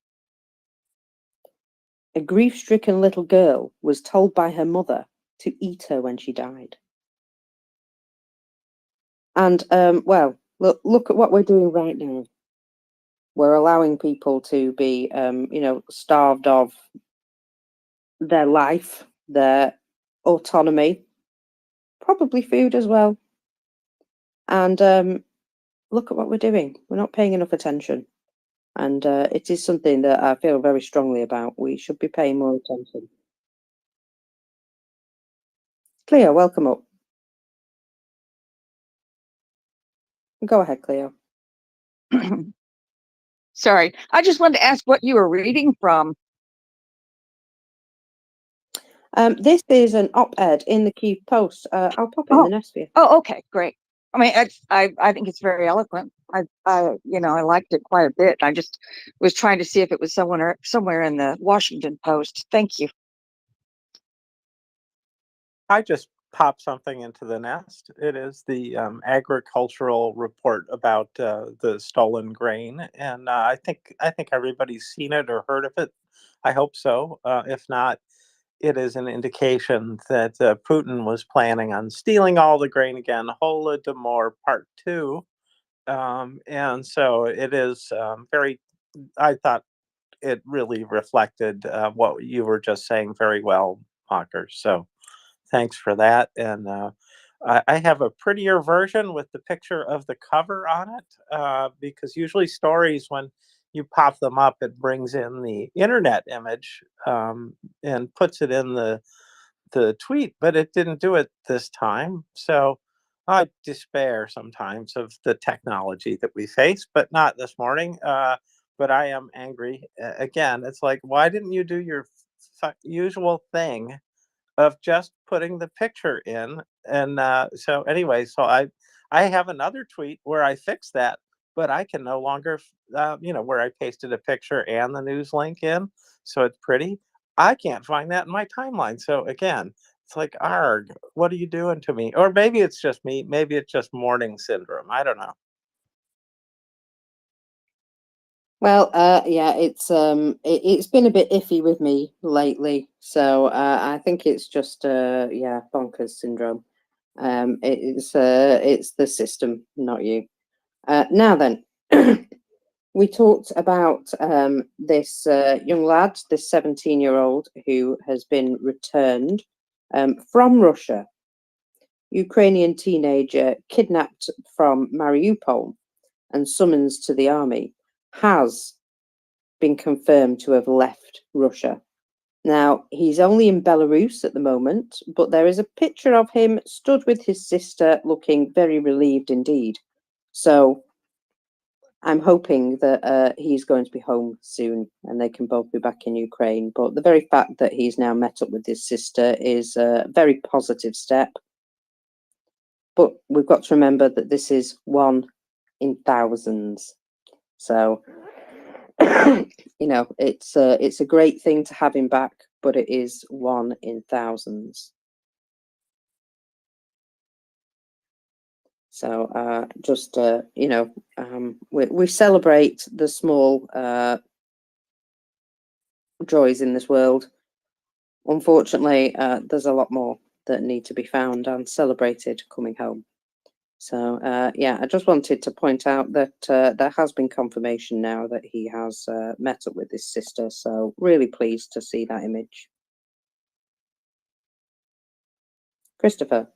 A grief-stricken little girl was told by her mother to eat her when she died. And well, look at what we're doing right now. We're allowing people to be, starved of their life, their autonomy, probably food as well. And look at what we're doing. We're not paying enough attention. And it is something that I feel very strongly about. We should be paying more attention. Cleo, welcome up. Go ahead, Cleo. Sorry, I just wanted to ask what you were reading from. This is an op-ed in the Kyiv Post. I'll pop it in the nest for you. Oh, okay, great. I mean, I think it's very eloquent. I liked it quite a bit. I just was trying to see if it was somewhere in the Washington Post. Thank you. I just popped something into the nest. It is the agricultural report about the stolen grain, and I think everybody's seen it or heard of it. I hope so. If not, it is an indication that Putin was planning on stealing all the grain again. Holodomor Part 2, and so it is very. I thought it really reflected what you were just saying very well, Mocker. So thanks for that. And I have a prettier version with the picture of the cover on it, because usually stories, when you pop them up, it brings in the internet image and puts it in the tweet, but it didn't do it this time. So I despair sometimes of the technology that we face, but not this morning. But I am angry again. It's like, why didn't you do your usual thing of just putting the picture in? And so anyway, so I have another tweet where I fixed that, but I can no longer, where I pasted a picture and the news link in, so it's pretty. I can't find that in my timeline. So again, it's like, arg, what are you doing to me? Or maybe it's just me. Maybe it's just morning syndrome. I don't know. Well, yeah, it's been a bit iffy with me lately, so I think it's just yeah, bonkers syndrome. It's the system, not you. Now then, we talked about this young lad, this 17-year-old who has been returned from Russia. Ukrainian teenager kidnapped from Mariupol and summoned to the army has been confirmed to have left Russia. Now, he's only in Belarus at the moment, but there is a picture of him stood with his sister looking very relieved indeed. So I'm hoping that he's going to be home soon and they can both be back in Ukraine. But the very fact that he's now met up with his sister is a very positive step. But we've got to remember that this is one in thousands. So, it's a great thing to have him back, but it is one in thousands. So just, we celebrate the small joys in this world. Unfortunately, there's a lot more that need to be found and celebrated coming home. So yeah, I just wanted to point out that there has been confirmation now that he has met up with his sister. So really pleased to see that image. Christopher.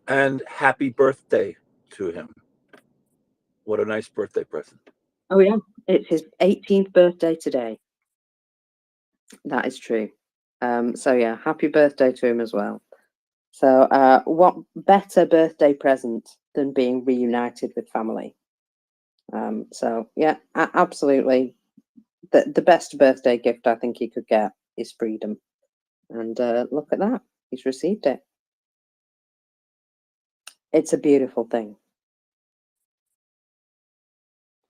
And happy birthday to him. What a nice birthday present. Oh yeah, it's his 18th birthday today. That is true. So yeah, happy birthday to him as well. So what better birthday present than being reunited with family? So yeah, absolutely. The best birthday gift I think he could get is freedom. And look at that, he's received it. It's a beautiful thing.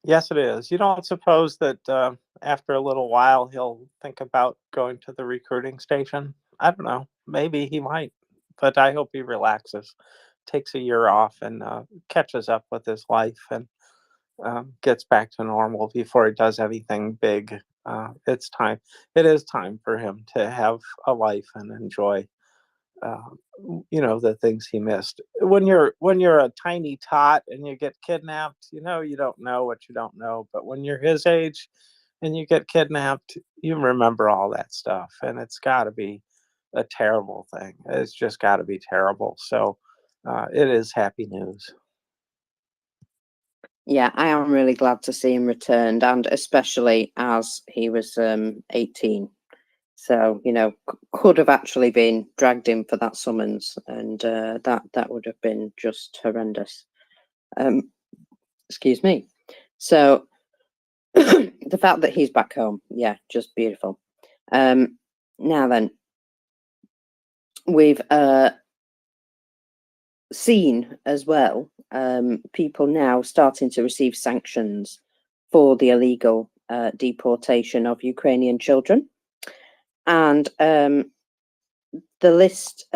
Yes, it is. You don't suppose that after a little while he'll think about going to the recruiting station? I don't know. Maybe he might, but I hope he relaxes, takes a year off, and catches up with his life and gets back to normal before he does anything big. It's time. It is time for him to have a life and enjoy the things he missed. When you're a tiny tot and you get kidnapped, you don't know what you don't know. But when you're his age and you get kidnapped, you remember all that stuff, and it's got to be a terrible thing. It's just got to be terrible. So it is happy news. Yeah, I am really glad to see him returned, and especially as he was 18. So, could have actually been dragged in for that summons, and that would have been just horrendous. Excuse me. So, the fact that he's back home, yeah, just beautiful. Now then, we've seen as well people now starting to receive sanctions for the illegal deportation of Ukrainian children. And the list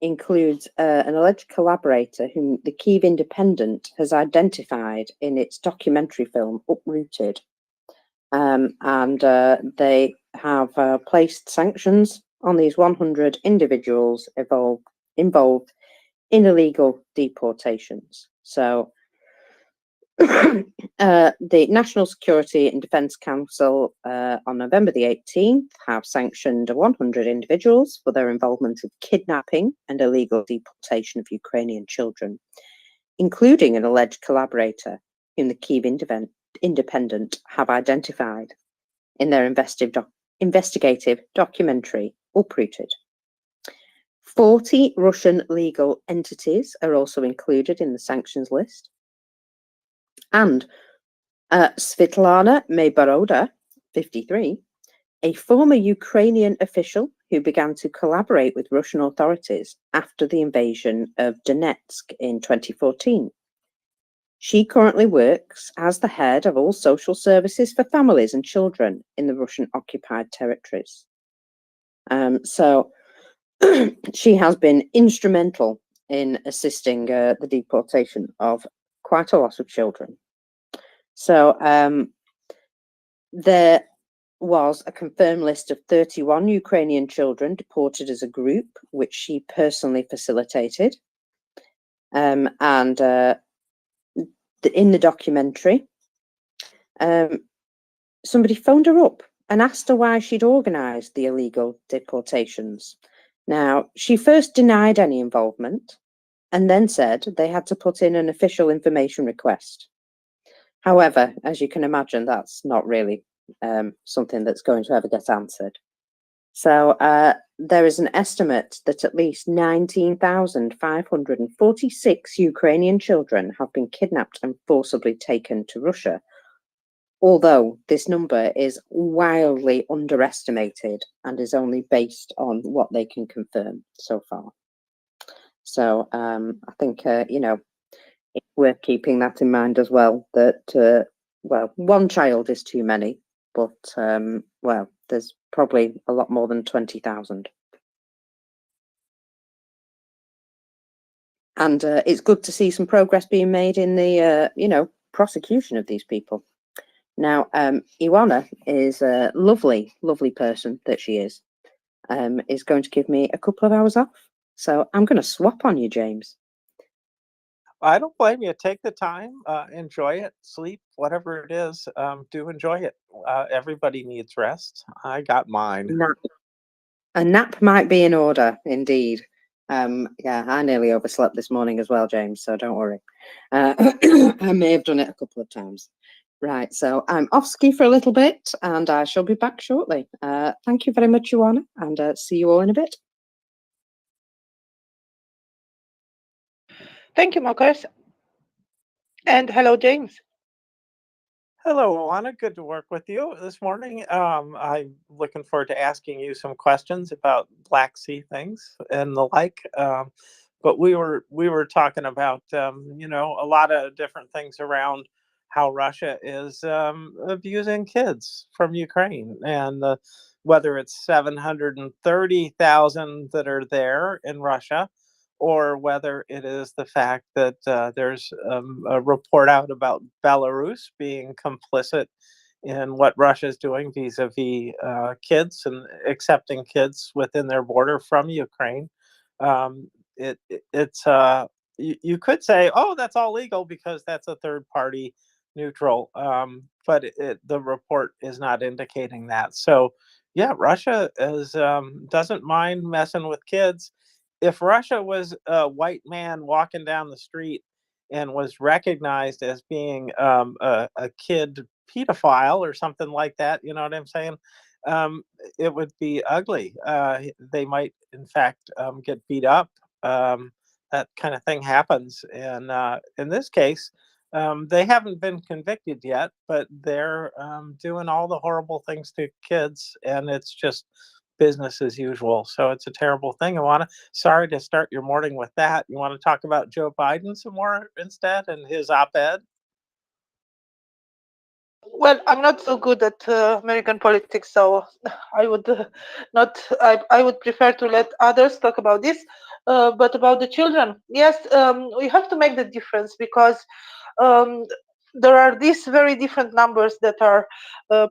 includes an alleged collaborator whom the Kyiv Independent has identified in its documentary film Uprooted. And they have placed sanctions on these 100 individuals involved in illegal deportations. So the National Security and Defence Council on November the 18th have sanctioned 100 individuals for their involvement in kidnapping and illegal deportation of Ukrainian children, including an alleged collaborator whom the Kyiv Independent have identified in their investigative documentary Uprooted. 40 Russian legal entities are also included in the sanctions list. And Svetlana Mayboroda, 53, a former Ukrainian official who began to collaborate with Russian authorities after the invasion of Donetsk in 2014. She currently works as the head of all social services for families and children in the Russian-occupied territories. So she has been instrumental in assisting the deportation of quite a lot of children. So there was a confirmed list of 31 Ukrainian children deported as a group, which she personally facilitated. And in the documentary, somebody phoned her up and asked her why she'd organised the illegal deportations. Now, she first denied any involvement and then said they had to put in an official information request. However, as you can imagine, that's not really something that's going to ever get answered. So there is an estimate that at least 19,546 Ukrainian children have been kidnapped and forcibly taken to Russia, although this number is wildly underestimated and is only based on what they can confirm so far. So I think, you know, it's worth keeping that in mind as well, that, well, one child is too many, but, well, there's probably a lot more than 20,000. And it's good to see some progress being made in the, you know, prosecution of these people. Now, Iwana is a lovely, lovely person that she is going to give me a couple of hours off. So I'm going to swap on you, James. I don't blame you. Take the time, enjoy it, sleep, whatever it is. Do enjoy it. Everybody needs rest. I got mine. A nap might be in order, indeed. Yeah, I nearly overslept this morning as well, James, so don't worry. I may have done it a couple of times. Right, so I'm off ski for a little bit and I shall be back shortly. Thank you very much, Ioana, and see you all in a bit. Thank you, Marcus. And hello, James. Hello, Ioana. Good to work with you this morning. I'm looking forward to asking you some questions about Black Sea things and the like. But we were talking about you know, a lot of different things around how Russia is abusing kids from Ukraine, and whether it's 730,000 that are there in Russia, or whether it is the fact that there's a report out about Belarus being complicit in what Russia is doing vis-a-vis kids and accepting kids within their border from Ukraine. It's you could say, oh, that's all legal because that's a third party neutral, but the report is not indicating that. So yeah, Russia is doesn't mind messing with kids. If Russia was a white man walking down the street and was recognized as being a kid pedophile or something like that, you know what I'm saying? It would be ugly. They might, in fact, get beat up. That kind of thing happens. And in this case, they haven't been convicted yet, but they're doing all the horrible things to kids, and it's just business as usual. So it's a terrible thing. Sorry to start your morning with that. You want to talk about Joe Biden some more instead and his op-ed? Well, I'm not so good at American politics, so I would not. I would prefer to let others talk about this. But about the children, yes, we have to make the difference because there are these very different numbers that are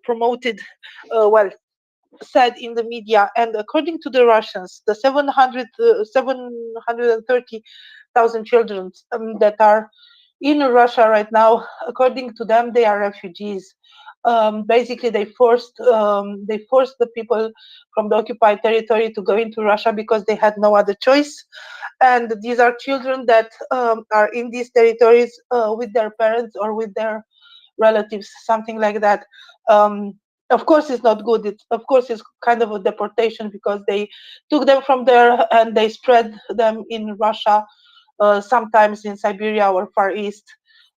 promoted. Well, said in the media, and according to the Russians, the 730,000 children that are in Russia right now, according to them, they are refugees. Basically, they forced the people from the occupied territory to go into Russia because they had no other choice. And these are children that are in these territories with their parents or with their relatives, something like that. Of course, it's not good. Of course, it's kind of a deportation because they took them from there and they spread them in Russia, sometimes in Siberia or Far East.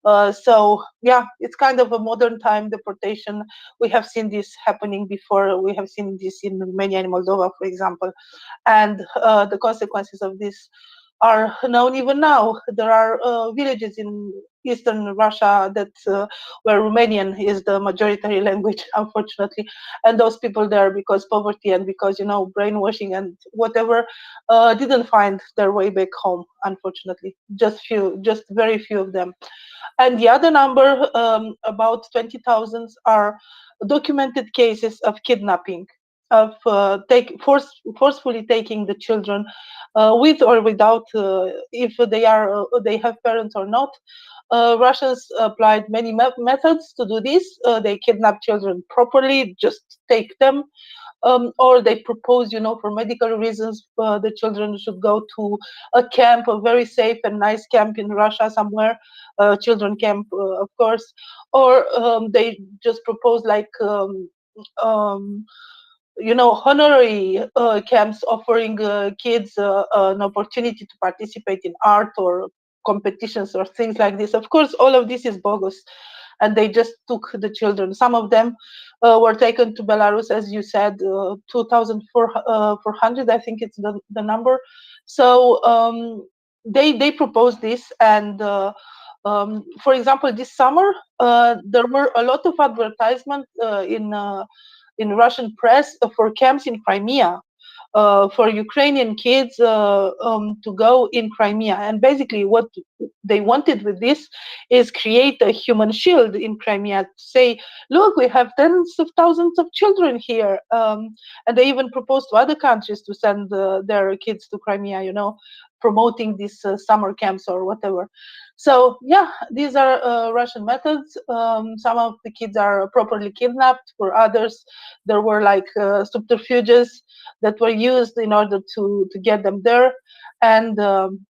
So yeah, it's kind of a modern time deportation. We have seen this happening before. We have seen this in Romania and Moldova, for example, and the consequences of this are known even now. There are villages in eastern Russia that where Romanian is the majority language, unfortunately, and those people there, because poverty and because brainwashing and whatever, didn't find their way back home. Unfortunately, just very few of them. And the other number, about 20,000, are documented cases of kidnapping, of forcefully taking the children, with or without, if they have parents or not. Russians applied many methods to do this. They kidnap children properly, just take them, or they propose, for medical reasons, the children should go to a camp, a very safe and nice camp in Russia somewhere, children camp, of course, or they just propose like honorary camps offering kids an opportunity to participate in art or competitions or things like this. Of course, all of this is bogus, and they just took the children. Some of them were taken to Belarus, as you said, 2,400, I think it's the number. So they proposed this, and for example, this summer there were a lot of advertisements in Russian press for camps in Crimea, for Ukrainian kids to go in Crimea. And basically what they wanted with this is create a human shield in Crimea, to say, look, we have tens of thousands of children here. And they even proposed to other countries to send their kids to Crimea, promoting these summer camps or whatever. So yeah, these are Russian methods. Some of the kids are properly kidnapped. For others, there were like subterfuges that were used in order to get them there. And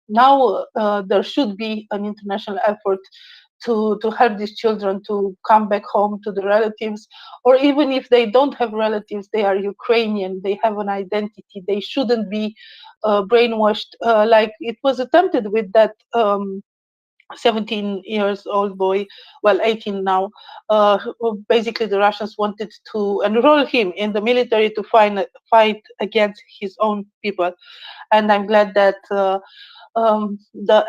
now there should be an international effort to help these children to come back home to the relatives, or even if they don't have relatives, they are Ukrainian, they have an identity, they shouldn't be brainwashed like it was attempted with that 17 years old boy, well 18 now. Basically the Russians wanted to enroll him in the military to fight against his own people. And I'm glad that the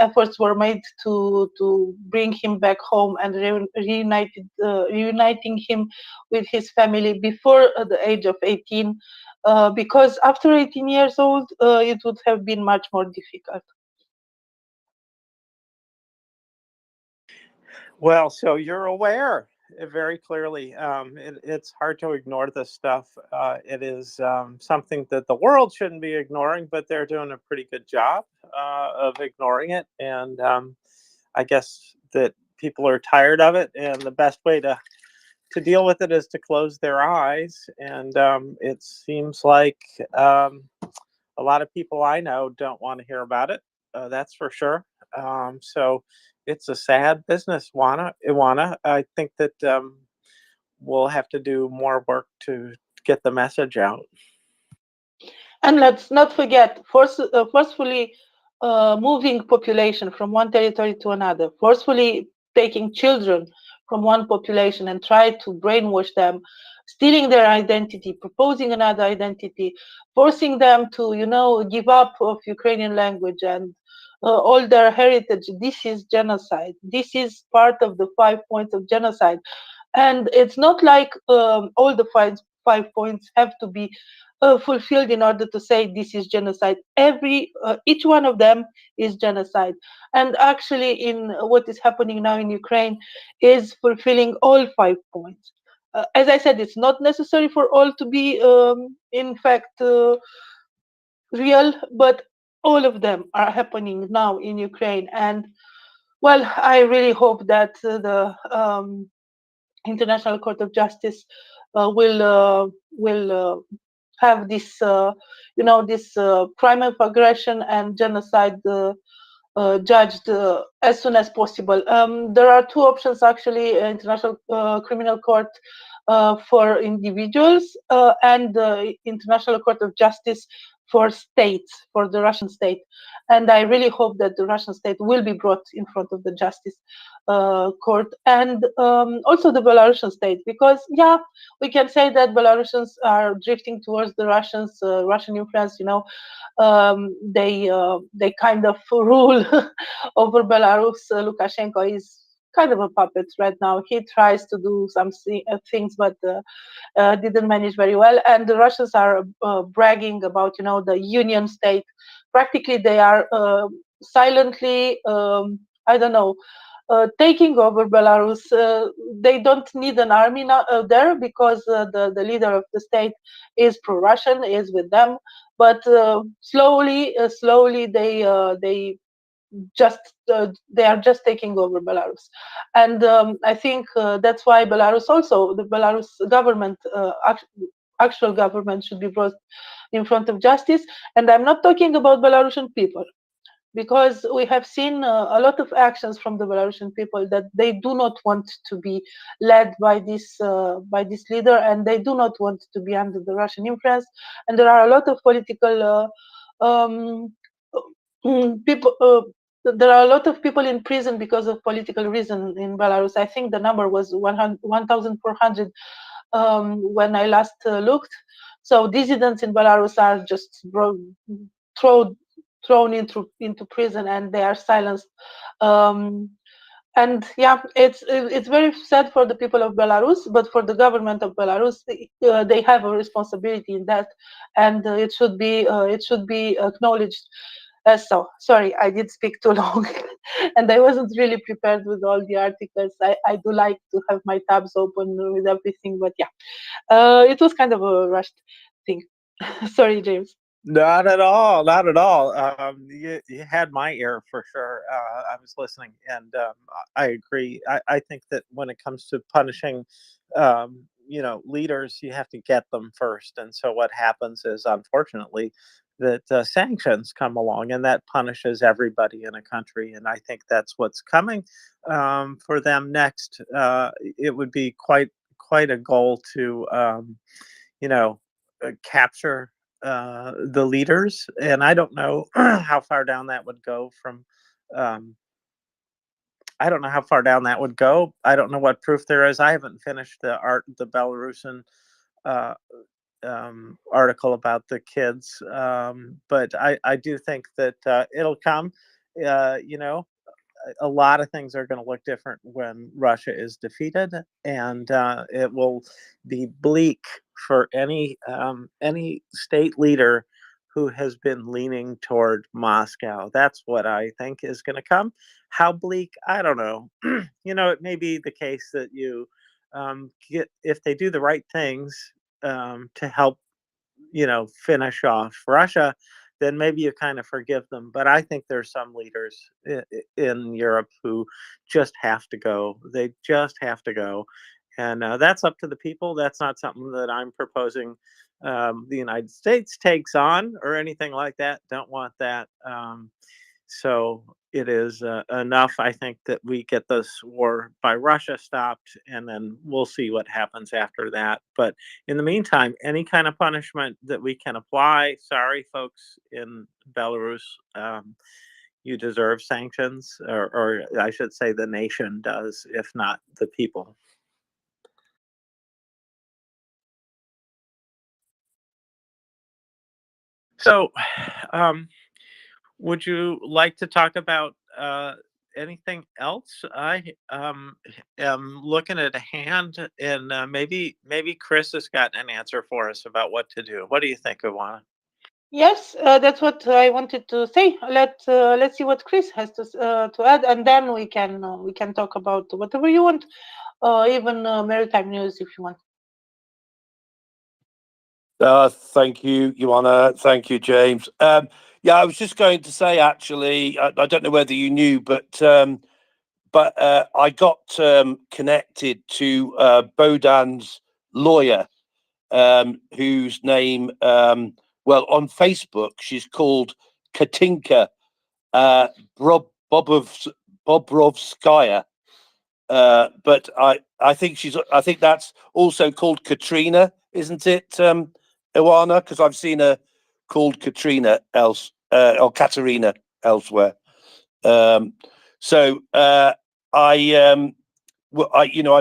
efforts were made to bring him back home and reuniting him with his family before the age of 18, because after 18 years old it would have been much more difficult. Well, so you're aware very clearly. It's hard to ignore this stuff. It is something that the world shouldn't be ignoring, but they're doing a pretty good job of ignoring it. And I guess that people are tired of it, and the best way to deal with it is to close their eyes. And it seems like a lot of people I know don't want to hear about it. That's for sure. So it's a sad business, Iwana. I think that we'll have to do more work to get the message out. And let's not forget, forcefully moving population from one territory to another, forcefully taking children from one population and try to brainwash them, stealing their identity, proposing another identity, forcing them to, give up of Ukrainian language and all their heritage. This is genocide. This is part of the 5 points of genocide. And it's not like all the five points have to be fulfilled in order to say this is genocide. Each one of them is genocide. And actually, in what is happening now in Ukraine, is fulfilling all 5 points. As I said, it's not necessary for all to be, in fact, real, but all of them are happening now in Ukraine. And well, I really hope that International Court of Justice will have this, this crime of aggression and genocide judged as soon as possible. There are two options actually: International Criminal Court for individuals and the International Court of Justice for states, for the Russian state. And I really hope that the Russian state will be brought in front of the justice court, and also the Belarusian state, because yeah, we can say that Belarusians are drifting towards the Russians, Russian influence. They kind of rule over Belarus. Lukashenko is kind of a puppet right now. He tries to do some things, but didn't manage very well. And the Russians are bragging about, the union state. Practically, they are silently, I don't know, taking over Belarus. They don't need an army now, there, because the leader of the state is pro-Russian, is with them. But slowly, they just they are just taking over Belarus, and I think that's why Belarus, also the Belarus government, actual government, should be brought in front of justice. And I'm not talking about Belarusian people, because we have seen a lot of actions from the Belarusian people that they do not want to be led by this leader, and they do not want to be under the Russian influence. And there are a lot of political people. There are a lot of people in prison because of political reason in Belarus. I think the number was 1,400 when I last looked. So dissidents in Belarus are just thrown into prison, and they are silenced. And yeah, it's very sad for the people of Belarus, but for the government of Belarus, they have a responsibility in that, and it should be acknowledged as so. Sorry, I did speak too long, and I wasn't really prepared with all the articles. I do like to have my tabs open with everything, but yeah, it was kind of a rushed thing. Sorry, James. Not at all. Not at all. You had my ear for sure. I was listening, and I agree. I think that when it comes to punishing, leaders, you have to get them first. And so what happens is, unfortunately, that sanctions come along, and that punishes everybody in a country. And I think that's what's coming for them next. It would be quite a goal to, capture the leaders, and I don't know how far down that would go from. I don't know how far down that would go. I don't know what proof there is. I haven't finished the Belarusian uh, article about the kids, but I do think that it'll come. You know, a lot of things are going to look different when Russia is defeated, and it will be bleak for any state leader who has been leaning toward Moscow. That's what I think is going to come. How bleak? I don't know. It may be the case that you get, if they do the right things to help finish off Russia, then maybe you kind of forgive them. But I think there's some leaders in Europe who just have to go. They just have to go. And that's up to the people. That's not something that I'm proposing the United States takes on or anything like that. Don't want that. So it is enough, I think, that we get this war by Russia stopped, and then we'll see what happens after that. But in the meantime, any kind of punishment that we can apply, sorry, folks in Belarus, you deserve sanctions, or I should say the nation does, if not the people. So, would you like to talk about anything else? I am looking at a hand, and maybe Chris has got an answer for us about what to do. What do you think, Ivana? Yes, that's what I wanted to say. Let's see what Chris has to add, and then we can talk about whatever you want, even maritime news if you want. Thank you, Ioana. Thank you, James. Yeah, I was just going to say, actually, I don't know whether you knew, but but I got connected to Bohdan's lawyer, whose name, well, on Facebook, she's called Katinka Bobrovskaya. But I think that's also called Katrina, isn't it, Iwana? Because I've seen her called Katrina or Katerina elsewhere. So I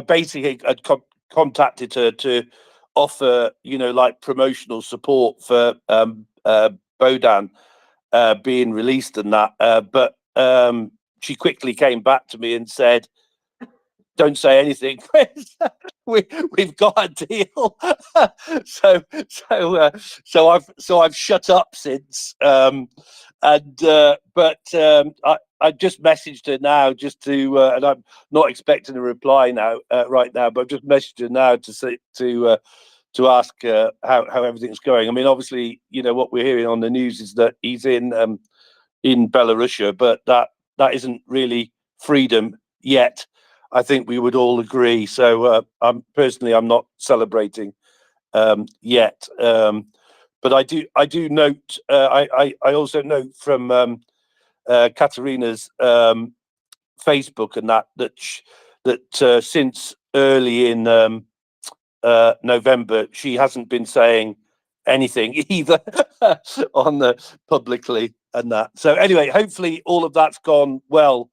basically had contacted her to offer, like promotional support for Bohdan being released and that. But she quickly came back to me and said, "Don't say anything, Chris. We've got a deal." so I've shut up since. I just messaged her now just to, and I'm not expecting a reply now, right now, but I've just messaged her now to say to ask how everything's going. I mean, obviously, what we're hearing on the news is that he's in Belarus, but that isn't really freedom yet. I think we would all agree. So I'm not celebrating yet. But I do note. I also note from Katerina's Facebook and that since early in November, she hasn't been saying anything either on the publicly and that. So anyway, hopefully all of that's gone well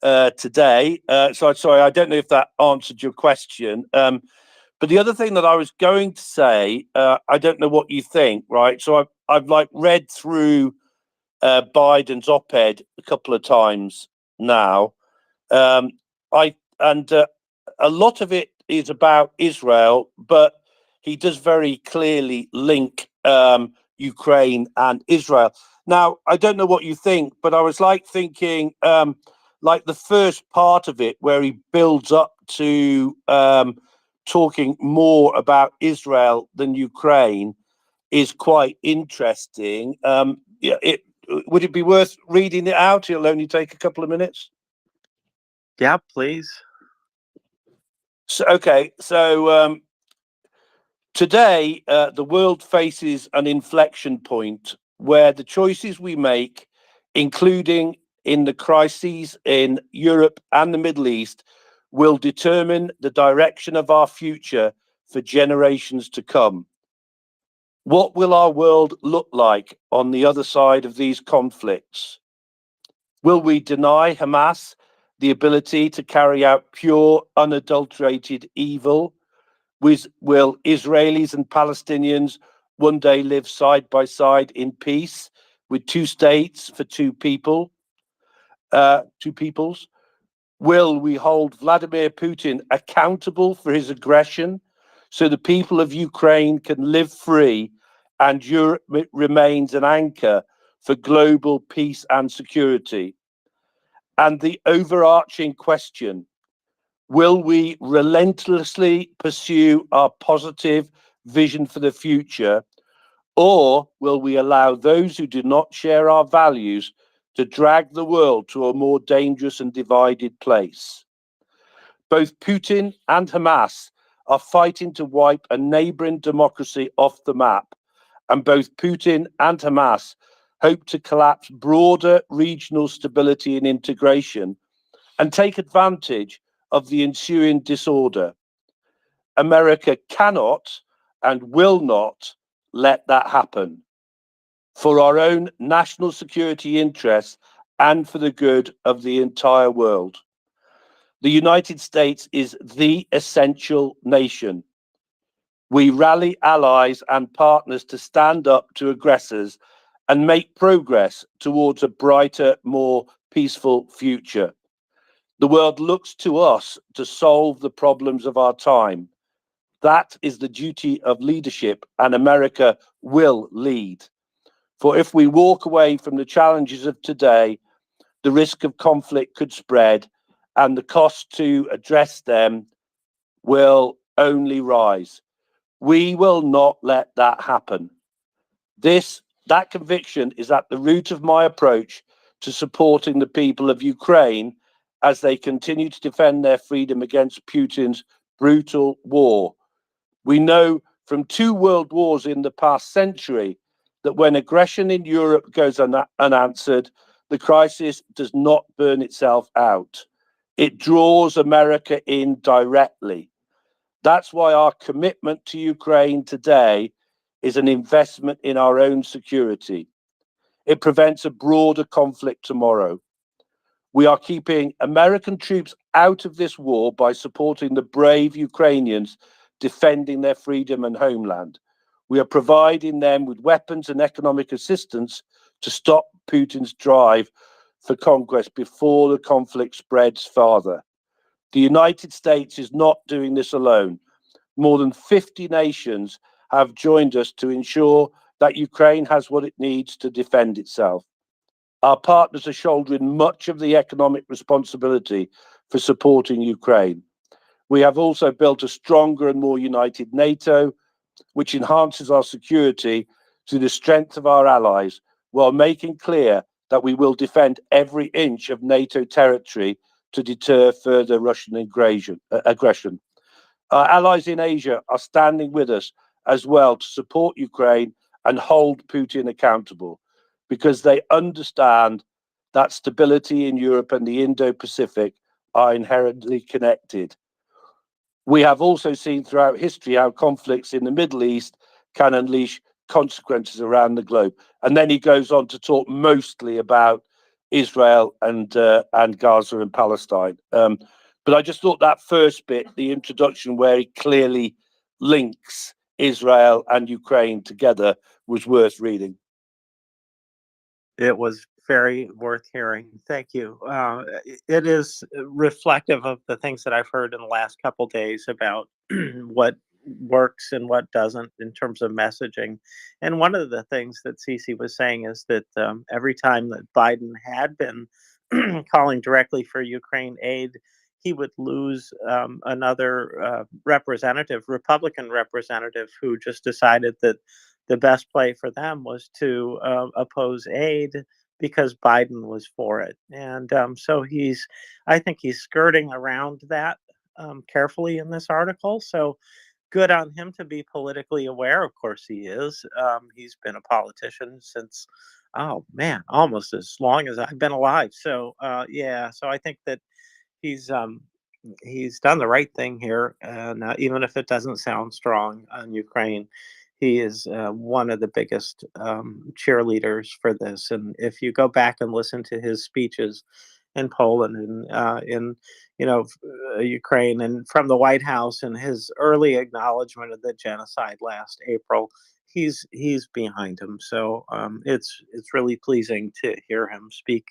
today. So sorry, I don't know if that answered your question. But the other thing that I was going to say, I don't know what you think, right? So I've like read through Biden's op-ed a couple of times now. A lot of it is about Israel, but he does very clearly link Ukraine and Israel. Now, I don't know what you think, but I was thinking like the first part of it where he builds up to talking more about Israel than Ukraine is quite interesting. Would it be worth reading it out? It'll only take a couple of minutes. Yeah, please. So today the world faces an inflection point where the choices we make, including in the crises in Europe and the Middle East, will determine the direction of our future for generations to come. What will our world look like on the other side of these conflicts? Will we deny Hamas the ability to carry out pure, unadulterated evil? Will Israelis and Palestinians one day live side by side in peace with two states for two peoples? Will we hold Vladimir Putin accountable for his aggression so the people of Ukraine can live free and Europe remains an anchor for global peace and security? And the overarching question, will we relentlessly pursue our positive vision for the future, or will we allow those who do not share our values to drag the world to a more dangerous and divided place? Both Putin and Hamas are fighting to wipe a neighboring democracy off the map, and both Putin and Hamas hope to collapse broader regional stability and integration and take advantage of the ensuing disorder. America cannot and will not let that happen. For our own national security interests and for the good of the entire world. The United States is the essential nation. We rally allies and partners to stand up to aggressors and make progress towards a brighter, more peaceful future. The world looks to us to solve the problems of our time. That is the duty of leadership, and America will lead. For if we walk away from the challenges of today, the risk of conflict could spread, and the cost to address them will only rise. We will not let that happen. That conviction is at the root of my approach to supporting the people of Ukraine as they continue to defend their freedom against Putin's brutal war. We know from 2 world wars in the past century that when aggression in Europe goes unanswered, the crisis does not burn itself out. It draws America in directly. That's why our commitment to Ukraine today is an investment in our own security. It prevents a broader conflict tomorrow. We are keeping American troops out of this war by supporting the brave Ukrainians defending their freedom and homeland. We are providing them with weapons and economic assistance to stop Putin's drive for conquest before the conflict spreads farther. The United States is not doing this alone. More than 50 nations have joined us to ensure that Ukraine has what it needs to defend itself. Our partners are shouldering much of the economic responsibility for supporting Ukraine. We have also built a stronger and more united NATO, which enhances our security through the strength of our allies, while making clear that we will defend every inch of NATO territory to deter further Russian aggression. Our allies in Asia are standing with us as well to support Ukraine and hold Putin accountable, because they understand that stability in Europe and the Indo-Pacific are inherently connected. We have also seen throughout history how conflicts in the Middle East can unleash consequences around the globe. And then he goes on to talk mostly about Israel and Gaza and Palestine. But I just thought that first bit, the introduction where he clearly links Israel and Ukraine together, was worth reading. It was very worth hearing. Thank you. It is reflective of the things that I've heard in the last couple days about what works and what doesn't in terms of messaging. And one of the things that Cece was saying is that every time that Biden had been calling directly for Ukraine aid, he would lose another representative, Republican representative, who just decided that the best play for them was to oppose aid because Biden was for it. And so I think he's skirting around that carefully in this article. So good on him to be politically aware. Of course he is. He's been a politician since, oh man, almost as long as I've been alive. So yeah, so I think that he's done the right thing here, and even if it doesn't sound strong on Ukraine, he is one of the biggest cheerleaders for this. And if you go back and listen to his speeches in Poland and in Ukraine and from the White House and his early acknowledgement of the genocide last April, he's behind him. So it's really pleasing to hear him speak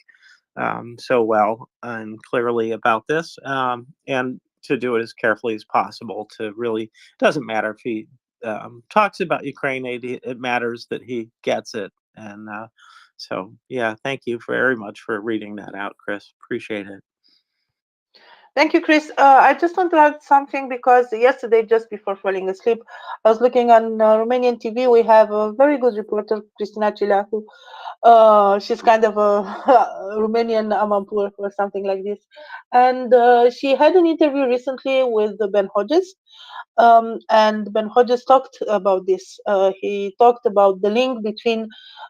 so well and clearly about this, and to do it as carefully as possible. To really, doesn't matter if he talks about Ukraine aid, it matters that he gets it. And so, yeah, thank you very much for reading that out, Chris. Appreciate it. Thank you, Chris. I just want to add something, because yesterday, just before falling asleep, I was looking on Romanian TV. We have a very good reporter, Cristina Cileacu. She's kind of a Romanian Amampur or something like this. And she had an interview recently with Ben Hodges. And Ben Hodges talked about this. He talked about the link between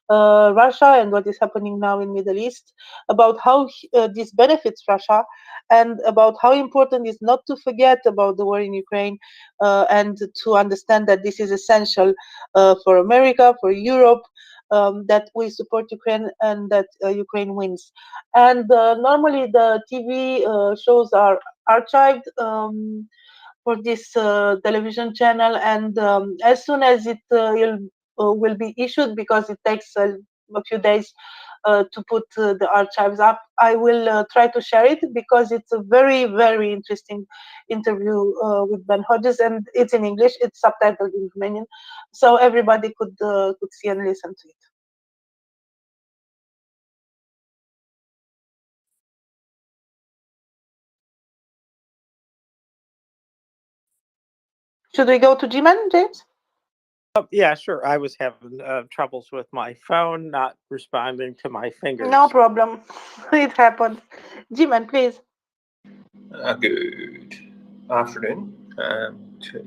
Russia and what is happening now in Middle East, about how this benefits Russia, and about how important it is not to forget about the war in Ukraine, and to understand that this is essential for America, for Europe, that we support Ukraine and that Ukraine wins. And normally the TV shows are archived for this television channel, and as soon as it will be issued, because it takes a few days to put the archives up, I will try to share it, because it's a very, very interesting interview with Ben Hodges, and it's in English, it's subtitled in Romanian, so everybody could see and listen to it. Should we go to G-Man, James? Yeah, sure. I was having troubles with my phone not responding to my fingers. No problem. It happened. G-Man, please. Good afternoon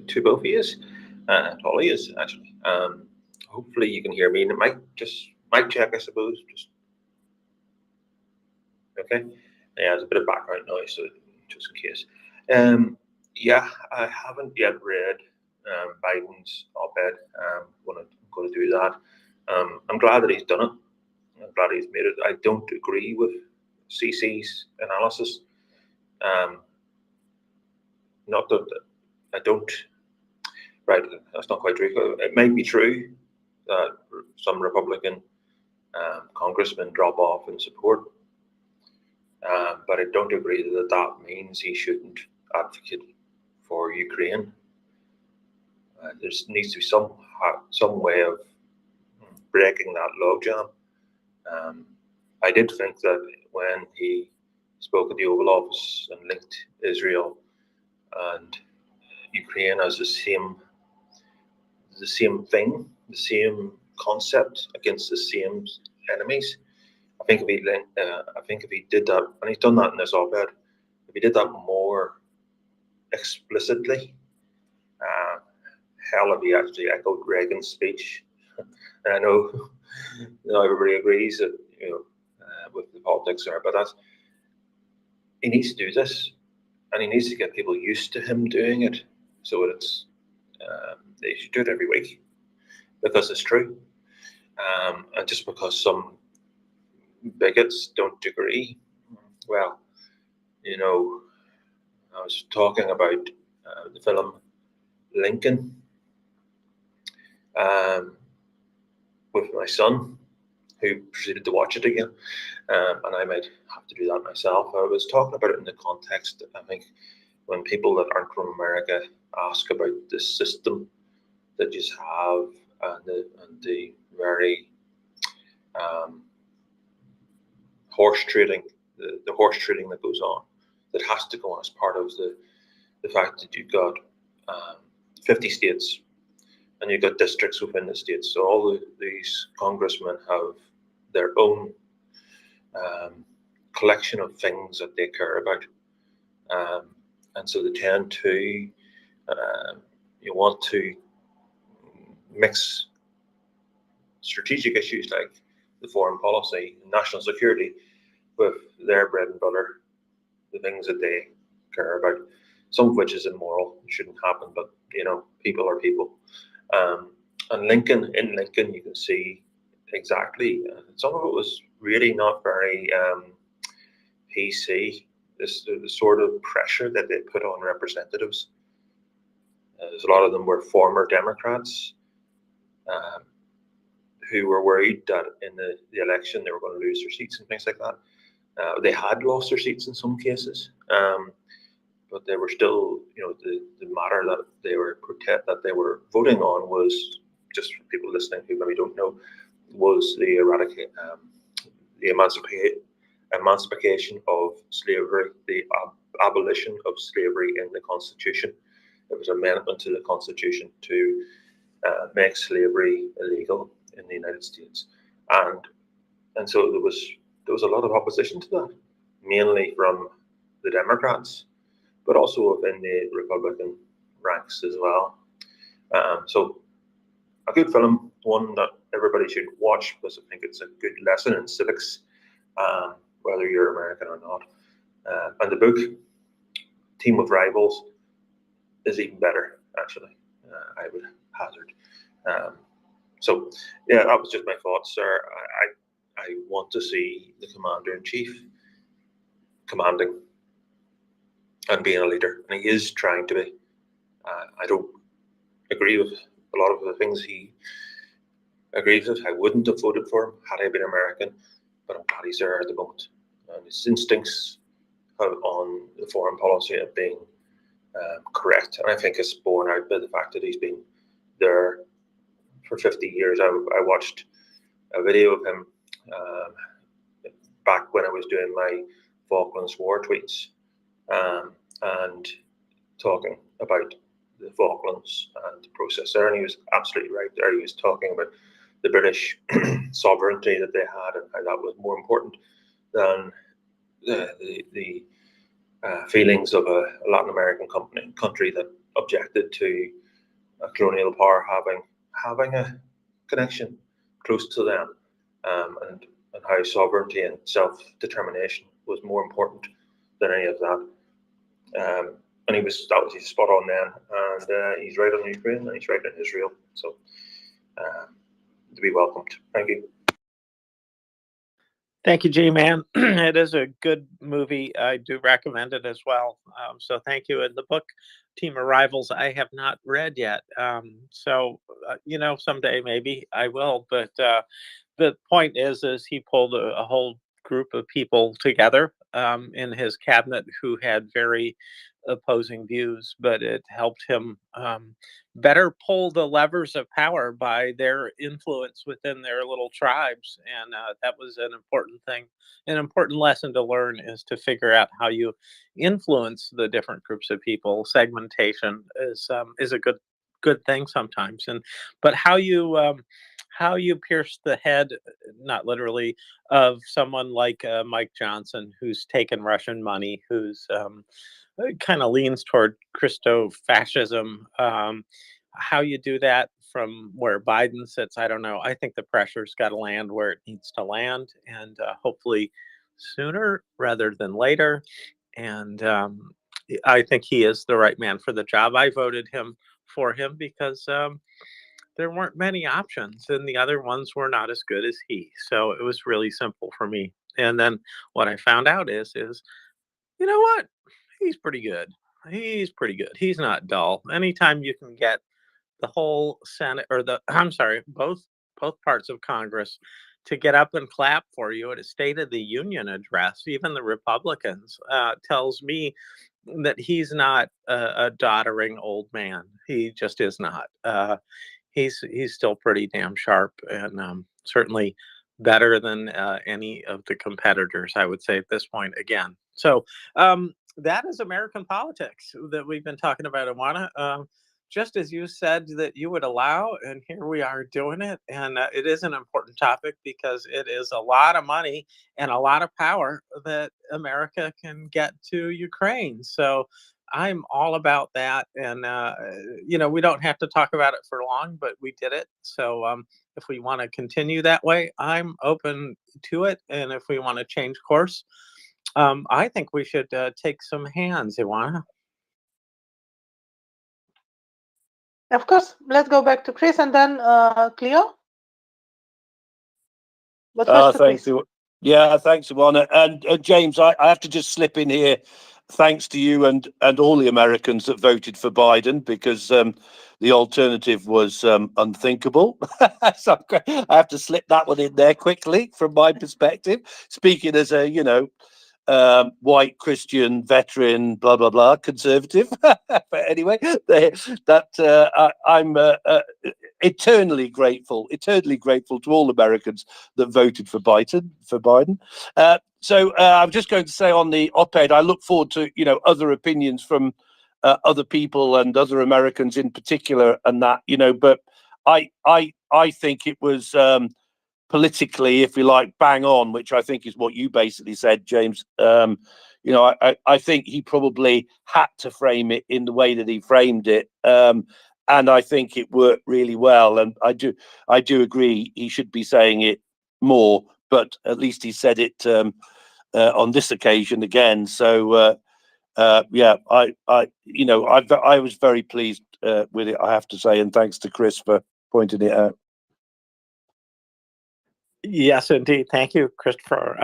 to both of you, to all of you actually. Hopefully you can hear me. And it might just mic check, I suppose. Just okay. Yeah, there's a bit of background noise, so just in case. Yeah, I haven't yet read Biden's op-ed. I'm going to do that. I'm glad that he's done it. I'm glad he's made it. I don't agree with CC's analysis. Not that I don't. Right, that's not quite true. It might be true that some Republican congressmen drop off in support, but I don't agree that that means he shouldn't advocate for Ukraine. There needs to be some way of breaking that logjam. I did think that when he spoke at the Oval Office and linked Israel and Ukraine as the same thing, the same concept against the same enemies. I think if he did that, and he's done that in this op-ed, if he did that more explicitly, hell, if he actually echoed Reagan's speech. And I know, everybody agrees that with the politics there, but he needs to do this, and he needs to get people used to him doing it, so it's they should do it every week because it's true, and just because some bigots don't agree, well, I was talking about the film Lincoln with my son, who proceeded to watch it again, and I might have to do that myself. I was talking about it in the context, I think, when people that aren't from America ask about the system that you have and the very horse trading, the horse trading that goes on, that has to go on as part of the fact that you've got 50 states and you've got districts within the states. So all these congressmen have their own collection of things that they care about. And so they tend to, you want to mix strategic issues like the foreign policy, national security, with their bread and butter, the things that they care about, some of which is immoral, shouldn't happen, but people are people. And in Lincoln, you can see exactly, some of it was really not very PC, the sort of pressure that they put on representatives. There's a lot of them were former Democrats who were worried that in the election they were going to lose their seats and things like that. They had lost their seats in some cases, but they were still, the matter that they were voting on was, just for people listening who maybe don't know, was the emancipation of slavery, the abolition of slavery in the Constitution. It was an amendment to the Constitution to make slavery illegal in the United States, and so there was a lot of opposition to that, mainly from the Democrats, but also within the Republican ranks as well. So a good film, one that everybody should watch because I think it's a good lesson in civics, whether you're American or not. And the book, Team of Rivals, is even better, actually, I would hazard. So, yeah, that was just my thoughts, sir. I want to see the Commander-in-Chief commanding and being a leader, and he is trying to be. I don't agree with a lot of the things he agrees with. I wouldn't have voted for him had I been American, but I'm glad he's there at the moment. And his instincts on the foreign policy of being correct, and I think it's borne out by the fact that he's been there for 50 years. I watched a video of him back when I was doing my Falklands War tweets and talking about the Falklands and the process there, and he was absolutely right there. He was talking about the British sovereignty that they had and how that was more important than the feelings of a Latin American country that objected to a colonial power having a connection close to them, and how sovereignty and self-determination was more important than any of that. And he was obviously spot on then, and he's right on Ukraine and he's right on Israel. So to be welcomed. Thank you. Thank you, G-Man. It is a good movie. I do recommend it as well. So thank you. And the book, Team Arrivals, I have not read yet. So, someday maybe I will. But the point is he pulled a whole group of people together in his cabinet who had very opposing views, but it helped him better pull the levers of power by their influence within their little tribes. And that was an important thing. An important lesson to learn is to figure out how you influence the different groups of people. Segmentation is a good thing sometimes, but how you pierce the head, not literally, of someone like Mike Johnson, who's taken Russian money, who's kind of leans toward Christo-fascism. How you do that from where Biden sits, I don't know. I think the pressure's got to land where it needs to land, and hopefully sooner rather than later. And I think he is the right man for the job. I voted for him because there weren't many options, and the other ones were not as good as he. So it was really simple for me. And then what I found out is you know what? He's pretty good. He's pretty good. He's not dull. Anytime you can get the whole Senate, or both parts of Congress to get up and clap for you at a State of the Union address, even the Republicans, tells me that he's not a doddering old man. He just is not. He's still pretty damn sharp, and certainly better than any of the competitors, I would say at this point. Again, so that is American politics that we've been talking about, Iwana. Just as you said that you would allow, and here we are doing it. And it is an important topic because it is a lot of money and a lot of power that America can get to Ukraine. So I'm all about that. And, we don't have to talk about it for long, but we did it. So if we want to continue that way, I'm open to it. And if we want to change course, I think we should take some hands, Iwana. Of course. Let's go back to Chris and then Cleo. But first to Thanks. Chris. Yeah, thanks, Iwana. And James, I have to just slip in here. Thanks to you and all the Americans that voted for Biden, because the alternative was unthinkable. So I have to slip that one in there quickly from my perspective. Speaking as a, white Christian veteran, blah blah blah, conservative. But anyway, I'm eternally grateful to all Americans that voted for Biden. So I'm just going to say on the op-ed, I look forward to other opinions from other people and other Americans in particular, and that But I think it was politically, if you like, bang on, which I think is what you basically said, James. I think he probably had to frame it in the way that he framed it, and I think it worked really well. And I do agree he should be saying it more, but at least he said it on this occasion again. So yeah, I was very pleased with it, I have to say, and thanks to Chris for pointing it out. Yes, indeed. Thank you, Christopher.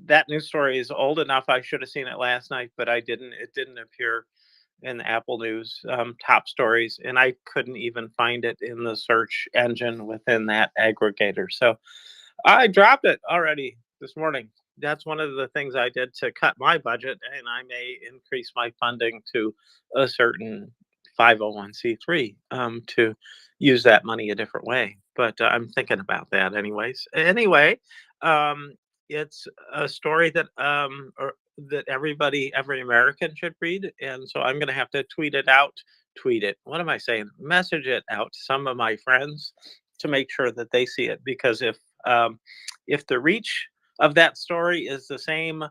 That news story is old enough. I should have seen it last night, but I didn't. It didn't appear in the Apple News top stories, and I couldn't even find it in the search engine within that aggregator. So I dropped it already this morning. That's one of the things I did to cut my budget, and I may increase my funding to a certain 501c3 to use that money a different way. But I'm thinking about that anyways. Anyway, it's a story that that every American should read, and so I'm going to have to tweet it. What am I saying? Message it out to some of my friends to make sure that they see it, because if the reach of that story is the same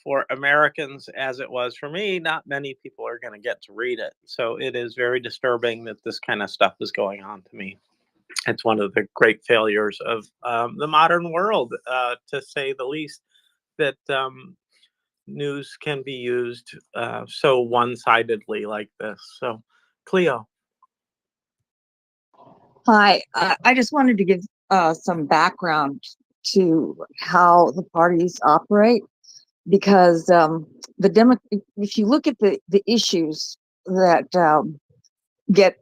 for Americans as it was for me. Not many people are going to get to read it. So it is very disturbing that this kind of stuff is going on to me. It's one of the great failures of the modern world, to say the least, that news can be used so one-sidedly like this. So, Cleo. Hi, I just wanted to give some background to how the parties operate, because if you look at the issues that get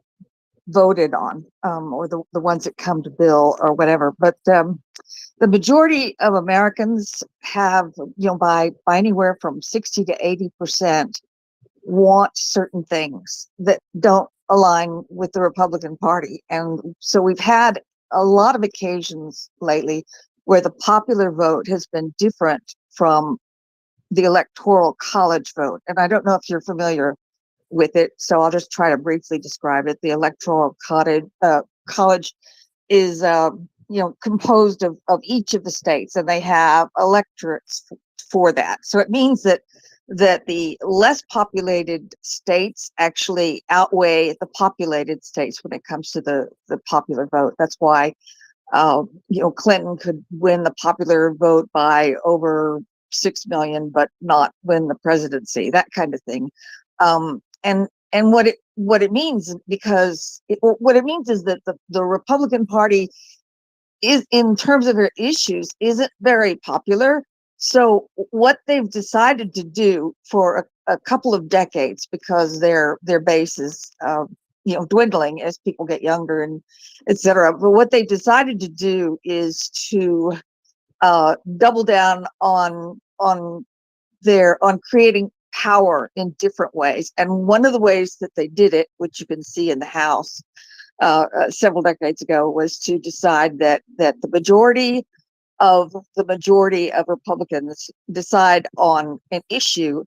voted on, or the ones that come to bill or whatever, but the majority of Americans have, by anywhere from 60 to 80%, want certain things that don't align with the Republican Party. And so we've had a lot of occasions lately where the popular vote has been different from the electoral college vote. And I don't know if you're familiar with it, so I'll just try to briefly describe it. The electoral college is composed of each of the states, and they have electorates for that. So it means that the less populated states actually outweigh the populated states when it comes to the popular vote. That's why Clinton could win the popular vote by over 6 million, but not win the presidency, that kind of thing. And what it means, what it means is that the Republican Party is, in terms of their issues, isn't very popular. So what they've decided to do for a couple of decades, because their base is dwindling as people get younger and etc. But what they've decided to do is to double down on creating power in different ways. And one of the ways that they did it, which you can see in the House several decades ago, was to decide that the majority of Republicans decide on an issue,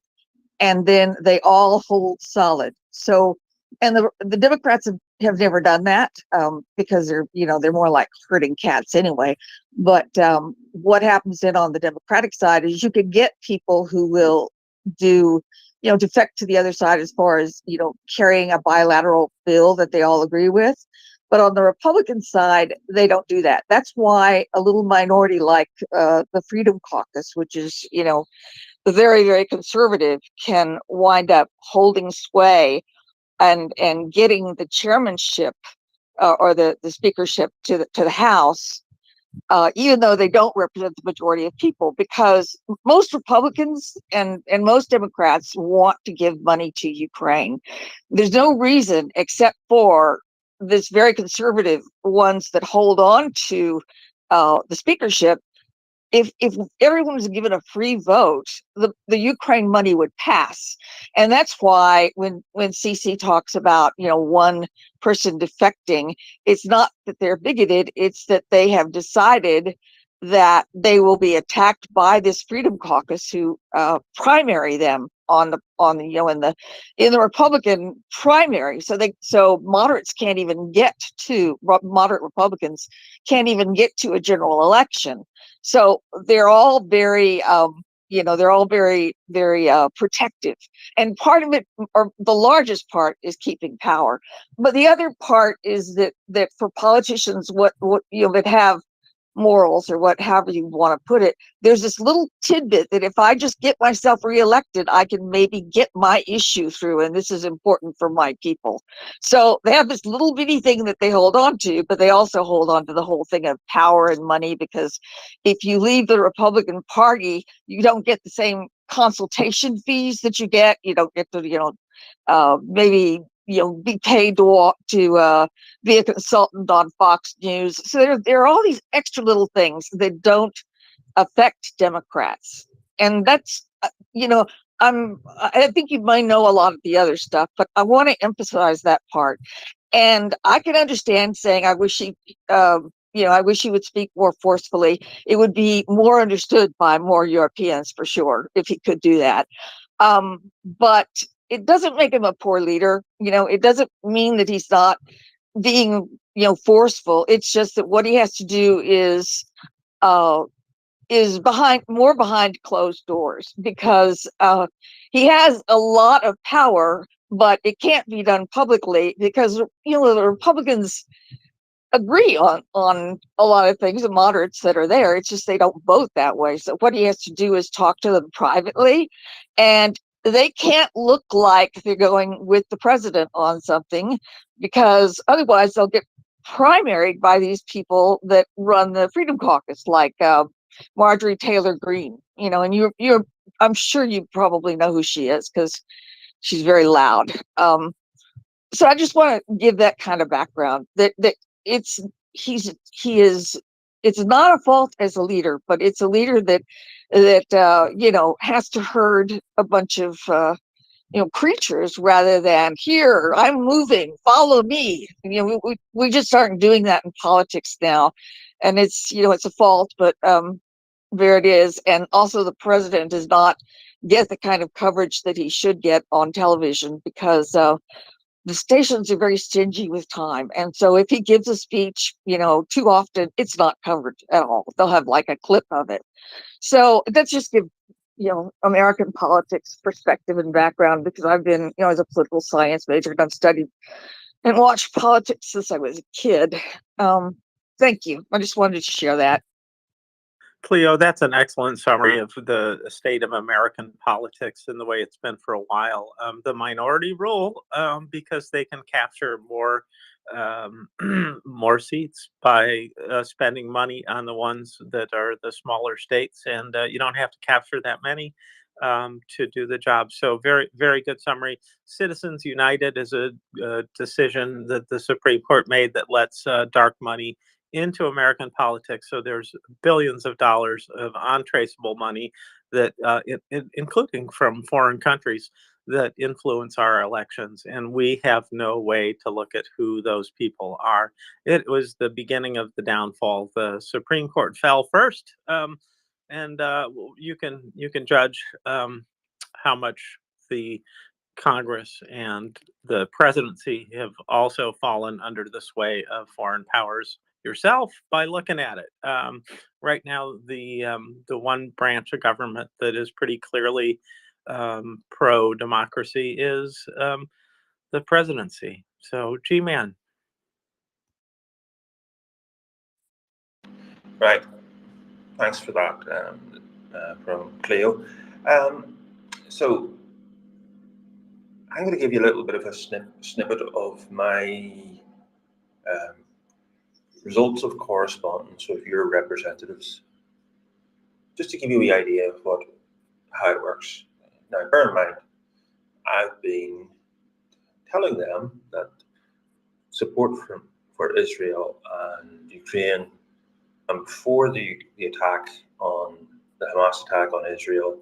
and then they all hold solid. So, and the Democrats have never done that, because they're more like herding cats anyway. But what happens then on the Democratic side is you can get people who will defect to the other side as far as carrying a bilateral bill that they all agree with. But on the Republican side, they don't do that. That's why a little minority like the Freedom Caucus, which is the very, very conservative, can wind up holding sway and getting the chairmanship or the speakership to the House, even though they don't represent the majority of people, because most Republicans and most Democrats want to give money to Ukraine. There's no reason, except for this very conservative ones that hold on to the speakership. If everyone was given a free vote, the Ukraine money would pass. And that's why when CC talks about one person defecting, it's not that they're bigoted, it's that they have decided that they will be attacked by this Freedom Caucus who primary them in the Republican primary. So moderates can't even get to moderate Republicans can't even get to a general election. So they're all very very protective, and part of it, or the largest part, is keeping power. But the other part is that for politicians, that have morals, or however you want to put it, there's this little tidbit that if I just get myself reelected, I can maybe get my issue through, and this is important for my people. So they have this little bitty thing that they hold on to, but they also hold on to the whole thing of power and money, because if you leave the Republican Party, you don't get the same consultation fees that you get. You don't get to maybe be paid to be a consultant on Fox News. So there are all these extra little things that don't affect Democrats, and that's I think you might know a lot of the other stuff, but I want to emphasize that part. And I can understand saying, I wish I wish he would speak more forcefully. It would be more understood by more Europeans, for sure, if he could do that. But it doesn't make him a poor leader. It doesn't mean that he's not being, forceful. It's just that what he has to do is is more behind closed doors, because he has a lot of power, but it can't be done publicly because the Republicans agree on a lot of things, the moderates that are there. It's just they don't vote that way. So what he has to do is talk to them privately, and they can't look like they're going with the president on something, because otherwise they'll get primaried by these people that run the Freedom Caucus, like Marjorie Taylor Greene. And you're I'm sure you probably know who she is because she's very loud. So I just want to give that kind of background, that it's he is it's not a fault as a leader, but it's a leader that has to herd a bunch of creatures, rather than, here, I'm moving, follow me. We just aren't doing that in politics now, and it's a fault, but there it is. And also, the president does not get the kind of coverage that he should get on television, because the stations are very stingy with time. And so if he gives a speech, too often, it's not covered at all. They'll have like a clip of it. So that's just give, American politics perspective and background, because I've been, as a political science major, and I've studied and watched politics since I was a kid. Thank you. I just wanted to share that. Cleo, that's an excellent summary of the state of American politics and the way it's been for a while. The minority rule, because they can capture more more seats by spending money on the ones that are the smaller states, and you don't have to capture that many to do the job. So very, very good summary. Citizens United is a decision that the Supreme Court made that lets dark money into American politics. So there's billions of dollars of untraceable money that, including from foreign countries, that influence our elections. And we have no way to look at who those people are. It was the beginning of the downfall. The Supreme Court fell first. And you can judge how much the Congress and the presidency have also fallen under the sway of foreign powers yourself by looking at it. Right now, the one branch of government that is pretty clearly pro-democracy is the presidency. So, G-Man. Right. Thanks for that from Cleo. So I'm going to give you a little bit of a snippet of my results of correspondence with your representatives, just to give you the idea of how it works. Now, bear in mind, I've been telling them that support for Israel and Ukraine, and before the attack on the Hamas attack on Israel,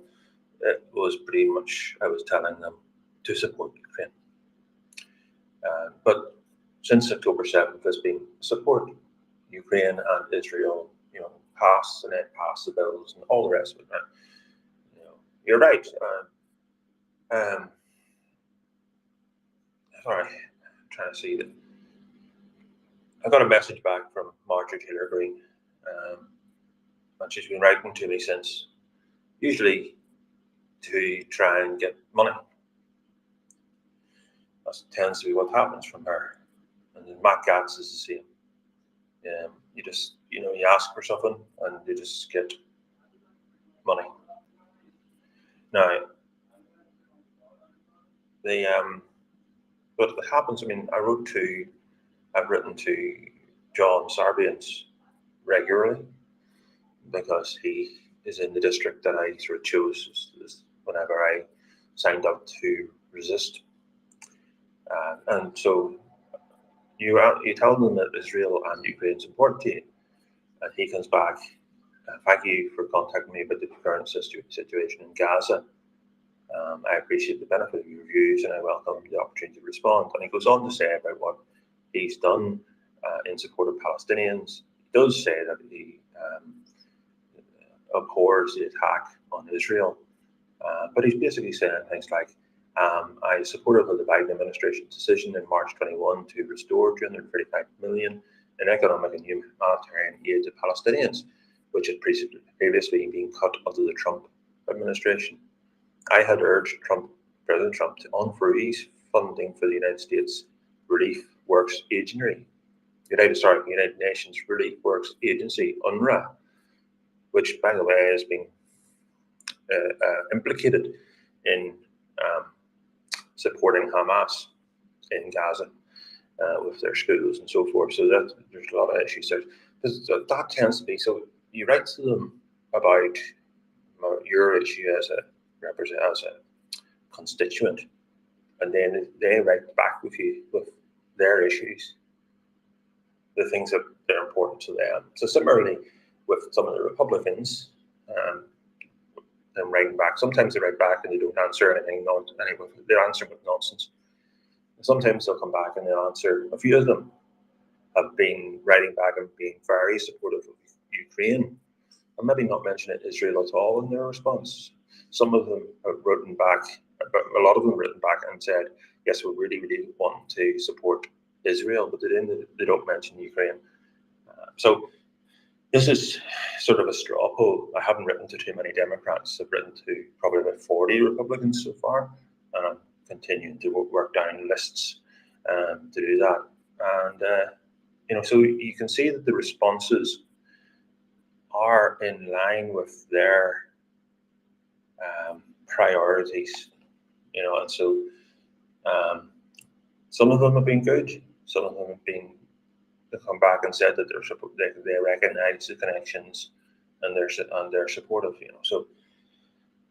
it was pretty much, I was telling them to support Ukraine. But since October 7th, there's been support Ukraine and Israel, pass and then pass the bills and all the rest of it. Right? You're right. Sorry, I'm trying to see that. I got a message back from Marjorie Taylor Greene, and she's been writing to me since, usually to try and get money. That tends to be what happens from her. And then Matt Gatz is the same. You just, you ask for something and you just get money. Now, but it happens, I've written to John Sarbanes regularly, because he is in the district that I sort of chose whenever I signed up to resist. And so you tell them that Israel and Ukraine is important to you, and he comes back, thank you for contacting me about the current situation in Gaza. I appreciate the benefit of your views, and I welcome the opportunity to respond. And he goes on to say about what he's done in support of Palestinians. He does say that he abhors the attack on Israel, but he's basically saying things like, I supported the Biden administration's decision in March 21 to restore $235 million in economic and humanitarian aid to Palestinians. which had previously been cut under the Trump administration. I had urged President Trump to unfreeze funding for the United States Relief Works Agency, United Nations Relief Works Agency, UNRWA, which, by the way, has been implicated in supporting Hamas in Gaza with their schools and so forth. So that there's a lot of issues there. That tends to be, so you write to them about your issue as a constituent, and then they write back with you with their issues, the things that are important to them. So similarly with some of the Republicans, and writing back. Sometimes they write back and they don't answer anything. They answer with nonsense. Sometimes they'll come back and they'll answer. A few of them have been writing back and being very supportive of Ukraine, and maybe not mentioning Israel at all in their response. Some of them have written back, but a lot of them have written back and said, yes, we really, really want to support Israel, but they don't mention Ukraine. So this is sort of a straw poll. I haven't written to too many Democrats. I've written to probably about 40 Republicans so far, and I'm continuing to work down lists to do that. And so you can see that the responses are in line with their priorities, and so some of them have been good. Some of them have been. They come back and said that they recognise the connections and they're supportive. So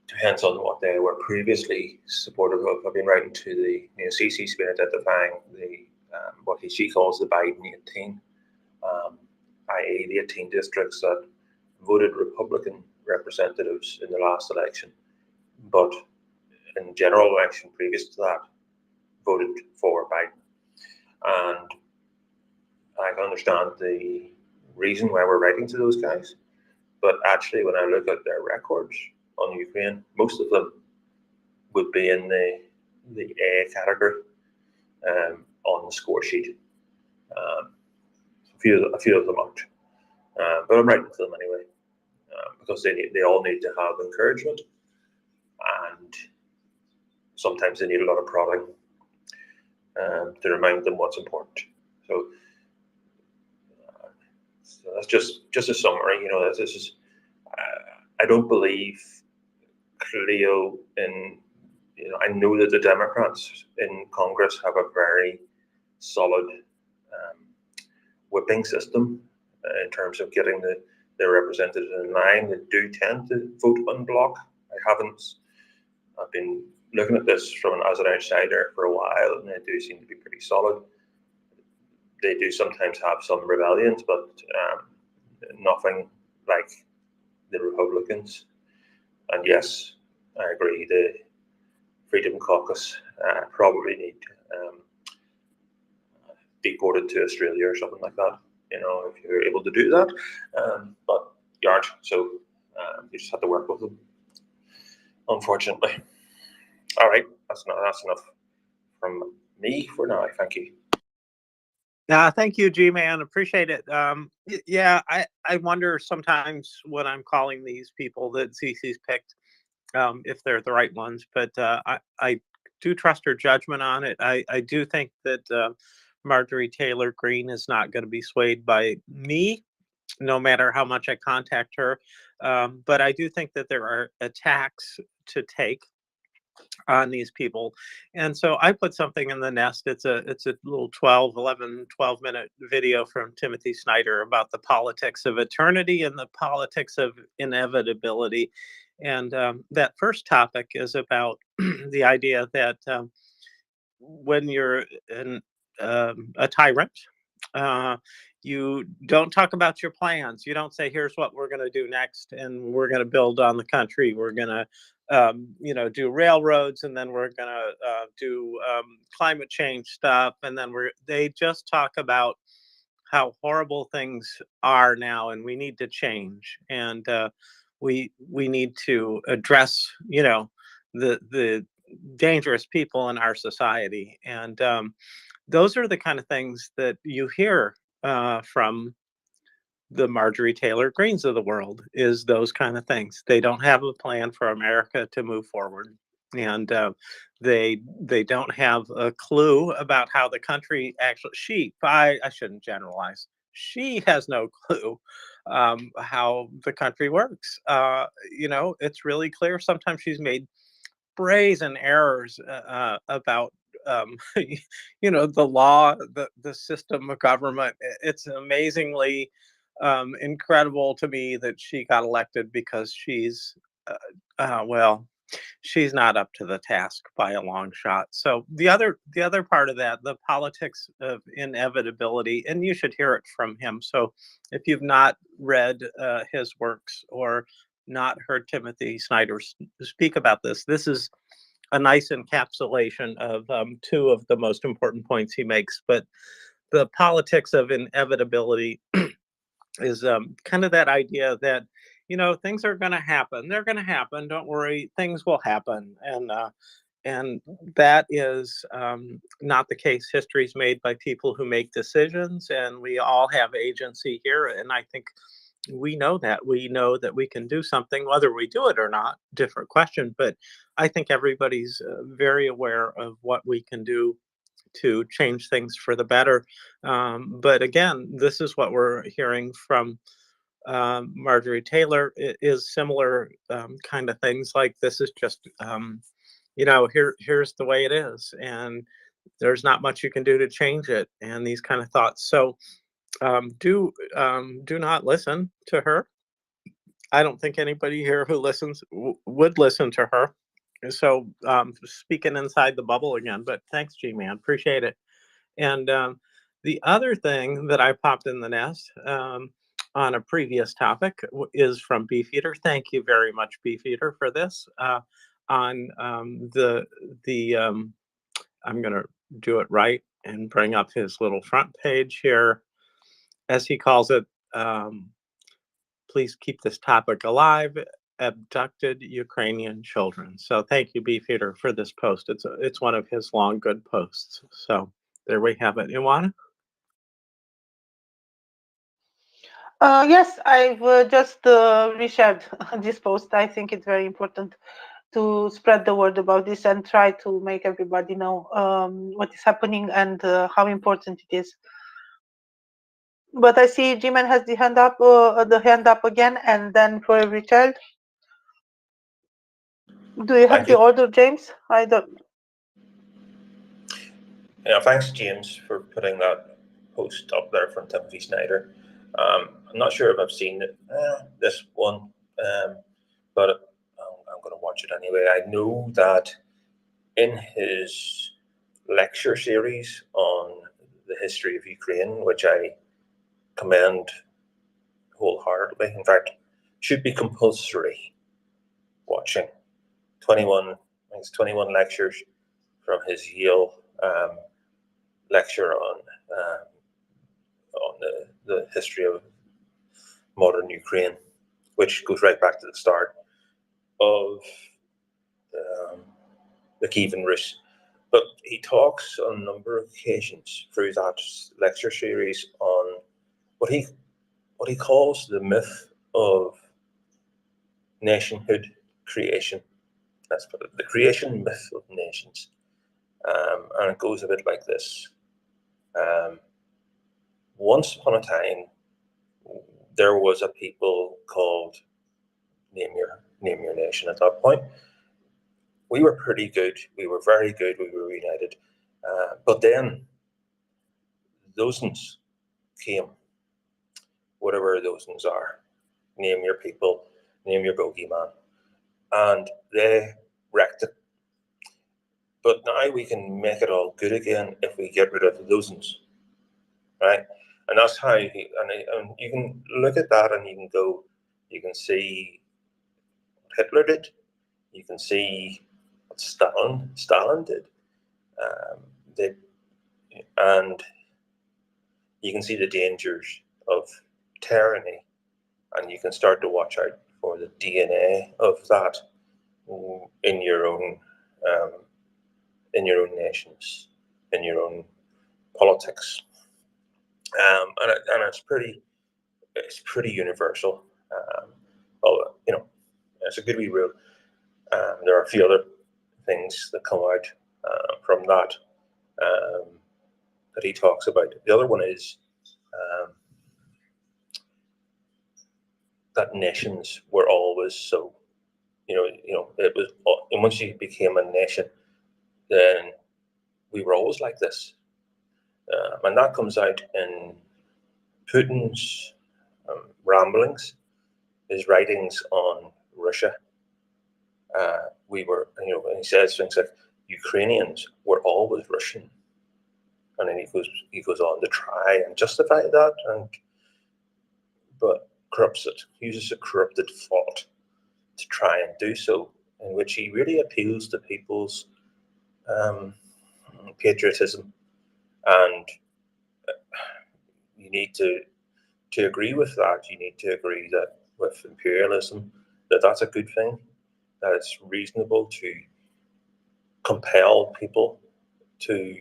depends on what they were previously supportive of. I've been writing to the CC's been identifying the what she calls the Biden 18, i.e. the 18 districts that voted Republican representatives in the last election, but in the general election previous to that voted for Biden. And I can understand the reason why we're writing to those guys, but actually when I look at their records on Ukraine, most of them would be in the A category on the score sheet. A few of them aren't, but I'm writing to them anyway because they all need to have encouragement, and sometimes they need a lot of prodding to remind them what's important. So that's just a summary. This is. I don't believe Cleo in. I know that the Democrats in Congress have a very solid whipping system in terms of getting their representatives in line. They do tend to vote en bloc. I've been looking at this as an outsider for a while, and they do seem to be pretty solid. They do sometimes have some rebellions, but nothing like the Republicans. And yes, I agree, the Freedom Caucus probably need deported to Australia or something like that, if you're able to do that. But you aren't, so you just have to work with them, unfortunately. All right, that's enough from me for now. Thank you. Thank you, G-Man. Appreciate it. Yeah, I wonder sometimes when I'm calling these people that CC's picked, if they're the right ones. But I do trust her judgment on it. I do think that Marjorie Taylor Greene is not going to be swayed by me, no matter how much I contact her. But I do think that there are attacks to take on these people. And so I put something in the nest. It's a little 12 minute video from Timothy Snyder about the politics of eternity and the politics of inevitability. And that first topic is about the idea that when you're a tyrant, you don't talk about your plans. You don't say, here's what we're going to do next, and we're going to build on the country. We're going to do railroads, and then we're going to do climate change stuff. And then they just talk about how horrible things are now, and we need to change. And we need to address, the dangerous people in our society. And those are the kind of things that you hear from the Marjorie Taylor Greens of the world, is those kind of things. They don't have a plan for America to move forward, and they don't have a clue about how the country actually. I shouldn't generalize. She has no clue how the country works. It's really clear. Sometimes she's made brazen errors about the law, the system of government. It's amazingly incredible to me that she got elected, because she's she's not up to the task by a long shot. So the other part of that, the politics of inevitability, and you should hear it from him. So if you've not read his works or not heard Timothy Snyder speak about this, this is a nice encapsulation of two of the most important points he makes. But the politics of inevitability is kind of that idea that, things are going to happen. They're going to happen. Don't worry. Things will happen. And that is not the case. History is made by people who make decisions, and we all have agency here. And I think we know that. We know that we can do something, whether we do it or not, different question. But I think everybody's very aware of what we can do to change things for the better. But again, this is what we're hearing from Marjorie Taylor, is similar kind of things. Like, this is just, here's the way it is, and there's not much you can do to change it, and these kind of thoughts. So do not listen to her. I don't think anybody here who listens would listen to her. So speaking inside the bubble again, but thanks, G-Man, appreciate it. And the other thing that I popped in the nest on a previous topic is from Beefeater. Thank you very much, Beefeater, for this. On I'm going to do it right and bring up his little front page here, as he calls it. Please keep this topic alive: abducted Ukrainian children. So thank you, Beefeater, for this post. It's one of his long good posts. So there we have it. Iwana? Yes, I've just reshared this post. I think it's very important to spread the word about this and try to make everybody know what is happening and how important it is. But I see G-Man has the hand up again, and then for every child. Do you have the order, James? I don't. Yeah, thanks, James, for putting that post up there from Timothy Snyder. I'm not sure if I've seen this one, but I'm going to watch it anyway. I know that in his lecture series on the history of Ukraine, which I commend wholeheartedly, in fact, should be compulsory watching. 21 lectures from his Yale lecture on the history of modern Ukraine, which goes right back to the start of the Kievan Rus. But he talks on a number of occasions through that lecture series on what he calls the myth of nationhood creation. That's the creation myth of nations. And it goes a bit like this. Once upon a time, there was a people called Name Your Nation. At that point, we were pretty good. We were very good. We were united. But then those came, whatever those are. Name your people, name your bogeyman. And they wrecked it. But now we can make it all good again if we get rid of the thousands, right? And that's how and you can look at that and you can see what Hitler did, you can see what Stalin did, and you can see the dangers of tyranny, and you can start to watch out for the DNA of that in your own nations, in your own politics, and it's pretty it's pretty universal. Although, you know, it's a good wee rule. There are a few other things that come out from that that he talks about. The other one is that nations were always so, it was, and once you became a nation, then we were always like this. And that comes out in Putin's ramblings, his writings on Russia. We were, and he says things like, Ukrainians were always Russian. And then he goes on to try and justify that, but corrupts it, uses a corrupted thought to try and do so, in which he really appeals to people's patriotism. And you need to agree with that. You need to agree that with imperialism, that's a good thing, that it's reasonable to compel people to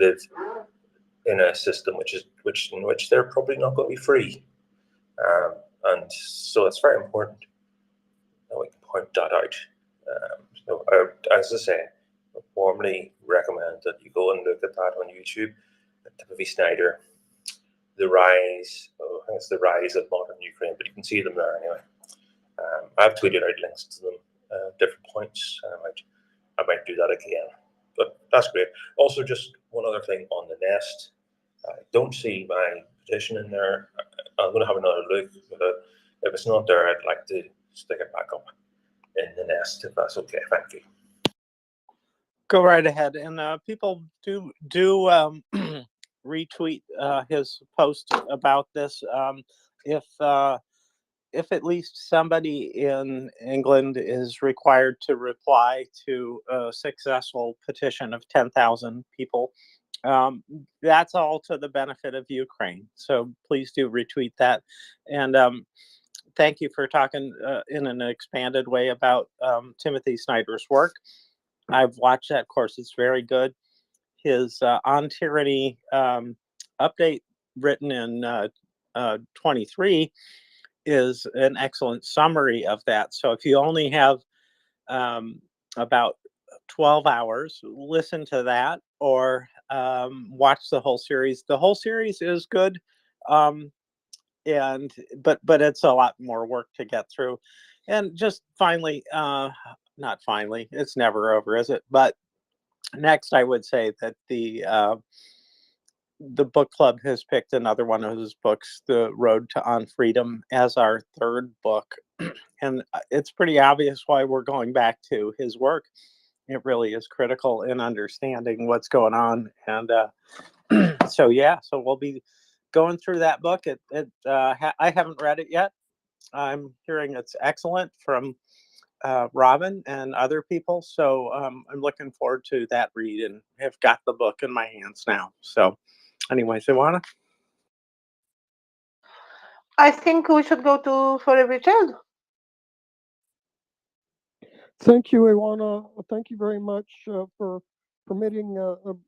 live in a system in which they're probably not going to be free, and so it's very important that we can point that out. As I say, I warmly recommend that you go and look at that on YouTube. Timothy Snyder, the rise. I think it's the rise of modern Ukraine, but you can see them there anyway. I've tweeted out links to them at different points, and I might do that again. But that's great. Also, just one other thing on the Nest. I don't see my petition in there. I'm going to have another look. If it's not there, I'd like to stick it back up in the Nest, if that's okay. Thank you. Go right ahead. And people do retweet his post about this. If at least somebody in England is required to reply to a successful petition of 10,000 people, that's all to the benefit of Ukraine. So please do retweet that. And thank you for talking in an expanded way about Timothy Snyder's work. I've watched that course. It's very good. His On Tyranny update, written in 23, is an excellent summary of that. So if you only have about 12 hours, listen to that, or watch the whole series. The whole series is good, but it's a lot more work to get through. And just finally, not finally, it's never over, is it? But next, I would say that the book club has picked another one of his books, The Road to On Freedom, as our third book. And it's pretty obvious why we're going back to his work. It really is critical in understanding what's going on. And so we'll be going through that book. I haven't read it yet. I'm hearing it's excellent from Robin and other people. So I'm looking forward to that read, and have got the book in my hands now. So anyways, Ivana? I think we should go to For Every Child. Thank you, Iwana. Thank you very much for permitting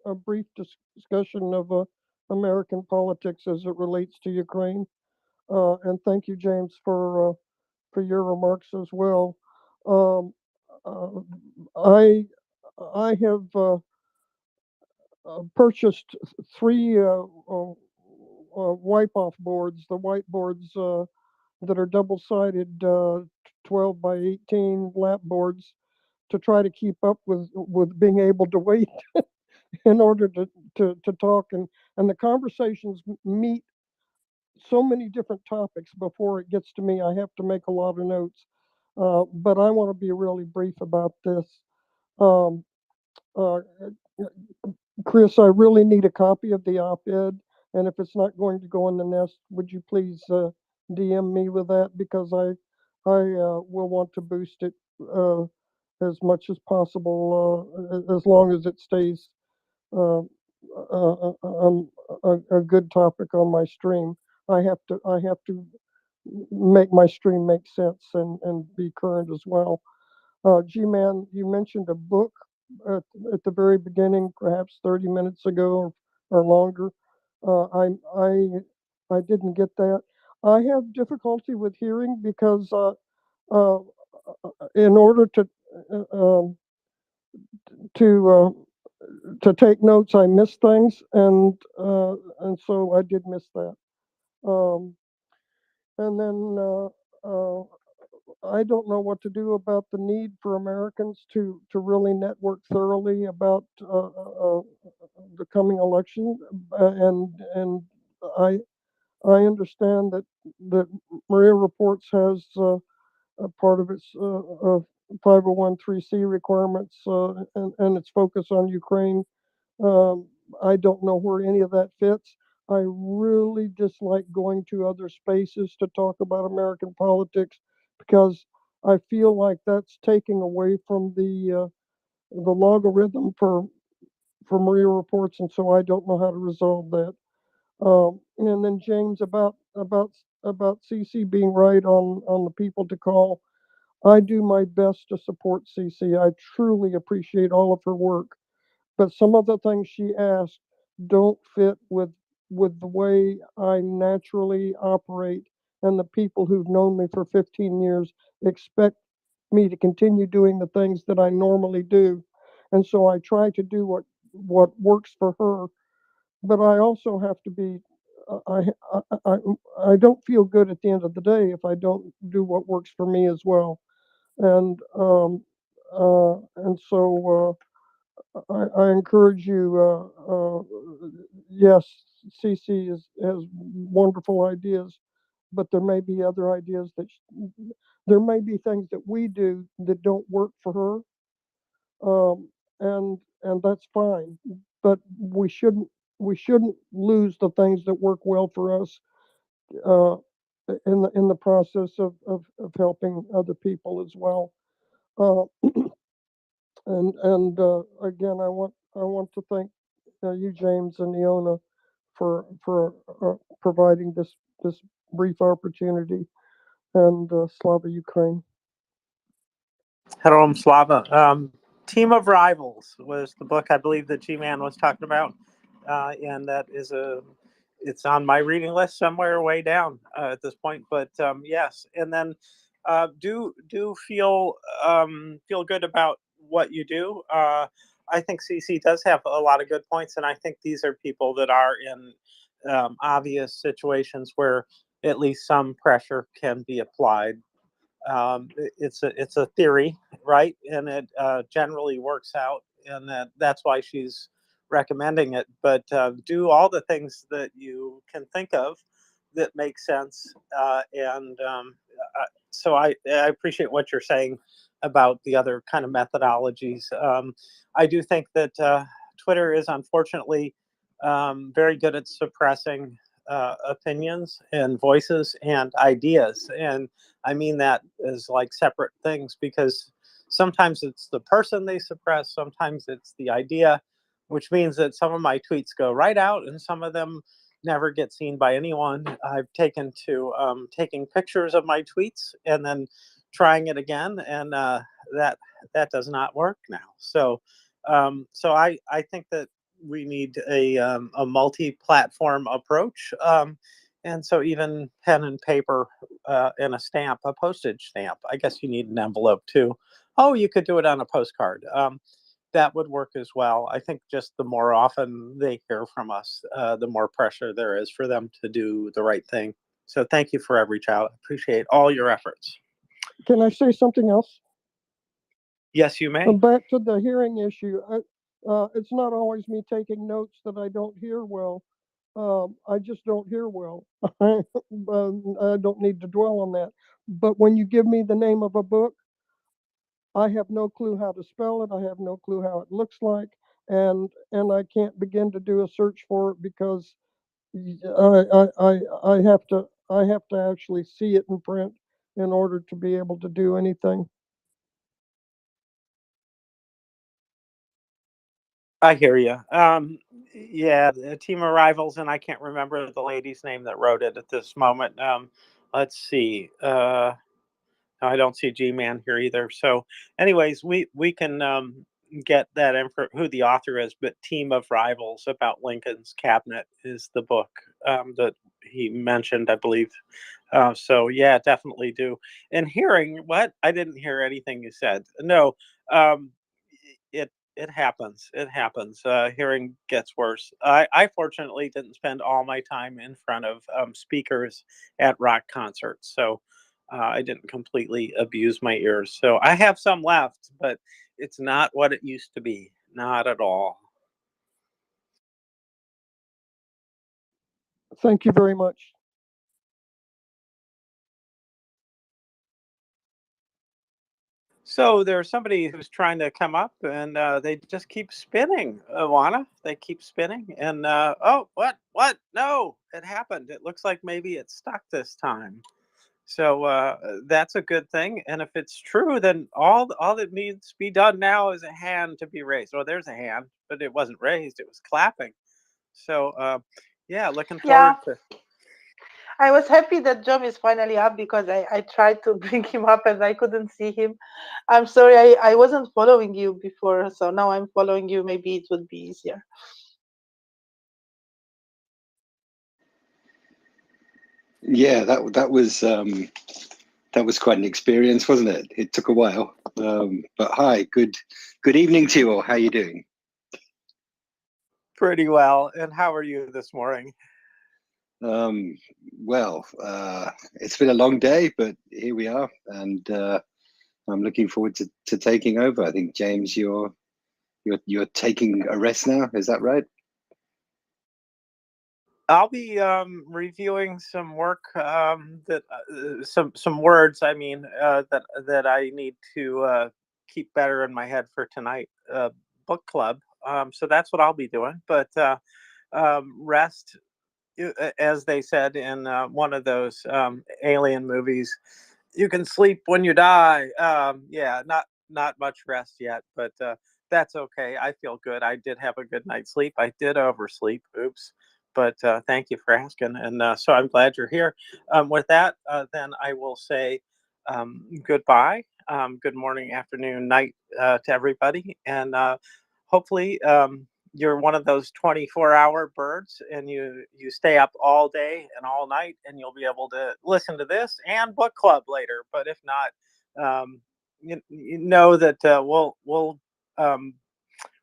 a brief discussion of American politics as it relates to Ukraine. And thank you, James, for your remarks as well. I have purchased 3 wipe-off boards, the whiteboards that are double-sided 12 by 18 lap boards, to try to keep up with being able to wait in order to talk, and the conversations meet so many different topics before it gets to me. I have to make a lot of notes, but I want to be really brief about this. Um, uh, Chris, I really need a copy of the op-ed, and if it's not going to go in the Nest, would you please DM me with that, because I will want to boost it as much as possible, as long as it stays a good topic on my stream. I have to make my stream make sense and be current as well. G-Man, you mentioned a book at the very beginning, perhaps 30 minutes ago or longer. I didn't get that. I have difficulty with hearing because in order to take notes, I miss things, and so I did miss that. And then I don't know what to do about the need for Americans to really network thoroughly about the coming election, and I I understand that Maria Reports has a part of its 501(c) requirements and its focus on Ukraine. Um, I don't know where any of that fits. I really dislike going to other spaces to talk about American politics because I feel like that's taking away from the logarithm for Maria Reports, and so I don't know how to resolve that. And then James about CC being right on the people to call. I do my best to support CC. I truly appreciate all of her work, but some of the things she asked don't fit with the way I naturally operate, and the people who've known me for 15 years expect me to continue doing the things that I normally do. And so I try to do what works for her, but I also have to be I don't feel good at the end of the day if I don't do what works for me as well. And so I encourage you. Yes, CC has wonderful ideas, but there may be other ideas there may be things that we do that don't work for her, and that's fine. But we shouldn't lose the things that work well for us uh, in the process of helping other people as well. Uh, and again, I want to thank you, James and Iona, for providing this brief opportunity. And Slava Ukraine. Hello, Slava. Team of Rivals was the book I believe that G-Man was talking about, and that is it's on my reading list somewhere way down at this point. But yes, and then do feel good about what you do. I think CC does have a lot of good points, and I think these are people that are in obvious situations where at least some pressure can be applied. It's a theory, right? And it generally works out, and that's why she's recommending it. But do all the things that you can think of that make sense. So I appreciate what you're saying about the other kind of methodologies. I do think that Twitter is unfortunately very good at suppressing opinions and voices and ideas. And I mean that as like separate things, because sometimes it's the person they suppress, sometimes it's the idea, which means that some of my tweets go right out and some of them never get seen by anyone. I've taken to taking pictures of my tweets and then trying it again, and that does not work now. So I think that we need a multi-platform approach. And so even pen and paper and a stamp, a postage stamp. I guess you need an envelope too. Oh, you could do it on a postcard. That would work as well. I think just the more often they hear from us, the more pressure there is for them to do the right thing. So thank you for every child. Appreciate all your efforts. Can I say something else? Yes, you may. Back to the hearing issue. It's not always me taking notes that I don't hear well. I just don't hear well. I don't need to dwell on that. But when you give me the name of a book, I have no clue how to spell it. I have no clue how it looks like, and I can't begin to do a search for it because I have to actually see it in print in order to be able to do anything. I hear you. Yeah, the Team of Rivals, and I can't remember the lady's name that wrote it at this moment. Let's see. I don't see G-Man here either. So, anyways, we can get that info, who the author is, but Team of Rivals about Lincoln's cabinet is the book that he mentioned, I believe. So yeah, definitely do. And hearing what I didn't hear anything you said. No, it happens. It happens. Hearing gets worse. I fortunately didn't spend all my time in front of speakers at rock concerts, so I didn't completely abuse my ears. So I have some left, but it's not what it used to be. Not at all. Thank you very much. So there's somebody who's trying to come up, and they just keep spinning. Alana, they keep spinning, and oh, what? No, it happened. It looks like maybe it's stuck this time. So that's a good thing. And if it's true, then all that needs to be done now is a hand to be raised. Oh, there's a hand, but it wasn't raised; it was clapping. So yeah, looking Yeah, forward to. I was happy that John is finally up because I tried to bring him up and I couldn't see him. I'm sorry, I wasn't following you before, so now I'm following you. Maybe it would be easier. Yeah, that was quite an experience, wasn't it? It took a while. But hi, good evening to you all. How are you doing? Pretty well. And how are you this morning? Well, it's been a long day, but here we are, and I'm looking forward to taking over. I think James, you're taking a rest now. Is that right? I'll be reviewing some work that some words. I mean that I need to keep better in my head for tonight. Book club. So that's what I'll be doing. But rest, as they said in one of those alien movies, you can sleep when you die. Yeah, not much rest yet, but that's okay. I feel good. I did have a good night's sleep. I did oversleep. Oops. But thank you for asking. And so I'm glad you're here. With that, then I will say goodbye. Good morning, afternoon, night to everybody. And hopefully you're one of those 24-hour birds and you stay up all day and all night, and you'll be able to listen to this and book club later. But if not, you know that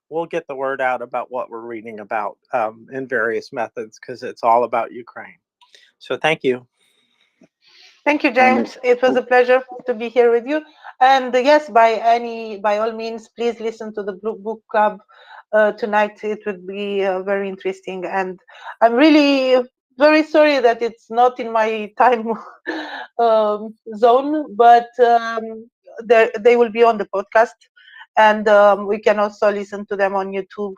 we'll get the word out about what we're reading about in various methods, because it's all about Ukraine. So thank you. Thank you, James. It was a pleasure to be here with you. And yes, by all means, please listen to the book club tonight. It would be very interesting. And I'm really very sorry that it's not in my time zone, but they will be on the podcast, and we can also listen to them on YouTube.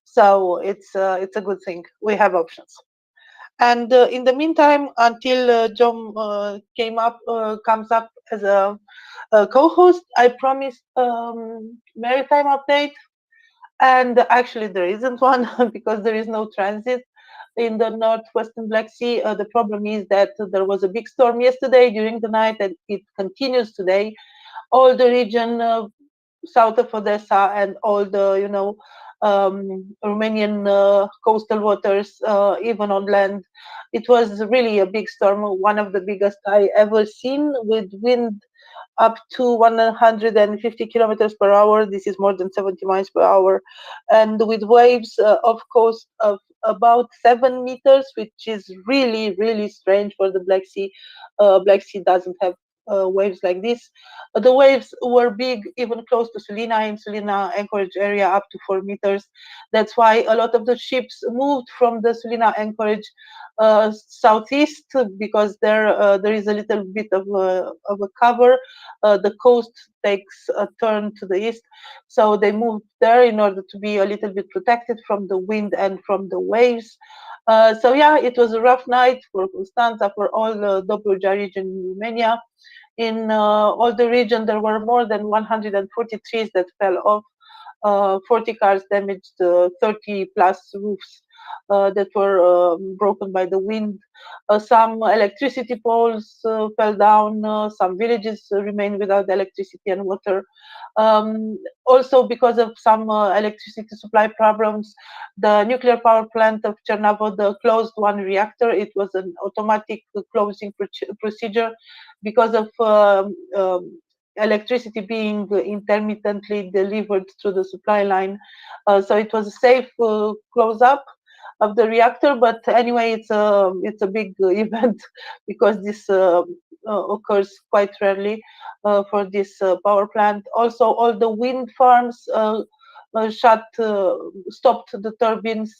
So it's a good thing. We have options. And in the meantime, until John comes up as a co-host, I promised maritime update. And actually, there isn't one because there is no transit in the northwestern Black Sea. The problem is that there was a big storm yesterday during the night, and it continues today. All the region south of Odessa and all the Romanian coastal waters, even on land. It was really a big storm, one of the biggest I ever seen, with wind up to 150 kilometers per hour. This is more than 70 miles per hour, and with waves of coast of about 7 meters, which is really, really strange for the Black Sea. Black Sea doesn't have waves like this. The waves were big, even close to Sulina, in Sulina anchorage area, up to 4 meters. That's why a lot of the ships moved from the Sulina anchorage southeast, because there is a little bit of a cover. The coast takes a turn to the east, so they moved there in order to be a little bit protected from the wind and from the waves. So yeah, it was a rough night for Constanța, for all the Dobruja region in Romania. In all the region, there were more than 140 trees that fell off, 40 cars damaged, 30 plus roofs. that were broken by the wind. Some electricity poles fell down. Some villages remain without electricity and water. Also, because of some electricity supply problems, the nuclear power plant of Chernobyl closed one reactor. It was an automatic closing procedure because of electricity being intermittently delivered through the supply line. So it was a safe close up of the reactor. But anyway, it's a big event because this occurs quite rarely for this power plant. Also, all the wind farms stopped the turbines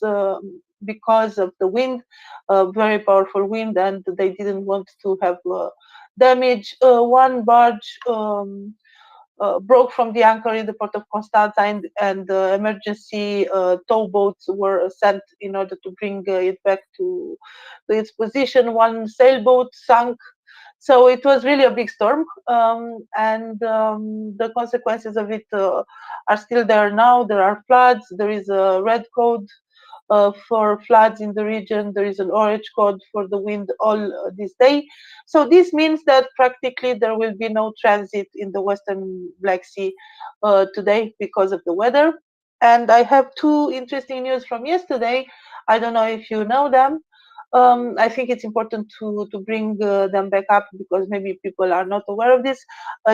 because of the wind, very powerful wind, and they didn't want to have damage. One barge broke from the anchor in the port of Constanța, and emergency towboats were sent in order to bring it back to its position. One sailboat sank. So it was really a big storm, and the consequences of it are still there now. There are floods. There is a red code for floods in the region. There is an orange code for the wind all this day. So this means that practically there will be no transit in the Western Black Sea today because of the weather. And I have two interesting news from yesterday. I don't know if you know them. I think it's important to bring them back up because maybe people are not aware of this.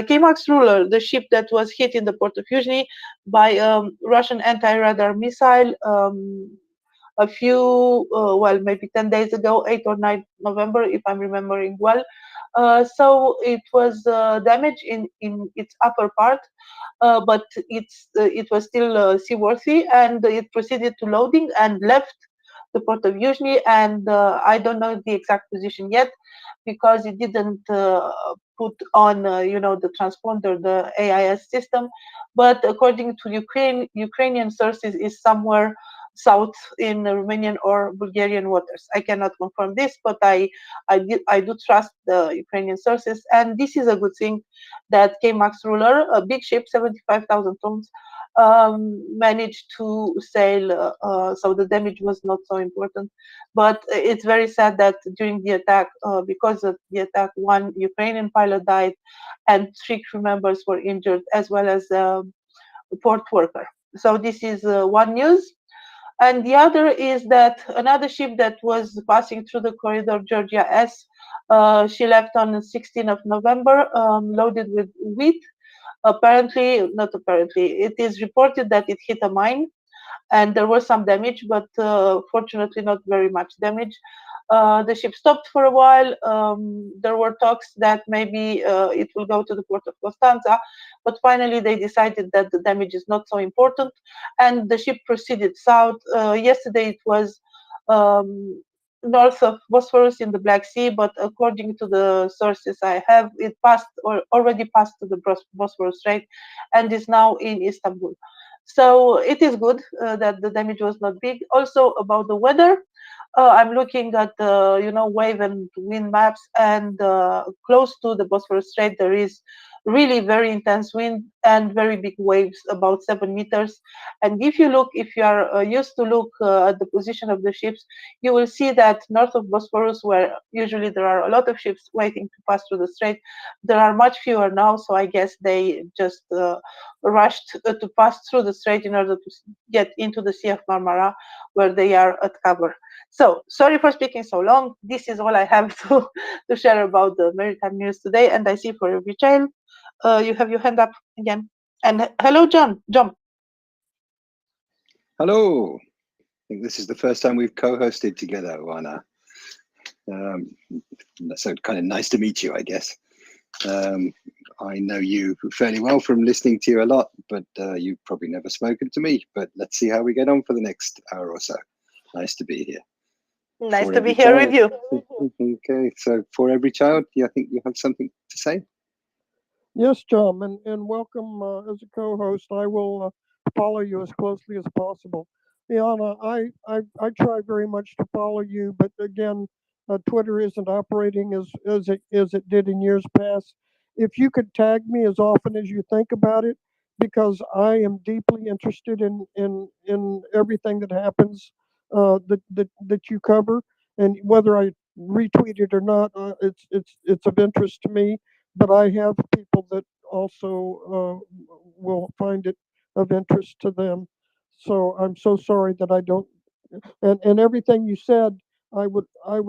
K-Max Ruler, the ship that was hit in the port of Yuzhny by Russian anti-radar missile a few, well, maybe 10 days ago, 8 or 9 November, if I'm remembering well. So it was damaged in its upper part, but it was still seaworthy, and it proceeded to loading and left the port of Yuzhny, and I don't know the exact position yet because it didn't put on, the transponder, the AIS system. But according to Ukrainian sources, is somewhere south in Romanian or Bulgarian waters. I cannot confirm this, but I do trust the Ukrainian sources, and this is a good thing that K-Max Ruler, a big ship, 75,000 tons, managed to sail, so the damage was not so important. But it's very sad that during the attack, because of the attack, one Ukrainian pilot died and 3 crew members were injured, as well as a port worker. So this is one news. And the other is that another ship that was passing through the corridor, Georgia S, she left on the 16th of November, loaded with wheat. Apparently, not apparently, it is reported that it hit a mine and there was some damage, but fortunately not very much damage. The ship stopped for a while. There were talks that maybe it will go to the port of Constanța, but finally they decided that the damage is not so important, and the ship proceeded south. Yesterday it was north of Bosphorus in the Black Sea, but according to the sources I have, it passed or already passed to the Bosphorus Strait and is now in Istanbul. So it is good that the damage was not big. Also about the weather, I'm looking at wave and wind maps, and close to the Bosphorus Strait there is really very intense wind and very big waves, about 7 meters. And if you are used to look at the position of the ships, you will see that north of Bosphorus, where usually there are a lot of ships waiting to pass through the strait, there are much fewer now. So I guess they just rushed to pass through the strait in order to get into the Sea of Marmara, where they are at cover. So sorry for speaking so long. This is all I have to share about the maritime news today. And I see for Michael, you have your hand up again. And hello, John. Hello. I think this is the first time we've co-hosted together, Juana. So kind of nice to meet you, I guess. I know you fairly well from listening to you a lot, but you've probably never spoken to me. But let's see how we get on for the next hour or so. Nice to be here. Nice to be here with you. Okay, so for every child, I think you have something to say. Yes, John, and welcome as a co-host. I will follow you as closely as possible. Liana, I try very much to follow you, but again, Twitter isn't operating as it did in years past. If you could tag me as often as you think about it, because I am deeply interested in everything that happens that you cover, and whether I retweet it or not, it's of interest to me. But I have people that also will find it of interest to them. So I'm so sorry that I don't. And everything you said, I would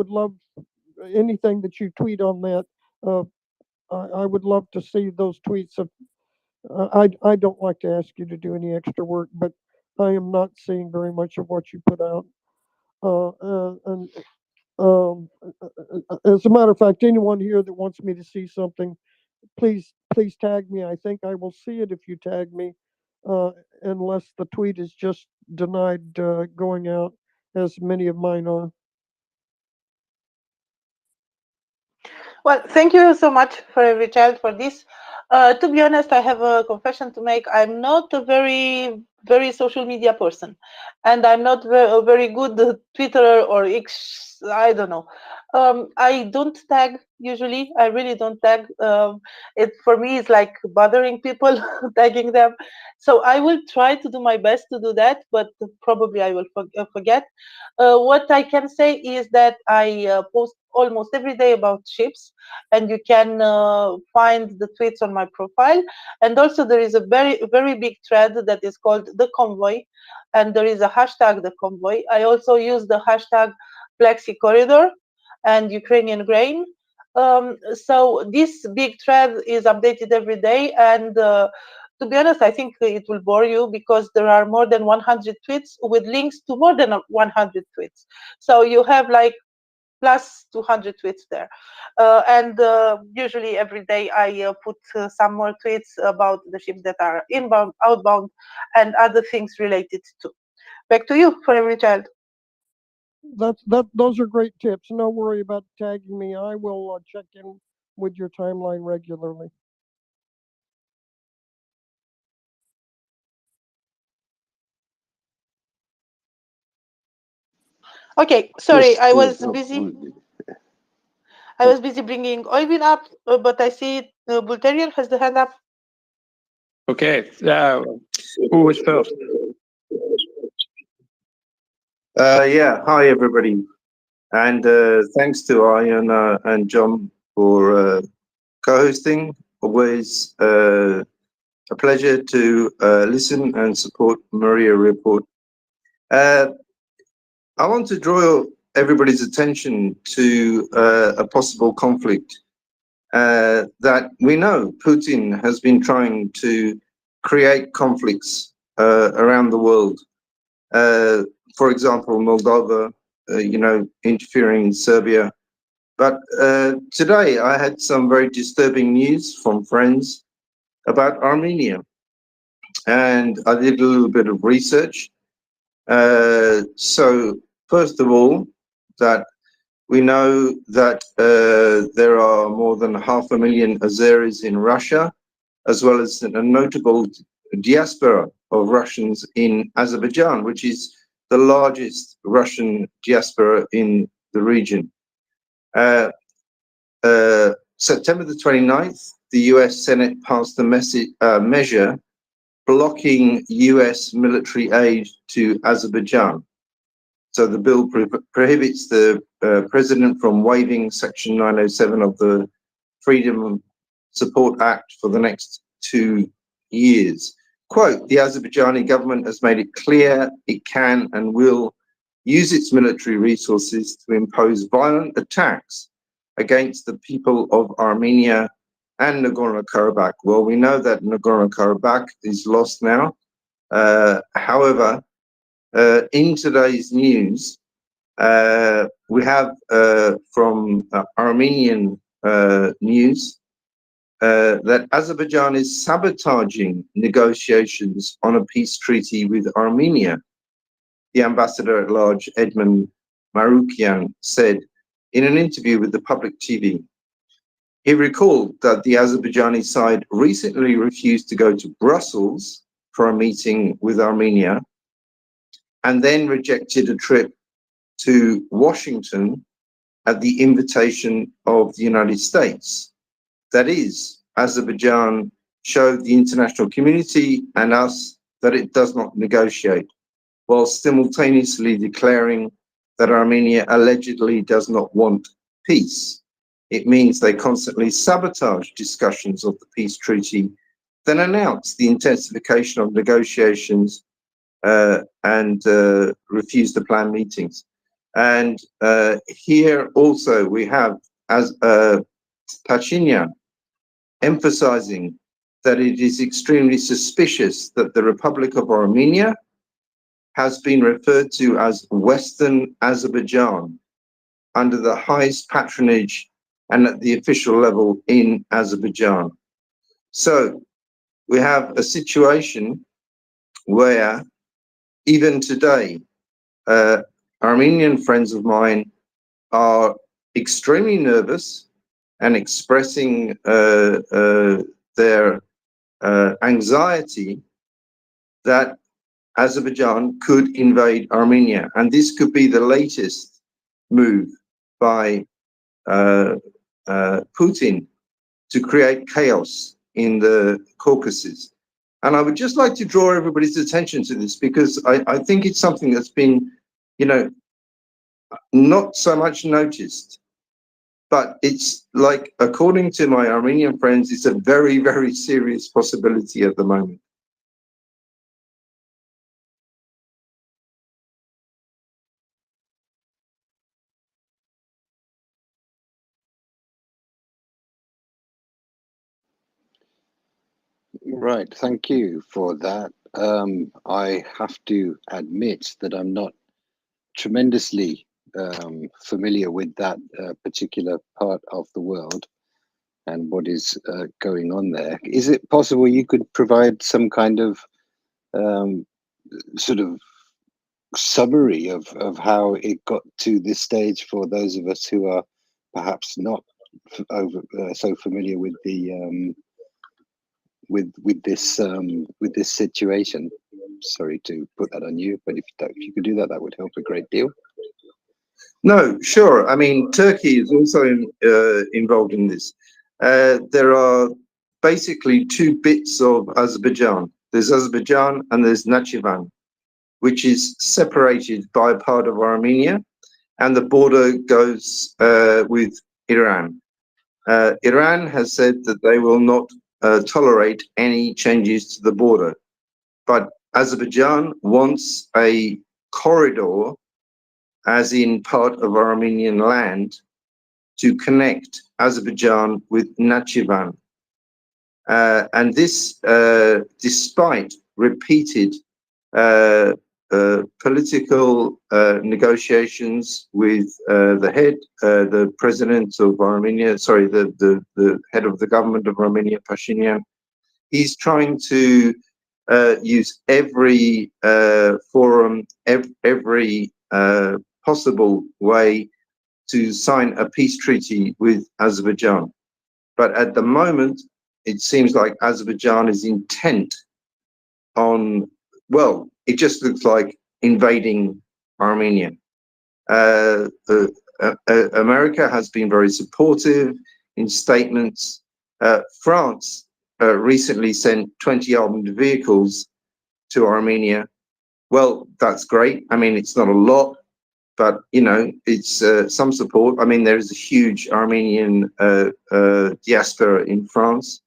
love anything that you tweet on that. Uh, I would love to see those tweets. I don't like to ask you to do any extra work, but I am not seeing very much of what you put out. And as a matter of fact, anyone here that wants me to see something, please tag me. I think I will see it if you tag me, unless the tweet is just denied going out, as many of mine are. Well, thank you so much for every child for this. To be honest, I have a confession to make. I'm not a very social media person, and I'm not a very good Twitter or X. I don't know. I don't tag usually. I really don't tag. It for me is like bothering people, tagging them. So I will try to do my best to do that, but probably I will forget. What I can say is that I post almost every day about ships, and you can find the tweets on my profile. And also there is a very big thread that is called The Convoy, and there is a hashtag The Convoy. I also use the hashtag Plexi Corridor and Ukrainian Grain. So this big thread is updated every day, and to be honest, I think it will bore you because there are more than 100 tweets with links to more than 100 tweets. So you have like plus 200 tweets there. And usually every day I put some more tweets about the ships that are inbound, outbound, and other things related to. Back to you for every child. Those are great tips. No worry about tagging me. I will check in with your timeline regularly. Okay, sorry, Yes, I was oh, busy. I was busy bringing Oyvind up, but I see Bulterian has the hand up. Okay, who is first? Yeah, hi everybody, and thanks to Ian and John for co-hosting. Always a pleasure to listen and support MriyaReport. I want to draw everybody's attention to a possible conflict that we know Putin has been trying to create conflicts around the world. For example, Moldova, interfering in Serbia. But today I had some very disturbing news from friends about Armenia. And I did a little bit of research. So first of all, that we know that there are more than 500,000 Azeris in Russia, as well as a notable diaspora of Russians in Azerbaijan, which is the largest Russian diaspora in the region. September the 29th, the US Senate passed a measure blocking US military aid to Azerbaijan. So the bill prohibits the president from waiving Section 907 of the Freedom Support Act for the next 2 years. Quote, the Azerbaijani government has made it clear it can and will use its military resources to impose violent attacks against the people of Armenia and Nagorno-Karabakh. Well, we know that Nagorno-Karabakh is lost now. However, in today's news, we have from Armenian news that Azerbaijan is sabotaging negotiations on a peace treaty with Armenia. The ambassador at large, Edmund Marukian, said in an interview with the public TV. He recalled that the Azerbaijani side recently refused to go to Brussels for a meeting with Armenia and then rejected a trip to Washington at the invitation of the United States. That is, Azerbaijan showed the international community and us that it does not negotiate. while simultaneously declaring that Armenia allegedly does not want peace. It means they constantly sabotage discussions of the peace treaty, then announce the intensification of negotiations and refuse to plan meetings. And here also we have as Pashinyan emphasizing that it is extremely suspicious that the Republic of Armenia has been referred to as Western Azerbaijan under the highest patronage and at the official level in Azerbaijan. So we have a situation where even today, Armenian friends of mine are extremely nervous and expressing their anxiety that Azerbaijan could invade Armenia. And this could be the latest move by Putin to create chaos in the Caucasus. And I would just like to draw everybody's attention to this because I think it's something that's been, you know, not so much noticed. But it's like, according to my Armenian friends, it's a very, very serious possibility at the moment. Right, thank you for that. I have to admit that I'm not tremendously familiar with that particular part of the world and what is going on there. Is it possible you could provide some kind of sort of summary of how it got to this stage for those of us who are perhaps not so familiar with the with this situation? Sorry to put that on you, but if you could do that, that would help a great deal. No, sure. I mean, Turkey is also involved in this. There are basically two bits of Azerbaijan. There's Azerbaijan and there's Nachivan, which is separated by a part of Armenia, and the border goes with Iran. Iran has said that they will not tolerate any changes to the border, but Azerbaijan wants a corridor, as in part of Armenian land, to connect Azerbaijan with Nachivan. And this, despite repeated political negotiations with the head, the president of Armenia, sorry, the head of the government of Armenia, Pashinyan. He's trying to use every forum, every possible way to sign a peace treaty with Azerbaijan. But at the moment, it seems like Azerbaijan is intent on, well, it just looks like invading Armenia. America has been very supportive in statements. France recently sent 20 armored vehicles to Armenia. Well, that's great. I mean, it's not a lot, but you know, it's some support. I mean, there is a huge Armenian diaspora in France,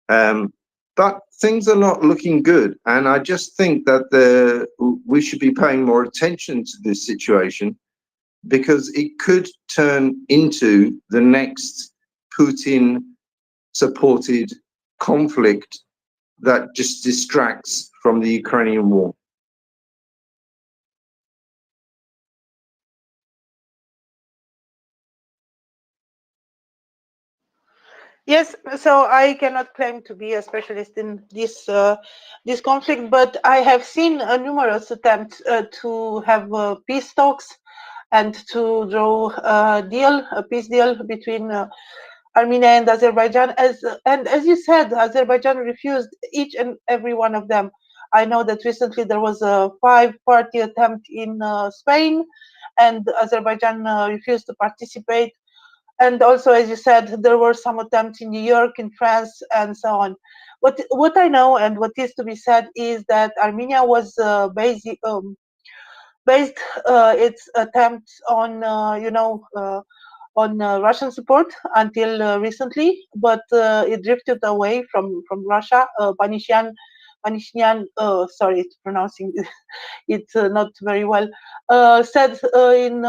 but things are not looking good. And I just think that we should be paying more attention to this situation, because it could turn into the next Putin-supported conflict that just distracts from the Ukrainian war. Yes, so I cannot claim to be a specialist in this conflict, but I have seen numerous attempts to have peace talks and to draw a peace deal between Armenia and Azerbaijan. And as you said, Azerbaijan refused each and every one of them. I know that recently there was a 5-party attempt in Spain, and Azerbaijan refused to participate. And also, as you said, there were some attempts in New York, in France, and so on. What I know and what is to be said is that Armenia was based its attempts on Russian support until recently, but it drifted away from Russia. Panishyan, sorry, it's pronouncing it not very well, said in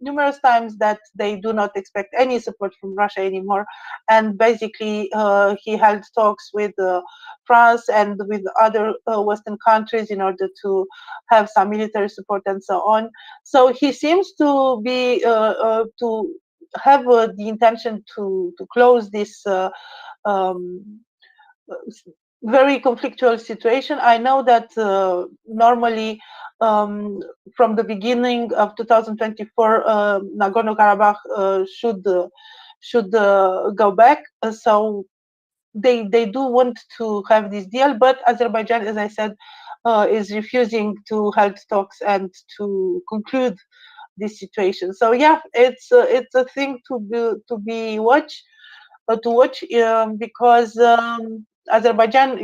numerous times that they do not expect any support from Russia anymore. And basically, he held talks with France and with other Western countries in order to have some military support and so on. So he seems to be to have the intention to close this very conflictual situation. I know that normally from the beginning of 2024, Nagorno-Karabakh should go back. So they do want to have this deal, but Azerbaijan, as I said, is refusing to hold talks and to conclude this situation. So yeah, it's a thing to watch because Azerbaijan,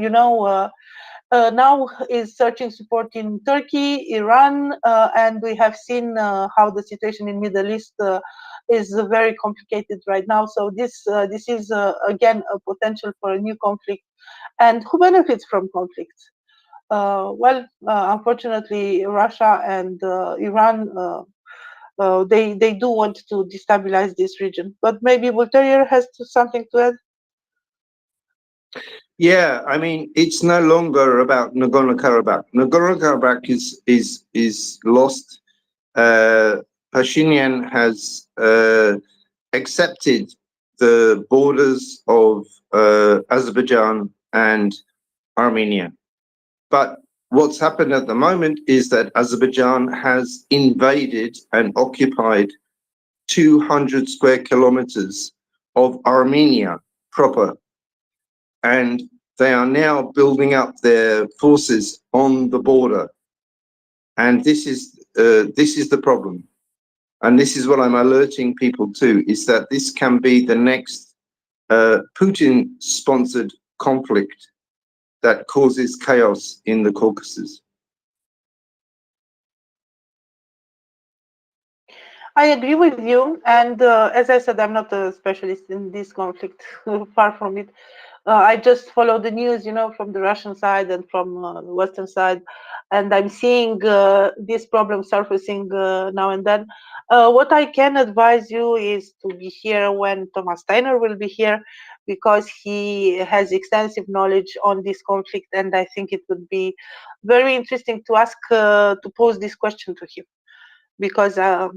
now is searching support in Turkey, Iran, and we have seen how the situation in Middle East is very complicated right now. So this is again a potential for a new conflict. And who benefits from conflicts? Unfortunately, Russia and Iran. They do want to destabilize this region, but maybe Voltaire has something to add. Yeah, I mean, it's no longer about Nagorno-Karabakh. Nagorno-Karabakh is lost. Pashinyan has accepted the borders of Azerbaijan and Armenia. But what's happened at the moment is that Azerbaijan has invaded and occupied 200 square kilometers of Armenia proper. And they are now building up their forces on the border. And this is the problem. And this is what I'm alerting people to, is that this can be the next Putin-sponsored conflict that causes chaos in the Caucasus. I agree with you, and as I said, I'm not a specialist in this conflict, far from it. I just follow the news, from the Russian side and from the Western side, and I'm seeing this problem surfacing now and then. What I can advise you is to be here when Thomas Steiner will be here, because he has extensive knowledge on this conflict, and I think it would be very interesting to ask, to pose this question to him, because I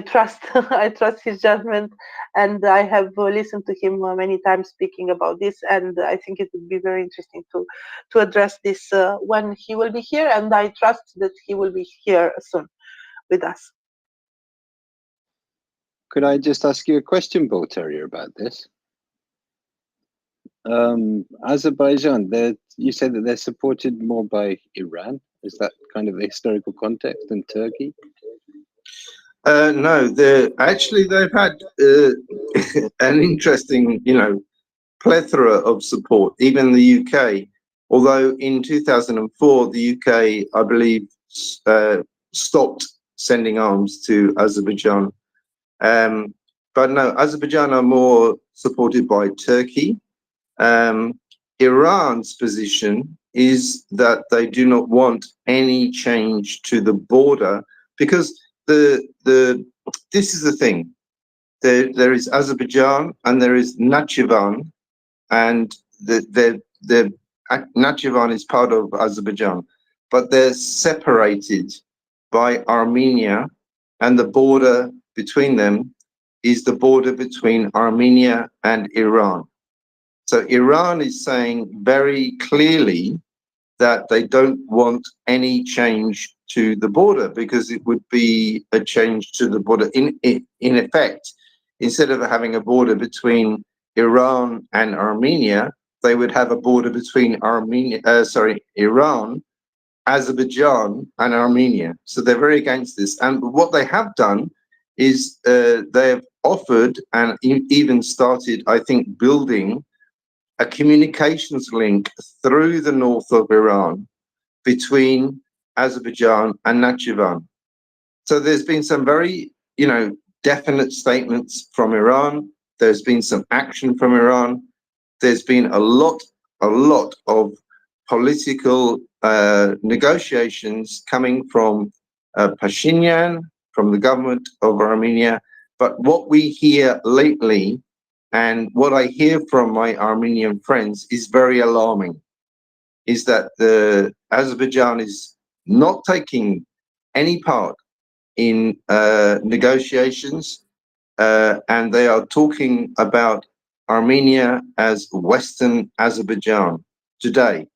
trust I trust his judgment, and I have listened to him many times speaking about this, and I think it would be very interesting to address this when he will be here, and I trust that he will be here soon with us. Could I just ask you a question, Bull Terrier, about this? Azerbaijan, you said that they're supported more by Iran. Is that kind of the historical context, than Turkey? No, they've had an interesting, plethora of support, even the UK. Although in 2004, the UK, I believe, stopped sending arms to Azerbaijan. But no, Azerbaijan are more supported by Turkey. Iran's position is that they do not want any change to the border, because this is the thing. There is Azerbaijan and there is Nakhchivan, and the Nakhchivan is part of Azerbaijan, but they're separated by Armenia, and the border between them is the border between Armenia and Iran. So Iran is saying very clearly that they don't want any change to the border, because it would be a change to the border. In effect, instead of having a border between Iran and Armenia, they would have a border between Iran, Azerbaijan, and Armenia. So they're very against this. And what they have done is they have offered and even started, I think, building a communications link through the north of Iran between Azerbaijan, and Nakhchivan. So there's been some very, definite statements from Iran. There's been some action from Iran. There's been a lot of political negotiations coming from Pashinyan, from the government of Armenia. But what we hear lately, and what I hear from my Armenian friends, is very alarming, is that the Azerbaijan is not taking any part in negotiations, and they are talking about Armenia as Western Azerbaijan today.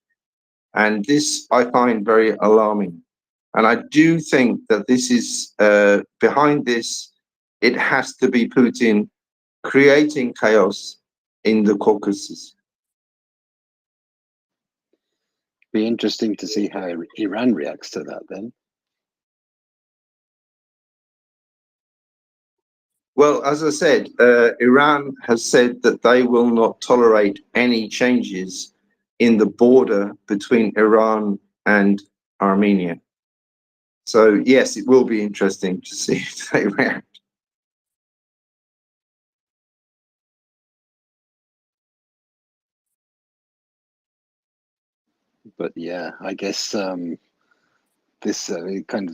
And this I find very alarming. And I do think that this is behind this, it has to be Putin creating chaos in the Caucasus. Be interesting to see how Iran reacts to that then. Well, as I said, Iran has said that they will not tolerate any changes in the border between Iran and Armenia. So yes, it will be interesting to see if they react. But yeah, I guess this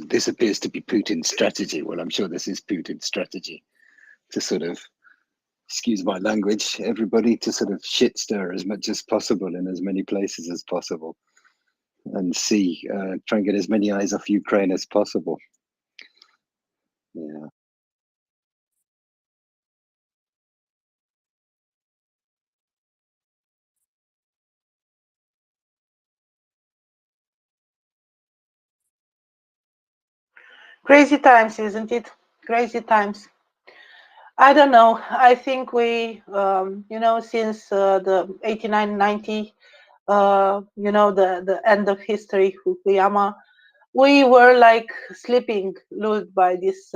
this appears to be Putin's strategy. Well, I'm sure this is Putin's strategy to sort of, excuse my language, everybody to sort of shit stir as much as possible in as many places as possible, and try and get as many eyes off Ukraine as possible. Yeah. Crazy times, isn't it? Crazy times. I don't know. I think we, since the 89, 90, the end of history, Fukuyama, we were like sleeping, lulled by this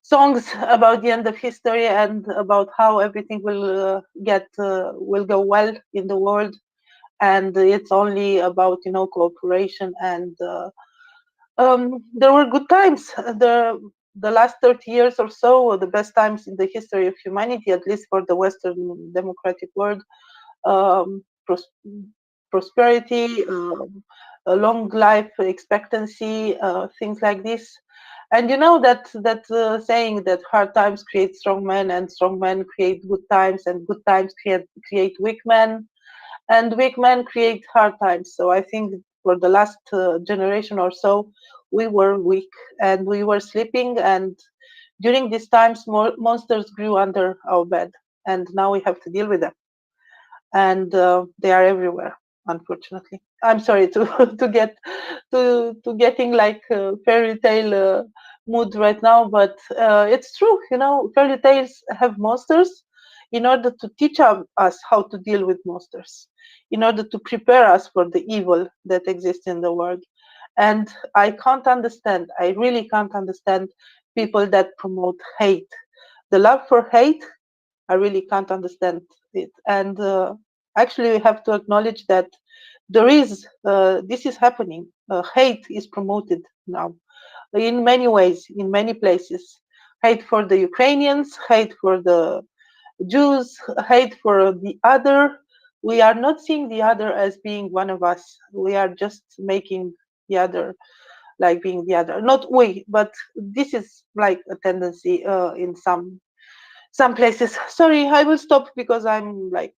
songs about the end of history and about how everything will go well in the world, and it's only about cooperation and there were good times. The last 30 years or so were the best times in the history of humanity, at least for the Western democratic world. Prosperity, a long life expectancy, things like this. And you know that saying that hard times create strong men, and strong men create good times, and good times create weak men, and weak men create hard times. So I think for the last generation or so, we were weak and we were sleeping, and during these times monsters grew under our bed, and now we have to deal with them, and they are everywhere, unfortunately. I'm sorry to to getting like fairy tale mood right now, but it's true. Fairy tales have monsters in order to teach us how to deal with monsters, in order to prepare us for the evil that exists in the world. And I can't understand, I really can't understand people that promote hate. The love for hate, I really can't understand it. And actually, we have to acknowledge that there is, this is happening. Hate is promoted now in many ways, in many places. Hate for the Ukrainians, hate for the Jews, hate for the other. We are not seeing the other as being one of us. We are just making the other like being the other. Not we, but this is like a tendency in some places. Sorry, I will stop because I'm like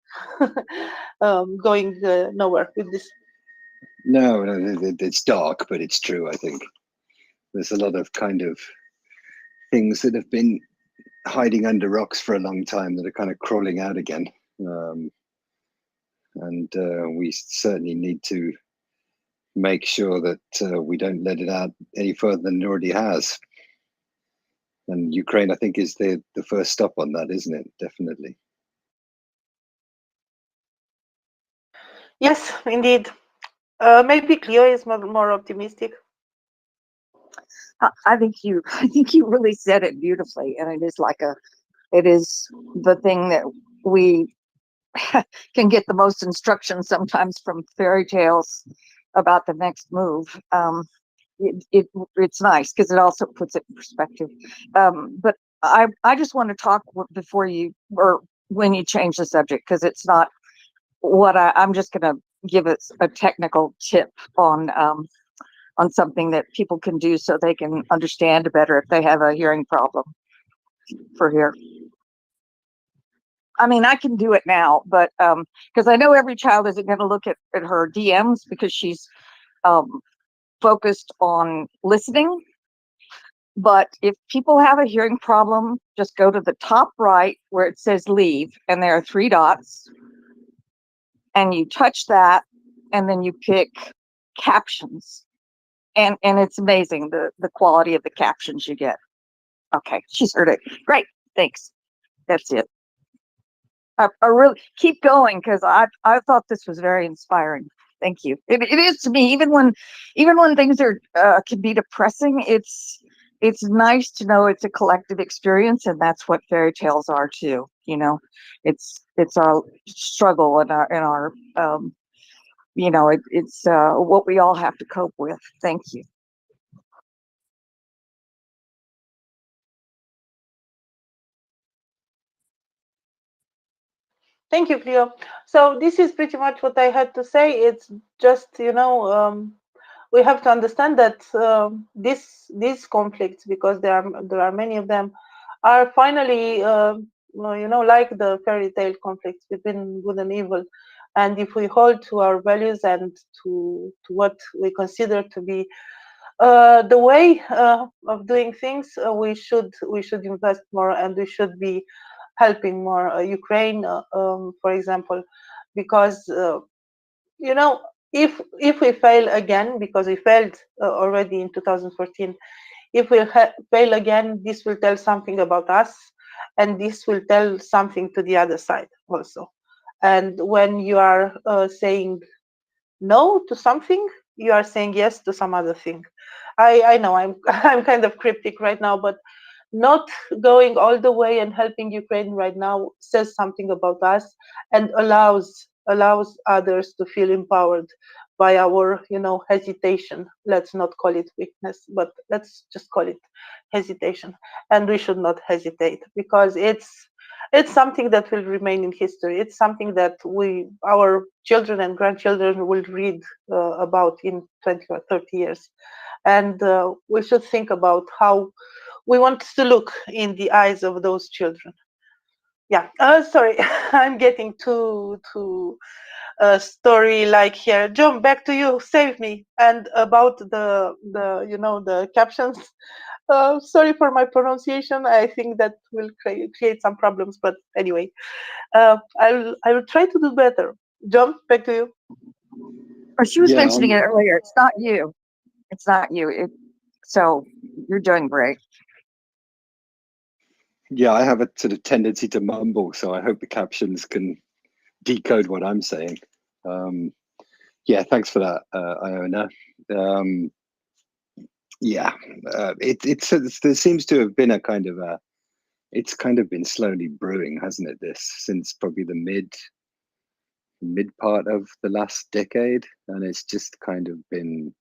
going nowhere with this. No, it's dark, but it's true. I think there's a lot of kind of things that have been hiding under rocks for a long time that are kind of crawling out again, and we certainly need to make sure that we don't let it out any further than it already has. And Ukraine, I think, is the first stop on that, isn't it? Definitely. Yes, indeed. Maybe Cleo is more optimistic. I think you really said it beautifully, and it is the thing that we can get the most instruction sometimes from fairy tales, about the next move. It's nice because it also puts it in perspective. But I just want to talk before you, or when you change the subject, because it's not what I'm just going to give it a technical tip on something that people can do so they can understand better if they have a hearing problem for here. I mean, I can do it now, but because I know every child isn't going to look at her DMs because she's focused on listening. But if people have a hearing problem, just go to the top right where it says leave, and there are 3 dots, and you touch that, and then you pick captions. And it's amazing the quality of the captions you get. Okay, she's heard it. Great, thanks. That's it. I really keep going because I thought this was very inspiring. Thank you. It is to me, even when things are can be depressing. It's nice to know it's a collective experience, and that's what fairy tales are too. You know, it's our struggle and our you know, it's what we all have to cope with. Thank you. Thank you, Cleo. So this is pretty much what I had to say. It's just, we have to understand that these conflicts, because there are many of them, are finally, like the fairy tale conflicts between good and evil. And if we hold to our values and to what we consider to be the way of doing things, we should invest more, and we should be helping more Ukraine, for example, because if we fail again, because we failed already in 2014, if we fail again, this will tell something about us, and this will tell something to the other side also. And when you are saying no to something, you are saying yes to some other thing. I know I'm kind of cryptic right now, but not going all the way and helping Ukraine right now says something about us, and allows others to feel empowered by our hesitation. Let's not call it weakness, but let's just call it hesitation. And we should not hesitate, because it's something that will remain in history. It's something that our children and grandchildren will read about in 20 or 30 years. And we should think about how we want to look in the eyes of those children. Yeah, sorry, I'm getting too story like here. John, back to you. Save me. And about the captions. Sorry for my pronunciation. I think that will create some problems. But anyway, I will try to do better. John, back to you. Or she was mentioning it earlier. It's not you. It's not you. So you're doing great. Yeah, I have a sort of tendency to mumble, so I hope the captions can decode what I'm saying. Yeah, thanks for that, Iona. Yeah, there seems to have been a kind of it's kind of been slowly brewing, hasn't it? This since probably the mid part of the last decade, and it's just kind of been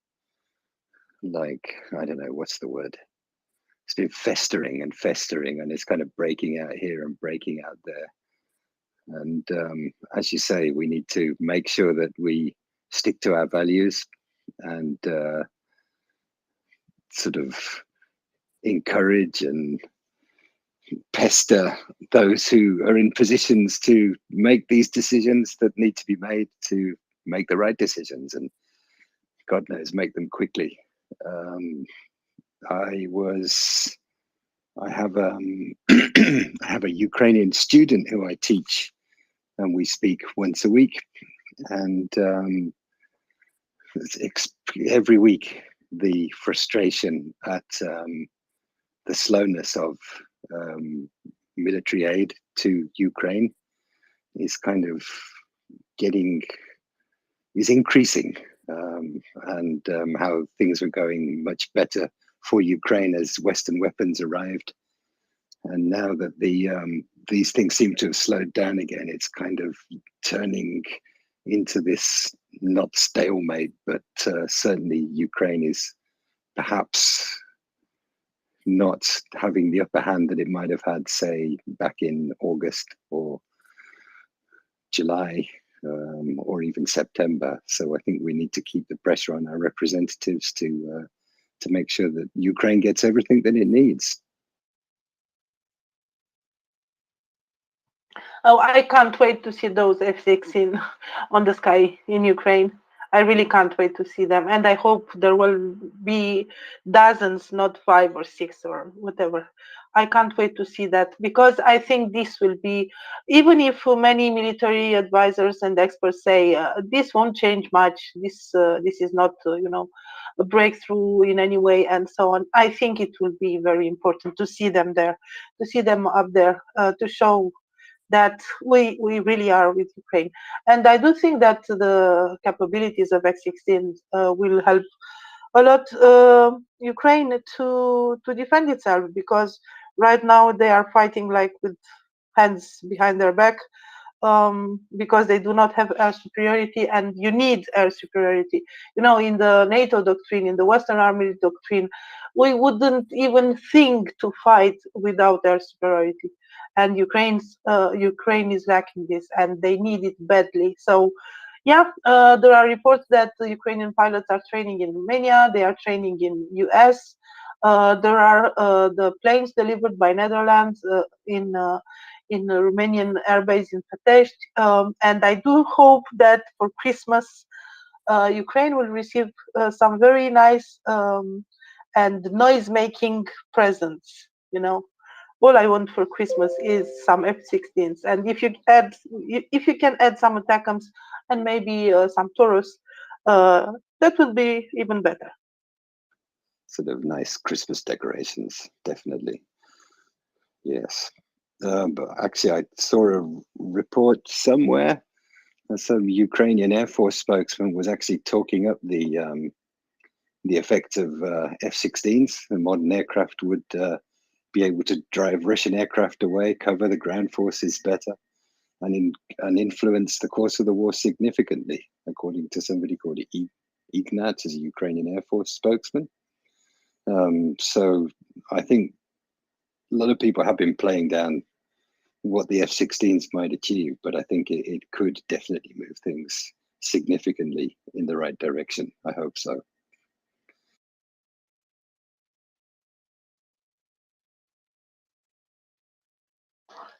like, I don't know, what's the word? It's been festering and festering, and it's kind of breaking out here and breaking out there. And as you say, we need to make sure that we stick to our values and sort of encourage and pester those who are in positions to make these decisions that need to be made, to make the right decisions, and God knows, make them quickly. I have I have a Ukrainian student who I teach, and we speak once a week, and every week the frustration at the slowness of military aid to Ukraine is kind of is increasing, and how things were going much better for Ukraine as Western weapons arrived. And now that these things seem to have slowed down again, it's kind of turning into this not stalemate, but certainly Ukraine is perhaps not having the upper hand that it might have had, say, back in August or July, or even September. So I think we need to keep the pressure on our representatives to make sure that Ukraine gets everything that it needs. Oh, I can't wait to see those F-16 on the sky in Ukraine. I really can't wait to see them. And I hope there will be dozens, not 5 or 6 or whatever. I can't wait to see that, because I think this will be, even if many military advisors and experts say this won't change much, this is not, a breakthrough in any way, and so on. I think it will be very important to see them there, to see them up there, to show that we really are with Ukraine. And I do think that the capabilities of X-16 will help a lot Ukraine to defend itself, because right now they are fighting like with hands behind their back, because they do not have air superiority, and you need air superiority. In the NATO doctrine, in the Western Army doctrine, we wouldn't even think to fight without air superiority. And Ukraine is lacking this, and they need it badly. So, yeah, there are reports that the Ukrainian pilots are training in Romania, they are training in US. There are the planes delivered by Netherlands in a Romanian airbase in Pitești, and I do hope that for Christmas, Ukraine will receive some very nice and noise-making presents. All I want for Christmas is some F-16s, and if you can add some ATACMS and maybe some Taurus, that would be even better. Sort of nice Christmas decorations, definitely. Yes. But actually, I saw a report somewhere, and some Ukrainian Air Force spokesman was actually talking up the effects of F-16s. The modern aircraft would be able to drive Russian aircraft away, cover the ground forces better, and influence the course of the war significantly, according to somebody called Ignat, as a Ukrainian Air Force spokesman. So I think a lot of people have been playing down what the F-16s might achieve, but I think it could definitely move things significantly in the right direction. I hope so.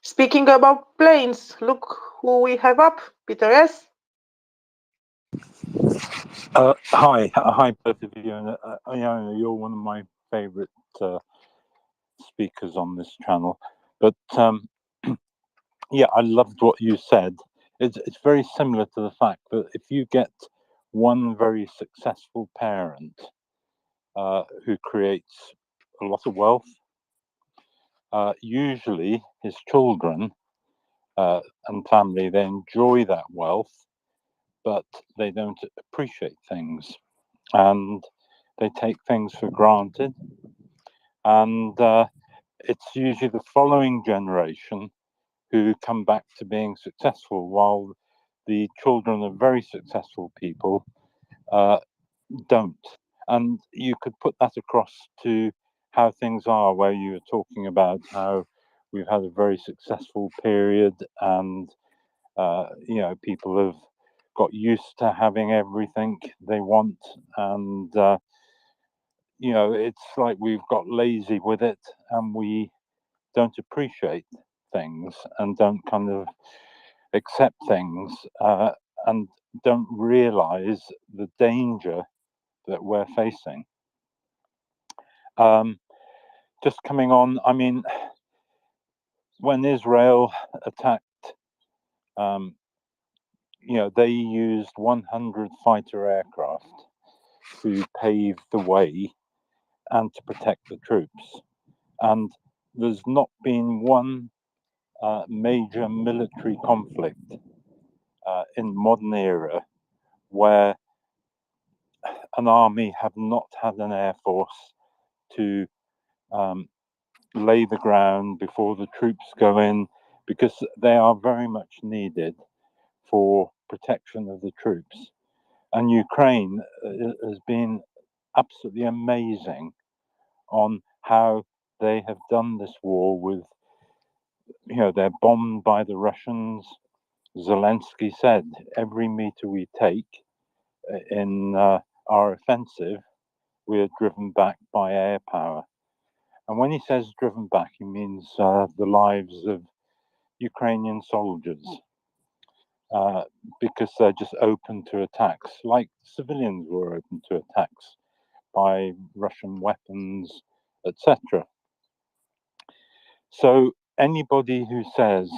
Speaking about planes, look who we have up, Peter S. Hi, both of you. And you're one of my favorite speakers on this channel. But yeah, I loved what you said. It's very similar to the fact that if you get one very successful parent who creates a lot of wealth, usually his children and family, they enjoy that wealth, but they don't appreciate things, and they take things for granted. And it's usually the following generation who come back to being successful, while the children of very successful people don't. And you could put that across to how things are, where you were talking about how we've had a very successful period, and people have got used to having everything they want, and it's like we've got lazy with it, and we don't appreciate things, and don't kind of accept things, and don't realize the danger that we're facing. Just coming on, I mean, when Israel attacked, they used 100 fighter aircraft to pave the way and to protect the troops. And there's not been one major military conflict in the modern era where an army have not had an air force to lay the ground before the troops go in, because they are very much needed for protection of the troops. And Ukraine has been absolutely amazing on how they have done this war with, they're bombed by the Russians. Zelensky said, every meter we take in our offensive, we are driven back by air power. And when he says driven back, he means the lives of Ukrainian soldiers, because they're just open to attacks, like civilians were open to attacks by Russian weapons, etc. So anybody who says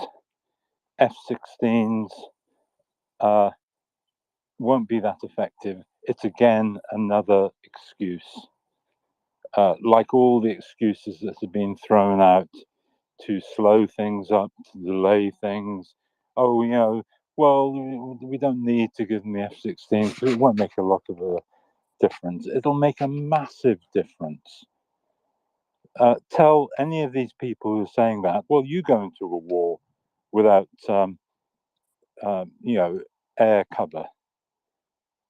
F-16s won't be that effective, it's again another excuse. Like all the excuses that have been thrown out to slow things up, to delay things. Oh, well, we don't need to give them the F-16s. It won't make a lot of a difference. It'll make a massive difference. Tell any of these people who are saying that, well, you go into a war without, air cover.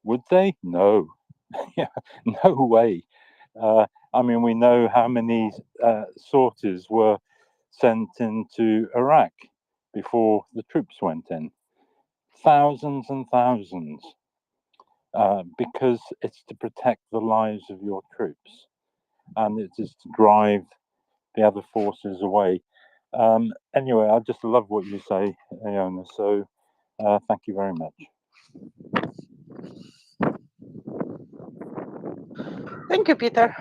Would they? No. No way. I mean, we know how many sorties were sent into Iraq before the troops went in. Thousands and thousands. Because it's to protect the lives of your troops. And it is to drive the other forces away. Anyway, I just love what you say, Iona. So thank you very much. Thank you, Peter.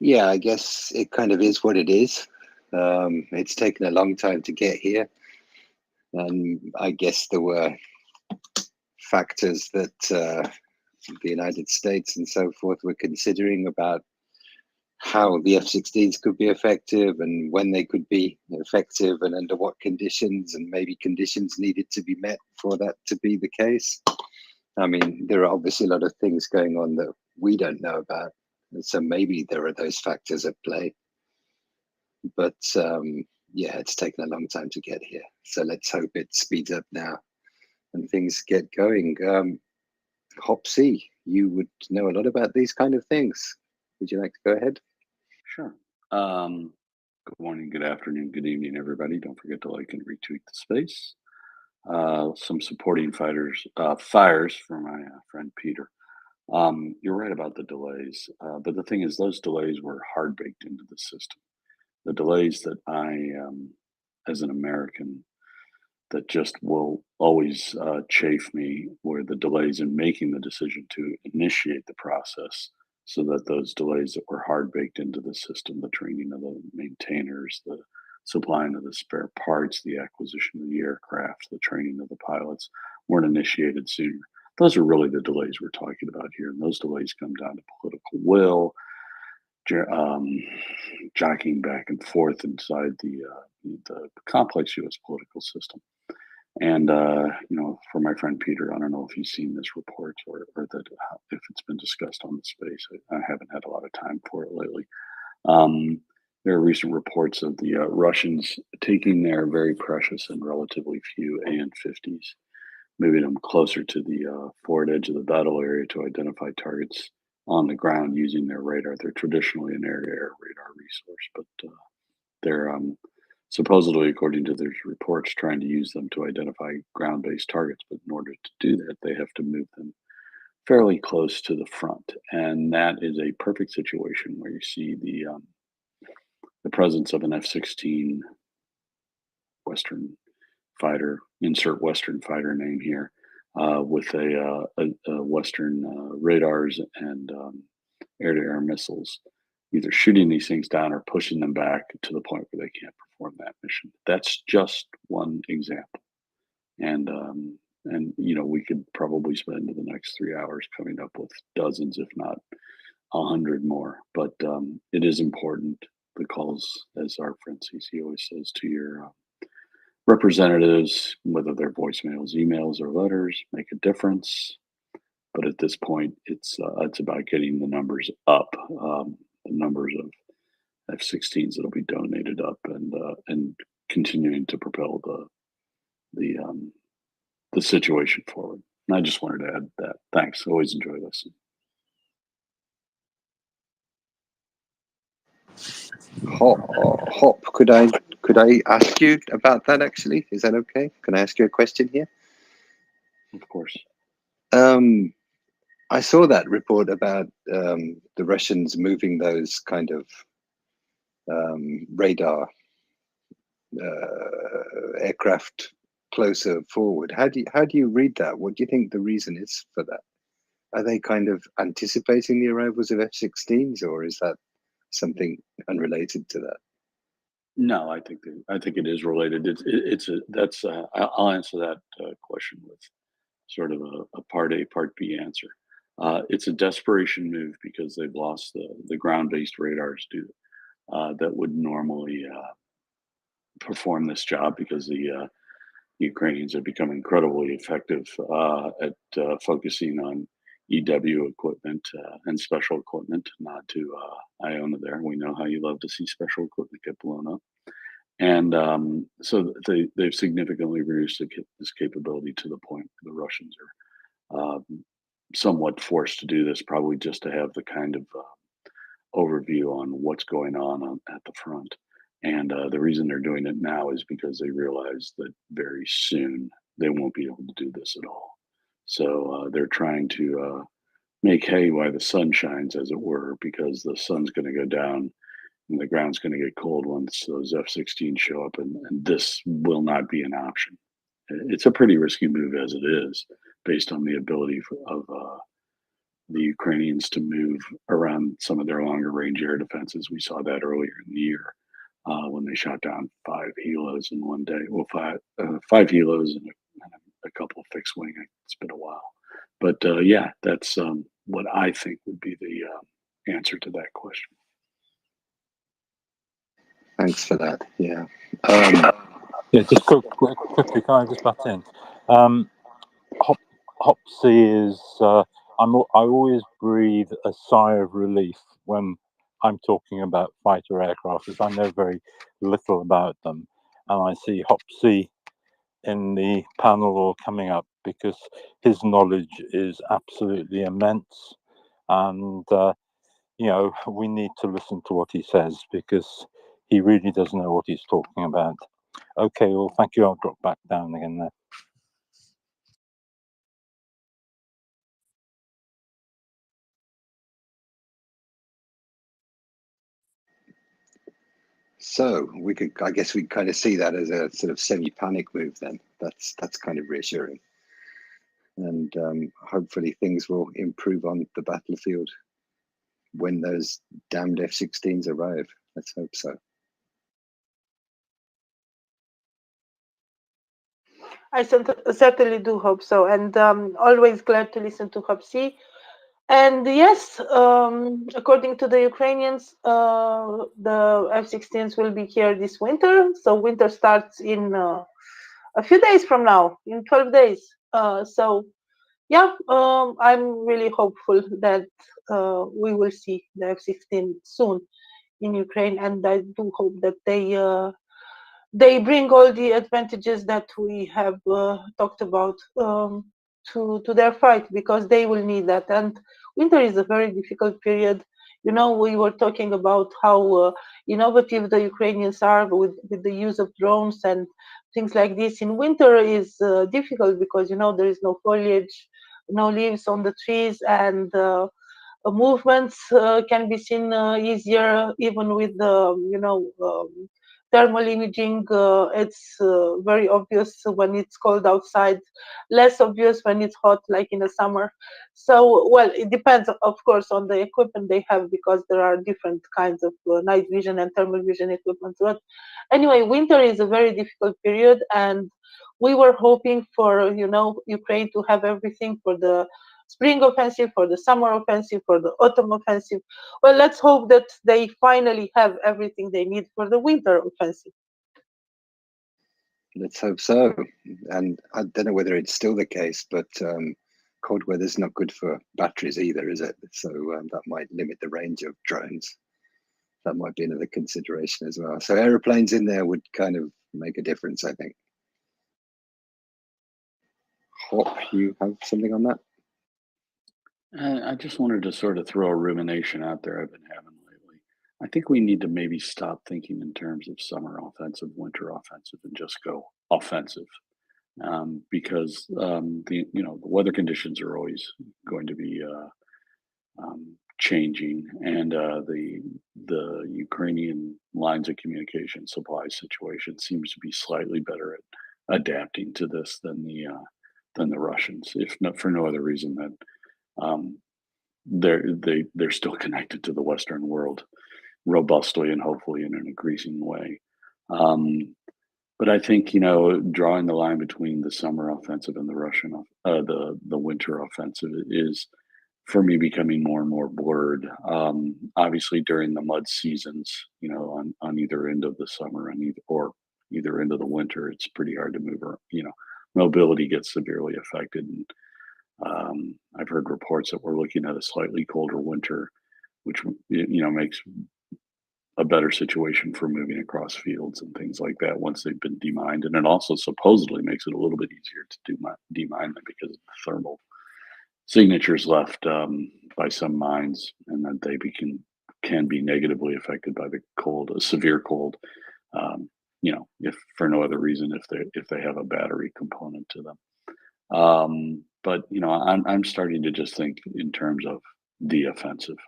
Yeah, I guess it kind of is what it is. It's taken a long time to get here. And I guess there were factors that the United States and so forth were considering about how the F-16s could be effective and when they could be effective and under what conditions, and maybe conditions needed to be met for that to be the case. I mean, there are obviously a lot of things going on that we don't know about. And so maybe there are those factors at play. But yeah, it's taken a long time to get here. So let's hope it speeds up now and things get going. Hopsy, you would know a lot about these kind of things. Would you like to go ahead? Sure. Good morning, good afternoon, good evening, everybody. Don't forget to like and retweet the space. Some supporting fires for my friend Peter. You're right about the delays, but the thing is, those delays were hard baked into the system. The delays that I, as an American, that just will always chafe me were the delays in making the decision to initiate the process, so that those delays that were hard baked into the system, the training of the maintainers, the supplying of the spare parts, the acquisition of the aircraft, the training of the pilots, weren't initiated sooner. Those are really the delays we're talking about here. And those delays come down to political will, jockeying back and forth inside the complex U.S. political system. And, for my friend Peter, I don't know if he's seen this report or that if it's been discussed on the space. I haven't had a lot of time for it lately. There are recent reports of the Russians taking their very precious and relatively few AN-50s, moving them closer to the forward edge of the battle area to identify targets on the ground using their radar. They're traditionally an air-to-air radar resource, but they're supposedly, according to these reports, trying to use them to identify ground-based targets. But in order to do that, they have to move them fairly close to the front. And that is a perfect situation where you see the presence of an F-16 Western fighter, insert Western fighter name here, with a Western radars and air-to-air missiles, either shooting these things down or pushing them back to the point where they can't perform that mission. That's just one example. And we could probably spend the next 3 hours coming up with dozens, if not 100 more. But it is important, the calls, as our friend CC always says, to your representatives, whether they're voicemails, emails, or letters, make a difference. But at this point, it's about getting the numbers up, the numbers of F-16s that'll be donated up, and continuing to propel the situation forward. And I just wanted to add that. Thanks. Always enjoy listening. Hop, could I ask you about that actually? Is that okay? Can I ask you a question here? Of course. I saw that report about the Russians moving those kind of radar aircraft closer forward. How do you read that? What do you think the reason is for that? Are they kind of anticipating the arrivals of F-16s, or is that something unrelated to that? No, I think it is related. I'll answer that question with sort of a part A, part B answer. It's a desperation move because they've lost the ground-based radars that would normally perform this job, because the Ukrainians have become incredibly effective at focusing on EW equipment and special equipment. Not to Iona there. We know how you love to see special equipment get blown up. And so they've significantly reduced this capability to the point where the Russians are somewhat forced to do this, probably just to have the kind of overview on what's going on at the front. And the reason they're doing it now is because they realize that very soon they won't be able to do this at all. So they're trying to make hay while the sun shines, as it were, because the sun's going to go down and the ground's going to get cold once those F-16s show up, and this will not be an option. It's a pretty risky move as it is, based on the ability of the Ukrainians to move around some of their longer range air defenses. We saw that earlier in the year when they shot down 5 helos in one day. Well, five helos and a couple of fixed wing. It's been a while. But yeah, that's what I think would be the answer to that question. Thanks for that. Yeah. Yeah, just quickly, can I just butt in? Hopsy is, I always breathe a sigh of relief when I'm talking about fighter aircraft, as I know very little about them. And I see Hopsy in the panel or coming up, because his knowledge is absolutely immense. And, we need to listen to what he says, because he really does know what he's talking about. Okay, well, thank you. I'll drop back down again there. So I guess we kind of see that as a sort of semi-panic move then. That's kind of reassuring. And hopefully things will improve on the battlefield when those damned F-16s arrive. Let's hope so. I certainly do hope so, and always glad to listen to Hopsy. And yes, according to the Ukrainians, the F-16s will be here this winter. So winter starts in a few days from now, in 12 days. So yeah, I'm really hopeful that we will see the F-16 soon in Ukraine, and I do hope that they bring all the advantages that we have talked about to their fight, because they will need that. And winter is a very difficult period. We were talking about how innovative the Ukrainians are with the use of drones and things like this. In winter is difficult because there is no foliage, no leaves on the trees, and movements can be seen easier, even with the thermal imaging. It's very obvious when it's cold outside, less obvious when it's hot, like in the summer. So, well, it depends, of course, on the equipment they have, because there are different kinds of night vision and thermal vision equipment. But anyway, winter is a very difficult period, and we were hoping for Ukraine to have everything for the spring offensive, for the summer offensive, for the autumn offensive. Well, let's hope that they finally have everything they need for the winter offensive. Let's hope so. And I don't know whether it's still the case, but cold weather's not good for batteries either, is it? So that might limit the range of drones. That might be another consideration as well. So aeroplanes in there would kind of make a difference, I think. Hop, you have something on that? I just wanted to sort of throw a rumination out there I've been having lately. I think we need to maybe stop thinking in terms of summer offensive, winter offensive, and just go offensive. Because the weather conditions are always going to be changing, and the Ukrainian lines of communication supply situation seems to be slightly better at adapting to this than the Russians, if not for no other reason than they're still connected to the Western world robustly and hopefully in an increasing way. But I think drawing the line between the summer offensive and the winter offensive is, for me, becoming more and more blurred. Obviously, during the mud seasons, on either end of the summer and either end of the winter, it's pretty hard to move. Mobility gets severely affected. And, I've heard reports that we're looking at a slightly colder winter, which makes a better situation for moving across fields and things like that once they've been demined. And it also supposedly makes it a little bit easier to demine them because of the thermal signatures left by some mines, and that they can be negatively affected by the cold, a severe cold. If for no other reason, if they have a battery component to them. But I'm starting to just think in terms of the offensive.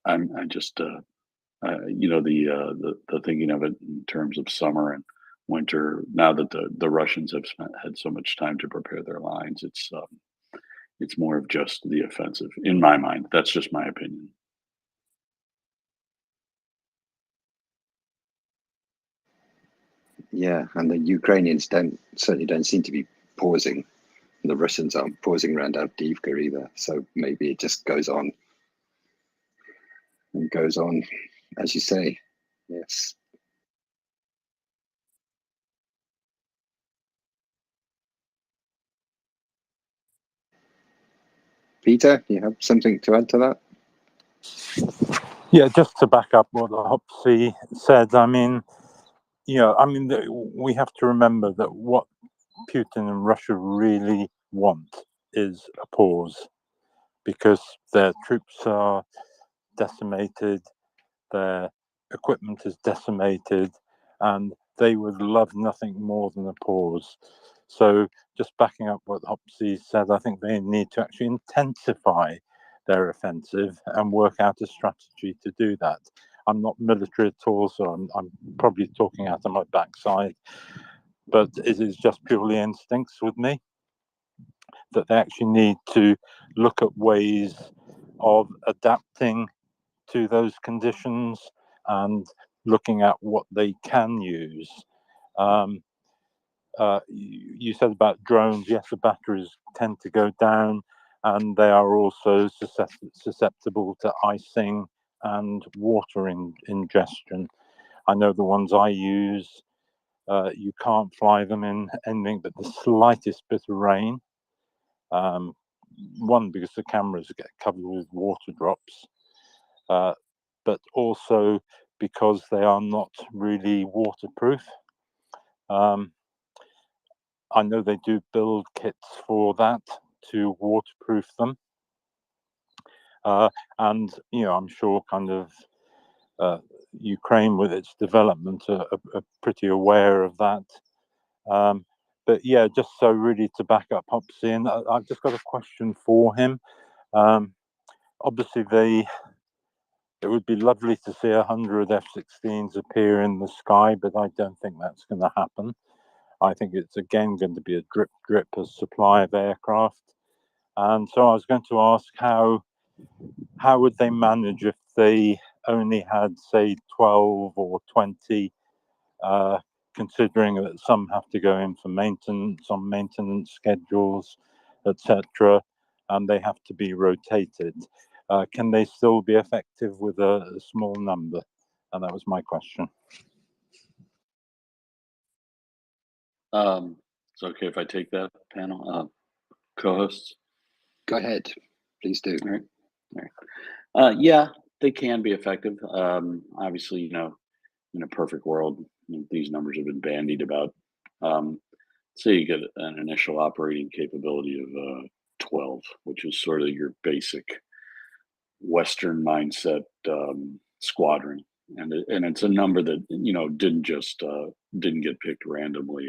I'm just the thinking of it in terms of summer and winter. Now that the Russians have had so much time to prepare their lines, it's more of just the offensive in my mind. That's just my opinion. Yeah, and the Ukrainians certainly don't seem to be pausing. The Russians aren't pausing around Avdiivka either. So maybe it just goes on and goes on, as you say. Yes. Peter, you have something to add to that? Yeah, just to back up what Hopsy said, we have to remember that what Putin and Russia really want is a pause, because their troops are decimated, their equipment is decimated, and they would love nothing more than a pause. So just backing up what Hopsy said, I think they need to actually intensify their offensive and work out a strategy to do that. I'm not military at all, so I'm probably talking out of my backside, but it is just purely instincts with me that they actually need to look at ways of adapting to those conditions and looking at what they can use. You said about drones, yes, the batteries tend to go down, and they are also susceptible to icing and water ingestion. I know the ones I use, you can't fly them in anything but the slightest bit of rain. One, because the cameras get covered with water drops, but also because they are not really waterproof. I know they do build kits for that to waterproof them. And, I'm sure kind of Ukraine with its development are pretty aware of that. But yeah, just so really to back up Hopsy, and I've just got a question for him. Obviously, it would be lovely to see 100 F-16s appear in the sky, but I don't think that's going to happen. I think it's again going to be a drip of supply of aircraft. And so I was going to ask how would they manage if they only had, say, 12 or 20, considering that some have to go in for maintenance on maintenance schedules, etc., and they have to be rotated. Can they still be effective with a small number? And that was my question. It's okay if I take that panel, co-hosts? Go ahead, please do. All right. Yeah, they can be effective. Obviously, in a perfect world, these numbers have been bandied about. Say you get an initial operating capability of 12, which is sort of your basic Western mindset squadron, and it's a number that didn't get picked randomly.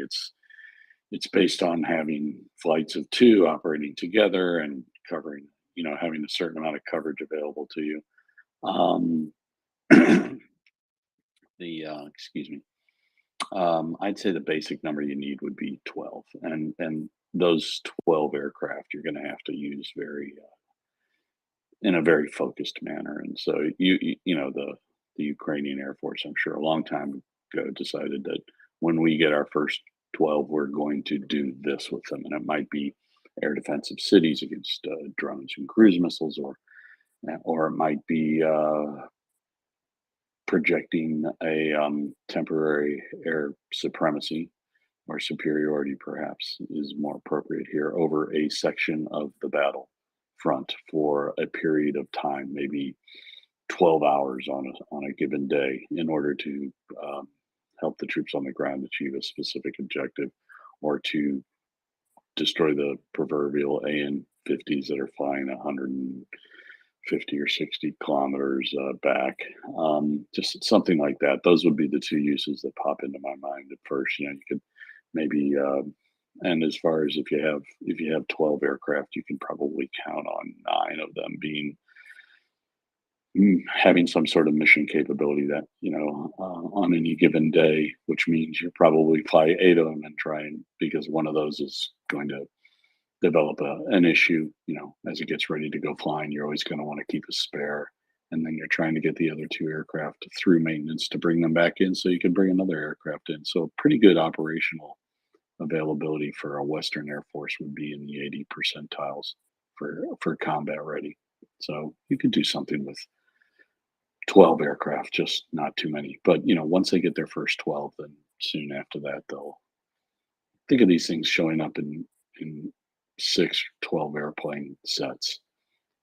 It's based on having flights of 2 operating together and covering, having a certain amount of coverage available to you. Excuse me. I'd say the basic number you need would be 12, and those 12 aircraft you're going to have to use in a very focused manner. And so the Ukrainian Air Force, I'm sure, a long time ago decided that when we get our first 12, we're going to do this with them, and it might be air defensive cities against drones and cruise missiles, or it might be projecting a temporary air supremacy or superiority, perhaps is more appropriate here, over a section of the battle front for a period of time, maybe 12 hours on a given day, in order to help the troops on the ground achieve a specific objective, or to destroy the proverbial AN-50s that are flying 150 or 60 kilometers back. Just something like that. Those would be the 2 uses that pop into my mind at first. You could maybe, and as far as if you have 12 aircraft, you can probably count on 9 of them having some sort of mission capability that, on any given day, which means you probably fly 8 of them and because one of those is going to develop an issue, as it gets ready to go flying. You're always going to want to keep a spare, and then you're trying to get the other 2 aircraft through maintenance to bring them back in so you can bring another aircraft in. So pretty good operational availability for a Western Air Force would be in the 80 percentiles for combat ready. So you could do something with 12 aircraft, just not too many. But once they get their first 12, then soon after that, they'll think of these things showing up in 6, 12 airplane sets.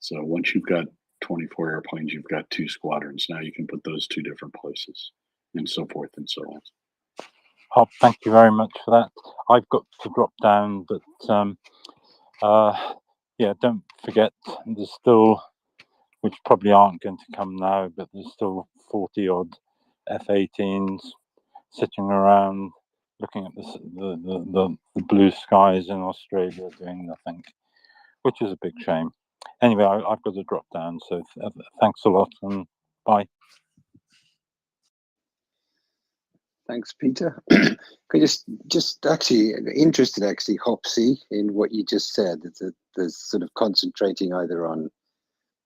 So once you've got 24 airplanes, you've got 2 squadrons. Now you can put those 2 different places, and so forth and so on. Oh, thank you very much for that. I've got to drop down, but don't forget, there's still, which probably aren't going to come now, but there's still 40 odd F-18s sitting around looking at the blue skies in Australia doing nothing, which is a big shame. Anyway, I've got to drop down, so thanks a lot, and bye. Thanks, Peter. Could just actually interested, Hopsy, in what you just said. There's sort of concentrating either on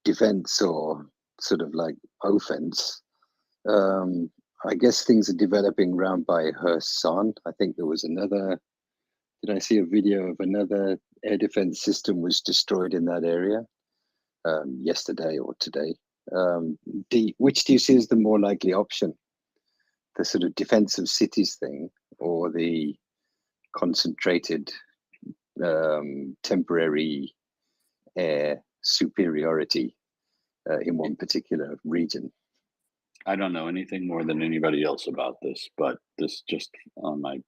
defense or sort of like offense. I guess things are developing round by Kherson. I think there was did I see a video of another air defense system was destroyed in that area yesterday or today? Which do you see as the more likely option? The sort of defensive cities thing, or the concentrated temporary air superiority in one particular region? I don't know anything more than anybody else about this, but this just on my,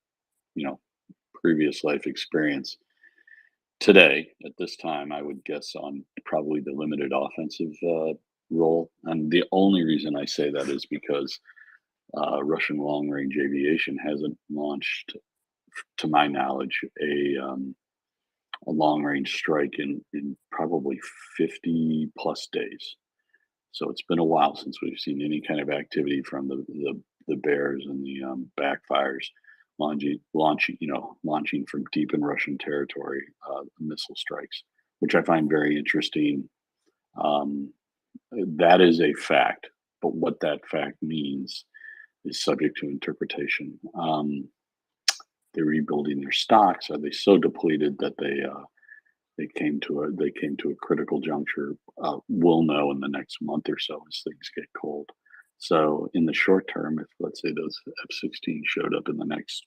previous life experience. Today, at this time, I would guess on probably the limited offensive role. And the only reason I say that is because Russian long-range aviation hasn't launched, to my knowledge, a long-range strike in probably 50 plus days. So it's been a while since we've seen any kind of activity from the bears and the backfires launching from deep in Russian territory missile strikes, which I find very interesting. That is a fact, but what that fact means is subject to interpretation. They're rebuilding their stocks. Are they so depleted that they came to a critical juncture? We'll know in the next month or so as things get cold. So in the short term, if let's say those F-16 showed up in the next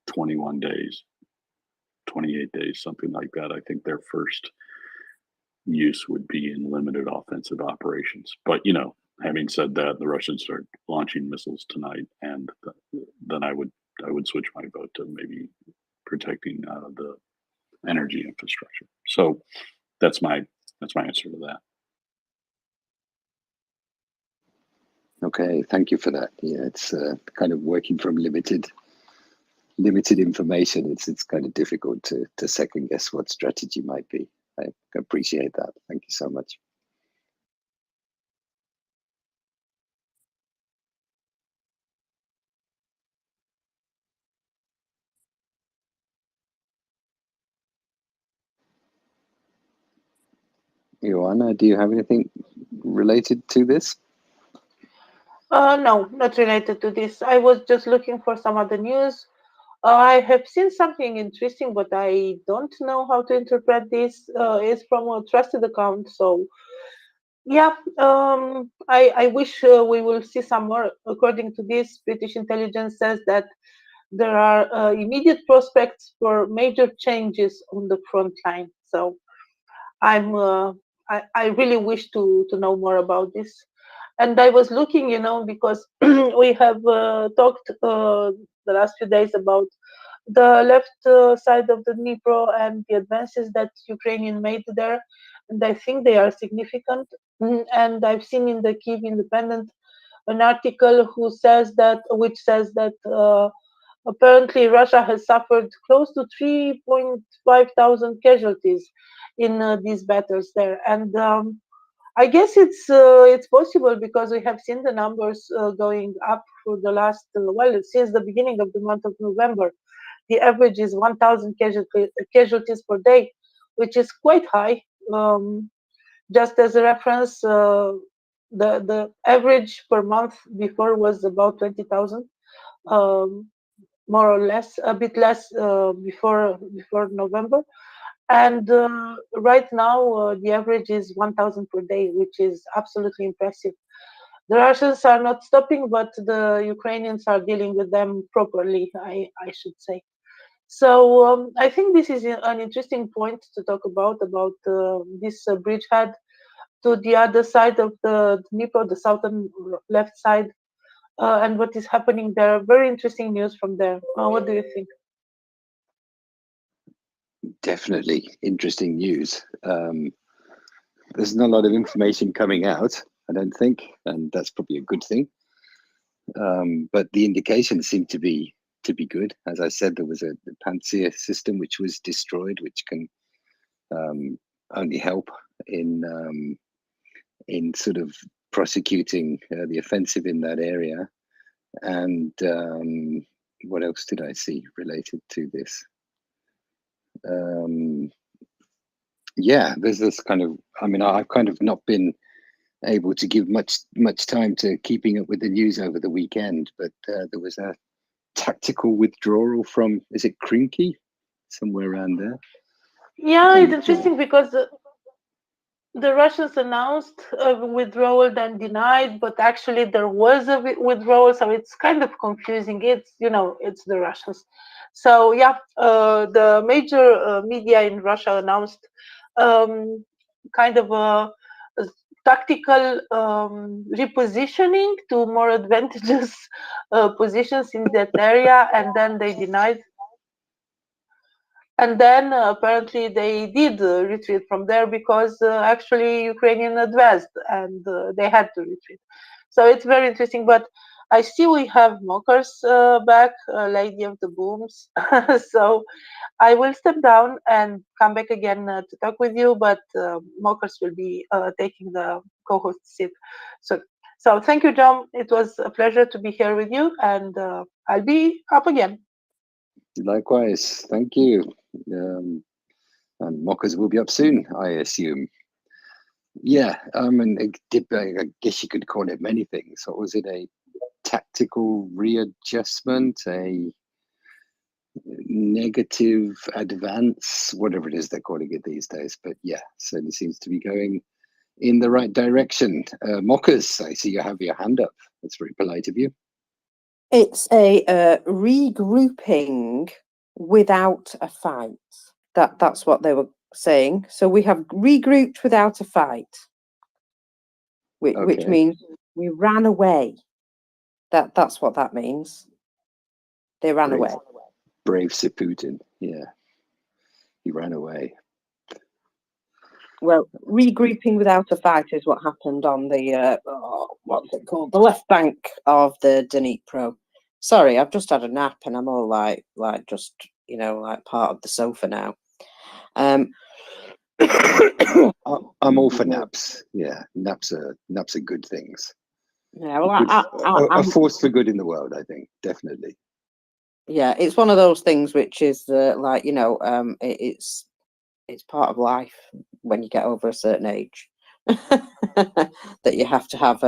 21 days, 28 days, something like that, I think their first use would be in limited offensive operations. But having said that, the Russians start launching missiles tonight, and then I would switch my vote to maybe protecting the energy infrastructure. So that's my answer to that. Okay, thank you for that. Yeah, it's kind of working from limited information. It's kind of difficult to second guess what strategy might be. I appreciate that. Thank you so much. Joanna, do you have anything related to this? No, not related to this. I was just looking for some other news. I have seen something interesting, but I don't know how to interpret this. It's from a trusted account, so yeah. I wish we will see some more. According to this, British intelligence says that there are immediate prospects for major changes on the front line. So I really wish to know more about this. And I was looking, because we have talked the last few days about the left side of the Dnipro and the advances that Ukrainian made there, and I think they are significant. And I've seen in the Kyiv Independent an article which says that apparently Russia has suffered close to 3.5 thousand casualties in these battles there, and I guess it's possible because we have seen the numbers going up for the last since the beginning of the month of November. The average is 1,000 casualties per day, which is quite high. Just as a reference, the average per month before was about 20,000, more or less, a bit less before November. And right now, the average is 1,000 per day, which is absolutely impressive. The Russians are not stopping, but the Ukrainians are dealing with them properly, I should say. So I think this is an interesting point to talk about this bridgehead to the other side of the Dnipro, the southern left side, and what is happening there. Very interesting news from there. What do you think? Definitely interesting news. There's not a lot of information coming out, I don't think, and that's probably a good thing. But the indications seem to be good. As I said, there was a Pantsir system which was destroyed, which can only help in sort of prosecuting the offensive in that area. And what else did I see related to this? Yeah, there's this kind of, I've kind of not been able to give much time to keeping up with the news over the weekend, but there was a tactical withdrawal from, is it Krinky? Somewhere around there. Yeah, it's interesting because the Russians announced a withdrawal, then denied, but actually there was a withdrawal, so it's kind of confusing. It's the Russians. So yeah, the major media in Russia announced kind of a tactical repositioning to more advantageous positions in that area, and then they denied. And then apparently they did retreat from there because actually Ukrainian advanced and they had to retreat. So it's very interesting. But I see we have Mockers back, Lady of the Booms. So I will step down and come back again to talk with you. But Mockers will be taking the co-host seat. So thank you, John. It was a pleasure to be here with you, and I'll be up again. Likewise, thank you. And Mockers will be up soon, I assume. Yeah, I guess you could call it many things. What was it? A tactical readjustment, a negative advance, whatever it is they're calling it these days. But yeah, certainly seems to be going in the right direction. Mockers, I see you have your hand up. That's very polite of you. It's a regrouping without a fight. That's what they were saying. So we have regrouped without a fight, which means We ran away. That's what that means. They ran Brave, away. brave Sir Putin. Yeah, he ran away. Well, regrouping without a fight is what happened on the what's it called? The left bank of the Dnipro. Sorry, I've just had a nap and I'm all like just like part of the sofa now. I'm all for naps. Yeah, naps are good things. Yeah, well, Good, a I'm force for good in the world. I think definitely. yeah, it's one of those things which is it's part of life when you get over a certain age that you have to have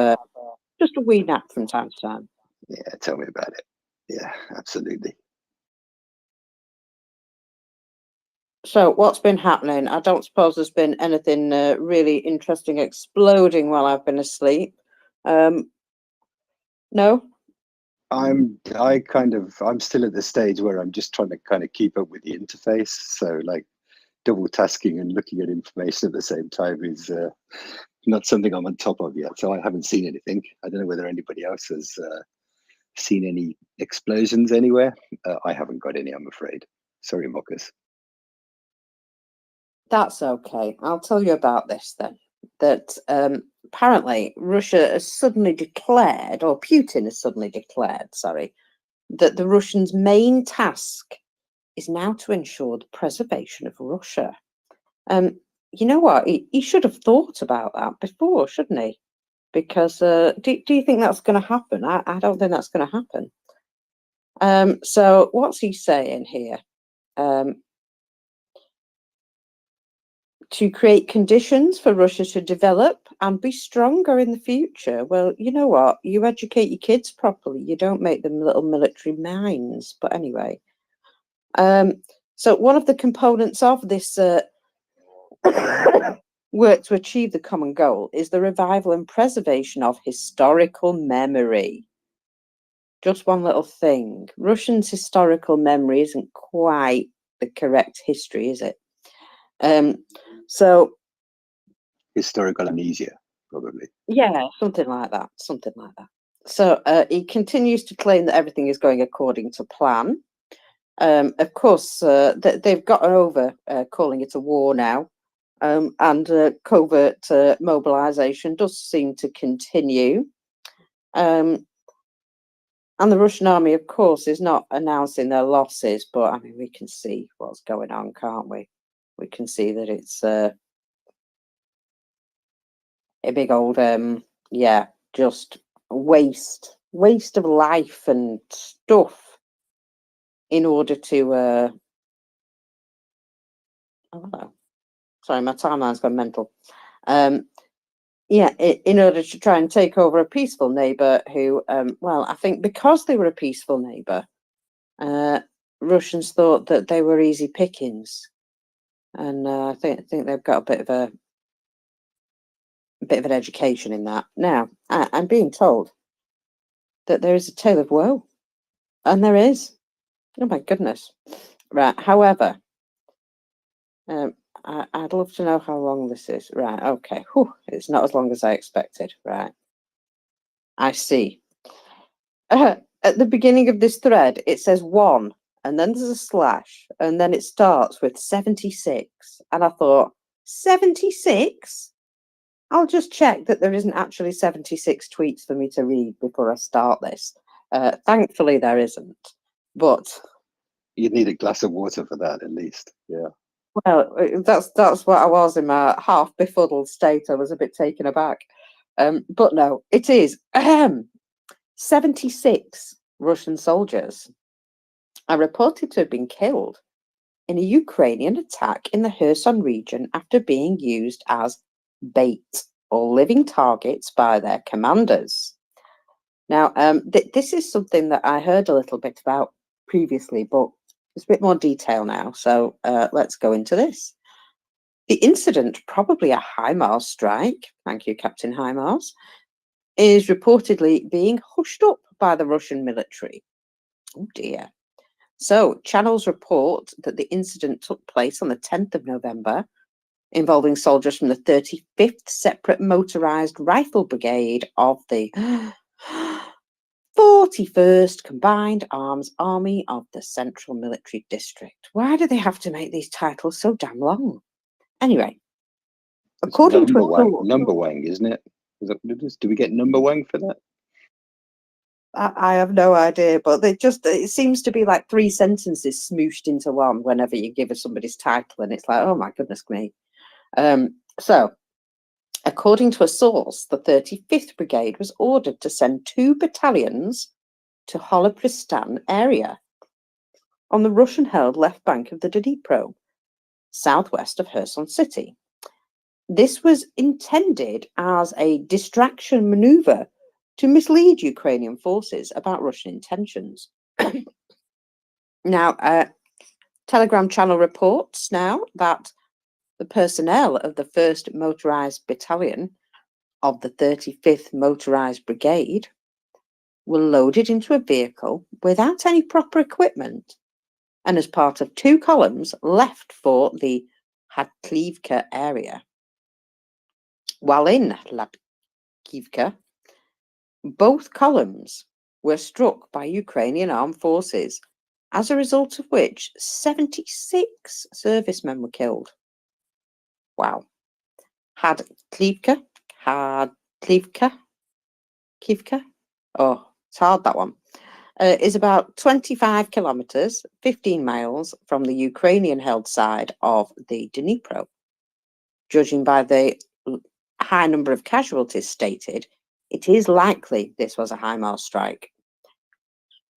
just a wee nap from time to time. Yeah, tell me about it. Yeah, absolutely. So what's been happening? I don't suppose there's been anything really interesting exploding while I've been asleep. No? I'm still at the stage where I'm just trying to kind of keep up with the interface. So like double tasking and looking at information at the same time is not something I'm on top of yet. So I haven't seen anything. I don't know whether anybody else has seen any explosions anywhere. I haven't got any, I'm afraid. Sorry, Mockers. That's okay. I'll tell you about this then. That apparently Russia has suddenly declared, or Putin has suddenly declared, sorry, that the Russians' main task is now to ensure the preservation of Russia. You know what? He should have thought about that before, shouldn't he? Because do you think that's going to happen? I don't think that's going to happen. So what's he saying here? To create conditions for Russia to develop and be stronger in the future. Well, you know what? You educate your kids properly. You don't make them little military minds. But anyway, so one of the components of this work to achieve the common goal is the revival and preservation of historical memory. Just one little thing. Russians' historical memory isn't quite the correct history, is it? So Historical amnesia, probably. yeah, something like that. Something like that. So he continues to claim that everything is going according to plan. Of course, they've gotten over calling it a war now, and covert mobilization does seem to continue. And the Russian army, of course, is not announcing their losses, but I mean, we can see what's going on, can't we? We can see that it's a big old, just waste of life and stuff in order to, oh no, sorry, my timeline's gone mental. In order to try and take over a peaceful neighbor who, well, I think because they were a peaceful neighbor, Russians thought that they were easy pickings, and I think they've got a bit of an education in that. Now, I'm being told that there is a tale of woe, and there is. Oh my goodness! Right. However, I'd love to know how long this is. Right. Okay. Whew, it's not as long as I expected. Right. I see. At the beginning of this thread, it says 1, and then there's a slash, and then it starts with 76. And I thought, 76? I'll just check that there isn't actually 76 tweets for me to read before I start this. Thankfully, there isn't. But You'd need a glass of water for that, at least. Yeah. well, that's what I was in my half befuddled state. I was a bit taken aback. But no, it is 76 Russian soldiers are reported to have been killed in a Ukrainian attack in the Kherson region after being used as bait or living targets by their commanders. Now, this is something that I heard a little bit about previously, but there's a bit more detail now. So let's go into this. The incident, probably a HIMARS strike, thank you, Captain HIMARS, is reportedly being hushed up by the Russian military. Oh dear. So channels report that the incident took place on the 10th of November involving soldiers from the 35th Separate Motorised Rifle Brigade of the 41st Combined Arms Army of the Central Military District. Why do they have to make these titles so damn long? Anyway, according to a source, number wang, isn't it? Is that what it is? Do we get number wang for that? I have no idea, but it seems to be like 3 sentences smooshed into one whenever you give somebody's title, and it's like, oh my goodness me. So, according to a source, the 35th Brigade was ordered to send 2 battalions to Holopristan area on the Russian-held left bank of the Dnipro, southwest of Kherson City. This was intended as a distraction maneuver to mislead Ukrainian forces about Russian intentions. Now, Telegram channel reports now that the personnel of the 1st Motorised Battalion of the 35th Motorised Brigade were loaded into a vehicle without any proper equipment and as part of 2 columns left for the Hadklivka area. While in Hadklivka, both columns were struck by Ukrainian armed forces, as a result of which 76 servicemen were killed. Wow. Hadklivka, Kivka, oh, it's hard, that one, is about 25 kilometers, 15 miles from the Ukrainian-held side of the Dnipro. Judging by the high number of casualties stated, it is likely this was a HIMARS strike.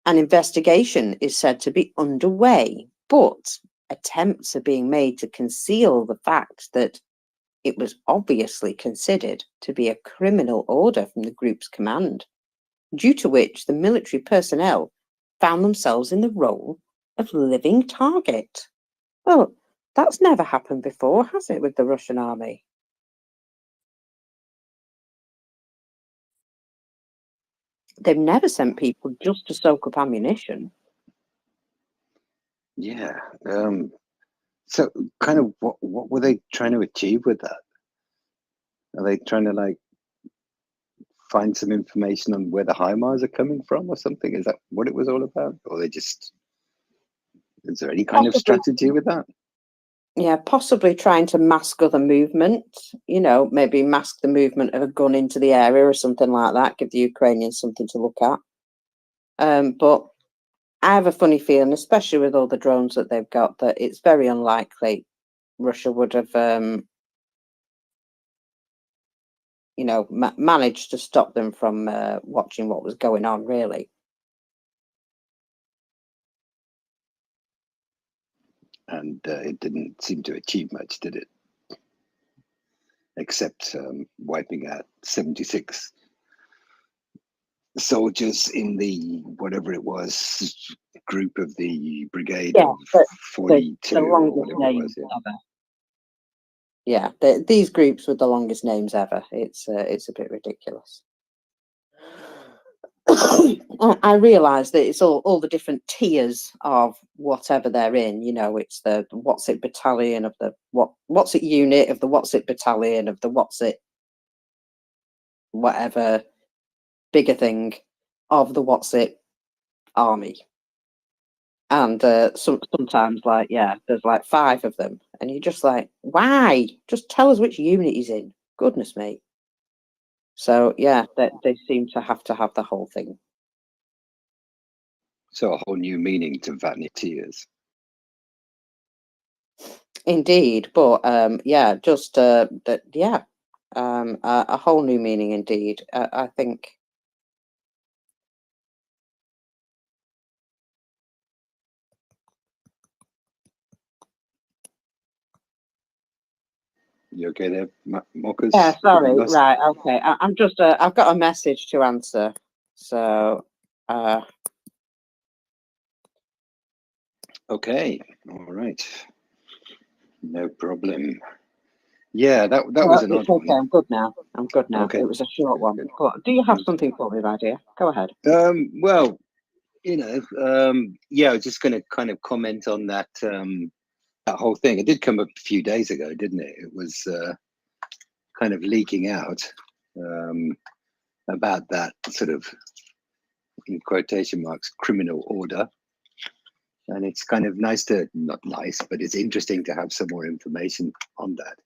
An investigation is said to be underway, but attempts are being made to conceal the fact that it was obviously considered to be a criminal order from the group's command, due to which the military personnel found themselves in the role of living target. Well, that's never happened before, has it, with the Russian army? They've never sent people just to soak up ammunition. Yeah. So kind of what were they trying to achieve with that? Are they trying to like find some information on where the HIMARS are coming from or something? Is that what it was all about? Or is there any kind of strategy with that? Yeah, possibly trying to mask other movement, maybe mask the movement of a gun into the area or something like that, give the Ukrainians something to look at. But I have a funny feeling, especially with all the drones that they've got, that it's very unlikely Russia would have, managed to stop them from watching what was going on, really. And it didn't seem to achieve much, did it? Except wiping out 76 soldiers in the whatever it was group of the brigade of 42 the or longest whatever it was. Yeah, these groups with the longest names ever. It's a bit ridiculous. I realise that it's all the different tiers of whatever they're in. It's the what's it battalion of the what's it unit of the what's it battalion of the what's it whatever bigger thing of the what's it army. And sometimes, like, there's like 5 of them, and you're just like, why? Just tell us which unit he's in. Goodness me. So yeah, they seem to have the whole thing. So a whole new meaning to Vatnitiers. Indeed, but just a whole new meaning indeed. I think. You okay there, Marcus? Yeah, sorry. Right, okay. I'm just. I've got a message to answer. So. Okay. All right. No problem. Yeah, that was an odd one. Okay, I'm good now. Okay. It was a short one. Go on. Do you have something for me, my dear? Go ahead. Well, I was just going to kind of comment on that that whole thing. It did come up a few days ago, didn't it? It was kind of leaking out about that sort of, in quotation marks, criminal order. And it's kind of nice to, not nice, but it's interesting to have some more information on that.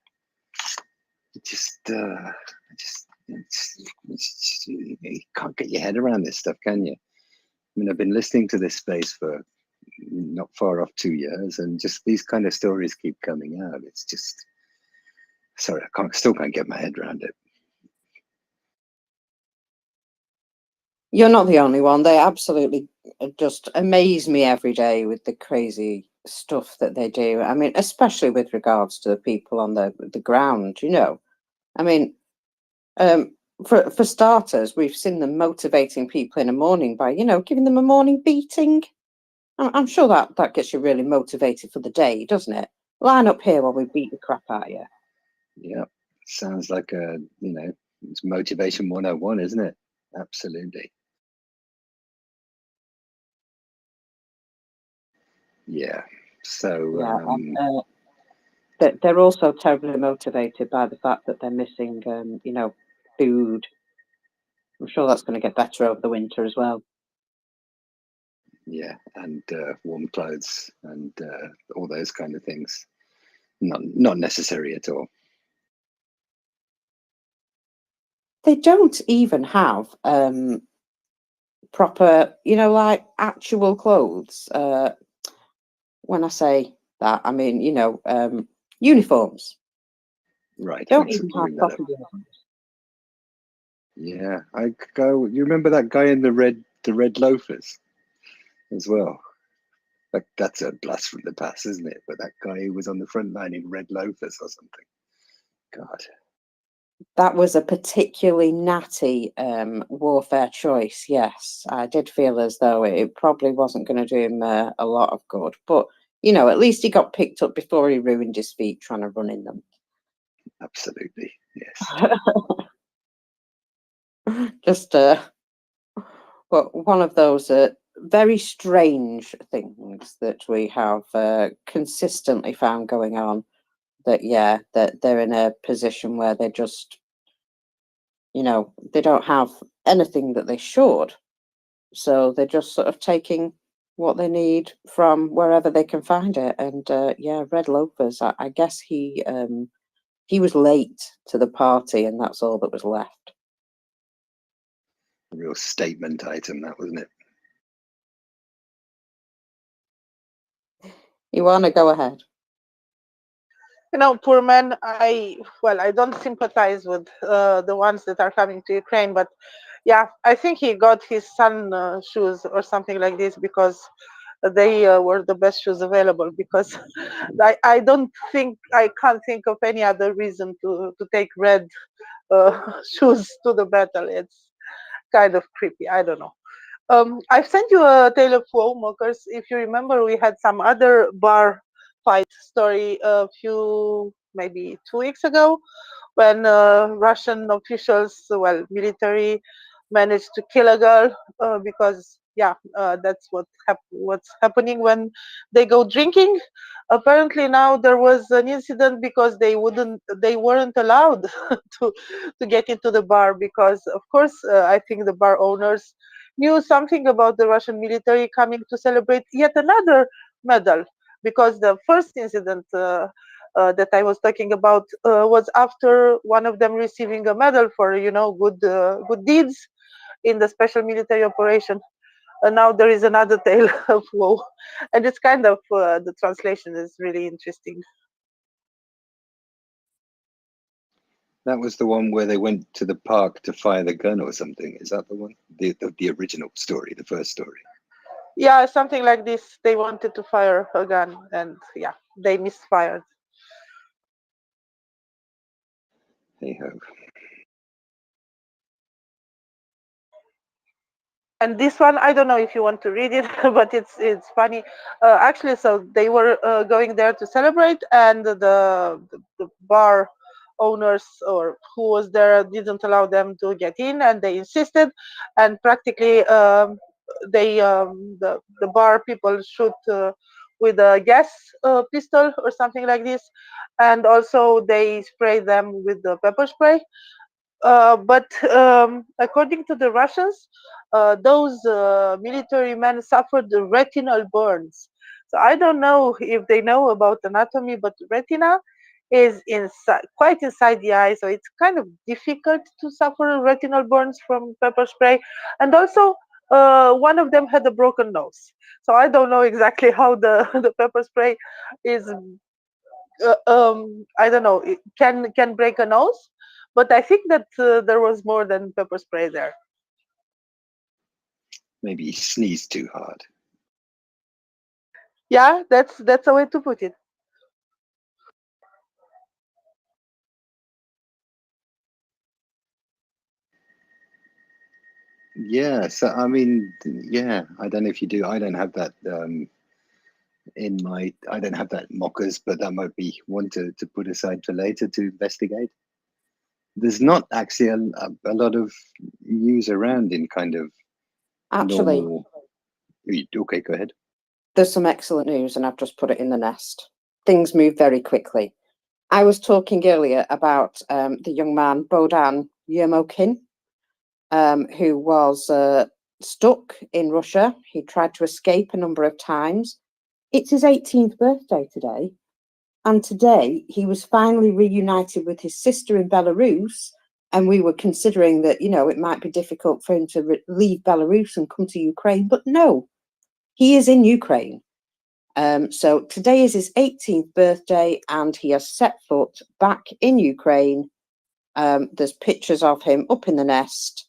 You can't get your head around this stuff, can you? I mean, I've been listening to this space for not far off 2 years, and just these kind of stories keep coming out. It's just, sorry, still can't get my head around it. You're not the only one. They absolutely just amaze me every day with the crazy stuff that they do. I mean, especially with regards to the people on the ground, you know. I mean, for starters, we've seen them motivating people in the morning by, you know, giving them a morning beating. I'm sure that gets you really motivated for the day, doesn't it? Line up here while we beat the crap out of you. Yeah, sounds like it's motivation 101, isn't it? Absolutely. Yeah. So they're also terribly motivated by the fact that they're missing, you know, food. I'm sure that's going to get better over the winter as well. Yeah, and warm clothes and all those kind of things. Not necessary at all. They don't even have proper, you know, like actual clothes. When I say that, I mean, you know, uniforms. Right. Don't even have proper uniforms. Yeah, you remember that guy in the red loafers as well? That's a blast from the past, isn't it? But that guy who was on the front line in red loafers or something. God. That was a particularly natty warfare choice. Yes, I did feel as though it probably wasn't going to do him a lot of good. But, you know, at least he got picked up before he ruined his feet trying to run in them. Absolutely, yes. Just but one of those very strange things that we have consistently found going on. That that they're in a position where they just, you know, they don't have anything that they should, so they're just sort of taking what they need from wherever they can find it. And red loafers. I guess he was late to the party, and that's all that was left. A real statement item, that, wasn't it? You want to go ahead? You know, poor man. I don't sympathize with the ones that are coming to Ukraine, but yeah, I think he got his son shoes or something like this because they were the best shoes available. Because I can't think of any other reason to take red shoes to the battle. It's kind of creepy. I don't know. I've sent you a tale of woe, Mockers. If you remember, we had some other bar fight story a few, maybe 2 weeks ago, when Russian officials, well, military, managed to kill a girl because, that's what's happening when they go drinking. Apparently now there was an incident because they weren't allowed to get into the bar because, of course, I think the bar owners knew something about the Russian military coming to celebrate yet another medal, because the first incident that I was talking about was after one of them receiving a medal for, you know, good deeds in the special military operation. And now there is another tale of woe, and it's kind of the translation is really interesting. That was the one where they went to the park to fire the gun or something. Is that the one? The original story, the first story. Yeah, something like this. They wanted to fire a gun, and yeah, they misfired. Hey ho. And this one, I don't know if you want to read it, but it's funny. Actually, so they were going there to celebrate, and the bar owners or who was there didn't allow them to get in, and they insisted, and practically the bar people shoot with a gas pistol or something like this, and also they spray them with the pepper spray. But according to the Russians, those military men suffered the retinal burns. So I don't know if they know about anatomy, but retina is inside, quite inside the eye, so it's kind of difficult to suffer retinal burns from pepper spray. And also, one of them had a broken nose. So I don't know exactly how the the pepper spray is I don't know, it can break a nose, but I think that there was more than pepper spray there. Maybe he sneezed too hard. Yeah, that's a way to put it. Yeah, so I mean, yeah, I don't know if you do. I don't have that in my. I don't have that mockers, but that might be one to put aside for later to investigate. There's not actually a lot of news around in kind of Actually, normal. Okay, go ahead. there's some excellent news, and I've just put it in the nest. Things move very quickly. I was talking earlier about the young man, Bohdan Yermokin, who was stuck in Russia. He tried to escape a number of times. It's his 18th birthday today. And today he was finally reunited with his sister in Belarus. And we were considering that, you know, it might be difficult for him to leave Belarus and come to Ukraine. But no, he is in Ukraine. So today is his 18th birthday and he has set foot back in Ukraine. There's pictures of him up in the nest,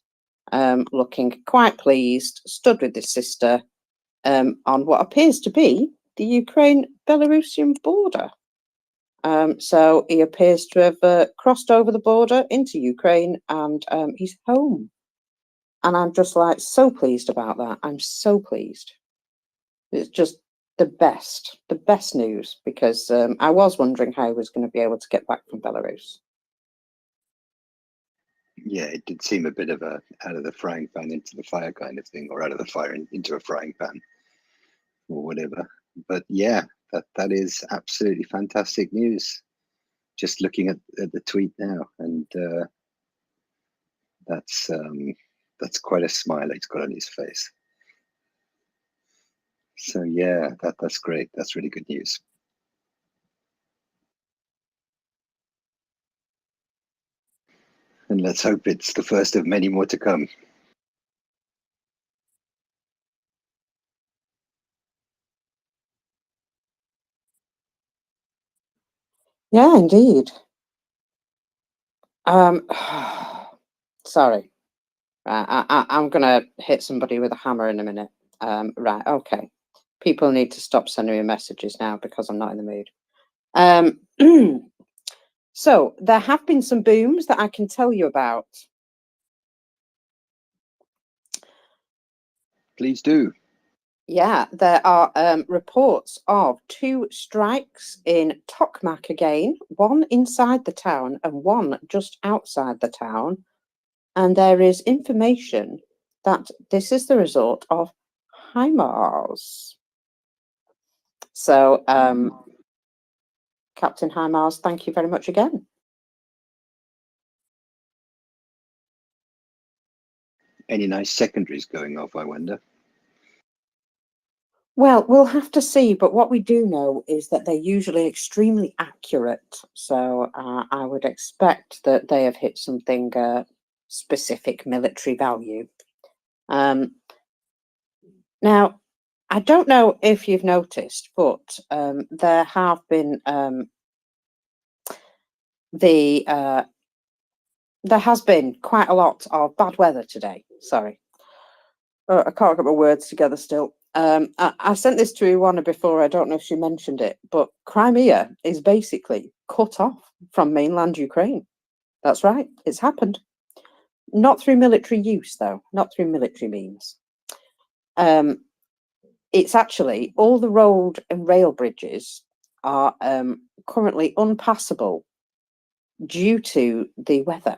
looking quite pleased, stood with his sister on what appears to be the Ukraine-Belarusian border. So he appears to have crossed over the border into Ukraine and he's home. And I'm just like so pleased about that. I'm so pleased. It's just the best news, because I was wondering how he was going to be able to get back from Belarus. Yeah, it did seem a bit of a out of the frying pan into the fire kind of thing, or out of the fire into a frying pan, or whatever. But yeah, that is absolutely fantastic news. Just looking at the tweet now, and that's quite a smile he's got on his face. So yeah, that's great. That's really good news. And let's hope it's the first of many more to come. Yeah, indeed. Sorry. I'm going to hit somebody with a hammer in a minute. Right, okay. People need to stop sending me messages now because I'm not in the mood. So there have been some booms that I can tell you about. Please do. Yeah, there are reports of 2 strikes in Tokmak again, one inside the town and one just outside the town. And there is information that this is the result of HIMARS. So, Captain HIMARS, thank you very much again. Any nice secondaries going off, I wonder? Well, we'll have to see, but what we do know is that they're usually extremely accurate. So I would expect that they have hit something specific military value. Now, I don't know if you've noticed, but there have been there has been quite a lot of bad weather today. Sorry. I can't get my words together still. I sent this to Iwana before. I don't know if she mentioned it, but Crimea is basically cut off from mainland Ukraine. That's right. It's happened. Not through military use, though. Not through military means. It's actually all the road and rail bridges are currently unpassable due to the weather.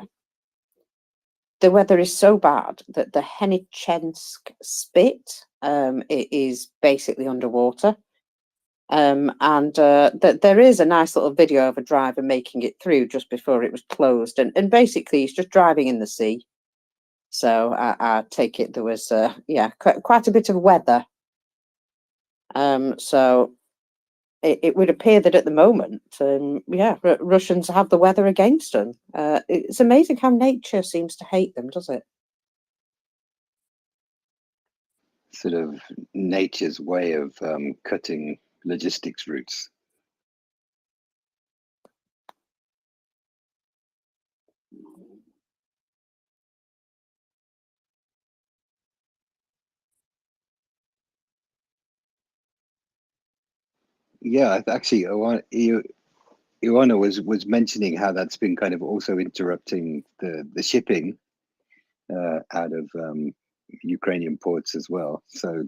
The weather is so bad that the Henichensk Spit it is basically underwater. And there is a nice little video of a driver making it through just before it was closed, and basically he's just driving in the sea. So I take it there was quite a bit of weather. So it would appear that at the moment, Russians have the weather against them. It's amazing how nature seems to hate them, does it? Sort of nature's way of cutting logistics routes. Yeah, actually, Ioana was mentioning how that's been kind of also interrupting the shipping out of Ukrainian ports as well. So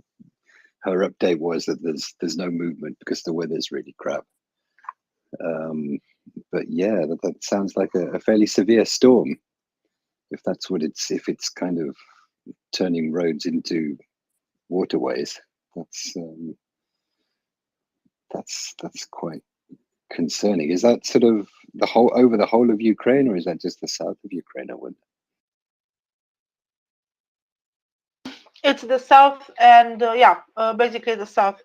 her update was that there's no movement because the weather's really crap. But yeah, that sounds like a fairly severe storm. If that's what if it's kind of turning roads into waterways, that's quite concerning. Is that sort of over the whole of Ukraine, or is that just the south of Ukraine? I wonder. It's the south, and basically the south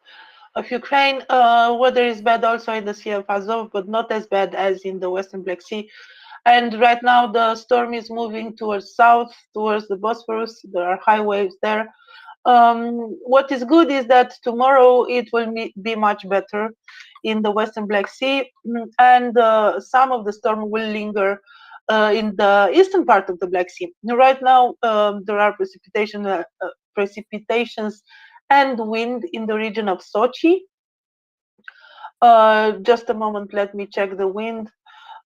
of Ukraine. Weather is bad also in the Sea of Azov, but not as bad as in the Western Black Sea. And right now the storm is moving towards south, towards the Bosphorus. There are high waves there. What is good is that tomorrow it will be much better in the Western Black Sea, and some of the storm will linger in the eastern part of the Black Sea. Right now there are precipitations and wind in the region of Sochi. Just a moment, let me check the wind.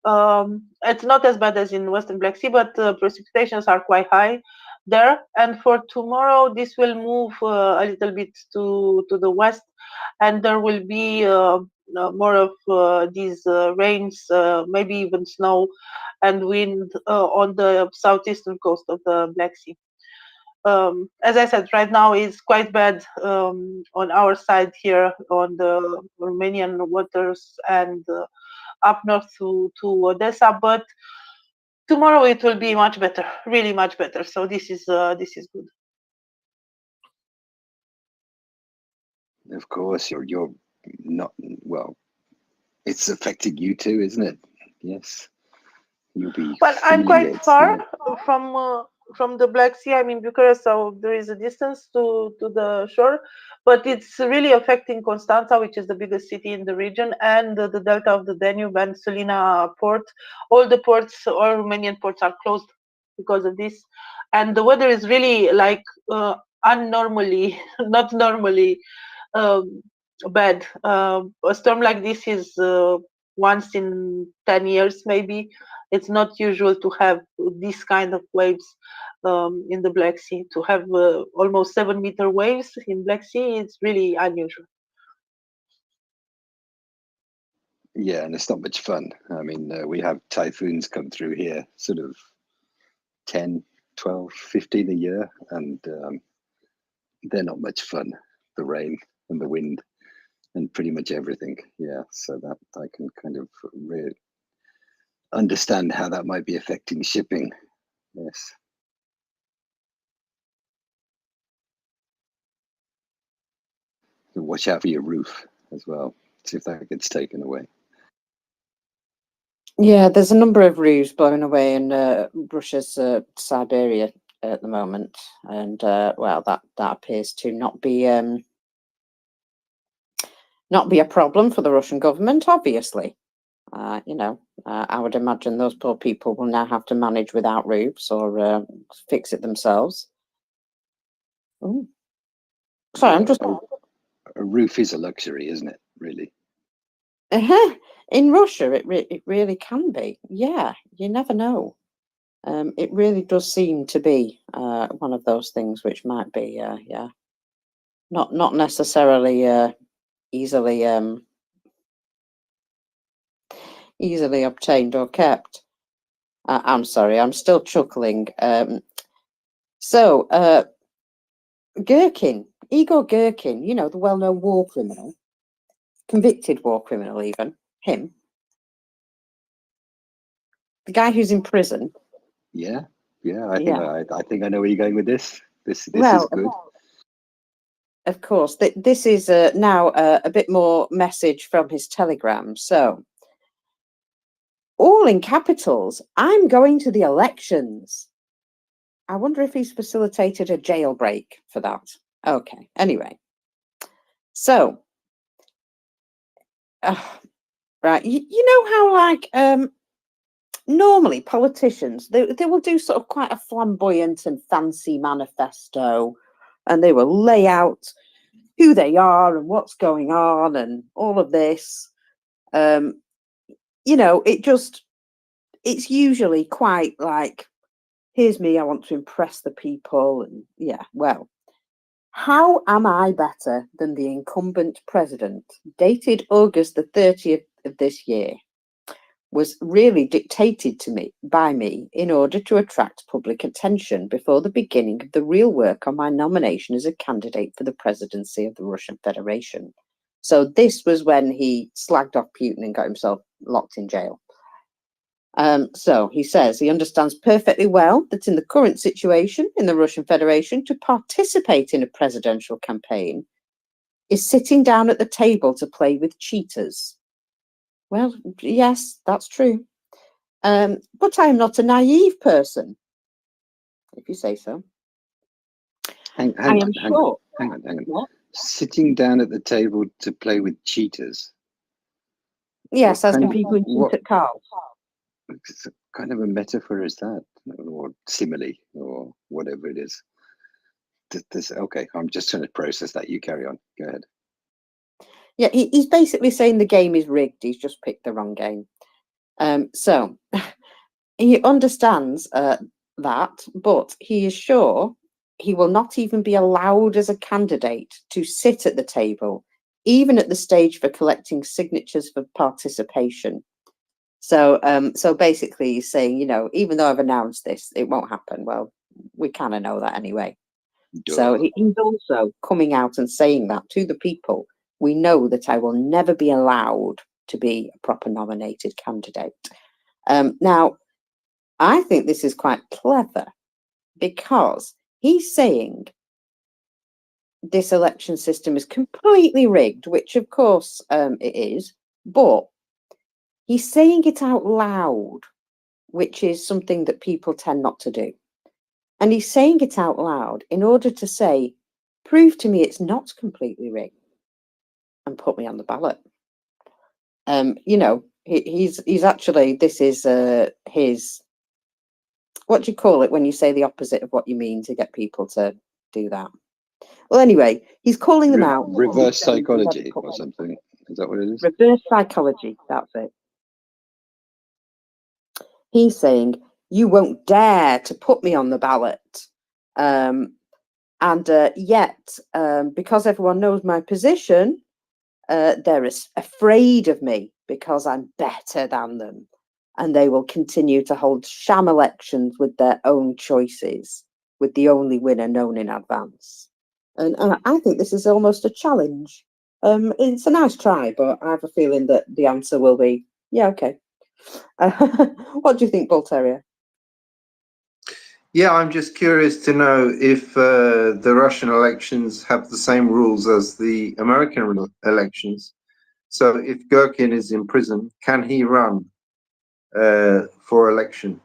It's not as bad as in Western Black Sea, but precipitations are quite high there. And for tomorrow, this will move a little bit to the west, and there will be more of these rains, maybe even snow and wind on the southeastern coast of the Black Sea. As I said, right now is quite bad on our side here on the Romanian waters and up north to Odessa, but tomorrow it will be much better, really much better. So this is good. Of course, you're not well. It's affecting you too, isn't it? Yes, you'll be. Well, I'm quite far from the Black Sea. I'm in Bucharest, so there is a distance to the shore, but it's really affecting Constanța, which is the biggest city in the region, and the delta of the Danube and Sulina port. All the ports, all Romanian ports are closed because of this, and the weather is really like unnormally, not normally bad. A storm like this is once in 10 years, maybe. It's not usual to have this kind of waves in the Black Sea. To have almost 7-meter waves in Black Sea, it's really unusual. Yeah, and it's not much fun. I mean, we have typhoons come through here, sort of 10, 12, 15 a year, and they're not much fun. The rain and the wind and pretty much everything. Yeah, so that I can kind of really understand how that might be affecting shipping. Yes. So watch out for your roof as well. See if that gets taken away. Yeah, there's a number of roofs blown away in Russia's Siberia at the moment, and well, that appears to not be a problem for the Russian government. Obviously, I would imagine those poor people will now have to manage without roofs or fix it themselves. Ooh. Sorry, I'm just. A roof is a luxury, isn't it? Really. In Russia, it really can be. Yeah, you never know. It really does seem to be one of those things which might be, not necessarily easily obtained or kept. I'm sorry, I'm still chuckling. So Igor Girkin, the well-known war criminal, convicted war criminal, even him, the guy who's in prison. Yeah, yeah. I think Yeah. I think I know where you're going with this. This is Well, good. of course, this is now a bit more message from his telegram. So, all in capitals, I'm going to the elections. I wonder if he's facilitated a jailbreak for that. Okay, anyway. So, right, you know how like normally politicians, they will do sort of quite a flamboyant and fancy manifesto, and they will lay out who they are and what's going on and all of this. You know, it's usually quite like, here's me, I want to impress the people. And yeah, well, how am I better than the incumbent president, dated August the 30th of this year, was really dictated to me by me in order to attract public attention before the beginning of the real work on my nomination as a candidate for the presidency of the Russian Federation. So this was when he slagged off Putin and got himself locked in jail. So he says he understands perfectly well that in the current situation in the Russian Federation, to participate in a presidential campaign is sitting down at the table to play with cheaters. Well, yes, that's true. But I am not a naive person, if you say so. Hang I am sure. on. What? Sitting down at the table to play with cheaters. Yes, as kind in of- people who what- cheat at cards. What kind of a metaphor is that, or simile, or whatever it is? Okay, I'm just trying to process that. You carry on. Go ahead. Yeah, he's basically saying the game is rigged. He's just picked the wrong game. So he understands that, but he is sure he will not even be allowed as a candidate to sit at the table, even at the stage for collecting signatures for participation. So, so basically, he's saying, you know, even though I've announced this, it won't happen. Well, we kind of know that anyway. So he's also coming out and saying that to the people. We know that I will never be allowed to be a proper nominated candidate. Now, I think this is quite clever because he's saying this election system is completely rigged, which of course it is, but he's saying it out loud, which is something that people tend not to do. And he's saying it out loud in order to say, prove to me it's not completely rigged and put me on the ballot. You know, he's actually, this is his, what do you call it when you say the opposite of what you mean to get people to do that? Well, anyway, he's calling them out. Reverse psychology or something. Is that what it is? Reverse psychology, that's it. He's saying, you won't dare to put me on the ballot. And yet, because everyone knows my position, they're afraid of me because I'm better than them. And they will continue to hold sham elections with their own choices, with the only winner known in advance. And I think this is almost a challenge. It's a nice try, but I have a feeling that the answer will be, yeah, okay. What do you think, Bull Terrier? Yeah, I'm just curious to know if the Russian elections have the same rules as the American elections. So if Gherkin is in prison, can he run for election?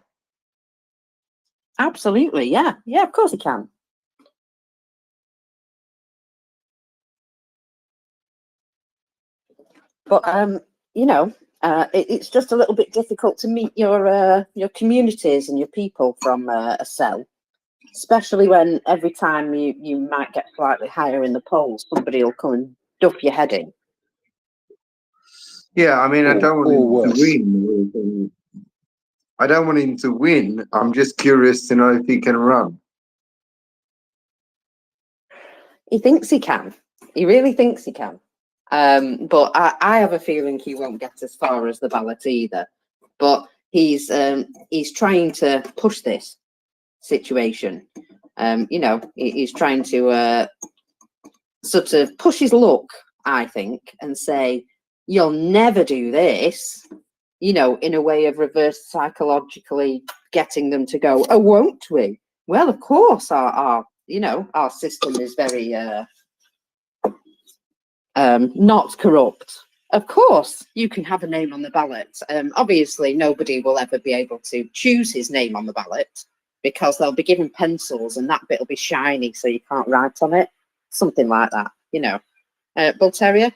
Absolutely, yeah. Yeah, of course he can. But, you know, it's just a little bit difficult to meet your communities and your people from a cell, especially when every time you might get slightly higher in the polls, somebody will come and duff your head in. Yeah, I mean, I don't want him to win. I don't want him to win. I'm just curious to know if he can run. He thinks he can. He really thinks he can. But I have a feeling he won't get as far as the ballot either. But he's trying to push this situation. You know, he's trying to sort of push his luck, I think, and say, you'll never do this, you know, in a way of reverse psychologically getting them to go, oh, won't we? Well, of course, our you know, our system is very not corrupt. Of course, you can have a name on the ballot. Obviously, nobody will ever be able to choose his name on the ballot because they'll be given pencils and that bit will be shiny so you can't write on it. Something like that, you know. Bull Terrier?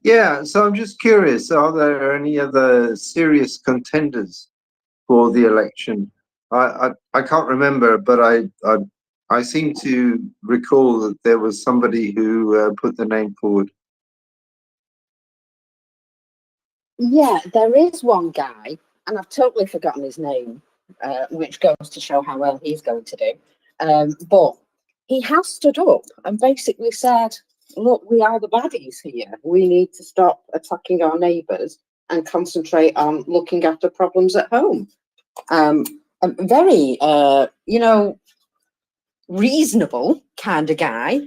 Yeah, so I'm just curious, are there any other serious contenders for the election? I can't remember, but I seem to recall that there was somebody who put the name forward. Yeah, there is one guy, and I've totally forgotten his name, which goes to show how well he's going to do. But he has stood up and basically said, look, we are the baddies here. We need to stop attacking our neighbours and concentrate on looking after problems at home. A very, you know, reasonable kind of guy.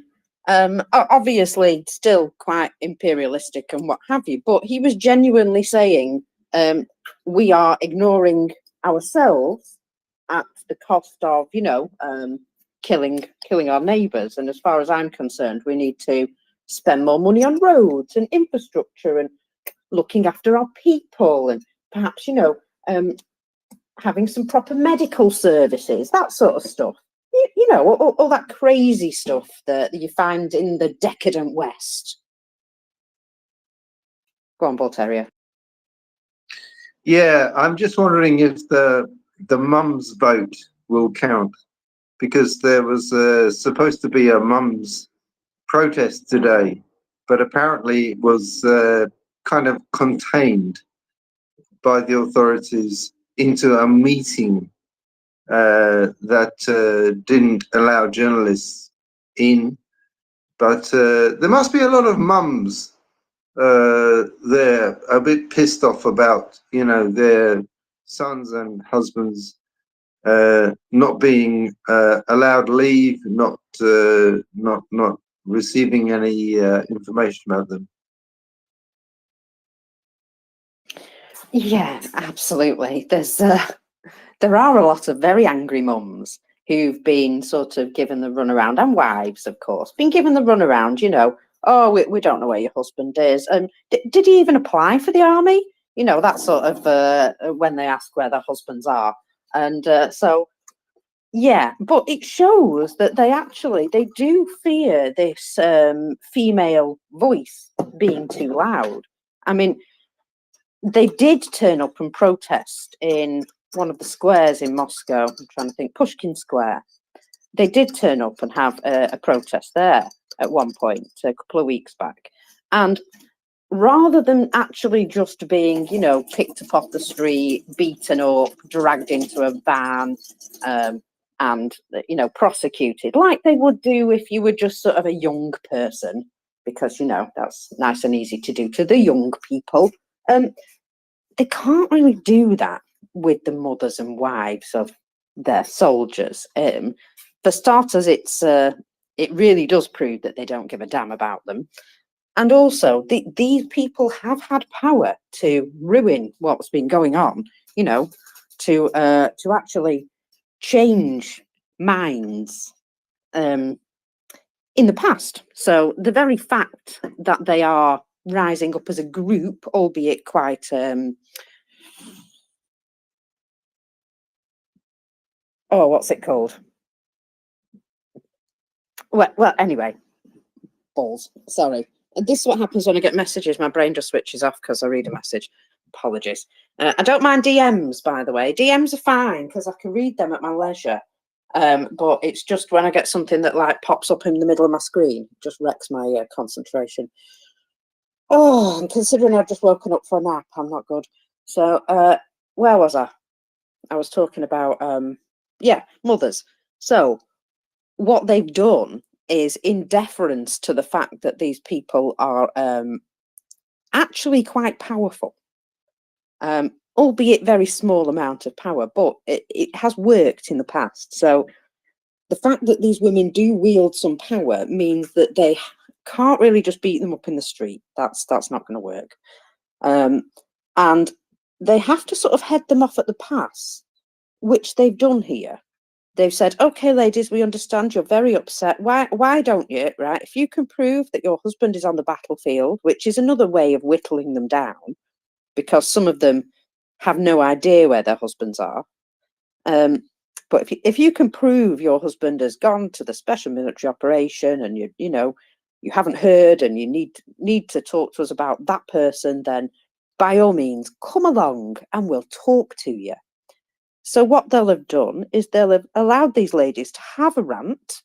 Obviously still quite imperialistic and what have you, but he was genuinely saying we are ignoring ourselves at the cost of, you know, killing our neighbours. And as far as I'm concerned, we need to spend more money on roads and infrastructure and looking after our people and perhaps, you know, having some proper medical services, that sort of stuff. You know, all that crazy stuff that you find in the decadent West. Go on, Bull Terrier. Yeah, I'm just wondering if the mums vote will count, because there was supposed to be a mums protest today, but apparently it was kind of contained by the authorities into a meeting that didn't allow journalists in. But there must be a lot of mums there a bit pissed off about, you know, their sons and husbands not being allowed leave, not receiving any information about them. Yeah, absolutely. There are a lot of very angry mums who've been sort of given the runaround, and wives, of course, been given the runaround, you know, oh, we don't know where your husband is. And did he even apply for the army? You know, that sort of when they ask where their husbands are. And so, yeah, but it shows that they do fear this female voice being too loud. I mean, they did turn up and protest in one of the squares in Moscow. I'm trying to think, Pushkin Square. They did turn up and have a protest there at one point, a couple of weeks back. And rather than actually just being, you know, picked up off the street, beaten up, dragged into a van, and, you know, prosecuted, like they would do if you were just sort of a young person, because, you know, that's nice and easy to do to the young people. They can't really do that with the mothers and wives of their soldiers. For starters, it really does prove that they don't give a damn about them. And also, these people have had power to ruin what's been going on, you know, to actually change minds in the past. So the very fact that they are rising up as a group, albeit quite oh, what's it called? Well, anyway, balls. Sorry. This is what happens when I get messages. My brain just switches off because I read a message. Apologies. I don't mind DMs, by the way. DMs are fine because I can read them at my leisure. But it's just when I get something that like pops up in the middle of my screen, it just wrecks my concentration. Oh, and considering I've just woken up for a nap, I'm not good. So, where was I? I was talking about, yeah, mothers. So, what they've done is, in deference to the fact that these people are actually quite powerful, albeit very small amount of power, but it has worked in the past. So the fact that these women do wield some power means that they can't really just beat them up in the street. That's not going to work. And they have to sort of head them off at the pass, which they've done here. They've said, okay, ladies, we understand you're very upset. Why don't you, right? If you can prove that your husband is on the battlefield, which is another way of whittling them down, because some of them have no idea where their husbands are. But if you can prove your husband has gone to the special military operation and you haven't heard and you need to talk to us about that person, then by all means, come along and we'll talk to you. So what they'll have done is they'll have allowed these ladies to have a rant,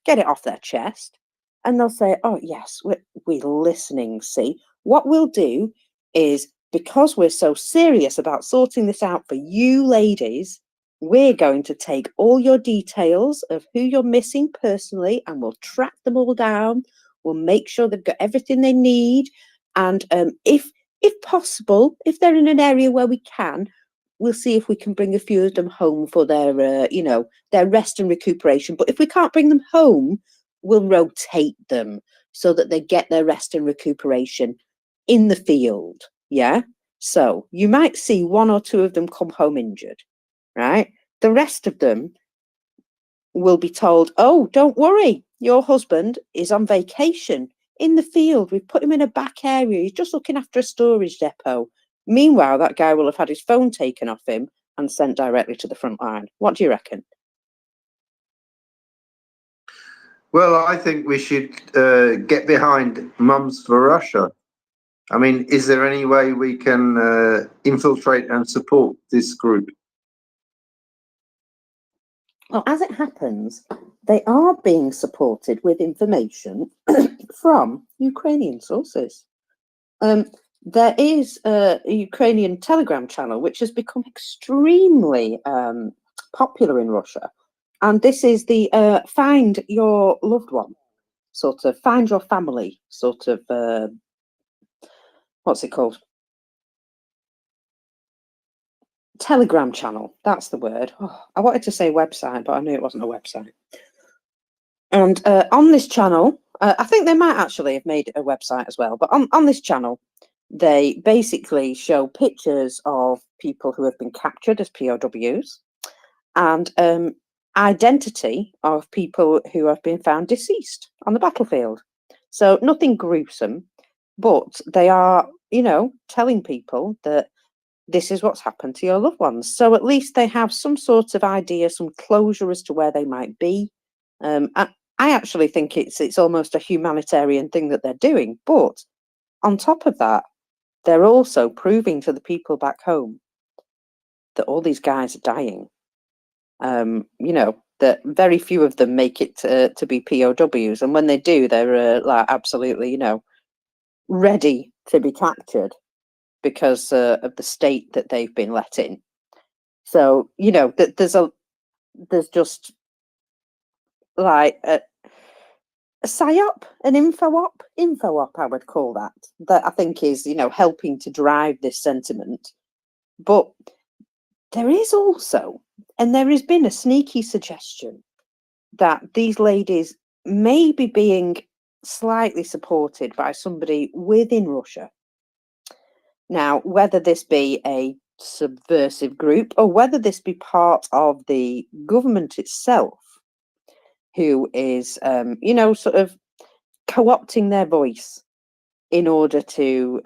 get it off their chest, and they'll say, oh, yes, we're listening, see. What we'll do is, because we're so serious about sorting this out for you ladies, we're going to take all your details of who you're missing personally and we'll track them all down. We'll make sure they've got everything they need. And if possible, if they're in an area where we can, we'll see if we can bring a few of them home for their, their rest and recuperation. But if we can't bring them home, we'll rotate them so that they get their rest and recuperation in the field. Yeah. So you might see one or two of them come home injured, right? The rest of them will be told, oh, don't worry, your husband is on vacation in the field. We've put him in a back area. He's just looking after a storage depot. Meanwhile, that guy will have had his phone taken off him and sent directly to the front line. What do you reckon? Well, I think we should get behind Mums for Russia. I mean, is there any way we can infiltrate and support this group? Well, as it happens, they are being supported with information from Ukrainian sources. There is a Ukrainian Telegram channel which has become extremely popular in Russia. And this is the Find Your Loved One, sort of Find Your Family, sort of, what's it called? Telegram channel, that's the word. Oh, I wanted to say website, but I knew it wasn't a website. And on this channel, I think they might actually have made a website as well, but on this channel, they basically show pictures of people who have been captured as POWs and identity of people who have been found deceased on the battlefield. So nothing gruesome, but they are, telling people that this is what's happened to your loved ones. So at least they have some sort of idea, some closure as to where they might be. I actually think it's almost a humanitarian thing that they're doing. But on top of that, they're also proving to the people back home that all these guys are dying. That very few of them make it to be POWs. And when they do, they're like absolutely, ready to be captured because of the state that they've been let in. So, there's just like a psyop, an info op, I would call that I think is, helping to drive this sentiment. But there is also, and there has been a sneaky suggestion that these ladies may be being slightly supported by somebody within Russia. Now, whether this be a subversive group or whether this be part of the government itself, who is, sort of co-opting their voice in order to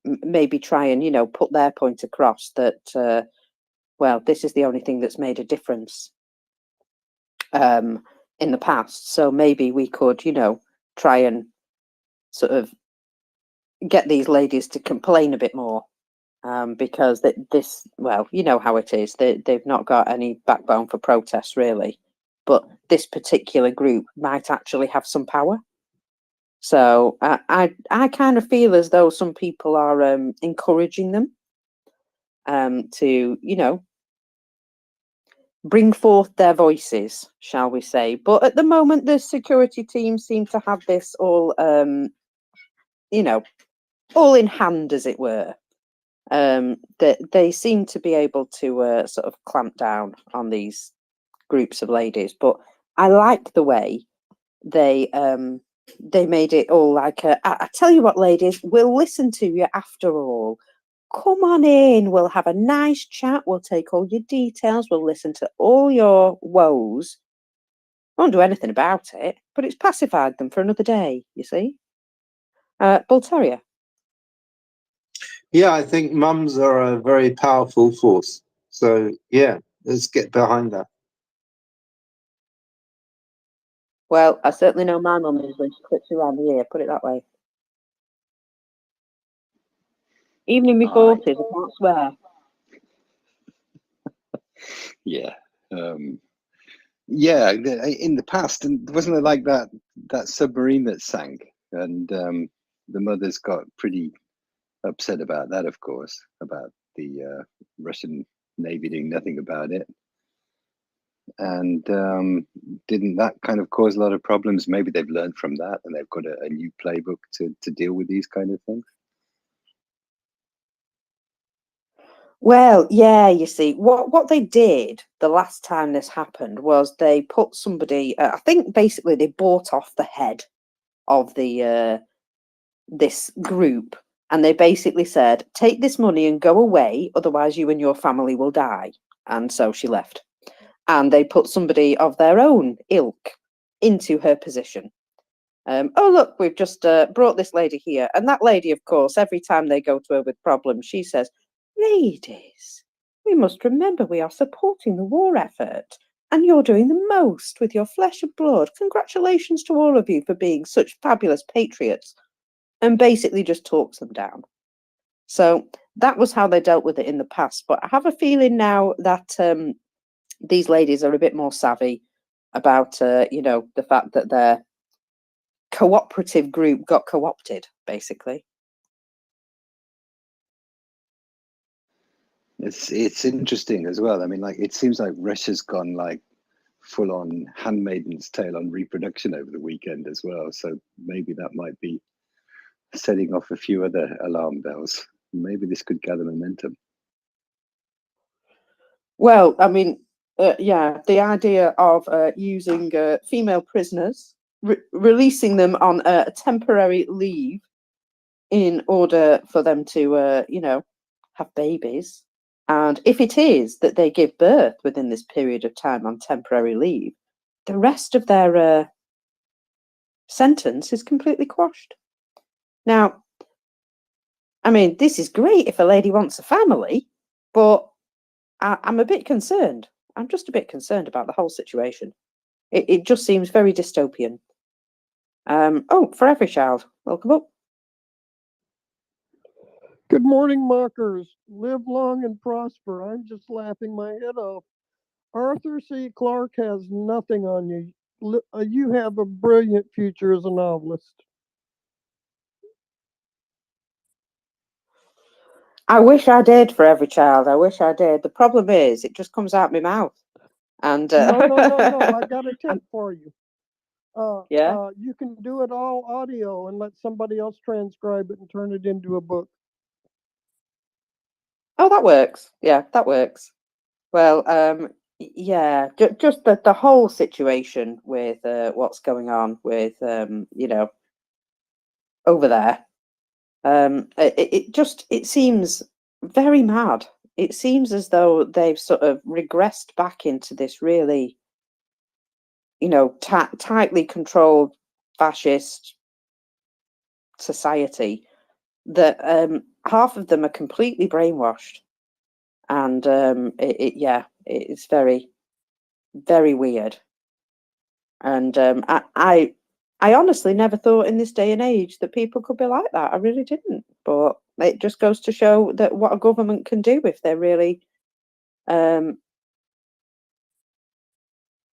maybe try and, put their point across that, well, this is the only thing that's made a difference in the past. So maybe we could, try and sort of get these ladies to complain a bit more because this, well, you know how it is. They've not got any backbone for protests, really. But this particular group might actually have some power. So I kind of feel as though some people are encouraging them to, bring forth their voices, shall we say. But at the moment, the security team seem to have this all, all in hand, as it were. That they seem to be able to sort of clamp down on these groups of ladies. But I like the way they they made it all like I tell you what, ladies, we'll listen to you after all. Come on in, we'll have a nice chat, we'll take all your details, we'll listen to all your woes. Won't do anything about it, but it's pacified them for another day, you see. Bull Terrier. Yeah, I think mums are a very powerful force. So yeah, let's get behind that. Well, I certainly know my mum is when she clips you around the ear, put it that way. Even in my 40s, I can't swear. Yeah. Yeah, in the past, and wasn't it like that submarine that sank, and the mothers got pretty upset about that, of course, about the Russian Navy doing nothing about it. And didn't that kind of cause a lot of problems? Maybe they've learned from that, and they've got a new playbook to deal with these kind of things. Well, yeah, you see, what they did the last time this happened was they put somebody, I think basically they bought off the head of the this group, and they basically said, take this money and go away, otherwise you and your family will die. And so she left. And they put somebody of their own ilk into her position. Oh, look, we've just brought this lady here. And that lady, of course, every time they go to her with problems, she says, ladies, we must remember we are supporting the war effort and you're doing the most with your flesh and blood. Congratulations to all of you for being such fabulous patriots. And basically just talks them down. So that was how they dealt with it in the past. But I have a feeling now that these ladies are a bit more savvy about, you know, the fact that their cooperative group got co-opted, basically. It's interesting as well. I mean, like, it seems like Russia's gone like full on Handmaiden's Tale on reproduction over the weekend as well. So maybe that might be setting off a few other alarm bells. Maybe this could gather momentum. Well, I mean, yeah, the idea of using female prisoners, releasing them on a temporary leave in order for them to, you know, have babies. And if it is that they give birth within this period of time on temporary leave, the rest of their sentence is completely quashed. Now, I mean, this is great if a lady wants a family, but I'm a bit concerned. I'm just a bit concerned about the whole situation. It just seems very dystopian. Oh, for every child, welcome up. Good morning, mockers. Live long and prosper. I'm just laughing my head off. Arthur C. Clarke has nothing on you. You have a brilliant future as a novelist. I wish I did for every child. I wish I did. The problem is, it just comes out my mouth. And No. I got a tip for you. Yeah. You can do it all audio and let somebody else transcribe it and turn it into a book. Oh, that works. Yeah, that works. Well, yeah, just the whole situation with what's going on with you know, over there. It seems very mad. It seems as though they've sort of regressed back into this really, you know, tightly controlled fascist society that half of them are completely brainwashed, and yeah, it's very, very weird. And I honestly never thought in this day and age that people could be like that. I really didn't. But it just goes to show that what a government can do if they're really, you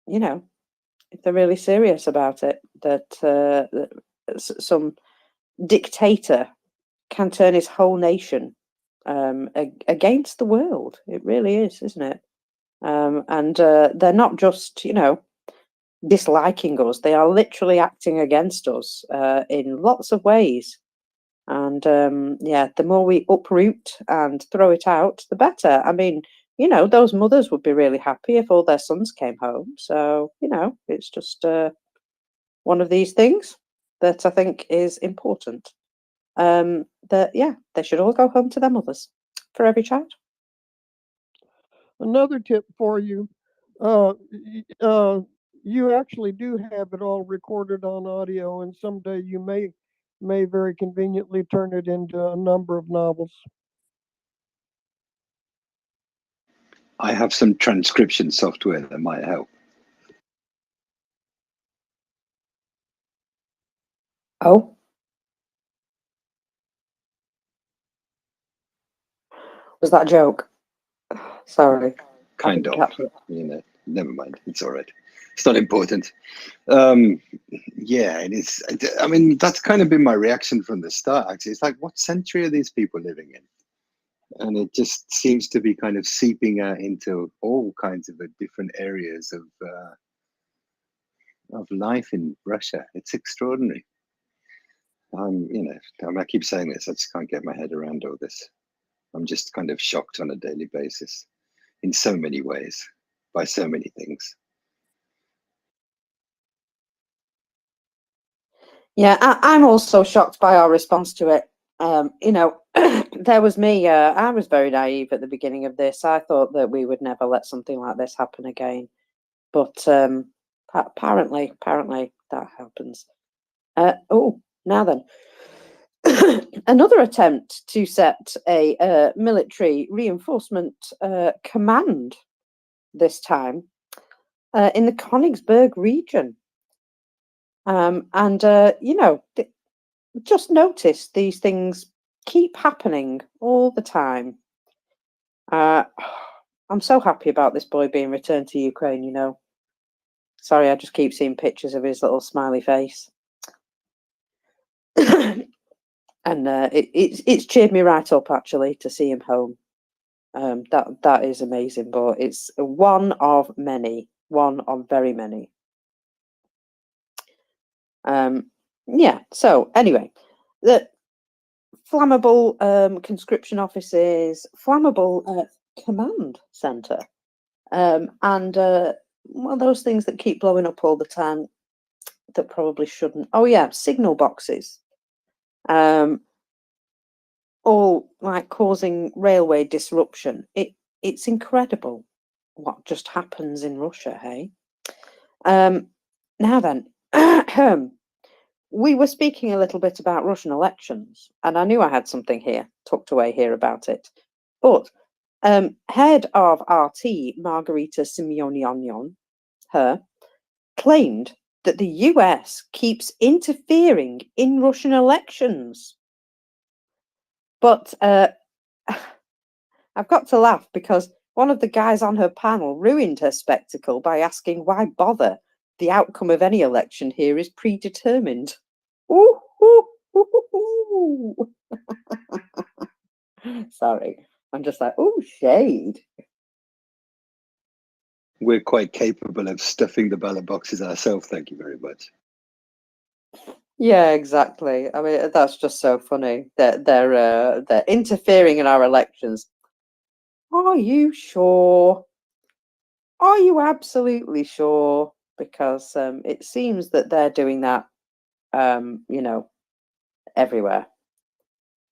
know, if they're really serious about it. That some dictator can turn his whole nation against the world. It really is, isn't it? And they're not just, you know, disliking us. They are literally acting against us in lots of ways. And yeah, the more we uproot and throw it out, the better. I mean, you know, those mothers would be really happy if all their sons came home. So, you know, it's just one of these things that I think is important. That yeah, they should all go home to their mothers for every child. Another tip for you, you actually do have it all recorded on audio, and someday you may very conveniently turn it into a number of novels. I have some transcription software that might help. Oh, was that a joke? Sorry, I Kind didn't of, catch it. you know, never mind. It's all right. It's not important. Yeah, and it's, I mean, that's kind of been my reaction from the start, actually. It's like, what century are these people living in? And it just seems to be kind of seeping out into all kinds of different areas of life in Russia. It's extraordinary. You know, I keep saying this, I just can't get my head around all this. I'm just kind of shocked on a daily basis in so many ways, by so many things. Yeah, I'm also shocked by our response to it. You know, there was me. I was very naive at the beginning of this. I thought that we would never let something like this happen again, but apparently that happens. Oh, now then, another attempt to set a military reinforcement command. This time in the Königsberg region, and you know. Just notice these things keep happening all the time. I'm so happy about this boy being returned to Ukraine, you know. Sorry, I just keep seeing pictures of his little smiley face. And it's cheered me right up, actually, to see him home. That is amazing, but it's one of many, one of very many. Yeah, so anyway, the flammable conscription offices, flammable command center, and well, those things that keep blowing up all the time that probably shouldn't. Oh yeah, signal boxes, all like causing railway disruption. It's incredible what just happens in Russia, hey? Now then, we were speaking a little bit about Russian elections, and I knew I had something here tucked away here about it. But head of RT, Margarita Simeonian, her, claimed that the US keeps interfering in Russian elections. But I've got to laugh because one of the guys on her panel ruined her spectacle by asking why bother? The outcome of any election here is predetermined. Ooh, ooh, ooh, ooh. Sorry, I'm just like, oh, shade. We're quite capable of stuffing the ballot boxes ourselves, thank you very much. Yeah, exactly. I mean, that's just so funny that they're interfering in our elections. Are you sure? Are you absolutely sure? Because it seems that they're doing that, you know, everywhere.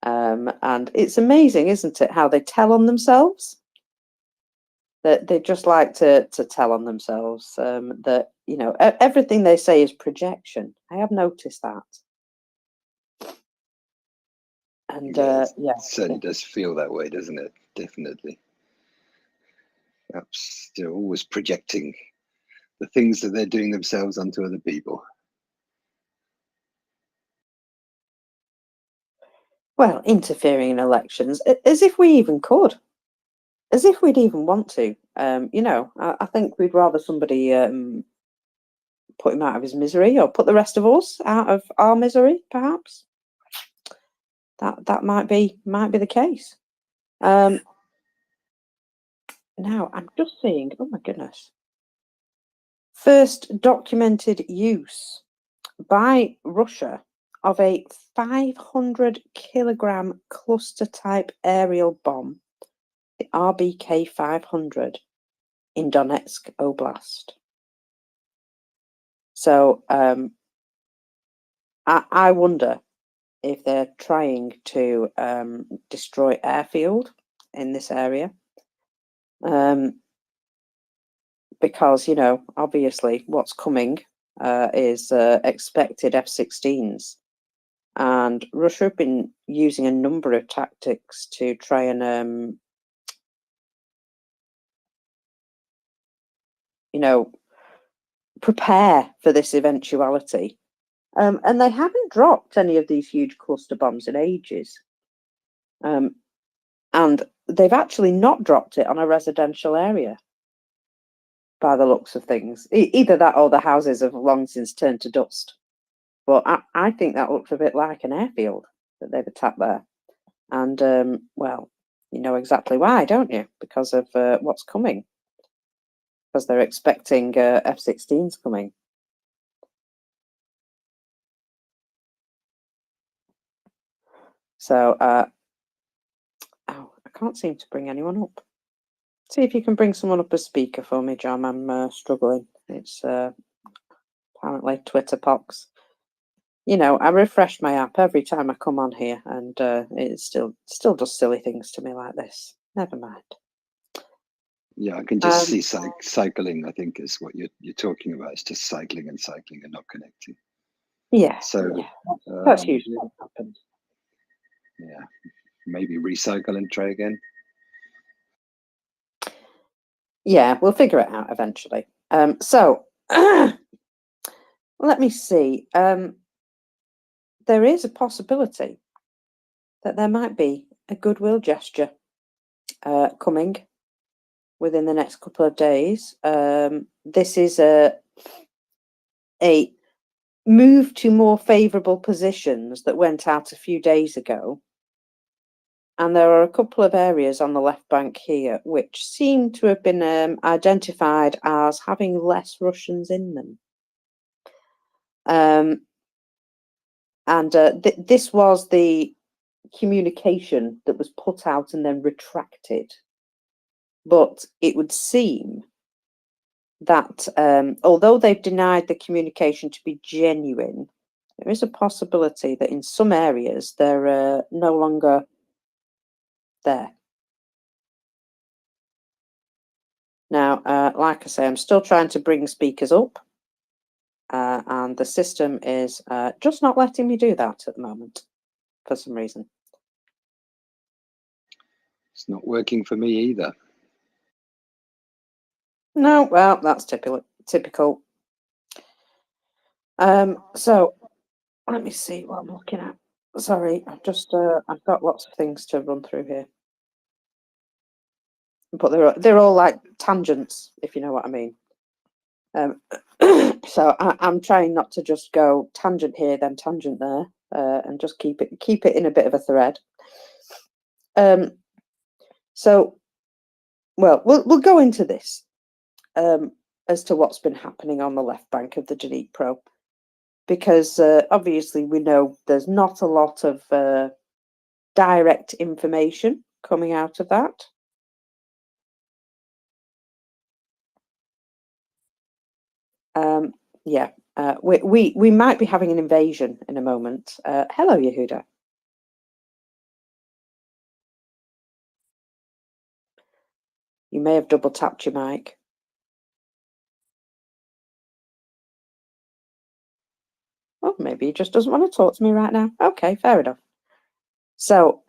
And it's amazing, isn't it, how they tell on themselves? That they just like to tell on themselves. That, you know, everything they say is projection. I have noticed that. And Yeah, yeah, it certainly does feel that way, doesn't it? Definitely. Perhaps they're always projecting the things that they're doing themselves onto other people. well, interfering in elections, as if we even could, as if we'd even want to. You know, I think we'd rather somebody put him out of his misery, or put the rest of us out of our misery, perhaps. That might be the case. Now I'm just seeing. Oh my goodness! First documented use by Russia of a 500-kilogram cluster-type aerial bomb, the RBK 500, in Donetsk Oblast. So I wonder if they're trying to destroy airfield in this area. Because, you know, obviously what's coming is expected F-16s. And Russia have been using a number of tactics to try and, you know, prepare for this eventuality. And they haven't dropped any of these huge cluster bombs in ages. And they've actually not dropped it on a residential area, by the looks of things. Either that or the houses have long since turned to dust. But I think that looks a bit like an airfield that they've attacked there. And, well, you know exactly why, don't you? Because of what's coming. Because they're expecting F-16s coming. So, oh, I can't seem to bring anyone up. See if you can bring someone up as speaker for me, John. I'm struggling. It's apparently Twitter pox. You know, I refresh my app every time I come on here, and it still does silly things to me like this. Never mind. Yeah, I can just see cycling, I think, is what you're talking about. It's just cycling and not connecting. Yeah. So Yeah. That's usually what happens. Yeah, maybe recycle and try again. Yeah, we'll figure it out eventually. So let me see. There is a possibility that there might be a goodwill gesture coming within the next couple of days. This is a move to more favourable positions that went out a few days ago. And there are a couple of areas on the left bank here which seem to have been identified as having less Russians in them. This was the communication that was put out and then retracted. But it would seem that although they've denied the communication to be genuine, there is a possibility that in some areas they're no longer there. Now, like I say, I'm still trying to bring speakers up, and the system is just not letting me do that at the moment for some reason. It's not working for me either. No, well, that's typical. So let me see what I'm looking at. Sorry, I've just I've got lots of things to run through here, but they're all like tangents, if you know what I mean. So I'm trying not to just go tangent here, then tangent there, and just keep it in a bit of a thread. So, well, we'll go into this as to what's been happening on the left bank of the Dnipro, because obviously we know there's not a lot of direct information coming out of that. Yeah, we might be having an invasion in a moment. Hello, Yehuda. You may have double tapped your mic. Oh, maybe he just doesn't want to talk to me right now. Okay, fair enough. So,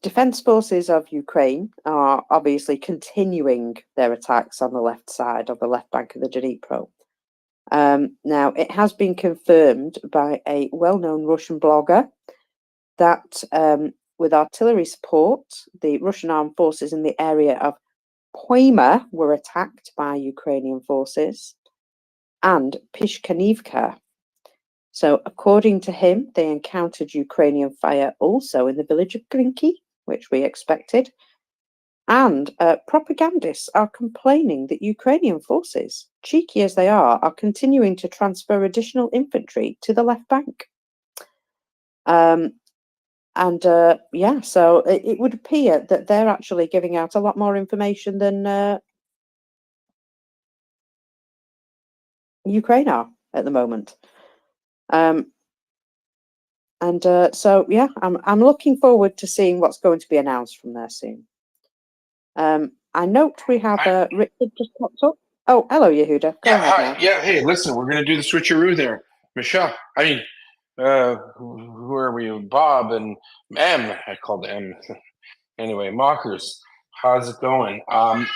Defense forces of Ukraine are obviously continuing their attacks on the left side of the left bank of the Dnipro. Now, it has been confirmed by a well-known Russian blogger that with artillery support, the Russian armed forces in the area of Poima were attacked by Ukrainian forces, and Pishkanivka. So, according to him, they encountered Ukrainian fire also in the village of Grinki, which we expected. And propagandists are complaining that Ukrainian forces, cheeky as they are continuing to transfer additional infantry to the left bank. Yeah, so it would appear that they're actually giving out a lot more information than Ukraine are at the moment. So yeah, I'm looking forward to seeing what's going to be announced from there soon. I note we have Richard just popped up. Oh, hello, Yehuda. Go ahead Hi. now. Yeah, hey, listen, we're gonna do the switcheroo there. Michelle, I mean, who are we? Bob and M. I called M. Anyway, Mockers, how's it going?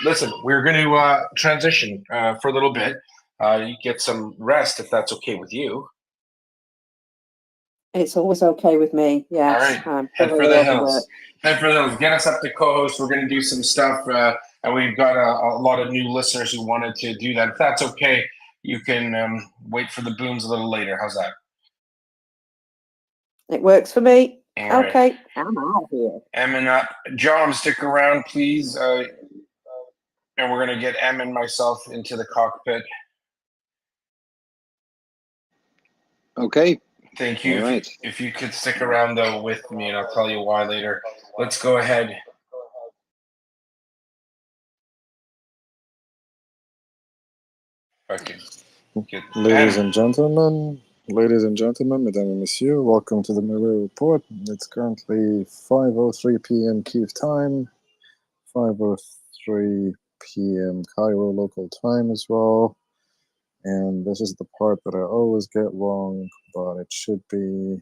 Listen, we're gonna transition for a little bit. You get some rest if that's okay with you. It's always okay with me. All Yes, right, I'm head for thoroughly the overworked. hills. Head for the hills. Get us up to co-host. We're gonna do some stuff, and we've got a lot of new listeners who wanted to do that. If that's okay, you can wait for the booms a little later. How's that? It works for me. All right. Okay, I'm out of here. Em and John, stick around, please. And we're gonna get Em and myself into the cockpit. Okay. Thank you. All right. If you could stick around though with me, and I'll tell you why later. Let's go ahead. Okay. Good. Ladies Em. and gentlemen, mesdames et messieurs, welcome to the MriyaReport. It's currently 5:03 p.m. Kyiv time, 5:03 p.m. Cairo local time as well. And this is the part that I always get wrong, but it should be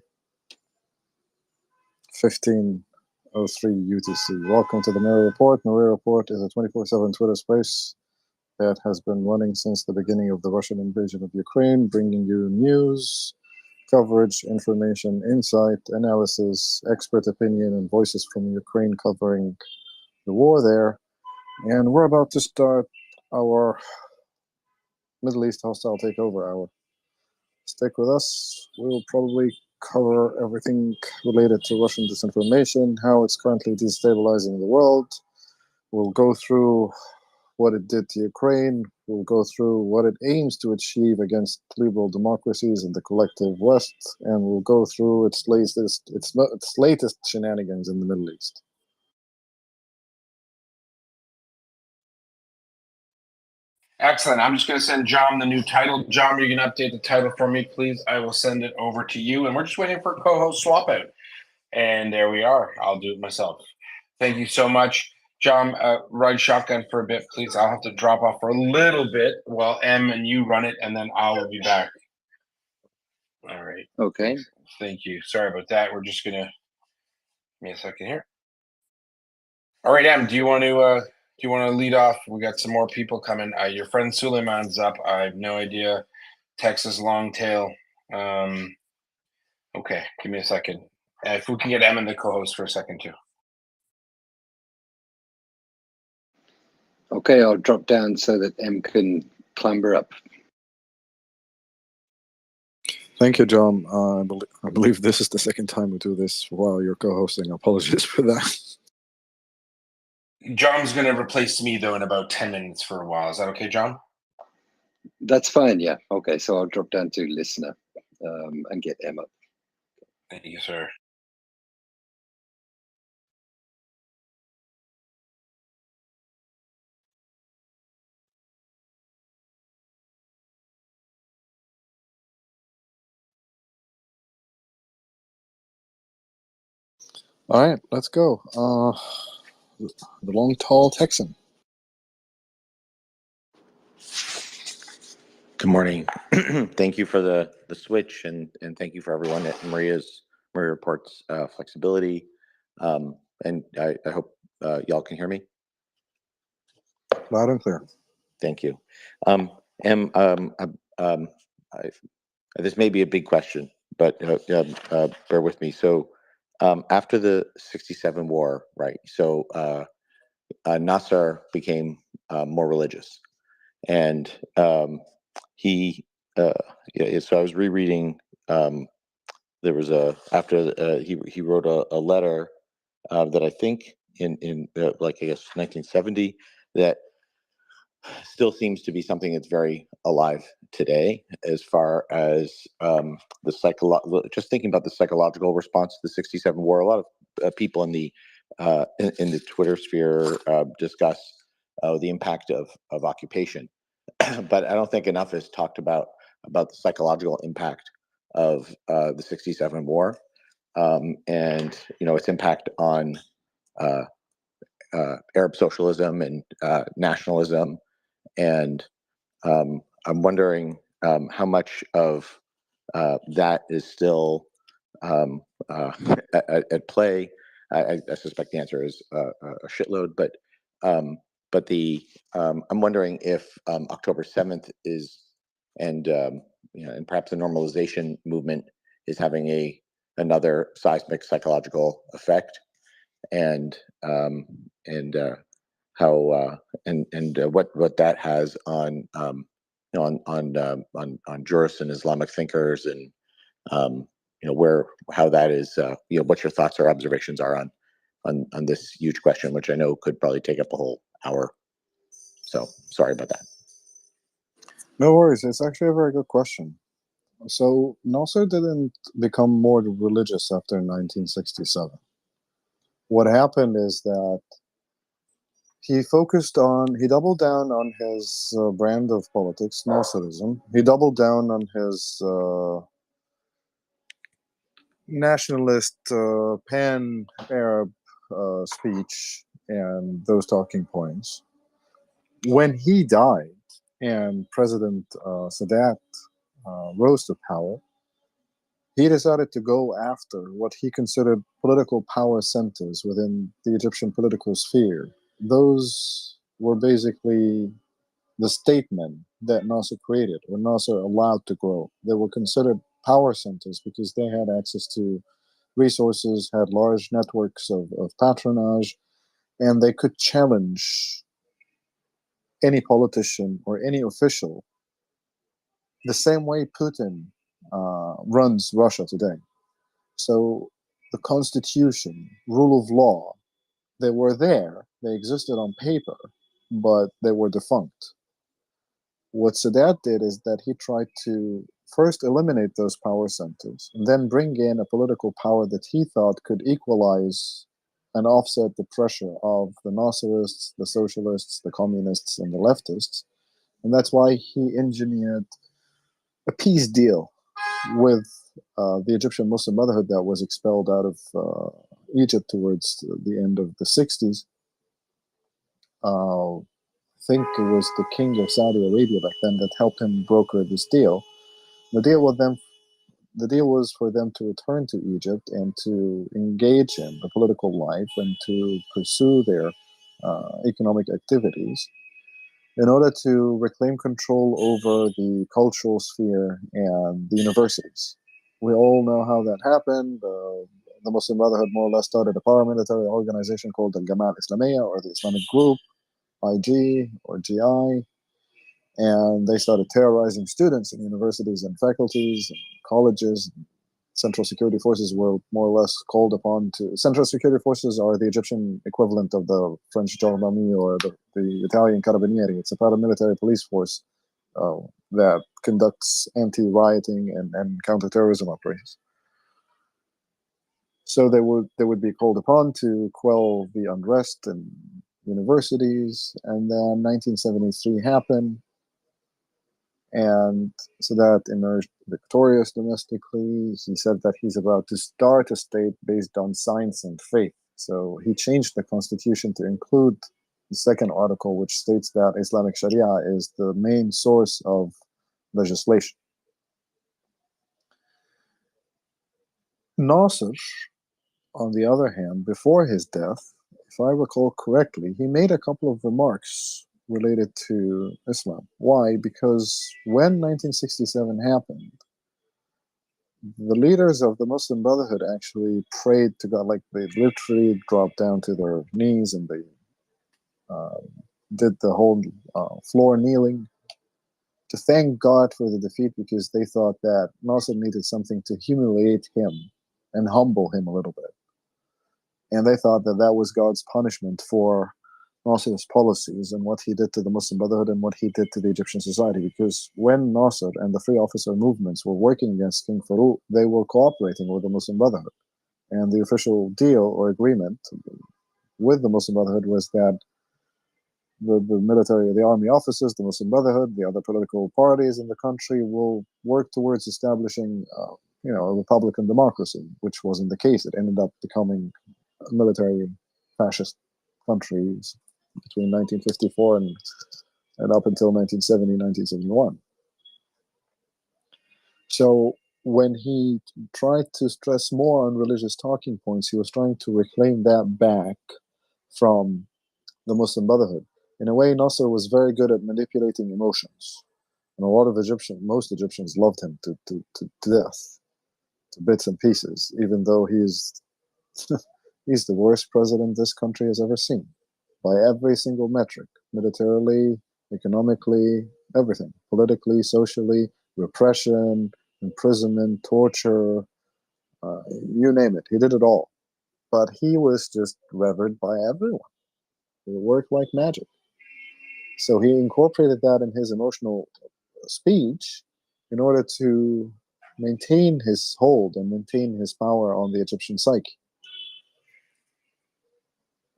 15:03 UTC. Welcome to the MriyaReport. MriyaReport is a 24/7 Twitter space that has been running since the beginning of the Russian invasion of Ukraine, bringing you news, coverage, information, insight, analysis, expert opinion, and voices from Ukraine covering the war there. And we're about to start our Middle East hostile takeover hour. Stick with us. We'll probably cover everything related to Russian disinformation, how it's currently destabilizing the world. We'll go through what it did to Ukraine. We'll go through what it aims to achieve against liberal democracies and the collective West, and we'll go through its latest shenanigans in the Middle East. Excellent. I'm just going to send John the new title. John, you're going to update the title for me, please. I will send it over to you, and we're just waiting for co-host swap out. And there we are. I'll do it myself. Thank you so much. John, ride shotgun for a bit, please. I'll have to drop off for a little bit while Em and you run it, and then I will be back. All right. Okay. Thank you. Sorry about that. We're just gonna give me a second here. All right, Em. Do you want to lead off? We got some more people coming. Your friend Suleiman's up. I have no idea. Texas Longtail. Okay. Give me a second. If we can get Em and the co-host for a second too. Okay, I'll drop down so that M can clamber up. Thank you, John. I believe this is the second time we do this while you're co-hosting. Apologies for that. John's going to replace me, though, in about 10 minutes for a while. Is that okay, John? That's fine, yeah. Okay, so I'll drop down to listener and get M up. Thank you, sir. All right, let's go. The long, tall Texan. Good morning. Thank you for the switch, and thank you for everyone at MriyaReport's flexibility. And I hope y'all can hear me. Loud and clear. Thank you. This may be a big question, but bear with me. So after the 67 war, right? So Nasser became more religious, and so I was rereading. There was he wrote a letter that I think in like I guess 1970 that still seems to be something that's very alive today, as far as just thinking about the psychological response to the 67 war. A lot of people in the Twitter sphere discuss the impact of occupation, but I don't think enough is talked about about the psychological impact of the '67 war, and its impact on Arab socialism and nationalism, and I'm wondering how much of that is still at play. I suspect the answer is a shitload, but I'm wondering if October 7th is, and and perhaps the normalization movement is having another seismic psychological effect, and how what that has on on jurists and Islamic thinkers, and how that is, what your thoughts or observations are on this huge question, which I know could probably take up a whole hour. So sorry about that. No worries. It's actually a very good question. So Nasser didn't become more religious after 1967. What happened is that he doubled down on his brand of politics, Nasserism. He doubled down on his nationalist, pan-Arab speech and those talking points. When he died and President Sadat rose to power, he decided to go after what he considered political power centers within the Egyptian political sphere. Those were basically the statemen that Nasser created, or Nasser allowed to grow. They were considered power centers because they had access to resources, had large networks of patronage, and they could challenge any politician or any official the same way Putin runs Russia today. So the constitution, rule of law, they were there, they existed on paper, but they were defunct. What Sadat did is that he tried to first eliminate those power centers and then bring in a political power that he thought could equalize and offset the pressure of the Nasserists, the socialists, the communists, and the leftists. And that's why he engineered a peace deal with the Egyptian Muslim Brotherhood that was expelled out of Egypt towards the end of the 60s. I think it was the king of Saudi Arabia back then that helped him broker this deal. The deal was for them to return to Egypt and to engage in the political life and to pursue their economic activities in order to reclaim control over the cultural sphere and the universities. We all know how that happened. The Muslim Brotherhood more or less started a paramilitary organization called the Gamal Islamiyah, or the Islamic Group, IG or GI, and they started terrorizing students in universities and faculties and colleges. Central security forces were more or less called upon to. Central security forces are the Egyptian equivalent of the French gendarmerie or the Italian carabinieri. It's a paramilitary police force that conducts anti-rioting and counterterrorism operations. So they would be called upon to quell the unrest in universities, and then 1973 happened, and Sadat emerged victorious domestically. He said that he's about to start a state based on science and faith. So he changed the constitution to include the second article, which states that Islamic Sharia is the main source of legislation. Nasser, on the other hand, before his death, if I recall correctly, he made a couple of remarks related to Islam. Why? Because when 1967 happened, the leaders of the Muslim Brotherhood actually prayed to God, like they literally dropped down to their knees and they did the whole floor kneeling to thank God for the defeat, because they thought that Nasser needed something to humiliate him and humble him a little bit. And they thought that that was God's punishment for Nasser's policies and what he did to the Muslim Brotherhood and what he did to the Egyptian society. Because when Nasser and the free officer movements were working against King Farouk, they were cooperating with the Muslim Brotherhood. And the official deal or agreement with the Muslim Brotherhood was that the military, the army officers, the Muslim Brotherhood, the other political parties in the country will work towards establishing, a Republican democracy, which wasn't the case. It ended up becoming a military fascist countries between 1954 and up until 1970, 1971. So when he tried to stress more on religious talking points, he was trying to reclaim that back from the Muslim Brotherhood. In a way, Nasser was very good at manipulating emotions. And a lot of most Egyptians loved him to death, to bits and pieces, even though he's he's the worst president this country has ever seen, by every single metric, militarily, economically, everything, politically, socially, repression, imprisonment, torture, you name it. He did it all. But he was just revered by everyone. It worked like magic. So he incorporated that in his emotional speech in order to maintain his hold and maintain his power on the Egyptian psyche.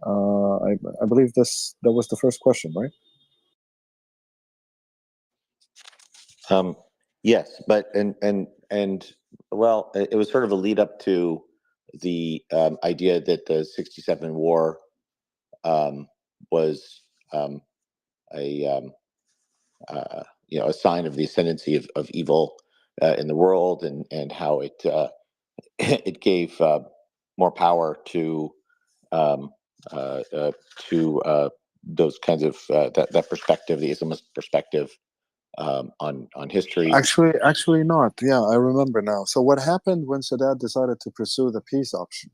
I believe that was the first question, right? Yes, but and well, it was sort of a lead up to the idea that the '67 war was a a sign of the ascendancy of evil in the world, and how it it gave more power to those kinds of that perspective, the Islamist perspective on history. Actually not. Yeah, I remember now. So what happened when Sadat decided to pursue the peace option?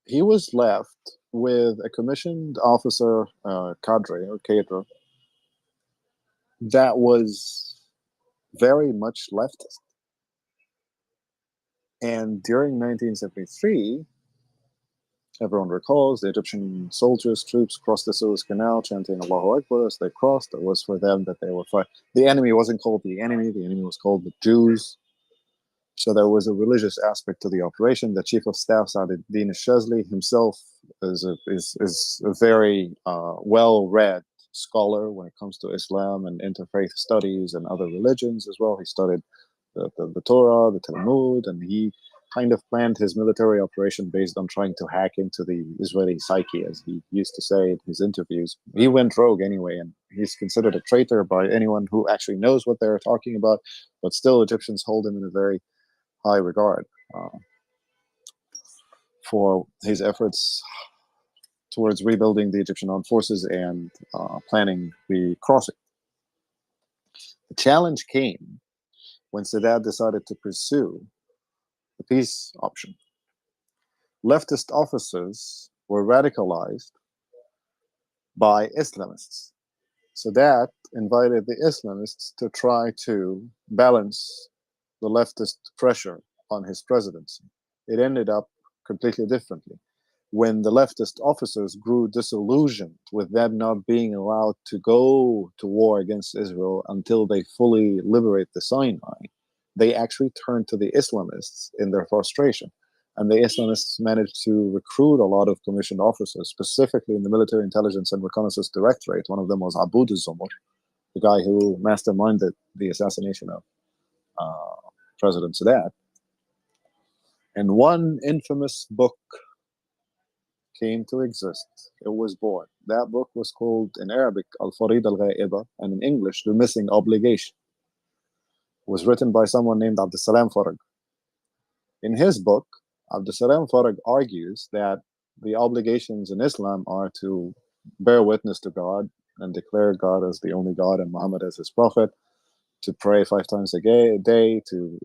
He was left with a commissioned officer, cadre or cadre, that was very much leftist. And during 1973, everyone recalls the Egyptian soldiers, troops crossed the Suez Canal chanting Allahu Akbar as they crossed. It was for them that they were fighting. The enemy wasn't called the enemy was called the Jews. So there was a religious aspect to the operation. The chief of staff, Sa'ad-ad-Din al-Shazli, himself is a very well-read scholar when it comes to Islam and interfaith studies and other religions as well. He studied the Torah, the Talmud, and he kind of planned his military operation based on trying to hack into the Israeli psyche, as he used to say in his interviews. He went rogue anyway, and he's considered a traitor by anyone who actually knows what they're talking about, but still Egyptians hold him in a very high regard for his efforts towards rebuilding the Egyptian armed forces and planning the crossing. The challenge came when Sadat decided to pursue the peace option. Leftist officers were radicalized by Islamists. Sadat invited the Islamists to try to balance the leftist pressure on his presidency. It ended up completely differently. When the leftist officers grew disillusioned with them not being allowed to go to war against Israel until they fully liberate the Sinai, they actually turned to the Islamists in their frustration. And the Islamists managed to recruit a lot of commissioned officers, specifically in the Military Intelligence and Reconnaissance Directorate. One of them was Aboud al-Zumur, the guy who masterminded the assassination of President Sadat. And one infamous book came to exist. It was born. That book was called in Arabic Al-Farid al-Ghaiba, and in English The Missing Obligation. It was written by someone named Abdus Salam Farag. In his book, Abdus Salam Farag argues that the obligations in Islam are to bear witness to God and declare God as the only God and Muhammad as his prophet, to pray 5 times a day, to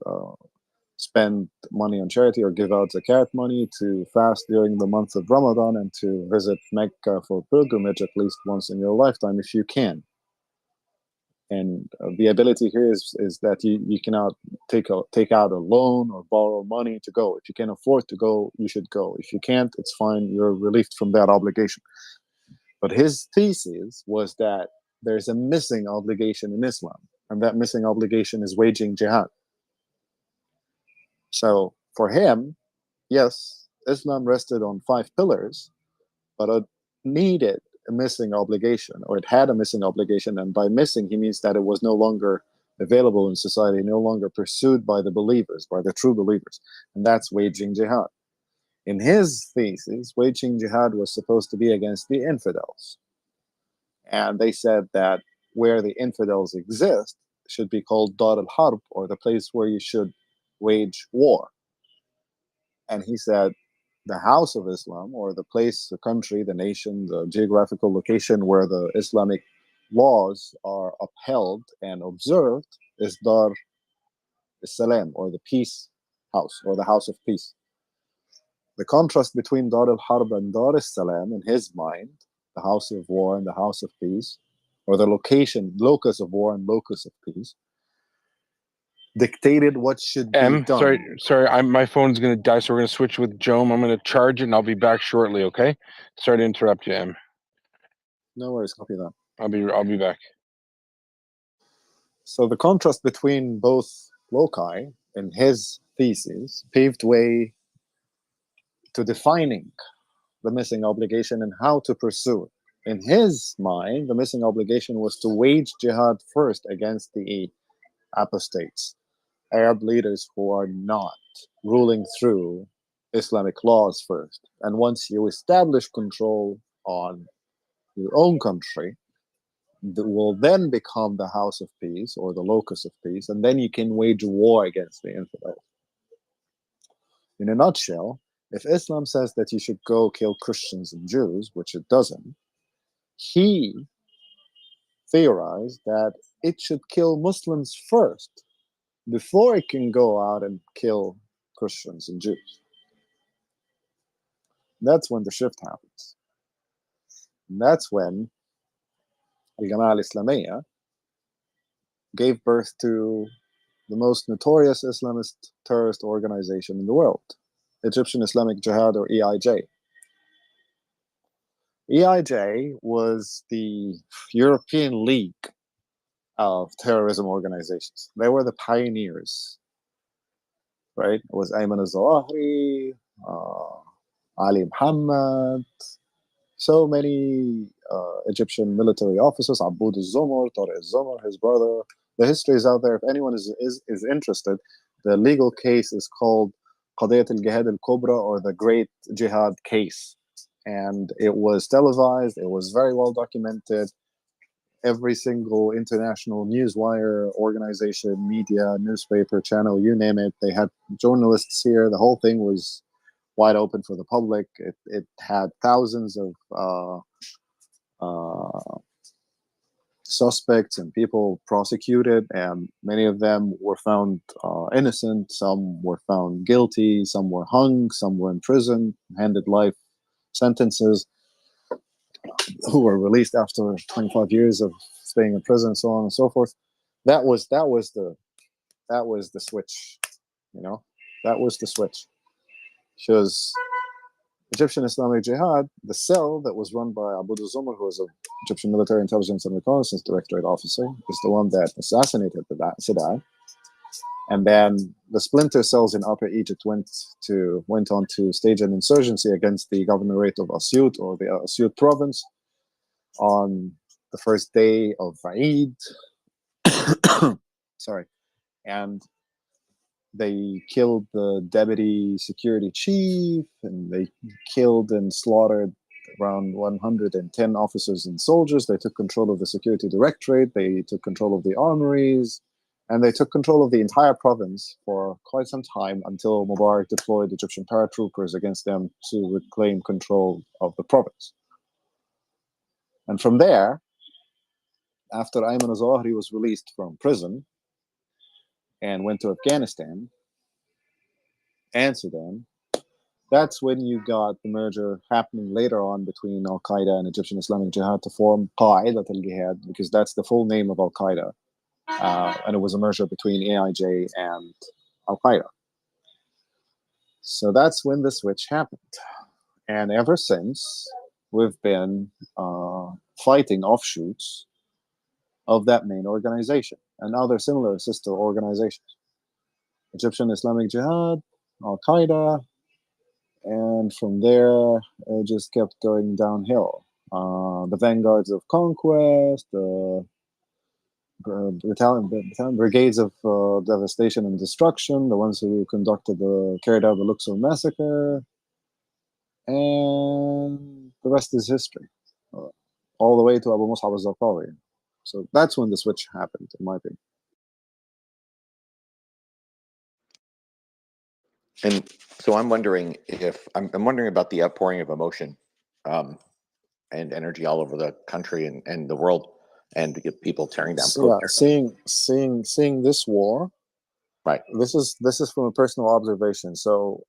spend money on charity or give out zakat money, to fast during the month of Ramadan, and to visit Mecca for pilgrimage at least once in your lifetime if you can. And the ability here is that you cannot take out a loan or borrow money to go. If you can afford to go, you should go. If you can't, it's fine. You're relieved from that obligation. But his thesis was that there's a missing obligation in Islam, and that missing obligation is waging jihad. So for him, yes, Islam rested on 5 pillars, but it needed a missing obligation, or it had a missing obligation, and by missing he means that it was no longer available in society, no longer pursued by the believers, by the true believers, and that's waging jihad. In his thesis, waging jihad was supposed to be against the infidels, and they said that where the infidels exist should be called Dar al-Harb, or the place where you should wage war. And he said the house of Islam, or the place, the country, the nation, the geographical location where the Islamic laws are upheld and observed, is Dar al-Salam, or the peace house, or the house of peace. The contrast between Dar al-Harb and Dar al-Salam, in his mind, the house of war and the house of peace, or the locus of war and locus of peace, dictated what should be done. Sorry, my phone's gonna die, so we're gonna switch with Joan. I'm gonna charge it, and I'll be back shortly. Okay? Sorry to interrupt you, Em. No worries, copy that. I'll be back. So the contrast between both loci in his thesis paved way to defining the missing obligation and how to pursue it. In his mind, the missing obligation was to wage jihad first against the apostates, Arab leaders who are not ruling through Islamic laws first. And once you establish control on your own country, that will then become the house of peace, or the locus of peace, and then you can wage war against the infidels. In a nutshell, if Islam says that you should go kill Christians and Jews, which it doesn't, he theorized that it should kill Muslims first before it can go out and kill Christians and Jews. That's when the shift happens. And that's when Al-Jama'ah al-Islamiyya gave birth to the most notorious Islamist terrorist organization in the world, Egyptian Islamic Jihad, or EIJ. EIJ was the European League of terrorism organizations. They were the pioneers, right? It was Ayman al-Zawahiri, Ali Muhammad, so many Egyptian military officers, Aboud al-Zomar, Tariq al-Zomar, his brother. The history is out there. If anyone is interested, the legal case is called Qadiyat al-Jihad al-Kubra, or the Great Jihad Case. And it was televised, it was very well documented. Every single international newswire, organization, media, newspaper, channel, you name it, they had journalists here. The whole thing was wide open for the public. It had thousands of suspects and people prosecuted, and many of them were found innocent, some were found guilty, some were hung, some were in prison, handed life sentences, who were released after 25 years of staying in prison, so on and so forth. That was the switch, you know. That was the switch. Because Egyptian Islamic Jihad, the cell that was run by Aboud al-Zomar, who was an Egyptian Military Intelligence and Reconnaissance Directorate officer, is the one that assassinated Sadat. And then the splinter cells in Upper Egypt went on to stage an insurgency against the governorate of Asyut, or the Asyut province, on the first day of Eid. Sorry. And they killed the deputy security chief, and they killed and slaughtered around 110 officers and soldiers. They took control of the security directorate, they took control of the armories, and they took control of the entire province for quite some time, until Mubarak deployed Egyptian paratroopers against them to reclaim control of the province. And from there, after Ayman al-Zawahiri was released from prison and went to Afghanistan and Sudan, that's when you got the merger happening later on between Al-Qaeda and Egyptian Islamic Jihad to form Qa'idat al-Jihad, because that's the full name of Al-Qaeda. And it was a merger between AIJ and Al-Qaeda. So that's when the switch happened. And ever since, we've been fighting offshoots of that main organization and other similar sister organizations. Egyptian Islamic Jihad, Al-Qaeda, and from there, it just kept going downhill. the vanguards of conquest, battalion brigades of devastation and destruction, the ones who carried out the Luxor massacre, and the rest is history, all the way to Abu Mus'ab al-Zarqawi. So that's when the switch happened, in my opinion. And so I'm wondering I'm wondering about the outpouring of emotion and energy all over the country and the world, and to get people tearing down posters. Seeing this war, right? This is from a personal observation. So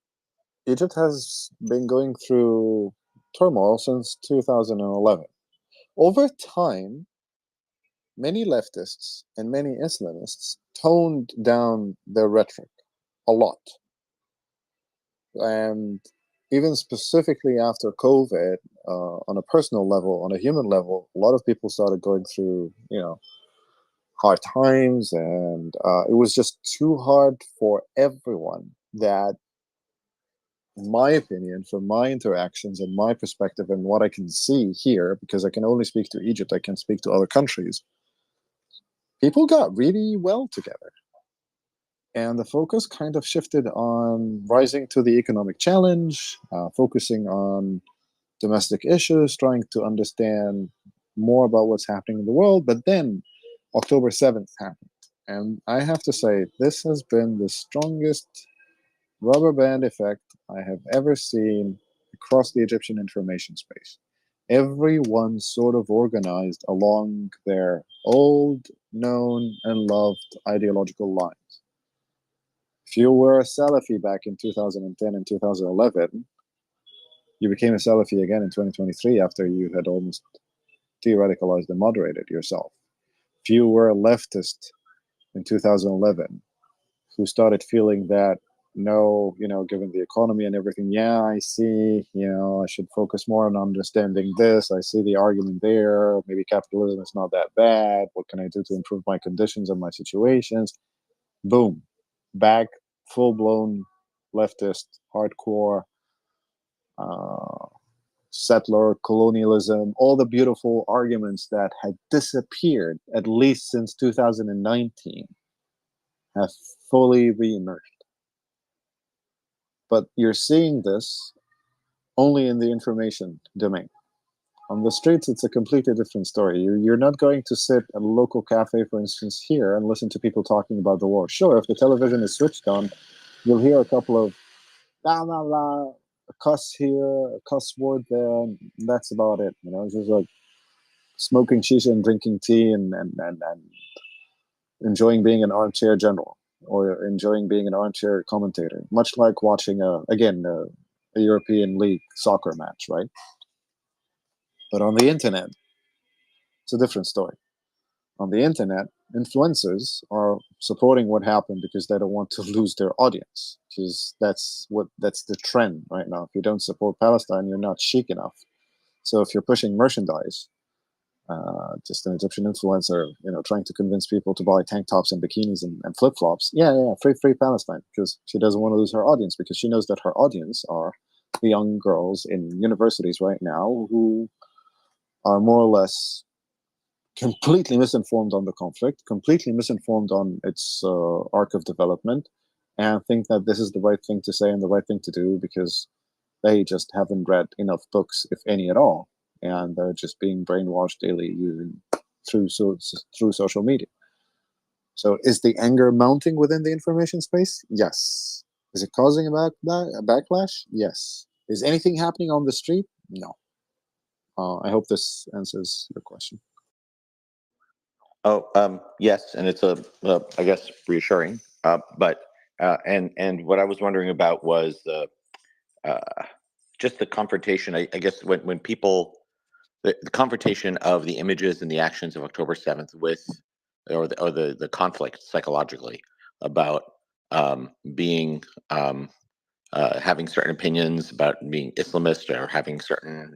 Egypt has been going through turmoil since 2011. Over time, many leftists and many Islamists toned down their rhetoric a lot. And even specifically after COVID, on a personal level, on a human level, a lot of people started going through, hard times, and it was just too hard for everyone. That, in my opinion, from my interactions and my perspective and what I can see here, because I can only speak to Egypt, I can't speak to other countries, people got really well together. And the focus kind of shifted on rising to the economic challenge, focusing on domestic issues, trying to understand more about what's happening in the world. But then October 7th happened. And I have to say, this has been the strongest rubber band effect I have ever seen across the Egyptian information space. Everyone sort of organized along their old, known, and loved ideological lines. If you were a Salafi back in 2010 and 2011, you became a Salafi again in 2023 after you had almost de-radicalized and moderated yourself. If you were a leftist in 2011 who started feeling that, no, given the economy and everything, yeah, I see, I should focus more on understanding this. I see the argument there. Maybe capitalism is not that bad. What can I do to improve my conditions and my situations? Boom. Back, full-blown leftist, hardcore, settler, colonialism, all the beautiful arguments that had disappeared, at least since 2019, have fully reemerged. But you're seeing this only in the information domain. On the streets, it's a completely different story. You're not going to sit at a local cafe, for instance, here and listen to people talking about the war. Sure, if the television is switched on, you'll hear a couple of blah, blah, blah, a cuss here, a cuss word there, and that's about it. It's just like smoking shisha and drinking tea and enjoying being an armchair general or enjoying being an armchair commentator, much like watching a European League soccer match, right? But on the internet, it's a different story. On the internet, influencers are supporting what happened because they don't want to lose their audience. Because that's the trend right now. If you don't support Palestine, you're not chic enough. So if you're pushing merchandise, just an Egyptian influencer, trying to convince people to buy tank tops and bikinis and flip-flops, free Palestine, because she doesn't want to lose her audience, because she knows that her audience are the young girls in universities right now who are more or less completely misinformed on the conflict, completely misinformed on its arc of development, and think that this is the right thing to say and the right thing to do because they just haven't read enough books, if any at all, and they're just being brainwashed daily through social media. So is the anger mounting within the information space? Yes. Is it causing a backlash? Yes. Is anything happening on the street? No. I hope this answers your question. Oh, yes, and it's I guess reassuring. But what I was wondering about was just the confrontation. I guess when people, the confrontation of the images and the actions of October 7th with, or the conflict psychologically about being having certain opinions about being Islamist or having certain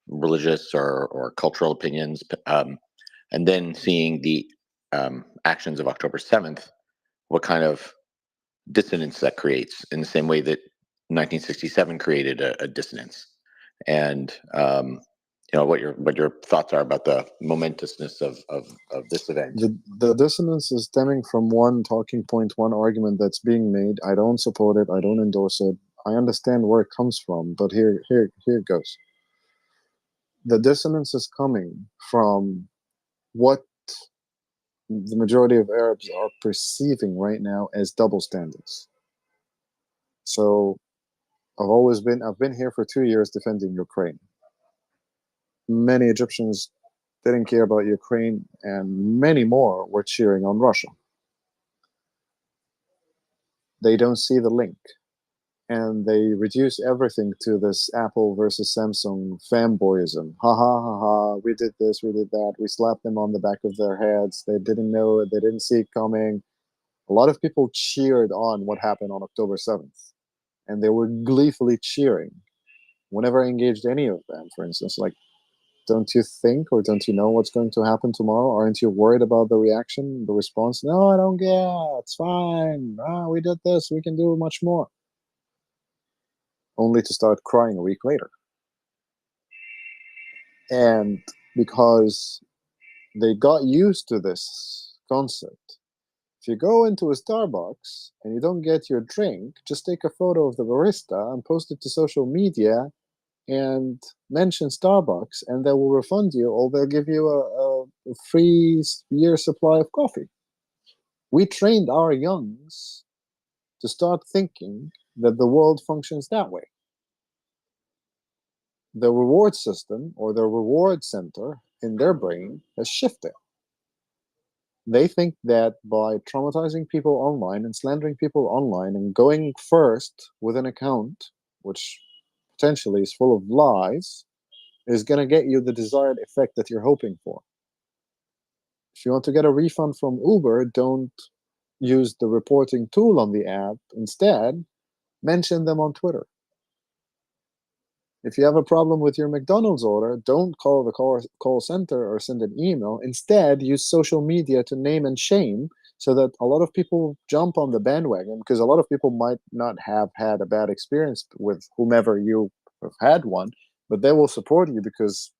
religious or cultural opinions. And then seeing the actions of October 7th, what kind of dissonance that creates, in the same way that 1967 created a dissonance. And what your thoughts are about the momentousness of this event. The dissonance is stemming from one talking point, one argument that's being made. I don't support it. I don't endorse it. I understand where it comes from, but here it goes. The dissonance is coming from what the majority of Arabs are perceiving right now as double standards. So I've been here for 2 years defending Ukraine. Many Egyptians didn't care about Ukraine, and many more were cheering on Russia. They don't see the link, and they reduce everything to this Apple versus Samsung fanboyism. Ha ha ha ha, we did this, we did that, we slapped them on the back of their heads, they didn't know it, they didn't see it coming. A lot of people cheered on what happened on October 7th, and they were gleefully cheering. Whenever I engaged any of them, for instance, like, don't you think or don't you know what's going to happen tomorrow? Aren't you worried about the reaction, the response? No, I don't care. It's fine. We did this. We can do much more. Only to start crying a week later. And because they got used to this concept, if you go into a Starbucks and you don't get your drink, just take a photo of the barista and post it to social media and mention Starbucks, and they will refund you, or they'll give you a free year supply of coffee. We trained our youngs to start thinking that the world functions that way. The reward system or the reward center in their brain has shifted. They think that by traumatizing people online and slandering people online and going first with an account, which potentially is full of lies, is going to get you the desired effect that you're hoping for. If you want to get a refund from Uber, don't use the reporting tool on the app. Instead, mention them on Twitter. If you have a problem with your McDonald's order, don't call the call center or send an email. Instead, use social media to name and shame so that a lot of people jump on the bandwagon, because a lot of people might not have had a bad experience with whomever you have had one, but they will support you because,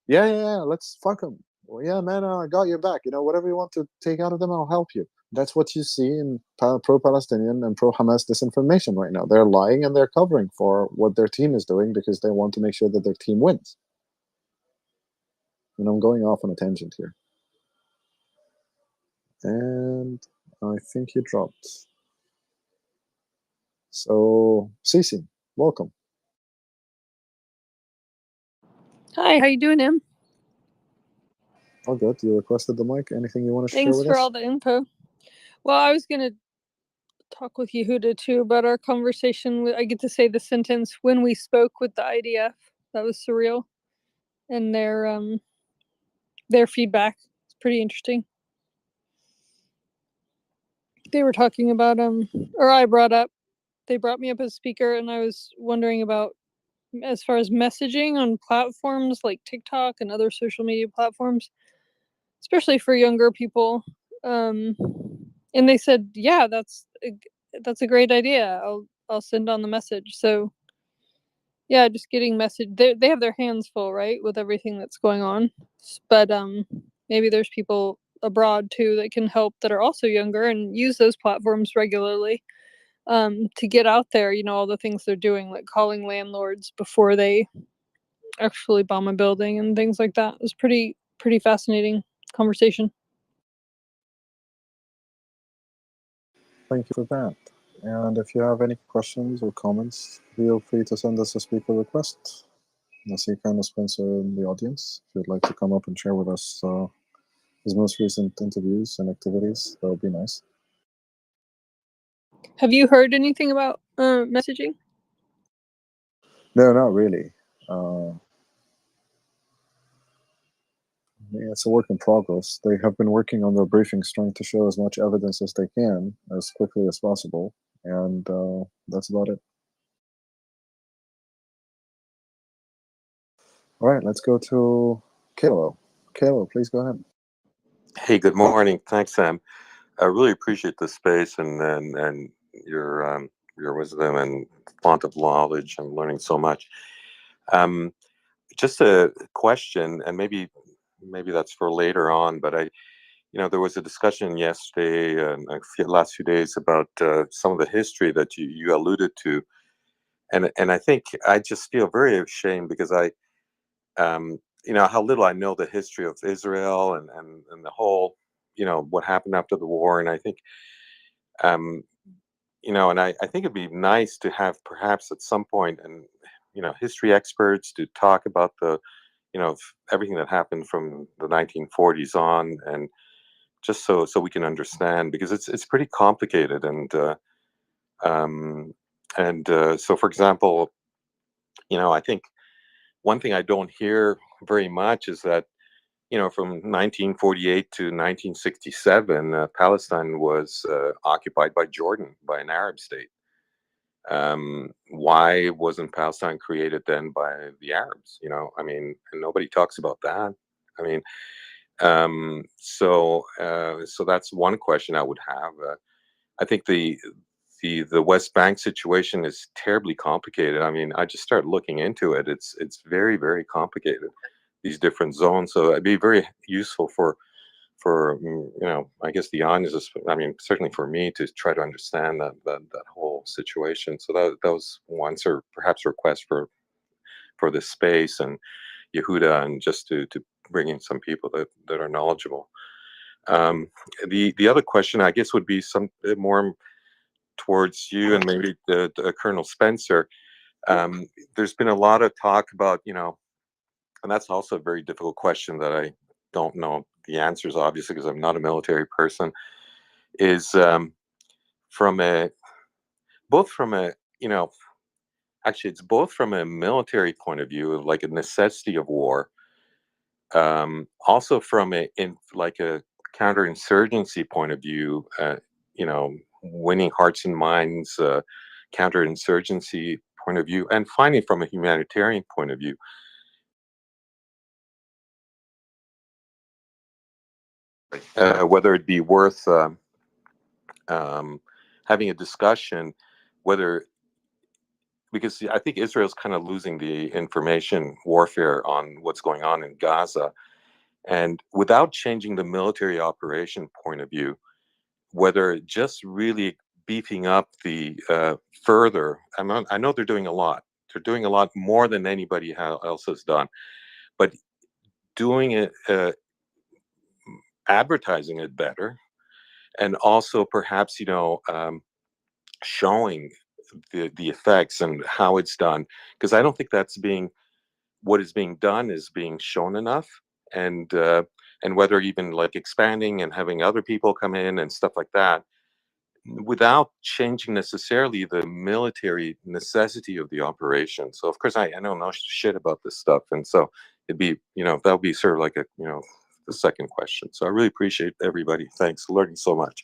yeah, let's fuck them. Well, yeah, man, I got your back. Whatever you want to take out of them, I'll help you. That's what you see in pro-Palestinian and pro-Hamas disinformation right now. They're lying and they're covering for what their team is doing because they want to make sure that their team wins. And I'm going off on a tangent here. And I think you dropped. So, Cece, welcome. Hi, how you doing, Em? All good. You requested the mic. Anything you want to share Thanks with for us? all the info. Well, I was gonna talk with Yehuda too about our conversation. I get to say the sentence when we spoke with the IDF. That was surreal, and their feedback is pretty interesting. They were talking about or I brought up. They brought me up as speaker, and I was wondering about as far as messaging on platforms like TikTok and other social media platforms, especially for younger people. And they said, yeah, that's a great idea. I'll send on the message. So yeah, just getting message. They have their hands full, right, with everything that's going on. But maybe there's people abroad too that can help that are also younger and use those platforms regularly to get out there. All the things they're doing, like calling landlords before they actually bomb a building and things like that. It was pretty fascinating conversation. Thank you for that. And if you have any questions or comments, feel free to send us a speaker request. I see kind of Spencer in the audience. If you'd like to come up and share with us his most recent interviews and activities, that would be nice. Have you heard anything about messaging? No, not really. It's a work in progress. They have been working on their briefings, trying to show as much evidence as they can, as quickly as possible, and that's about it. All right, let's go to Kalo. Kalo, please go ahead. Hey, good morning. Thanks, Sam. I really appreciate this space and your wisdom and font of knowledge. I'm learning so much. just a question, and maybe that's for later on, but there was a discussion yesterday and last few days about some of the history that you alluded to, and I think I just feel very ashamed because how little I know the history of Israel and the whole, what happened after the war, and I think, and I think it'd be nice to have perhaps at some point, and history experts to talk about the, everything that happened from the 1940s on, and just so we can understand, because it's pretty complicated, so for example, I think one thing I don't hear very much is that from 1948 to 1967, Palestine was occupied by Jordan, by an Arab state. Why wasn't Palestine created then by the Arabs? I mean, and nobody talks about that. I mean, so that's one question I would have. I think the West Bank situation is terribly complicated. I mean, I just started looking into it. It's very, very complicated, these different zones. So it'd be very useful for I guess the audience, I mean, certainly for me, to try to understand that whole situation. So that was one sort of perhaps request for this space, and Yehuda, and just to bring in some people that are knowledgeable. The other question, I guess, would be some more towards you and maybe the Colonel Spencer. There's been a lot of talk about, and that's also a very difficult question that I don't know the answers, obviously, because I'm not a military person, is actually, it's both from a military point of view, like a necessity of war, also from a counterinsurgency point of view, winning hearts and minds, counterinsurgency point of view, and finally from a humanitarian point of view. Whether it be worth having a discussion, because I think Israel's kind of losing the information warfare on what's going on in Gaza, and without changing the military operation point of view, whether just really beefing up the further. I know they're doing a lot. They're doing a lot more than anybody else has done, but doing it, advertising it better, and also perhaps showing the effects and how it's done, because I don't think what is being done is being shown enough, and whether even like expanding and having other people come in and stuff like that, without changing necessarily the military necessity of the operation. So of course I don't know shit about this stuff, and so it'd be that would be sort of like the second question. So I really appreciate everybody. Thanks, learning so much.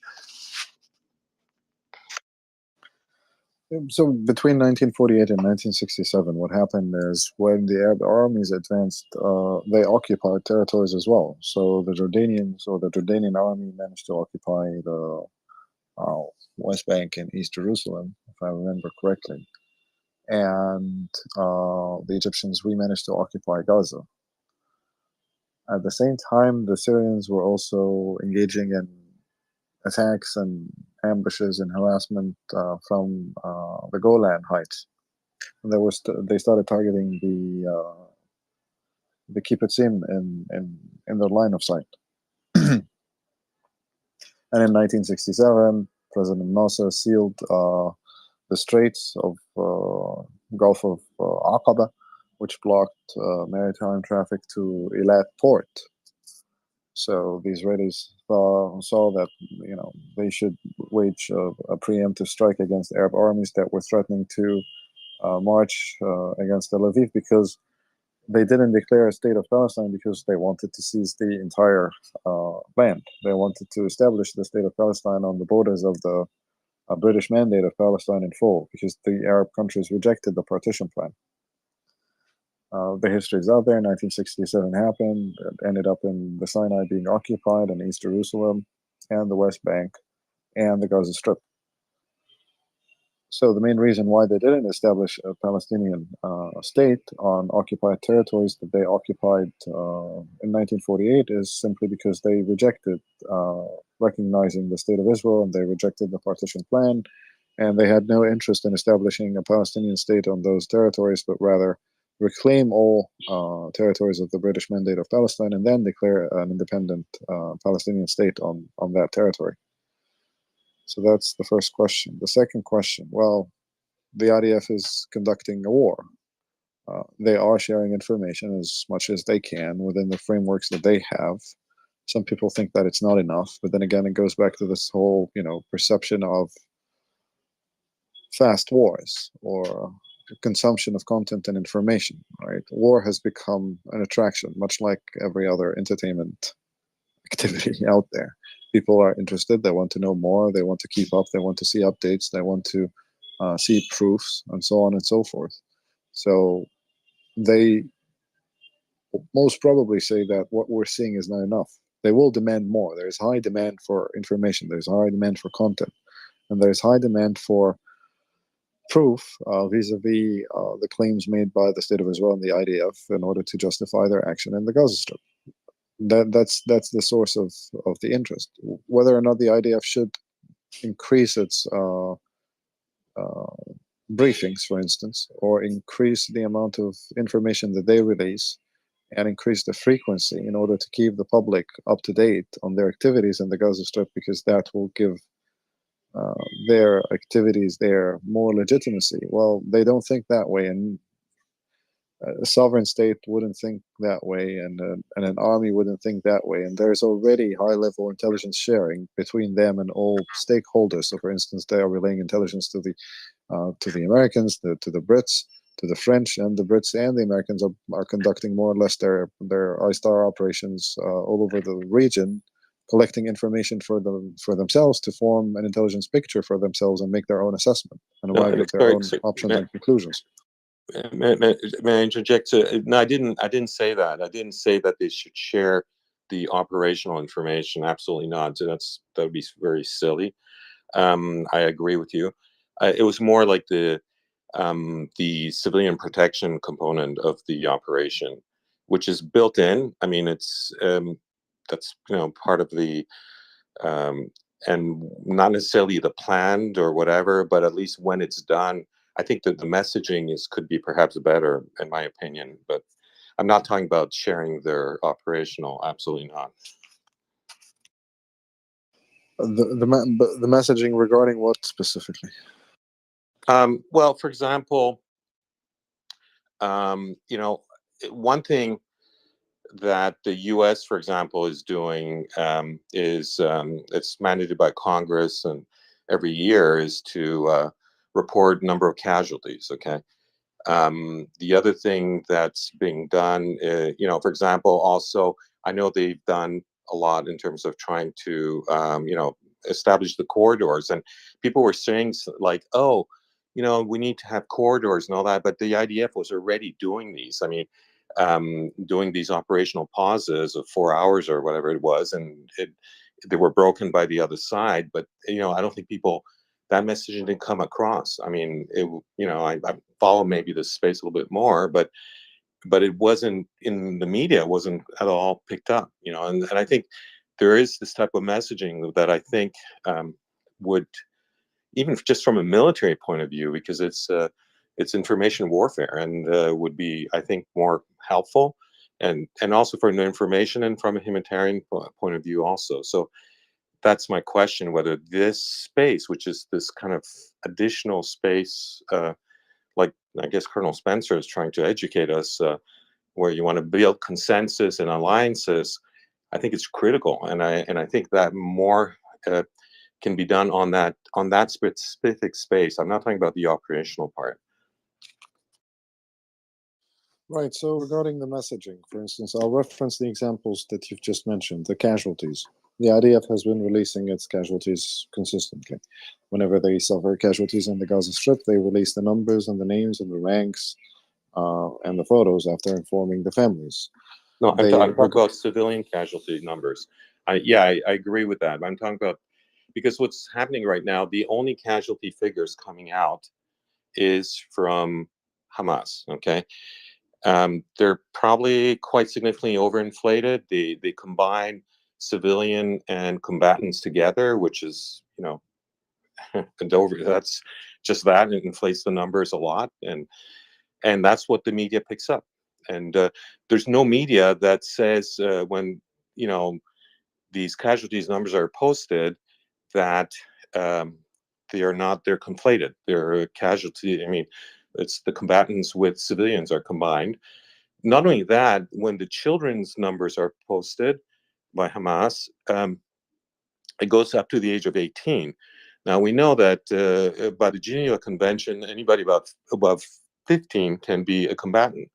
So between 1948 and 1967, what happened is when the Arab armies advanced, they occupied territories as well. So the Jordanian army managed to occupy the West Bank and East Jerusalem, if I remember correctly. And the Egyptians, we managed to occupy Gaza. At the same time, the Syrians were also engaging in attacks and ambushes and harassment from the Golan Heights. And they started targeting the kibbutzim in their line of sight. And in 1967, President Nasser sealed the Straits of Gulf of Aqaba, which blocked maritime traffic to Eilat port. So the Israelis saw that they should wage a preemptive strike against Arab armies that were threatening to march against Tel Aviv, because they didn't declare a state of Palestine because they wanted to seize the entire land. They wanted to establish the state of Palestine on the borders of the British Mandate of Palestine in full, because the Arab countries rejected the partition plan. The history is out there. 1967 happened. It ended up in the Sinai being occupied, and East Jerusalem, and the West Bank, and the Gaza Strip. So the main reason why they didn't establish a Palestinian state on occupied territories that they occupied in 1948 is simply because they rejected recognizing the state of Israel, and they rejected the partition plan, and they had no interest in establishing a Palestinian state on those territories, but rather reclaim all territories of the British Mandate of Palestine and then declare an independent Palestinian state on that territory. So that's the first question. The second question, well, the IDF is conducting a war. They are sharing information as much as they can within the frameworks that they have. Some people think that it's not enough, but then again, it goes back to this whole, perception of fast wars or consumption of content and information, right? War has become an attraction, much like every other entertainment activity out there. People are interested, they want to know more, they want to keep up, they want to see updates, they want to see proofs, and so on and so forth. So they most probably say that what we're seeing is not enough. They will demand more. There's high demand for information, there's high demand for content, and there's high demand for proof vis-a-vis the claims made by the State of Israel and the IDF in order to justify their action in the Gaza Strip. That's the source of the interest. Whether or not the IDF should increase its briefings, for instance, or increase the amount of information that they release and increase the frequency in order to keep the public up to date on their activities in the Gaza Strip, because that will give their activities there more legitimacy. Well, they don't think that way, and a sovereign state wouldn't think that way, and an army wouldn't think that way. And there's already high-level intelligence sharing between them and all stakeholders. So, for instance, they are relaying intelligence to the Americans, to the Brits, to the French, and the Brits and the Americans are conducting more or less their ISTAR operations all over the region, collecting information for themselves to form an intelligence picture for themselves and make their own assessment and arrive at their own options and conclusions. May I interject? No, I didn't say that. I didn't say that they should share the operational information. Absolutely not. That would be very silly. I agree with you. It was more like the civilian protection component of the operation, which is built in. I mean, it's that's part of the and not necessarily the planned or whatever, but at least when it's done, I think that the messaging could be perhaps better, in my opinion. But I'm not talking about sharing their operational. Absolutely not. The messaging regarding what specifically? Well, for example, one thing that the U.S., for example, is doing is it's mandated by Congress, and every year is to report number of casualties. Okay. The other thing that's being done, for example, also I know they've done a lot in terms of trying to, establish the corridors, and people were saying like, oh, we need to have corridors and all that, but the IDF was already doing these. I mean, doing these operational pauses of 4 hours or whatever it was, and they were broken by the other side. But I don't think that message didn't come across. I mean, I follow maybe this space a little bit more, but it wasn't in the media. It wasn't at all picked up. And I think there is this type of messaging that I think would, even just from a military point of view, because it's information warfare, and would be, I think, more helpful, and also for information and from a humanitarian point of view also. So that's my question, whether this space, which is this kind of additional space, like I guess Colonel Spencer is trying to educate us, where you want to build consensus and alliances, I think it's critical, and I think that more can be done on that specific space. I'm not talking about the operational part. Right. So regarding the messaging, for instance, I'll reference the examples that you've just mentioned, the casualties. The IDF has been releasing its casualties consistently. Whenever they suffer casualties in the Gaza Strip, they release the numbers and the names and the ranks and the photos after informing the families. No, I'm talking about civilian casualty numbers. I agree with that. I'm talking about because what's happening right now, the only casualty figures coming out is from Hamas. Okay, they're probably quite significantly overinflated. They combine civilian and combatants together, which is, you know, that's just that, it inflates the numbers a lot, and that's what the media picks up. And there's no media that says when, you know, these casualties numbers are posted that they're conflated. They're casualty. I mean, it's the combatants with civilians are combined. Not only that, when the children's numbers are posted by Hamas, it goes up to the age of 18. Now we know that by the Geneva Convention, anybody above 15 can be a combatant.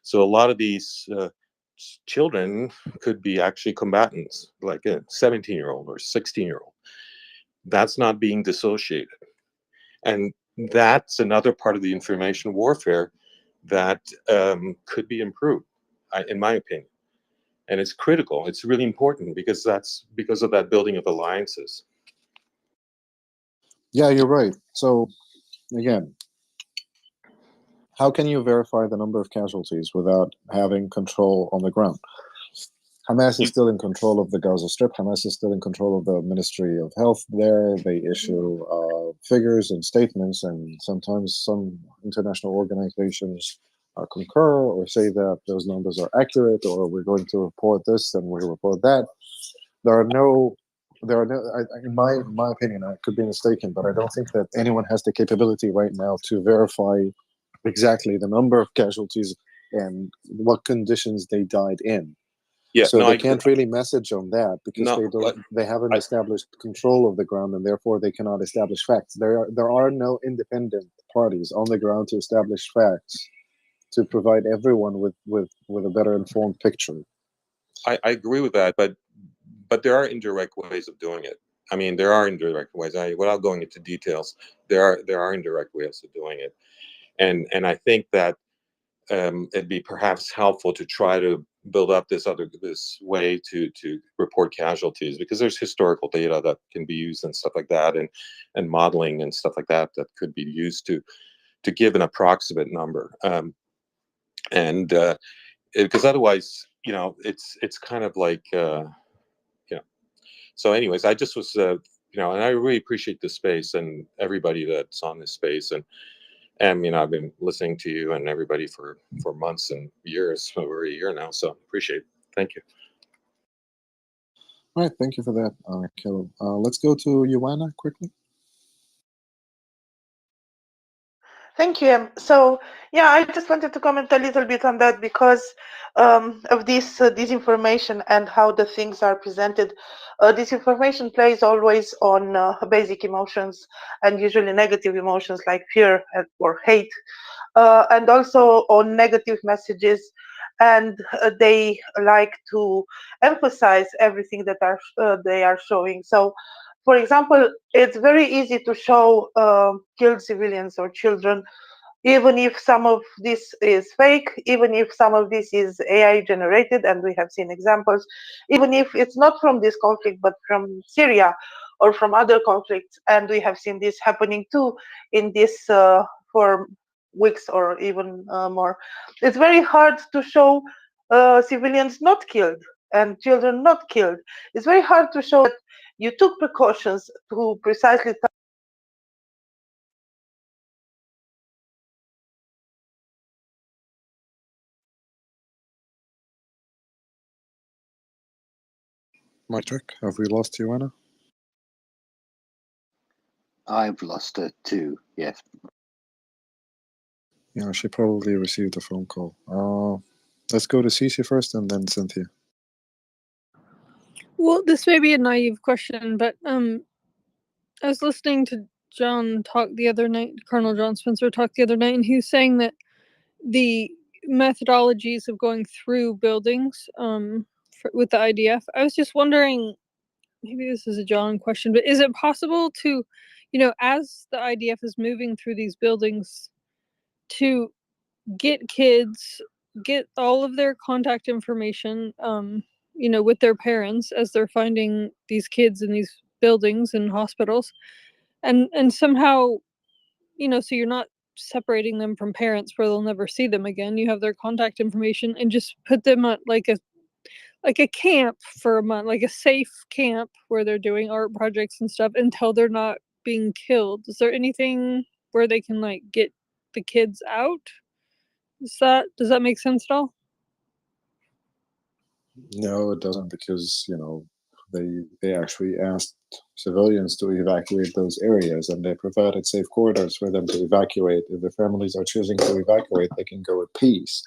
So a lot of these children could be actually combatants, like a 17-year-old or 16-year-old. That's not being dissociated. And that's another part of the information warfare that could be improved, in my opinion. And it's critical. It's really important because that's because of that building of alliances. Yeah, you're right. So again, how can you verify the number of casualties without having control on the ground? Hamas is still in control of the Gaza Strip. Hamas is still in control of the Ministry of Health there. They issue figures and statements, and sometimes some international organizations concur or say that those numbers are accurate, or we're going to report this and we report that. In my opinion, I could be mistaken, but I don't think that anyone has the capability right now to verify exactly the number of casualties and what conditions they died in. Yeah, so no, they I- can't really message on that because No, they haven't established control of the ground, and therefore they cannot establish facts. There are no independent parties on the ground to establish facts to provide everyone with a better informed picture. I agree with that, but there are indirect ways of doing it. I mean, there are indirect ways. Without going into details, there are indirect ways of doing it, and I think that it'd be perhaps helpful to try to build up this way to report casualties, because there's historical data that can be used and stuff like that, and modeling and stuff like that that could be used to give an approximate number. And because otherwise, you know, it's kind of like you know. So, anyways, I just was you know, and I really appreciate the space and everybody that's on this space, and you know, I've been listening to you and everybody for months and years, over a year now. So appreciate it. Thank you. All right, thank you for that, Caleb. Let's go to Joanna quickly. Thank you. So, yeah, I just wanted to comment a little bit on that because of this disinformation and how the things are presented. Disinformation plays always on basic emotions, and usually negative emotions like fear or hate, and also on negative messages. And they like to emphasize everything that they are showing. So, for example, it's very easy to show killed civilians or children, even if some of this is fake, even if some of this is AI generated, and we have seen examples, even if it's not from this conflict, but from Syria or from other conflicts. And we have seen this happening too in this for weeks or even more. It's very hard to show civilians not killed and children not killed. It's very hard to show that you took precautions to precisely My check. Have we lost Joanna? I've lost her too. Yes. Yeah, she probably received a phone call. Let's go to Cece first, and then Cynthia. Well, this may be a naive question, but I was listening to John talk the other night, Colonel John Spencer talk the other night, and he was saying that the methodologies of going through buildings with the IDF. I was just wondering, maybe this is a John question, but is it possible to, you know, as the IDF is moving through these buildings, to get kids, get all of their contact information, you know, with their parents as they're finding these kids in these buildings and hospitals, and somehow, so you're not separating them from parents where they'll never see them again. You have their contact information and just put them at like a camp for a month, like a safe camp where they're doing art projects and stuff until they're not being killed. Is there anything where they can like get the kids out? Does that make sense at all? No, it doesn't, because they actually asked civilians to evacuate those areas, and they provided safe corridors for them to evacuate. If the families are choosing to evacuate, they can go with peace.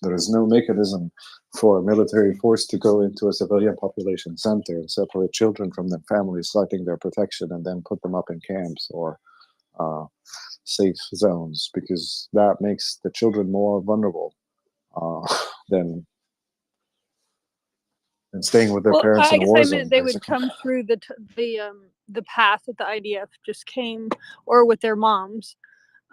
There is no mechanism for a military force to go into a civilian population center and separate children from their families, citing their protection, and then put them up in camps or safe zones, because that makes the children more vulnerable than staying with their Well, parents I in a guess war I zone. meant they would Basically. come through the path that the IDF just came, or with their moms,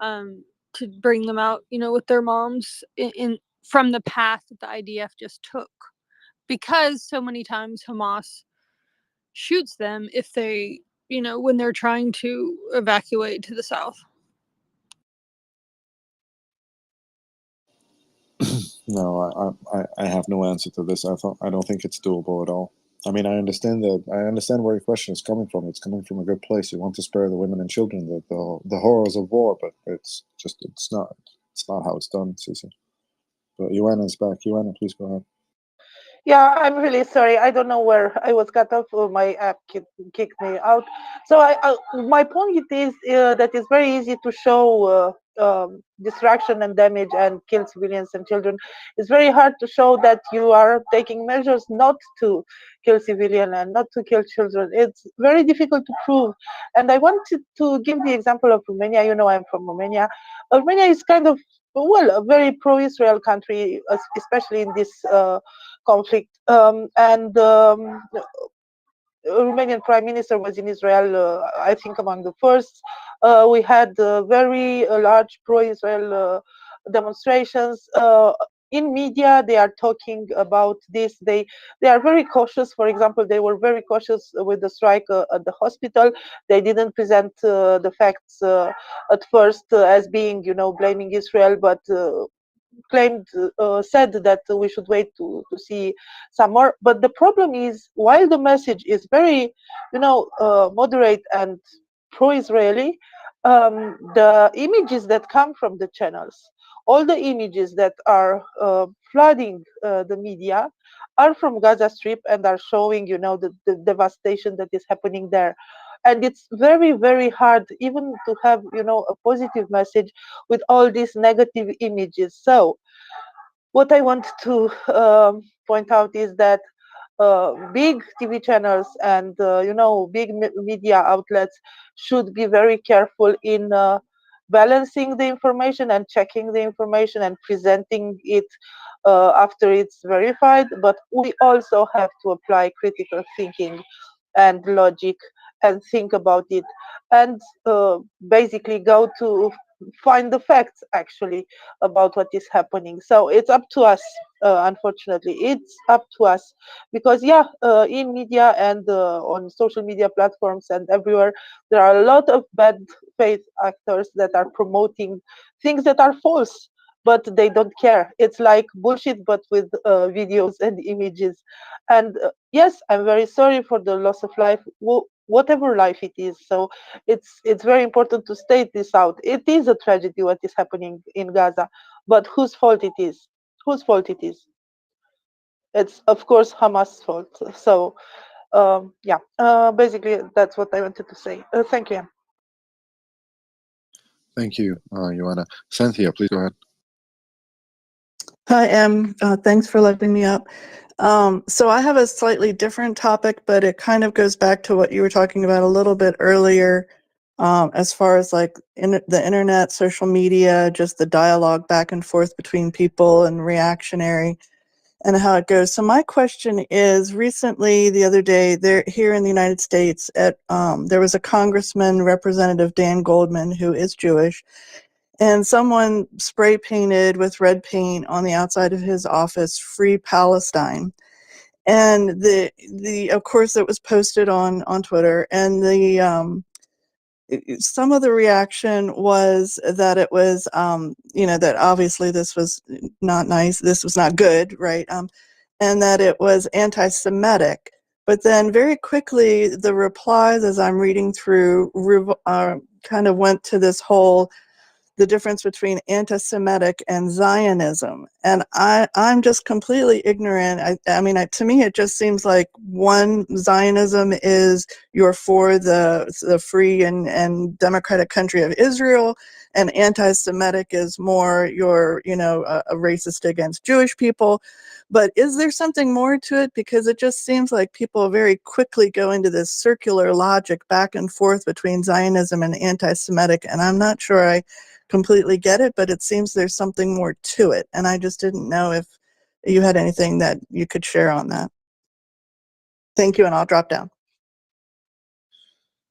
to bring them out, with their moms in from the path that the IDF just took, because so many times Hamas shoots them if they, when they're trying to evacuate to the south. No, I have no answer to this. I don't think it's doable at all. I mean, I understand where your question is coming from. It's coming from a good place. You want to spare the women and children the horrors of war, but it's not how it's done, Cece. But Joanna's back. Joanna, please go ahead. Yeah, I'm really sorry. I don't know where I was cut off, or my app kicked me out. So my point is that it's very easy to show destruction and damage and kill civilians and children. It's very hard to show that you are taking measures not to kill civilians and not to kill children. It's very difficult to prove. And I wanted to give the example of Romania. I'm from Romania. Romania is kind of, well, a very pro-Israel country, especially in this conflict. And Romanian Prime Minister was in Israel, I think, among the first. We had very large pro-Israel demonstrations. In media, they are talking about this. They are very cautious. For example, they were very cautious with the strike at the hospital. They didn't present the facts at first as being, blaming Israel, but said that we should wait to see some more. But the problem is, while the message is very moderate and pro-Israeli, the images that come from the channels, all the images that are flooding the media, are from Gaza Strip and are showing the devastation that is happening there. And it's very, very hard even to have a positive message with all these negative images. So what I want to point out is that big TV channels and big media outlets should be very careful in balancing the information and checking the information and presenting it after it's verified. But we also have to apply critical thinking and logic and think about it, and basically go to find the facts actually about what is happening. So it's up to us. Unfortunately, it's up to us, because in media and on social media platforms and everywhere, there are a lot of bad faith actors that are promoting things that are false, but they don't care. It's like bullshit, but with videos and images. And yes, I'm very sorry for the loss of life, whatever life it is. So it's very important to state this out. It is a tragedy what is happening in Gaza, but whose fault it is? Whose fault it is? It's of course Hamas' fault. So basically that's what I wanted to say. Thank you. Thank you, Joanna. Cynthia, please go ahead. Hi, Em. Thanks for letting me up. So I have a slightly different topic, but it kind of goes back to what you were talking about a little bit earlier, as far as like the internet, social media, just the dialogue back and forth between people and reactionary and how it goes. So my question is, recently, the other day, here in the United States, there was a congressman, Representative Dan Goldman, who is Jewish, and someone spray painted with red paint on the outside of his office, "Free Palestine." And the of course it was posted on Twitter, and the some of the reaction was that it was that obviously this was not nice, this was not good, right? And that it was anti-Semitic. But then very quickly the replies, as I'm reading through, kind of went to this whole the difference between anti-Semitic and Zionism. And I'm just completely ignorant. I mean, to me, it just seems like one, Zionism is you're for the free and democratic country of Israel, and anti-Semitic is more you're, a racist against Jewish people. But is there something more to it? Because it just seems like people very quickly go into this circular logic back and forth between Zionism and anti-Semitic, and I'm not sure I completely get it, but it seems there's something more to it. And I just didn't know if you had anything that you could share on that. Thank you, and I'll drop down.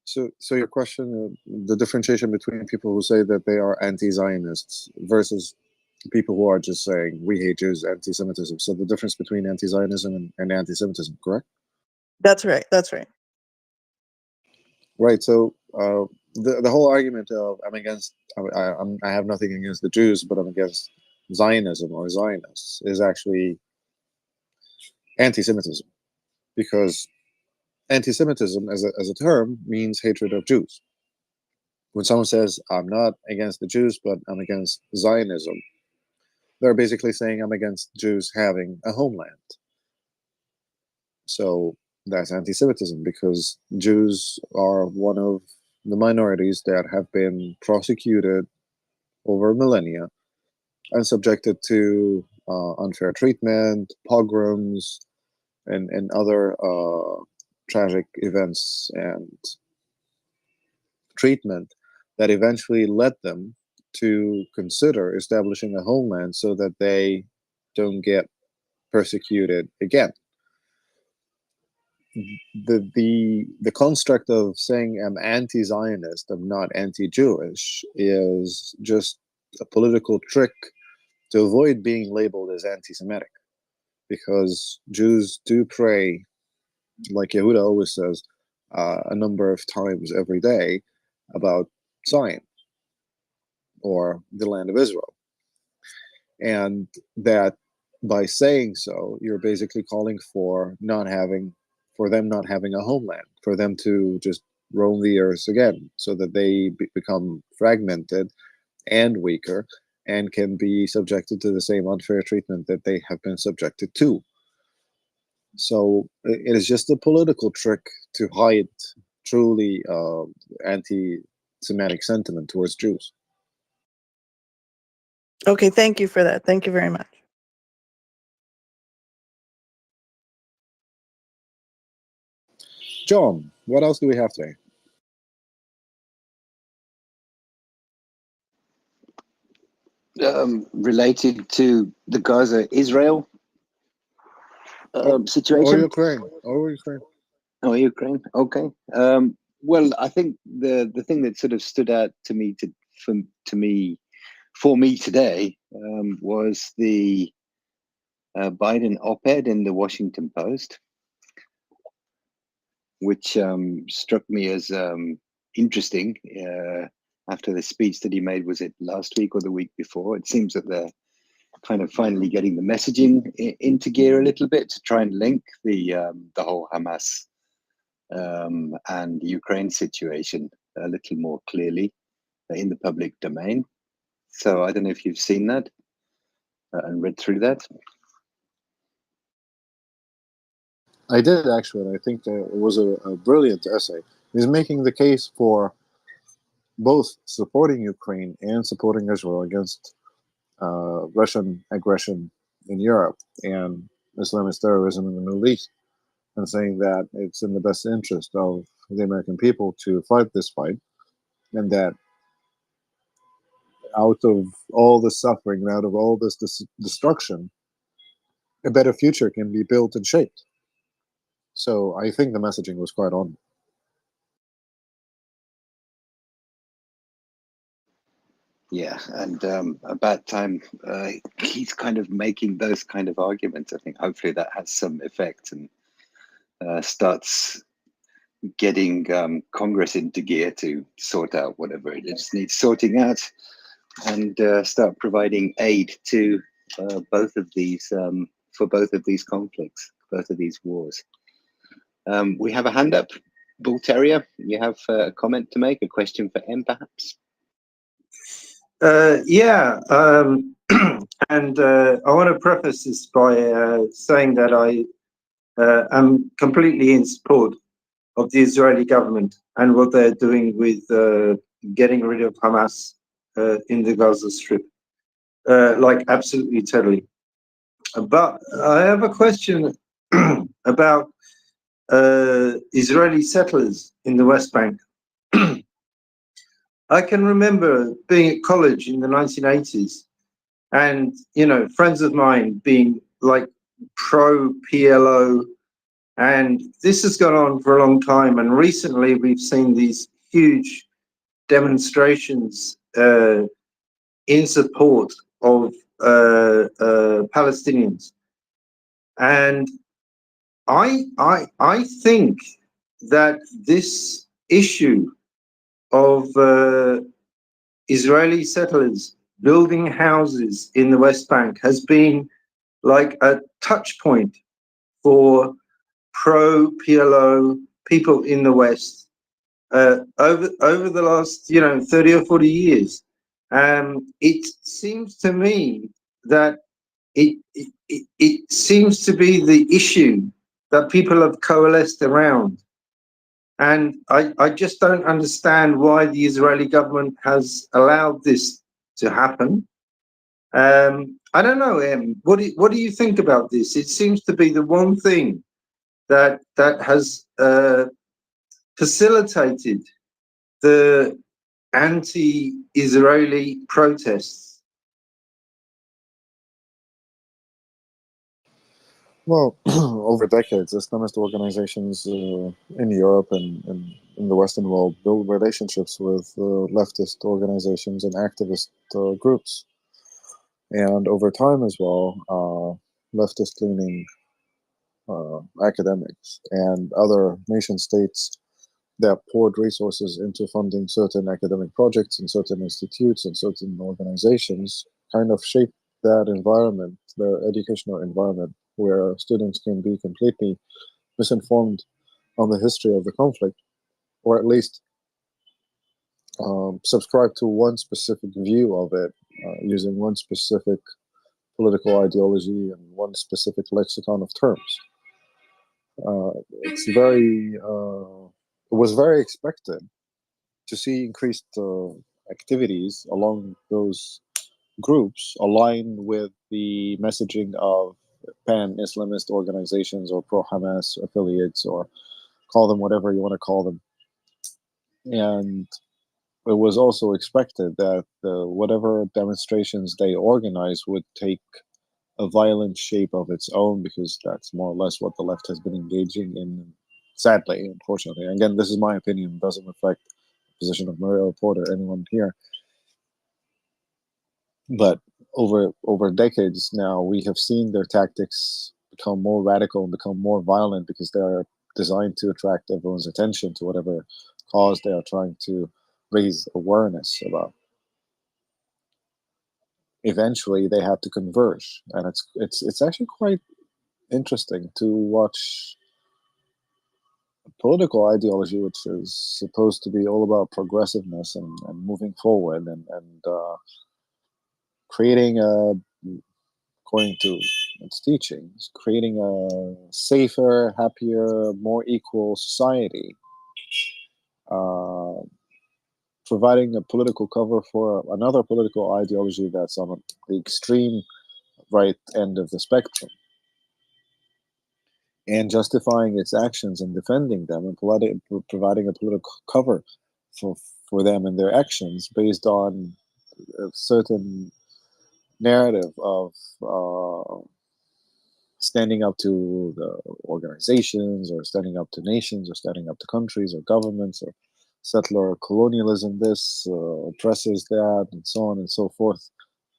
So your question, the differentiation between people who say that they are anti-Zionists versus people who are just saying we hate Jews, anti-Semitism. So the difference between anti-Zionism and anti-Semitism, correct? That's right. That's right. Right. So the whole argument of I have nothing against the Jews, but I'm against Zionism or Zionists is actually anti-Semitism, because anti-Semitism as a term means hatred of Jews. When someone says I'm not against the Jews, but I'm against Zionism, they're basically saying I'm against Jews having a homeland. So that's anti-Semitism, because Jews are one of the minorities that have been prosecuted over millennia and subjected to unfair treatment, pogroms, and other tragic events and treatment that eventually led them to consider establishing a homeland so that they don't get persecuted again. The construct of saying I'm anti-Zionist, I'm not anti-Jewish, is just a political trick to avoid being labeled as anti-Semitic, because Jews do pray, like Yehuda always says, a number of times every day about Zion or the land of Israel, and that by saying so, you're basically calling for them not having a homeland, for them to just roam the earth again, so that they become fragmented and weaker and can be subjected to the same unfair treatment that they have been subjected to. So it is just a political trick to hide truly anti-Semitic sentiment towards Jews. Okay, thank you for that. Thank you very much. John, what else do we have today? Related to the Gaza-Israel situation. Or Ukraine. Or Ukraine. Oh, Ukraine. Okay. Well, I think the thing that sort of stood out to me for me today was the Biden op-ed in the Washington Post, which struck me as interesting after the speech that he made. Was it last week or the week before? It seems that they're kind of finally getting the messaging into gear a little bit to try and link the whole Hamas and Ukraine situation a little more clearly in the public domain. So I don't know if you've seen that and read through that. I did, actually, and I think it was a brilliant essay. He's making the case for both supporting Ukraine and supporting Israel against Russian aggression in Europe and Islamist terrorism in the Middle East, and saying that it's in the best interest of the American people to fight this fight, and that out of all the suffering and out of all this destruction, a better future can be built and shaped. So I think the messaging was quite on. Yeah, and about time he's kind of making those kind of arguments. I think hopefully that has some effect and starts getting Congress into gear to sort out whatever it is needs sorting out, and start providing aid to both of these for both of these conflicts, both of these wars. We have a hand up. Bull Terrier, you have a comment to make, a question for M, perhaps? Yeah, and I want to preface this by saying that I am completely in support of the Israeli government and what they're doing with getting rid of Hamas in the Gaza Strip. Like, absolutely, totally. But I have a question about Israeli settlers in the West Bank. I can remember being at college in the 1980s and, you know, friends of mine being like pro PLO, and this has gone on for a long time. And recently we've seen these huge demonstrations in support of Palestinians. And I think that this issue of Israeli settlers building houses in the West Bank has been like a touch point for pro-PLO people in the West over the last 30 or 40 years. It seems to me that it seems to be the issue that people have coalesced around. And I just don't understand why the Israeli government has allowed this to happen. I don't know, Em. What do you think about this? It seems to be the one thing that has facilitated the anti-Israeli protests. Well, over decades, Islamist organizations in Europe and in the Western world build relationships with leftist organizations and activist groups. And over time as well, leftist-leaning academics and other nation states that poured resources into funding certain academic projects and certain institutes and certain organizations kind of shaped that environment, the educational environment, where students can be completely misinformed on the history of the conflict, or at least subscribe to one specific view of it, using one specific political ideology and one specific lexicon of terms. It was very expected to see increased activities along those groups aligned with the messaging of pan-Islamist organizations or pro-Hamas affiliates, or call them whatever you want to call them. And it was also expected that whatever demonstrations they organize would take a violent shape of its own, because that's more or less what the left has been engaging in, sadly, unfortunately. Again, this is my opinion, doesn't reflect the position of MriyaReport or anyone here. But over decades now, we have seen their tactics become more radical and become more violent, because they are designed to attract everyone's attention to whatever cause they are trying to raise awareness about. Eventually, they have to converge, and it's actually quite interesting to watch political ideology, which is supposed to be all about progressiveness and moving forward and creating according to its teachings, creating a safer, happier, more equal society, providing a political cover for another political ideology that's on the extreme right end of the spectrum, and justifying its actions and defending them and providing a political cover for them and their actions based on a certain narrative of standing up to the organizations, or standing up to nations, or standing up to countries or governments, or settler colonialism this, oppressors that, and so on and so forth,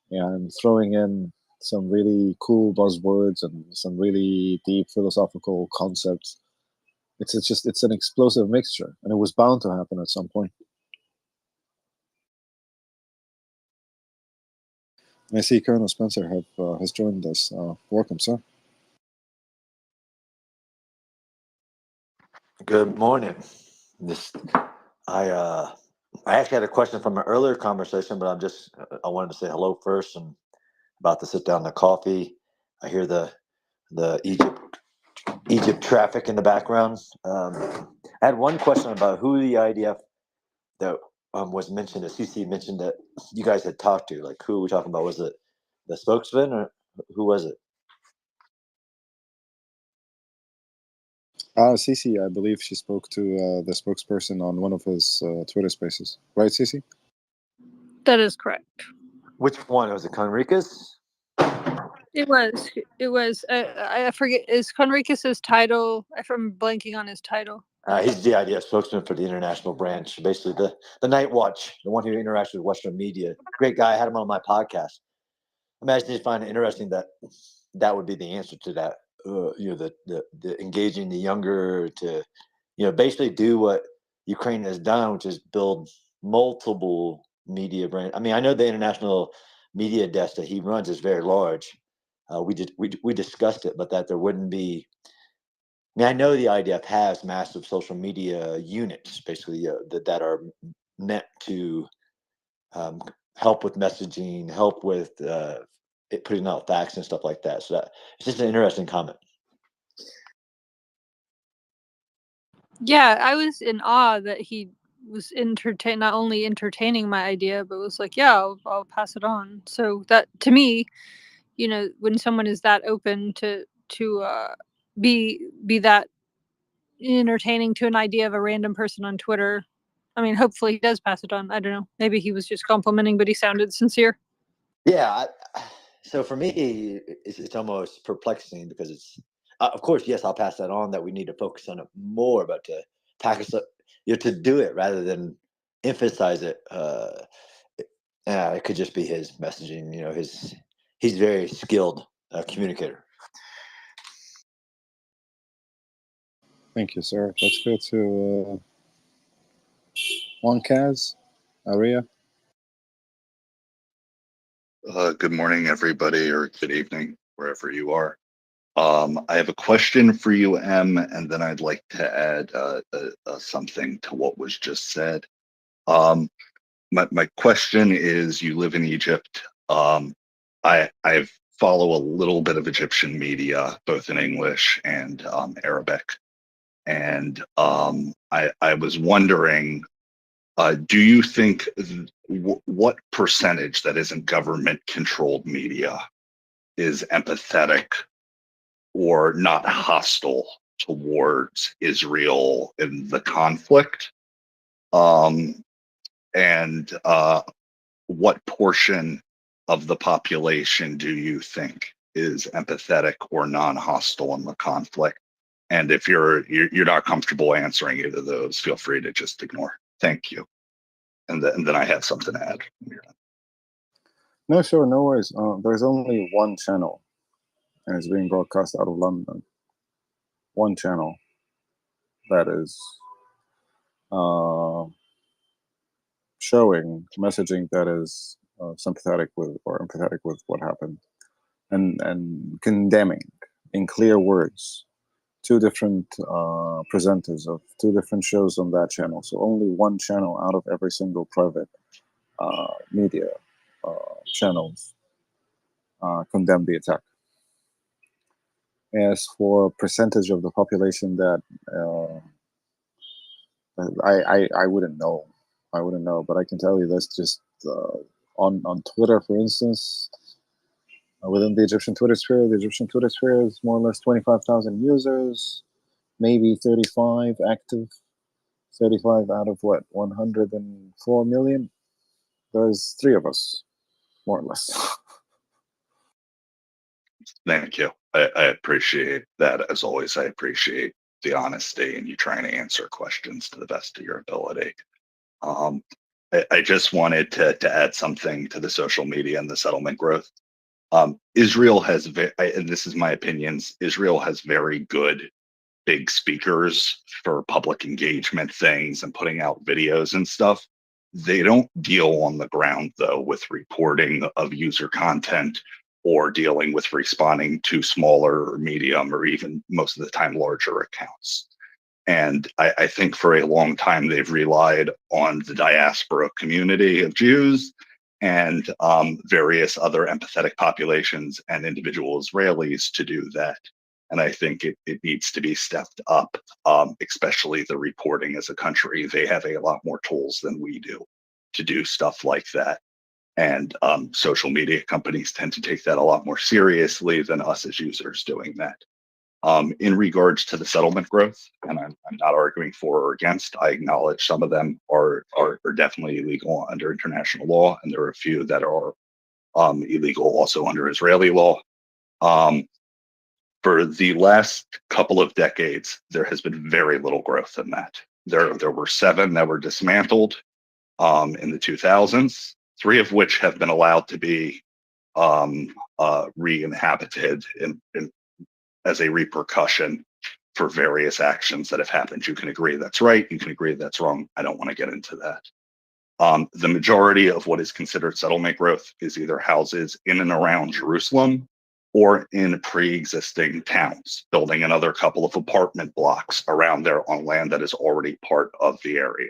and throwing in some really cool buzzwords and some really deep philosophical concepts. It's an explosive mixture, and it was bound to happen at some point. I see Colonel Spencer has joined us. Welcome, sir. Good morning. This I actually had a question from an earlier conversation, but I wanted to say hello first and about to sit down to coffee. I hear the Egypt traffic in the background. I had one question about who the IDF that was mentioned. As CC mentioned that you guys had talked to. Like who are we talking about? Was it the spokesman or who was it? Cece, I believe she spoke to the spokesperson on one of his Twitter spaces. Right, Cece? That is correct. Which one? Was it Conricus? It was. It was. I forget. Is Conricus's title? I'm blanking on his title. He's the IDF spokesman for the international branch, basically the Night Watch, the one who interacts with Western media. Great guy. I had him on my podcast. Imagine you find it interesting that that would be the answer to that. The engaging the younger to, basically do what Ukraine has done, which is build multiple media brands. I mean, I know the international media desk that he runs is very large. We discussed it, but that there wouldn't be. I mean, I know the IDF has massive social media units, basically that are meant to help with messaging, help with putting out facts and stuff like that. So it's just an interesting comment. Yeah, I was in awe that he was not only entertaining my idea, but was like, "Yeah, I'll pass it on." So that to me, when someone is that open to be that entertaining to an idea of a random person on Twitter, I mean, hopefully he does pass it on. I don't know. Maybe he was just complimenting, but he sounded sincere. Yeah. So for me, it's almost perplexing because it's, of course, yes, I'll pass that on that we need to focus on it more, but to package it, to do it rather than emphasize it, it could just be his messaging. He's very skilled communicator. Thank you, sir. Let's go to Kaz, Aria. Good morning, everybody, or good evening, wherever you are. I have a question for you, M, and then I'd like to add something to what was just said. My question is: you live in Egypt. I follow a little bit of Egyptian media, both in English and Arabic, and I was wondering. Do you think what percentage that isn't government-controlled media is empathetic or not hostile towards Israel in the conflict? And what portion of the population do you think is empathetic or non-hostile in the conflict? And if you're not comfortable answering either of those, feel free to just ignore. Thank you. And then I have something to add. No, sure, no worries. There's only one channel, and it's being broadcast out of London. One channel that is showing messaging that is sympathetic with or empathetic with what happened, and condemning in clear words two different presenters of two different shows on that channel. So only one channel out of every single private media channels condemned the attack. As for percentage of the population that I wouldn't know. I wouldn't know, but I can tell you this just on Twitter, for instance, within the Egyptian Twitter sphere is more or less 25,000 users, maybe 35 active, 35 out of what, 104 million? There's 3 of us, more or less. Thank you. I appreciate that. As always, I appreciate the honesty and you trying to answer questions to the best of your ability. I just wanted to add something to the social media and the settlement growth. Israel has, and this is my opinions, Israel has very good big speakers for public engagement things and putting out videos and stuff. They don't deal on the ground, though, with reporting of user content or dealing with responding to smaller or medium or even most of the time larger accounts. And I think for a long time, they've relied on the diaspora community of Jews and various other empathetic populations and individual Israelis to do that. And I think it needs to be stepped up, especially the reporting as a country. They have a lot more tools than we do to do stuff like that. And social media companies tend to take that a lot more seriously than us as users doing that. In regards to the settlement growth, and I'm not arguing for or against, I acknowledge some of them are definitely illegal under international law, and there are a few that are illegal also under Israeli law. For the last couple of decades, there has been very little growth in that. There were 7 that were dismantled in the 2000s, 3 of which have been allowed to be re-inhabited as a repercussion for various actions that have happened. You can agree that's right, you can agree that's wrong. I don't want to get into that. The majority of what is considered settlement growth is either houses in and around Jerusalem or in pre-existing towns, building another couple of apartment blocks around there on land that is already part of the area.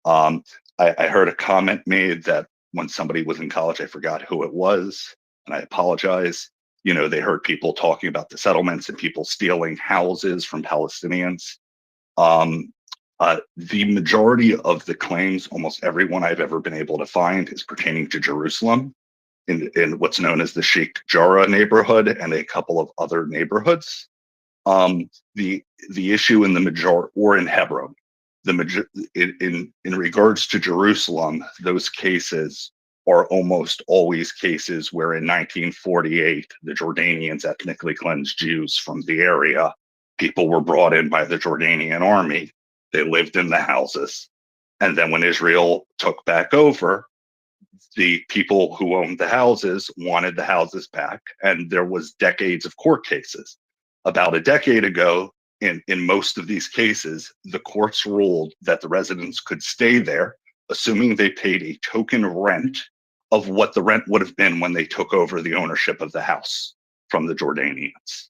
I heard a comment made that when somebody was in college, I forgot who it was, and I apologize. You know, they heard people talking about the settlements and people stealing houses from Palestinians. The majority of the claims, almost everyone I've ever been able to find, is pertaining to Jerusalem in what's known as the Sheikh Jarrah neighborhood and a couple of other neighborhoods. The issue in the majority, or in Hebron, in regards to Jerusalem, those cases are almost always cases where in 1948, the Jordanians ethnically cleansed Jews from the area. People were brought in by the Jordanian army. They lived in the houses. And then when Israel took back over, the people who owned the houses wanted the houses back. And there was decades of court cases. About a decade ago, in most of these cases, the courts ruled that the residents could stay there, assuming they paid a token rent of what the rent would have been when they took over the ownership of the house from the Jordanians.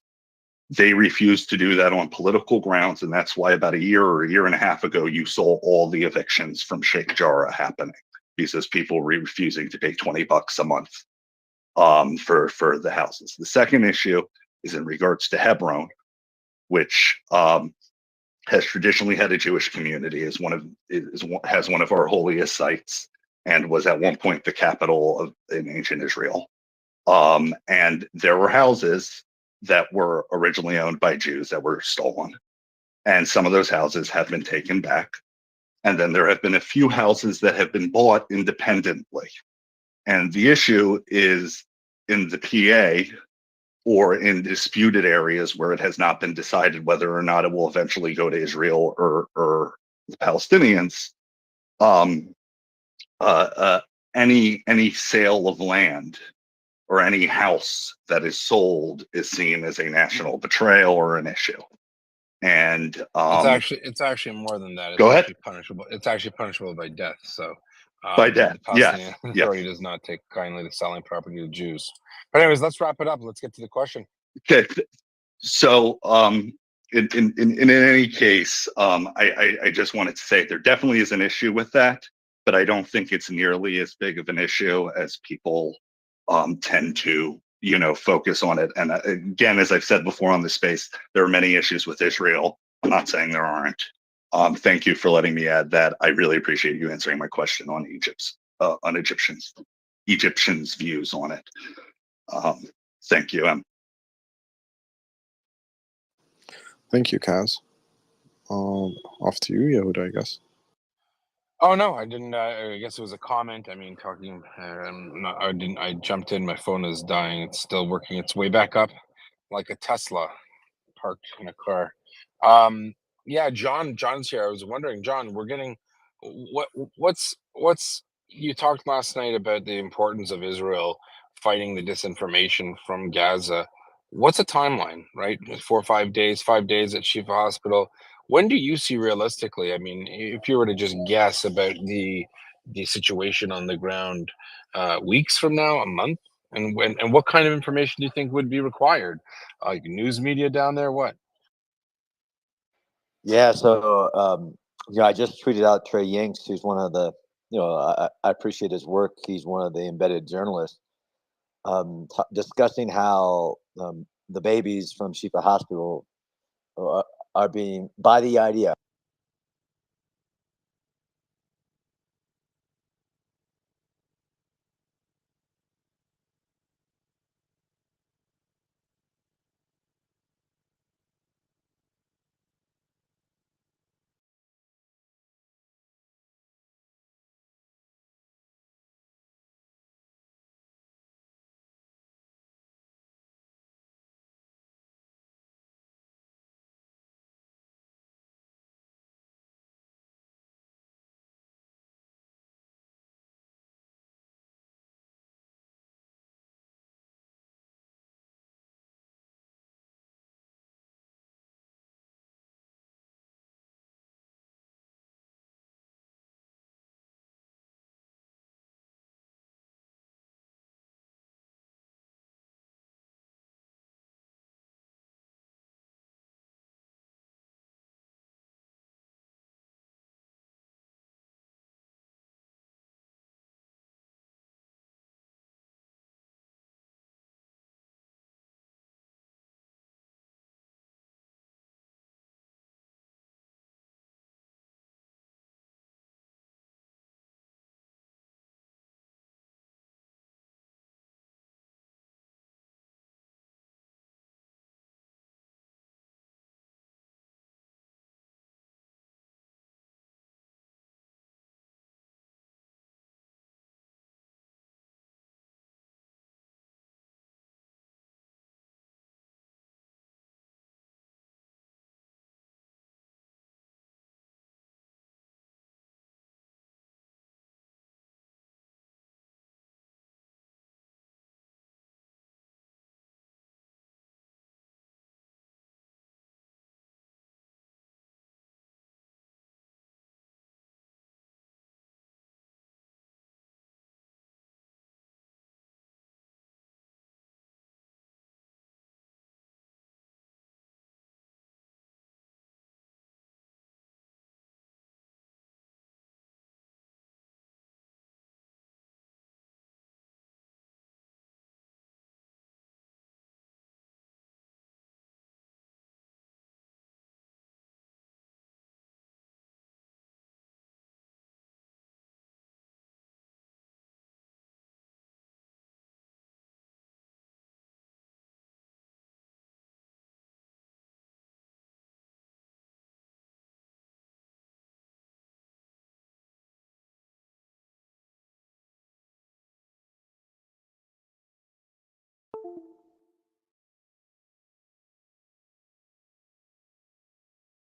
They refused to do that on political grounds, and that's why about a year or a year and a half ago, you saw all the evictions from Sheikh Jarrah happening, because people were refusing to pay $20 a month for the houses. The second issue is in regards to Hebron, which has traditionally had a Jewish community, has one of our holiest sites, and was at one point the capital in ancient Israel. And there were houses that were originally owned by Jews that were stolen, and some of those houses have been taken back. And then there have been a few houses that have been bought independently. And the issue is in the PA, or in disputed areas where it has not been decided whether or not it will eventually go to Israel or the Palestinians, any sale of land or any house that is sold is seen as a national betrayal or an issue. And it's actually more than that. It's Go ahead. actually punishable. It's actually punishable by death. So By death, the Palestinian yes, Authority yes. does not take kindly to selling property to Jews. But anyways, let's wrap it up. Let's get to the question. Okay, so in any case, I just wanted to say there definitely is an issue with that, but I don't think it's nearly as big of an issue as people tend to, focus on it. And again, as I've said before on this space, there are many issues with Israel. I'm not saying there aren't. Thank you for letting me add that. I really appreciate you answering my question on Egyptians' views on it. Thank you. Thank you, Kaz. Off to you, Yehuda, I guess. Oh no, I didn't. I guess it was a comment. I mean, talking. I didn't. I jumped in. My phone is dying. It's still working its way back up, like a Tesla parked in a car. Yeah, John's here. I was wondering, John, we're getting what's you talked last night about the importance of Israel fighting the disinformation from Gaza. What's a timeline, right? 4 or 5 days, 5 days at Shifa Hospital. When do you see realistically? I mean, if you were to just guess about the situation on the ground, weeks from now, a month, and what kind of information do you think would be required? Like news media down there, what? Yeah, so I just tweeted out Trey Yanks, who's one of the, I appreciate his work. He's one of the embedded journalists, discussing how the babies from Shifa Hospital are being, by the idea.